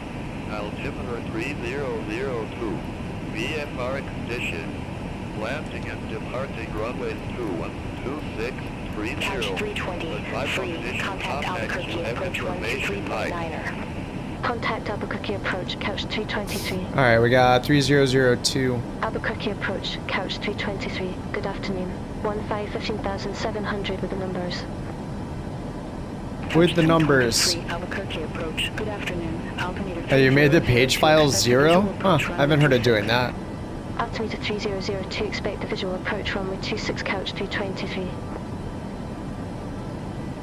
altimeter 3002, VFR condition, landing and departing runways 2126, 30. Couch 320, free, contact Albuquerque approach 123.9er. Contact Albuquerque approach, couch 323. Alright, we got 3002. Albuquerque approach, couch 323. Good afternoon. 15,700 with the numbers. With the numbers. Albuquerque approach. Good afternoon. Altimeter. Oh, you made the page file 0? Huh, I haven't heard of doing that. Altimeter 3002, expect the visual approach runway 26, couch 323.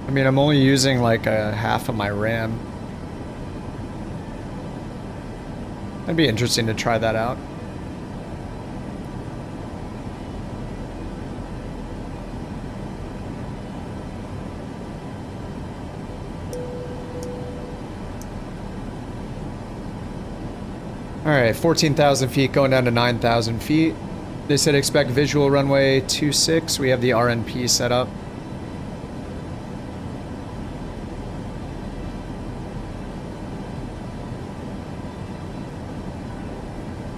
I mean, I'm only using like a half of my RAM. That'd be interesting to try that out. Alright, 14,000 feet going down to 9,000 feet. They said expect visual runway 26. We have the RNP set up.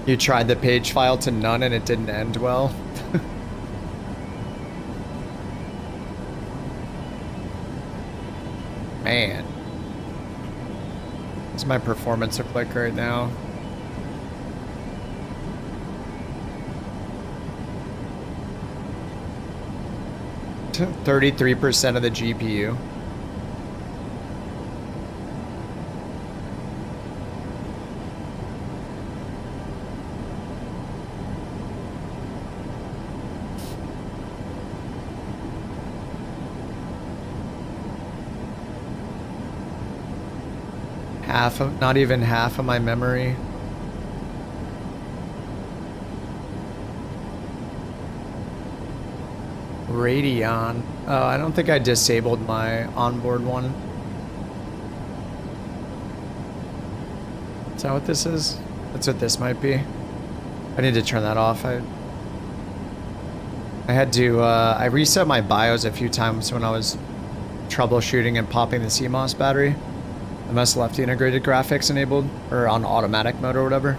You tried the page file to none and it didn't end well. Man. What's my performance look like right now? To 33% of the GPU. not even half of my memory. Radeon. Oh, I don't think I disabled my onboard one. Is that what this is? That's what this might be. I need to turn that off. I had to, I reset my BIOS a few times when I was troubleshooting and popping the CMOS battery. I must have left the integrated graphics enabled, or on automatic mode or whatever.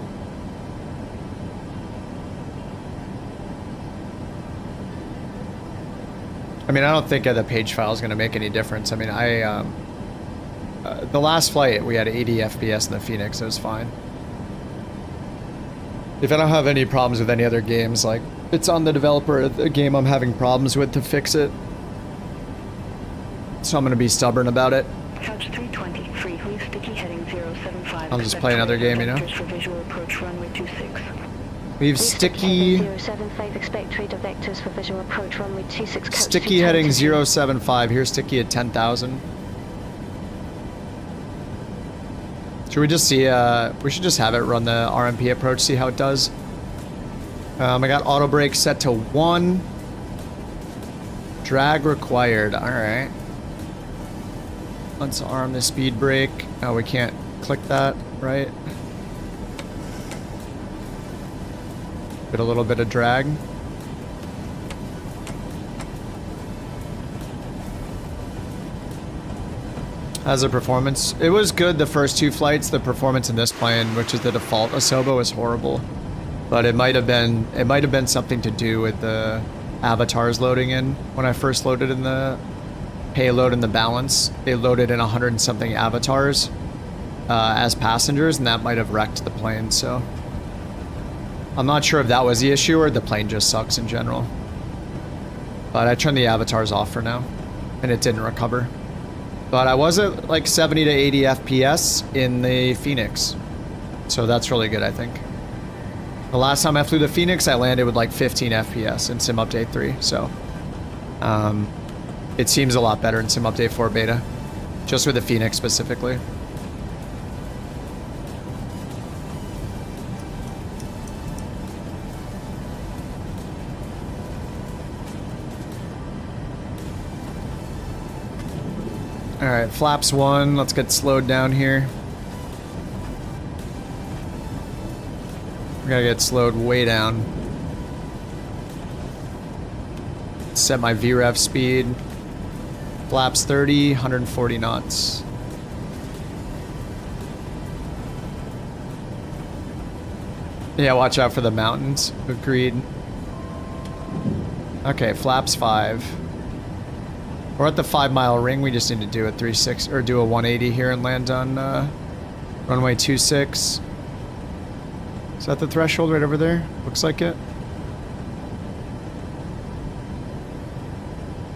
I mean, I don't think the page file is going to make any difference. I mean, the last flight, we had 80 FPS in the Phoenix. It was fine. If I don't have any problems with any other games, like, it's on the developer of the game I'm having problems with to fix it. So I'm going to be stubborn about it. Couch 320, free, leave sticky heading 075. I'll just play another game, you know? For visual approach, runway 26. Leave sticky... 075, expect radar vectors for visual approach, runway 26. Couch Sticky heading 075, here's sticky at 10,000. Should we just see, we should just have it run the RMP approach, see how it does. I got auto brake set to 1. Drag required, alright. Let's arm the speed brake. Oh, we can't click that, right? Get a little bit of drag. How's the performance? It was good the first 2 flights. The performance in this plane, which is the default Asobo, was horrible. But it might have been something to do with the avatars loading in. When I first loaded in the payload and the balance, it loaded in 100 and something avatars as passengers, and that might have wrecked the plane. So I'm not sure if that was the issue or the plane just sucks in general. But I turned the avatars off for now, and it didn't recover. But I was at like 70 to 80 FPS in the Phoenix. So that's really good, I think. The last time I flew the Phoenix, I landed with like 15 FPS in Sim Update 3. So it seems a lot better in Sim Update 4 Beta. Just with the Phoenix specifically. Alright, flaps 1, let's get slowed down here. We gotta get slowed way down. Set my VREV speed. Flaps 30, 140 knots. Yeah, watch out for the mountains. Agreed. Okay, flaps 5. We're at the 5-mile ring. We just need to do a 360 or do a 180 here and land on runway 26. Is that the threshold right over there? Looks like it.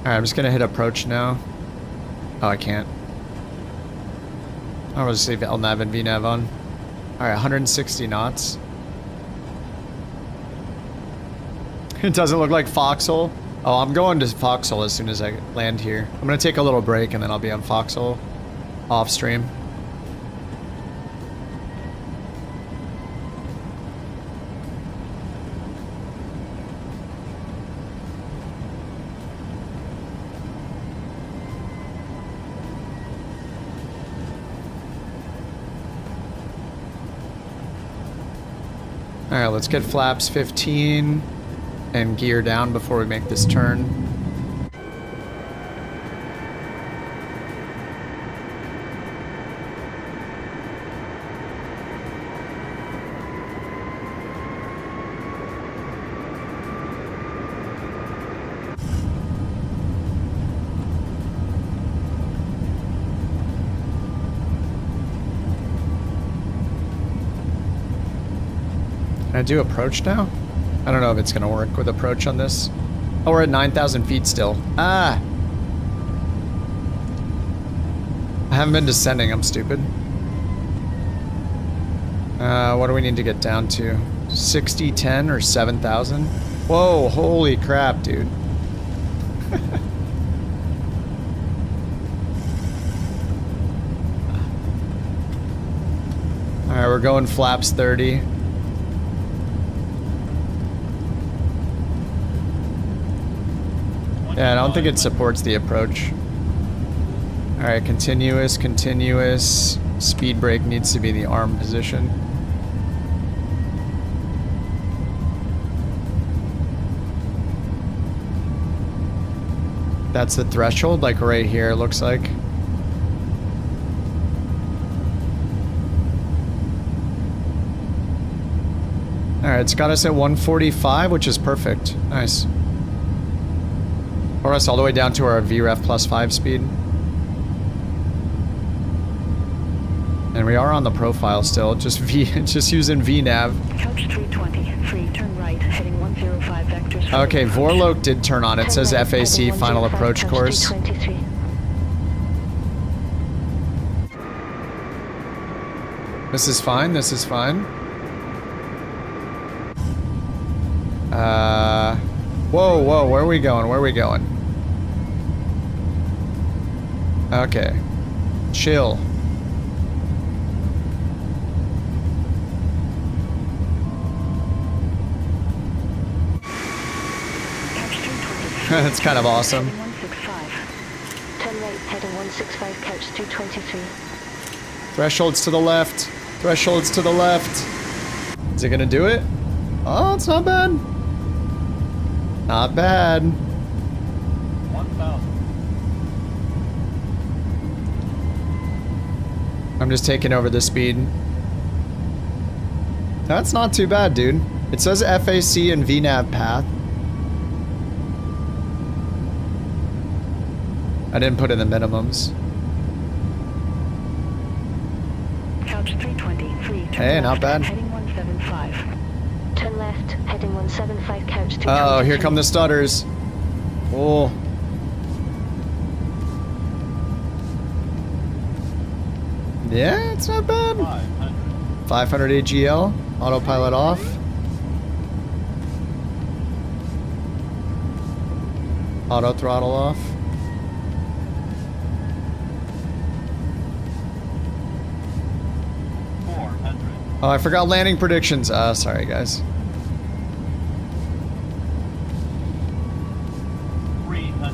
Alright, I'm just gonna hit approach now. Oh, I can't. I'll just leave LNAV and VNAV on. Alright, 160 knots. It doesn't look like Foxhole. Oh, I'm going to Foxhole as soon as I land here. I'm gonna take a little break and then I'll be on Foxhole off stream. Alright, let's get flaps 15 and gear down before we make this turn. Can I do approach now? I don't know if it's gonna work with approach on this. Oh, we're at 9,000 feet still. Ah! I haven't been descending, I'm stupid. What do we need to get down to? 60, 10, or 7,000? Whoa, holy crap, dude. Alright, we're going flaps 30. Yeah, I don't think it supports the approach. Alright, continuous, continuous. Speed brake needs to be in the arm position. That's the threshold, like right here, it looks like. Alright, it's got us at 145, which is perfect. Nice. Brought us all the way down to our VREF +5 speed. And we are on the profile still, just using VNav. Couch 320, free, turn right, heading 105 vectors. Okay, Vorlok did turn on. It says FAC final approach course. This is fine, this is fine. Whoa, whoa, where are we going? Where are we going? Okay. Chill. That's kind of awesome. 165. Turn right, heading 165, couch 223. Thresholds to the left. Thresholds to the left. Is it gonna do it? Oh, it's not bad. Not bad. 1,000. I'm just taking over the speed. That's not too bad, dude. It says FAC and VNav path. I didn't put in the minimums. Couch 320, free, turn Hey, not bad. heading 175. Turn left, heading 175, couch 223. Uh oh, here come the stutters. Oh. Yeah, it's not bad. 500 AGL, autopilot off. Auto throttle off. Oh, I forgot landing predictions. Sorry guys. 300.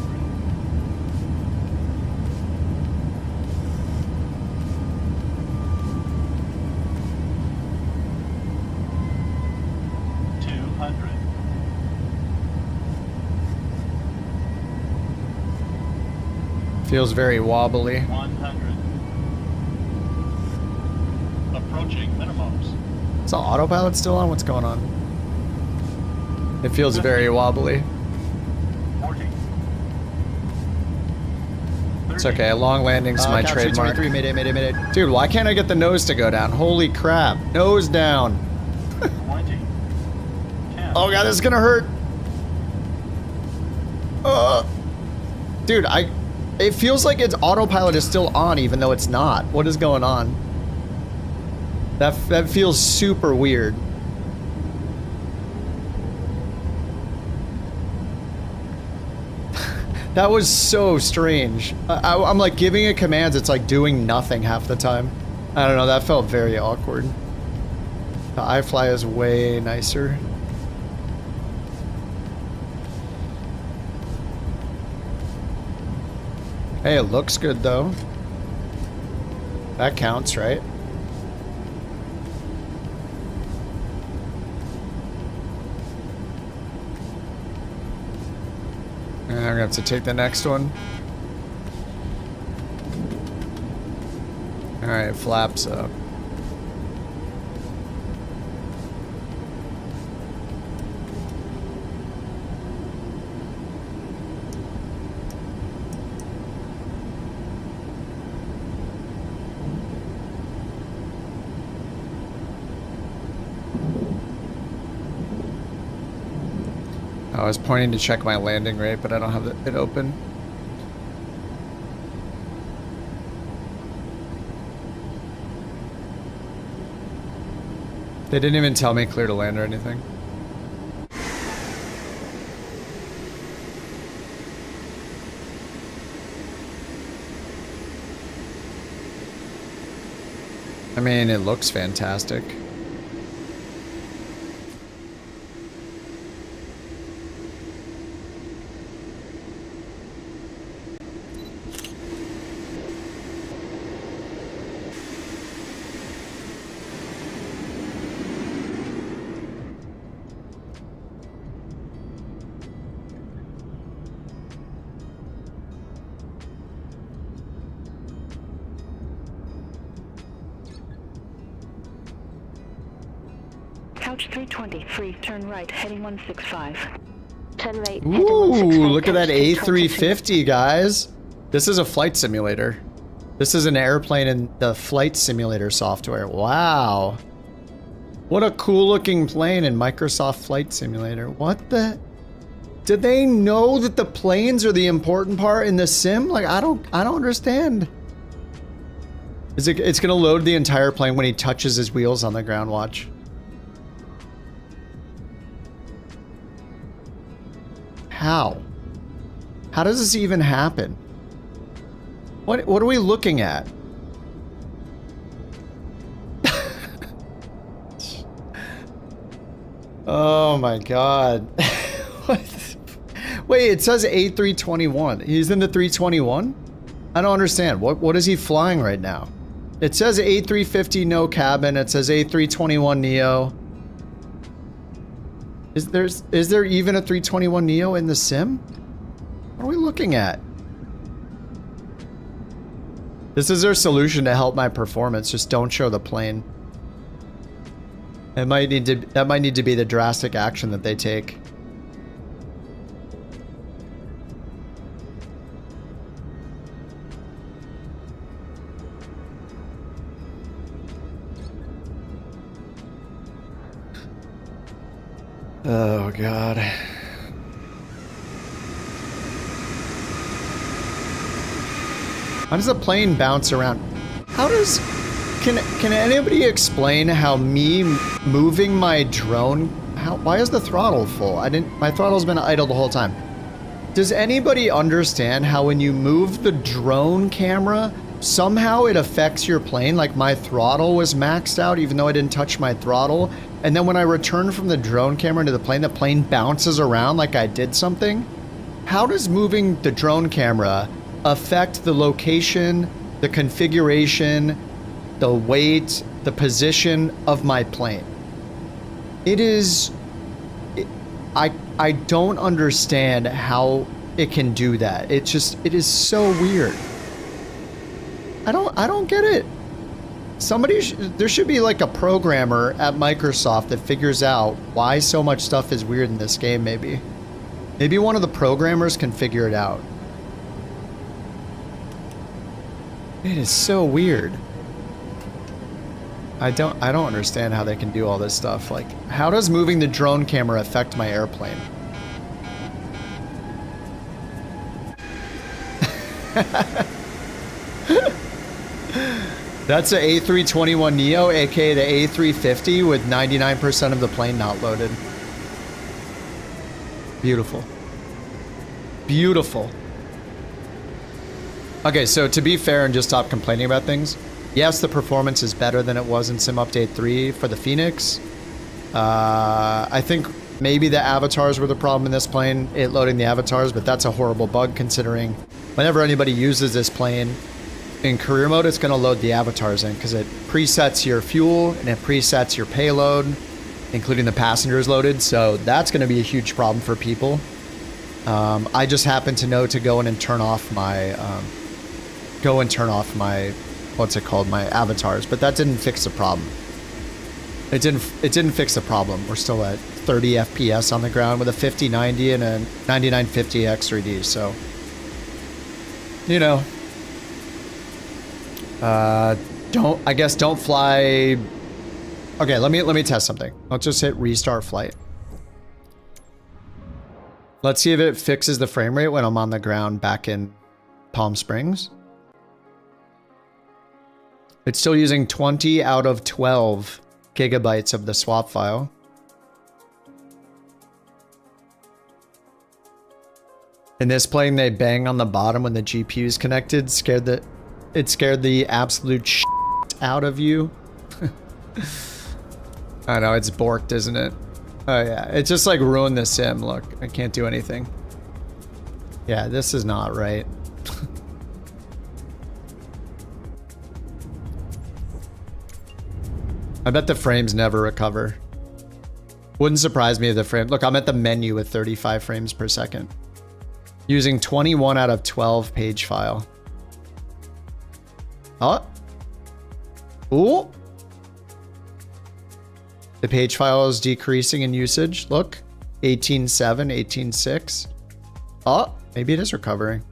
200. Feels very wobbly. 100. Approaching minimums. Is the autopilot still on? What's going on? It feels very wobbly. 40. It's okay, long landing's my trademark. Mayday. Dude, why can't I get the nose to go down? Holy crap. Nose down. 20. 10. Oh god, this is gonna hurt. Dude, it feels like its autopilot is still on even though it's not. What is going on? That feels super weird. That was so strange. I'm like giving it commands, it's like doing nothing half the time. I don't know, that felt very awkward. The iFly is way nicer. Hey, it looks good though. That counts, right? And I'm gonna have to take the next one. Alright, flaps up. I was pointing to check my landing rate, but I don't have it open. They didn't even tell me clear to land or anything. I mean, it looks fantastic. Couch 320, free, turn right, heading 165. Turn right, Ooh, look at that A350, guys. This is a flight simulator. This is an airplane in the flight simulator software. Wow. What a cool looking plane in Microsoft Flight Simulator. What the? Did they know that the planes are the important part in the sim? Like, I don't understand. It's gonna load the entire plane when he touches his wheels on the ground, watch. How? How does this even happen? What are we looking at? Oh my god. What? Wait, it says A321. He's in the 321? I don't understand. What is he flying right now? It says A350 no cabin. It says A321 Neo. Is there even a 321 Neo in the sim? What are we looking at? This is their solution to help my performance. Just don't show the plane. That might need to be the drastic action that they take. Oh god. How does the plane bounce around? How does... Can anybody explain how me moving my drone... Why is the throttle full? My throttle's been idle the whole time. Does anybody understand how when you move the drone camera, somehow it affects your plane? Like my throttle was maxed out even though I didn't touch my throttle. And then when I return from the drone camera to the plane bounces around like I did something? How does moving the drone camera affect the location, the configuration, the weight, the position of my plane? It is... I don't understand how it can do that. It is so weird. I don't get it. There should be like a programmer at Microsoft that figures out why so much stuff is weird in this game, maybe. Maybe one of the programmers can figure it out. It is so weird. I don't understand how they can do all this stuff. Like, how does moving the drone camera affect my airplane? That's a A321 Neo, aka the A350, with 99% of the plane not loaded. Beautiful. Beautiful. Okay, so to be fair and just stop complaining about things, yes, the performance is better than it was in Sim Update 3 for the Phoenix. I think maybe the avatars were the problem in this plane, it loading the avatars, but that's a horrible bug considering whenever anybody uses this plane in career mode, it's going to load the avatars in because it presets your fuel and it presets your payload, including the passengers loaded. So that's going to be a huge problem for people. I just happen to know to go in and turn off my, what's it called, my avatars, but that didn't fix the problem. It didn't fix the problem. We're still at 30 FPS on the ground with a 5090 and a 9950 X3D. So, you know, don't fly. Okay, let me test something. Let's just hit restart flight. Let's see if it fixes the frame rate when I'm on the ground back in Palm Springs. It's still using 20 out of 12 gigabytes of the swap file. In this plane, they bang on the bottom when the GPU is connected. It scared the absolute shit out of you. I know, it's borked, isn't it? Oh yeah, it just like ruined the sim. Look, I can't do anything. Yeah, this is not right. I bet the frames never recover. Wouldn't surprise me if the frame... Look, I'm at the menu with 35 frames per second. Using 21 out of 12 page file. Oh. Ooh. The page file is decreasing in usage. Look. 18.7, 18.6. Oh, maybe it is recovering.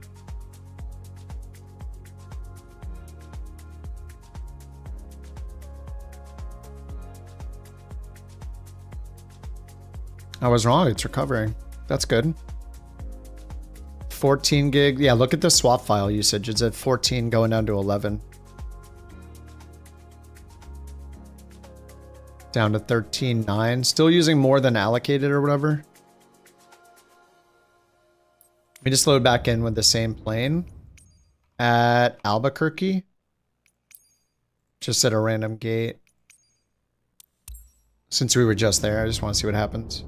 I was wrong. It's recovering. That's good. 14 gig. Yeah, look at the swap file usage. It's at 14 going down to 11. Down to 13.9. Still using more than allocated or whatever. Let me just load back in with the same plane at Albuquerque. Just at a random gate. Since we were just there, I just want to see what happens.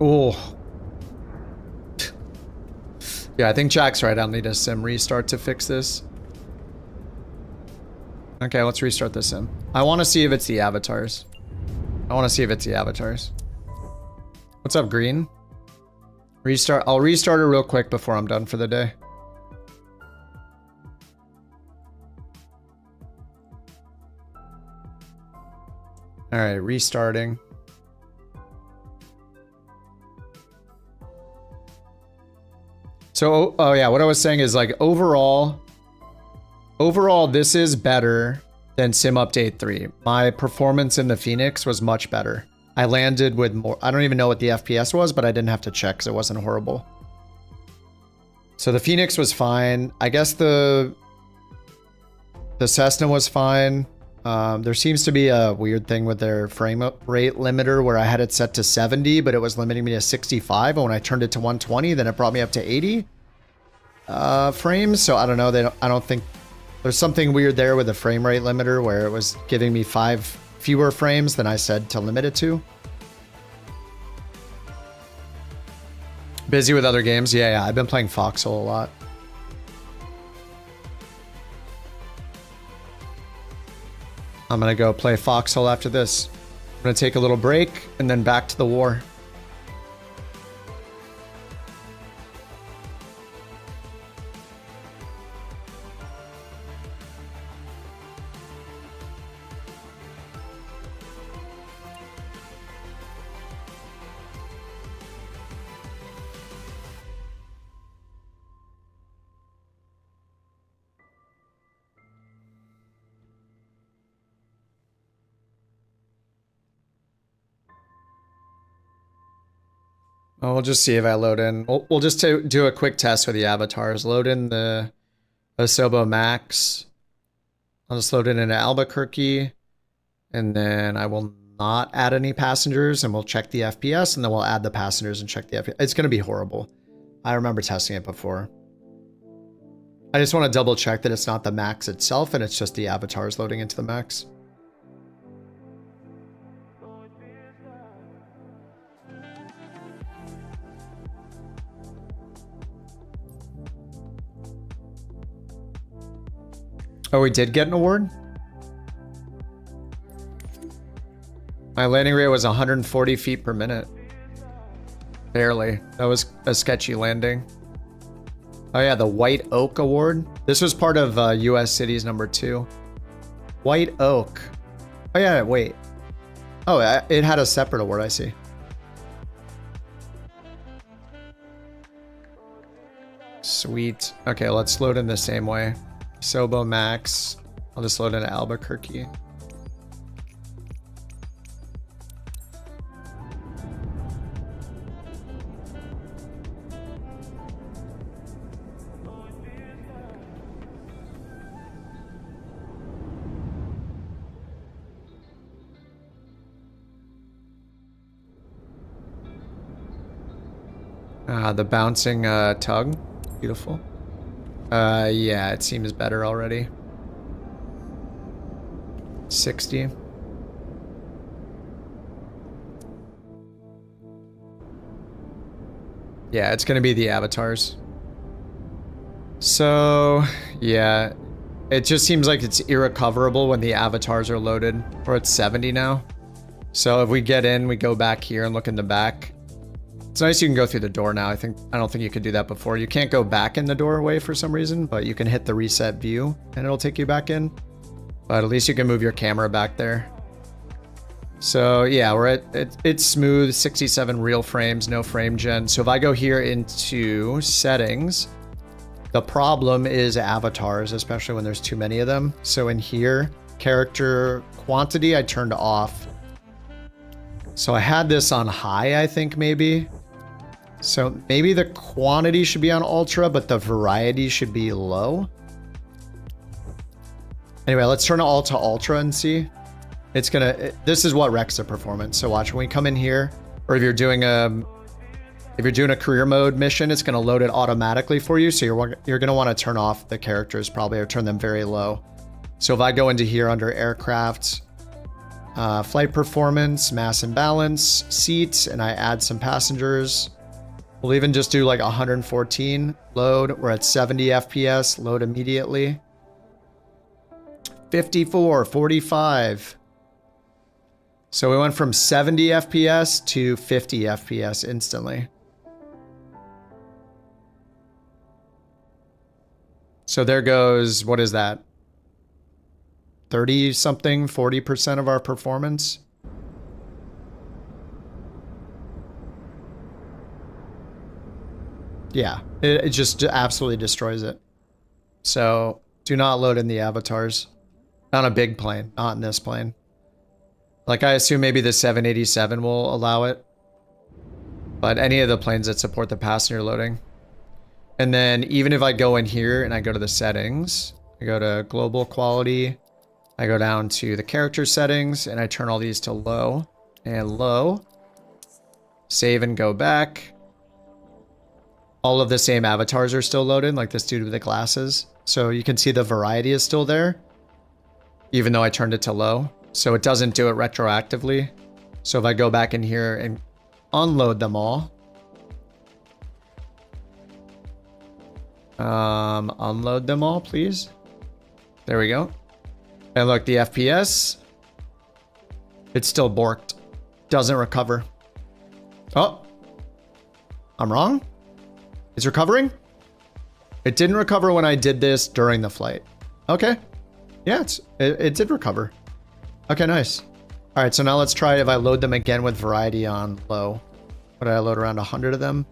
Oh. Yeah, I think Jack's right. I'll need a sim restart to fix this. Okay, let's restart the sim. I want to see if it's the avatars. What's up, Green? Restart. I'll restart it real quick before I'm done for the day. All right, restarting. So, oh yeah, what I was saying is like overall, this is better than Sim Update 3. My performance in the Phoenix was much better. I landed with more, I don't even know what the FPS was, but I didn't have to check because it wasn't horrible. So the Phoenix was fine. I guess the Cessna was fine. There seems to be a weird thing with their frame rate limiter where I had it set to 70, but it was limiting me to 65. And when I turned it to 120, then it brought me up to 80 frames. So I don't know. I don't think there's something weird there with the frame rate limiter where it was giving me 5 fewer frames than I said to limit it to. Busy with other games. Yeah. I've been playing Foxhole a lot. I'm gonna go play Foxhole after this. I'm gonna take a little break and then back to the war. Oh, we'll just see if I load in. We'll just do a quick test with the avatars. Load in the Asobo Max. I'll just load it into Albuquerque. And then I will not add any passengers. And we'll check the FPS. And then we'll add the passengers and check the FPS. It's going to be horrible. I remember testing it before. I just want to double check that it's not the Max itself. And it's just the avatars loading into the Max. Oh, we did get an award? My landing rate was 140 feet per minute. Barely. That was a sketchy landing. Oh yeah, the White Oak Award. This was part of US Cities #2. White Oak. Oh yeah, wait. Oh, it had a separate award, I see. Sweet. Okay, let's load in the same way. Sobo Max. I'll just load into Albuquerque. The bouncing tug. Beautiful. Yeah, it seems better already. 60. Yeah, it's gonna be the avatars. So, yeah. It just seems like it's irrecoverable when the avatars are loaded. We're at 70 now. So if we get in, we go back here and look in the back. It's nice you can go through the door now. I don't think you could do that before. You can't go back in the doorway for some reason, but you can hit the reset view and it'll take you back in. But at least you can move your camera back there. So yeah, we're at, it's smooth, 67 real frames, no frame gen. So if I go here into settings, the problem is avatars, especially when there's too many of them. So in here, character quantity, I turned off. So I had this on high, I think maybe. So maybe the quantity should be on ultra, but the variety should be low. Anyway, let's turn it all to ultra and see. It's gonna, this is what wrecks the performance. So watch, when we come in here, or if you're doing a career mode mission, it's gonna load it automatically for you. So you're gonna wanna turn off the characters probably, or turn them very low. So if I go into here under aircraft, flight performance, mass and balance, seats, and I add some passengers, we'll even just do like 114, load. We're at 70 FPS, load immediately. 54, 45. So we went from 70 FPS to 50 FPS instantly. So there goes, what is that? 30 something, 40% of our performance. Yeah, it just absolutely destroys it. So do not load in the avatars. On a big plane, not in this plane. Like I assume maybe the 787 will allow it. But any of the planes that support the passenger loading. And then even if I go in here and I go to the settings, I go to global quality, I go down to the character settings and I turn all these to low and low. Save and go back. All of the same avatars are still loaded, like this dude with the glasses. So you can see the variety is still there, even though I turned it to low. So it doesn't do it retroactively. So if I go back in here and unload them all. Unload them all, please. There we go. And look, the FPS, it's still borked. Doesn't recover. Oh, I'm wrong. It's recovering? It didn't recover when I did this during the flight. Okay. Yeah, it did recover. Okay, nice. All right, so now let's try if I load them again with variety on low. What did I load, around 100 of them?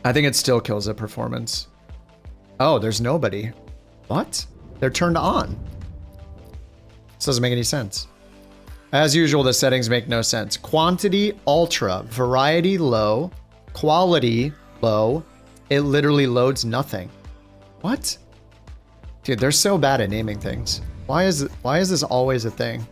I think it still kills the performance. Oh, there's nobody. What? They're turned on. This doesn't make any sense. As usual, the settings make no sense. Quantity, ultra. Variety, low. Quality, low. It literally loads nothing. What? Dude, they're so bad at naming things. Why is this always a thing?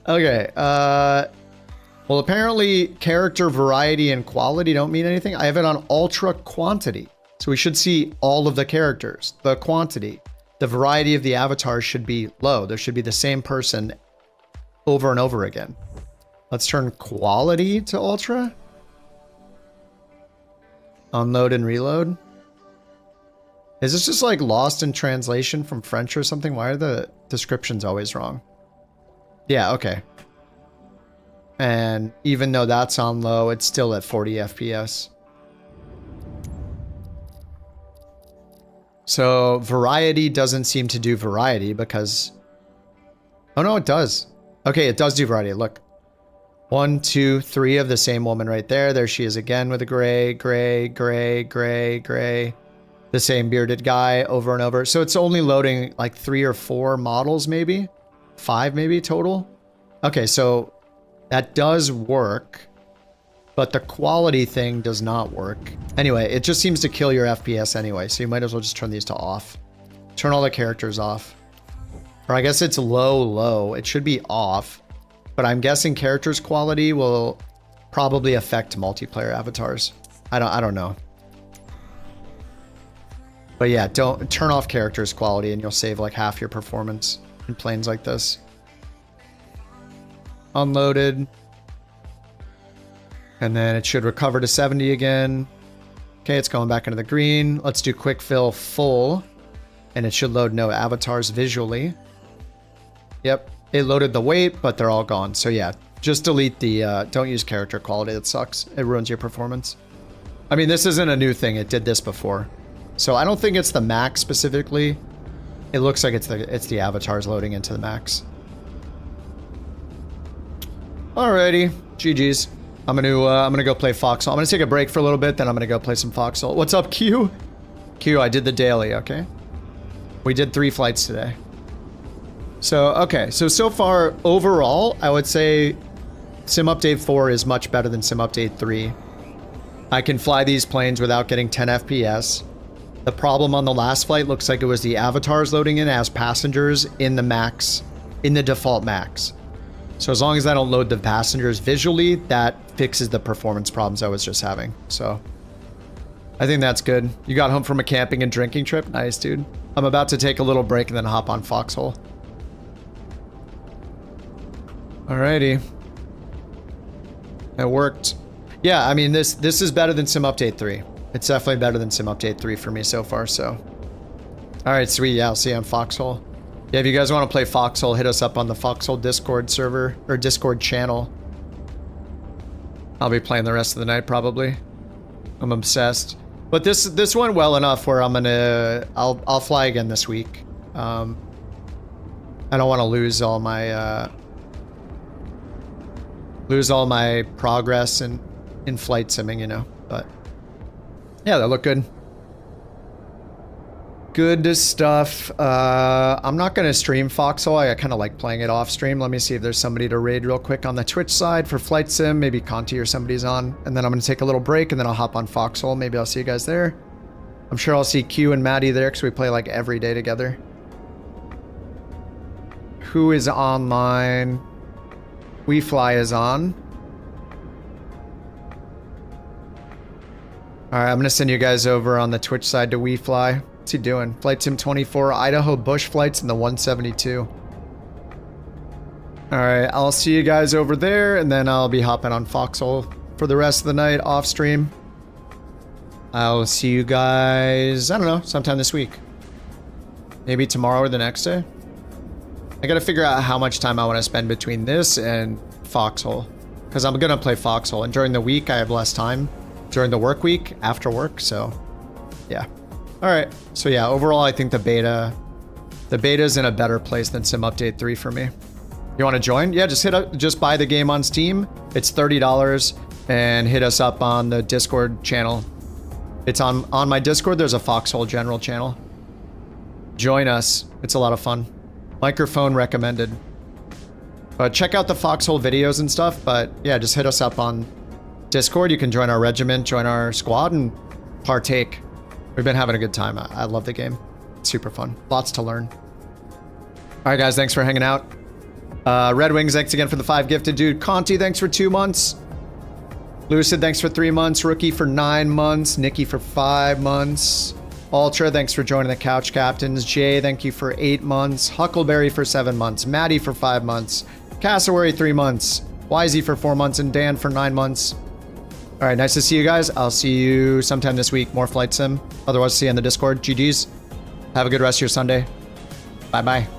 Okay, well, apparently character variety and quality don't mean anything. I have it on ultra quantity. So we should see all of the characters, the quantity. The variety of the avatars should be low. There should be the same person over and over again. Let's turn quality to ultra. Unload and reload. Is this just like lost in translation from French or something? Why are the descriptions always wrong? Yeah, okay. And even though that's on low, it's still at 40 FPS. So variety doesn't seem to do variety because... Oh no, it does. Okay, it does do variety. Look. 1, 2, 3 of the same woman right there. There she is again with a gray, gray, gray, gray, gray. The same bearded guy over and over. So it's only loading like 3 or 4 models maybe? 5 maybe total? Okay, so that does work, but the quality thing does not work. Anyway, it just seems to kill your FPS anyway, so you might as well just turn these to off. Turn all the characters off. Or I guess it's low, low. It should be off, but I'm guessing characters quality will probably affect multiplayer avatars. I don't know. But yeah, don't turn off characters quality and you'll save like half your performance in planes like this. Unloaded. And then it should recover to 70 again. Okay, it's going back into the green. Let's do quick fill full. And it should load no avatars visually. Yep, it loaded the weight, but they're all gone. So yeah, just delete the, don't use character quality. It sucks. It ruins your performance. I mean, this isn't a new thing. It did this before. So I don't think it's the max specifically. It looks like it's the avatars loading into the max. Alrighty, GG's. I'm gonna go play Foxhole. I'm gonna take a break for a little bit, then I'm gonna go play some Foxhole. What's up, Q? Q, I did the daily, okay? We did 3 flights today. So, okay, so far, overall, I would say Sim Update 4 is much better than Sim Update 3. I can fly these planes without getting 10 FPS. The problem on the last flight looks like it was the avatars loading in as passengers in the max, in the default max. So as long as I don't load the passengers visually, that fixes the performance problems I was just having. So I think that's good. You got home from a camping and drinking trip? Nice, dude. I'm about to take a little break and then hop on Foxhole. Alrighty. It worked. Yeah, I mean, this is better than Sim Update 3. It's definitely better than Sim Update 3 for me so far, so. Alright, sweet. Yeah, I'll see you on Foxhole. Yeah, if you guys want to play Foxhole, hit us up on the Foxhole Discord server, or Discord channel. I'll be playing the rest of the night, probably. I'm obsessed. But this went well enough where I'll fly again this week. I don't want to lose all my progress in flight simming, you know, but yeah, that looked good. Good stuff. I'm not going to stream Foxhole. I kind of like playing it off stream. Let me see if there's somebody to raid real quick on the Twitch side for Flight Sim. Maybe Conti or somebody's on. And then I'm going to take a little break and then I'll hop on Foxhole. Maybe I'll see you guys there. I'm sure I'll see Q and Maddie there because we play like every day together. Who is online? We Fly is on. Alright, I'm going to send you guys over on the Twitch side to We Fly. What's he doing? Flight Sim 24, Idaho Bush flights in the 172. Alright, I'll see you guys over there, and then I'll be hopping on Foxhole for the rest of the night off stream. I'll see you guys, I don't know, sometime this week. Maybe tomorrow or the next day. I gotta figure out how much time I want to spend between this and Foxhole. Because I'm gonna play Foxhole, and during the week I have less time. During the work week, after work, so yeah. Alright, so yeah, overall I think the beta's in a better place than Sim Update 3 for me. You want to join? Yeah, just buy the game on Steam. It's $30 and hit us up on the Discord channel. It's on my Discord, there's a Foxhole General channel. Join us, it's a lot of fun. Microphone recommended. But check out the Foxhole videos and stuff, but yeah, just hit us up on Discord. You can join our regiment, join our squad, and partake. We've been having a good time. I love the game. It's super fun. Lots to learn. Alright guys, thanks for hanging out. Red Wings, thanks again for the 5 gifted, dude. Conti, thanks for 2 months. Lucid, thanks for 3 months. Rookie for 9 months. Nikki for 5 months. Ultra, thanks for joining the Couch Captains. Jay, thank you for 8 months. Huckleberry for 7 months. Maddie for 5 months. Cassowary 3 months. Wisey for 4 months. And Dan for 9 months. Alright, nice to see you guys. I'll see you sometime this week. More Flight Sim. Otherwise, see you on the Discord. GG's. Have a good rest of your Sunday. Bye-bye.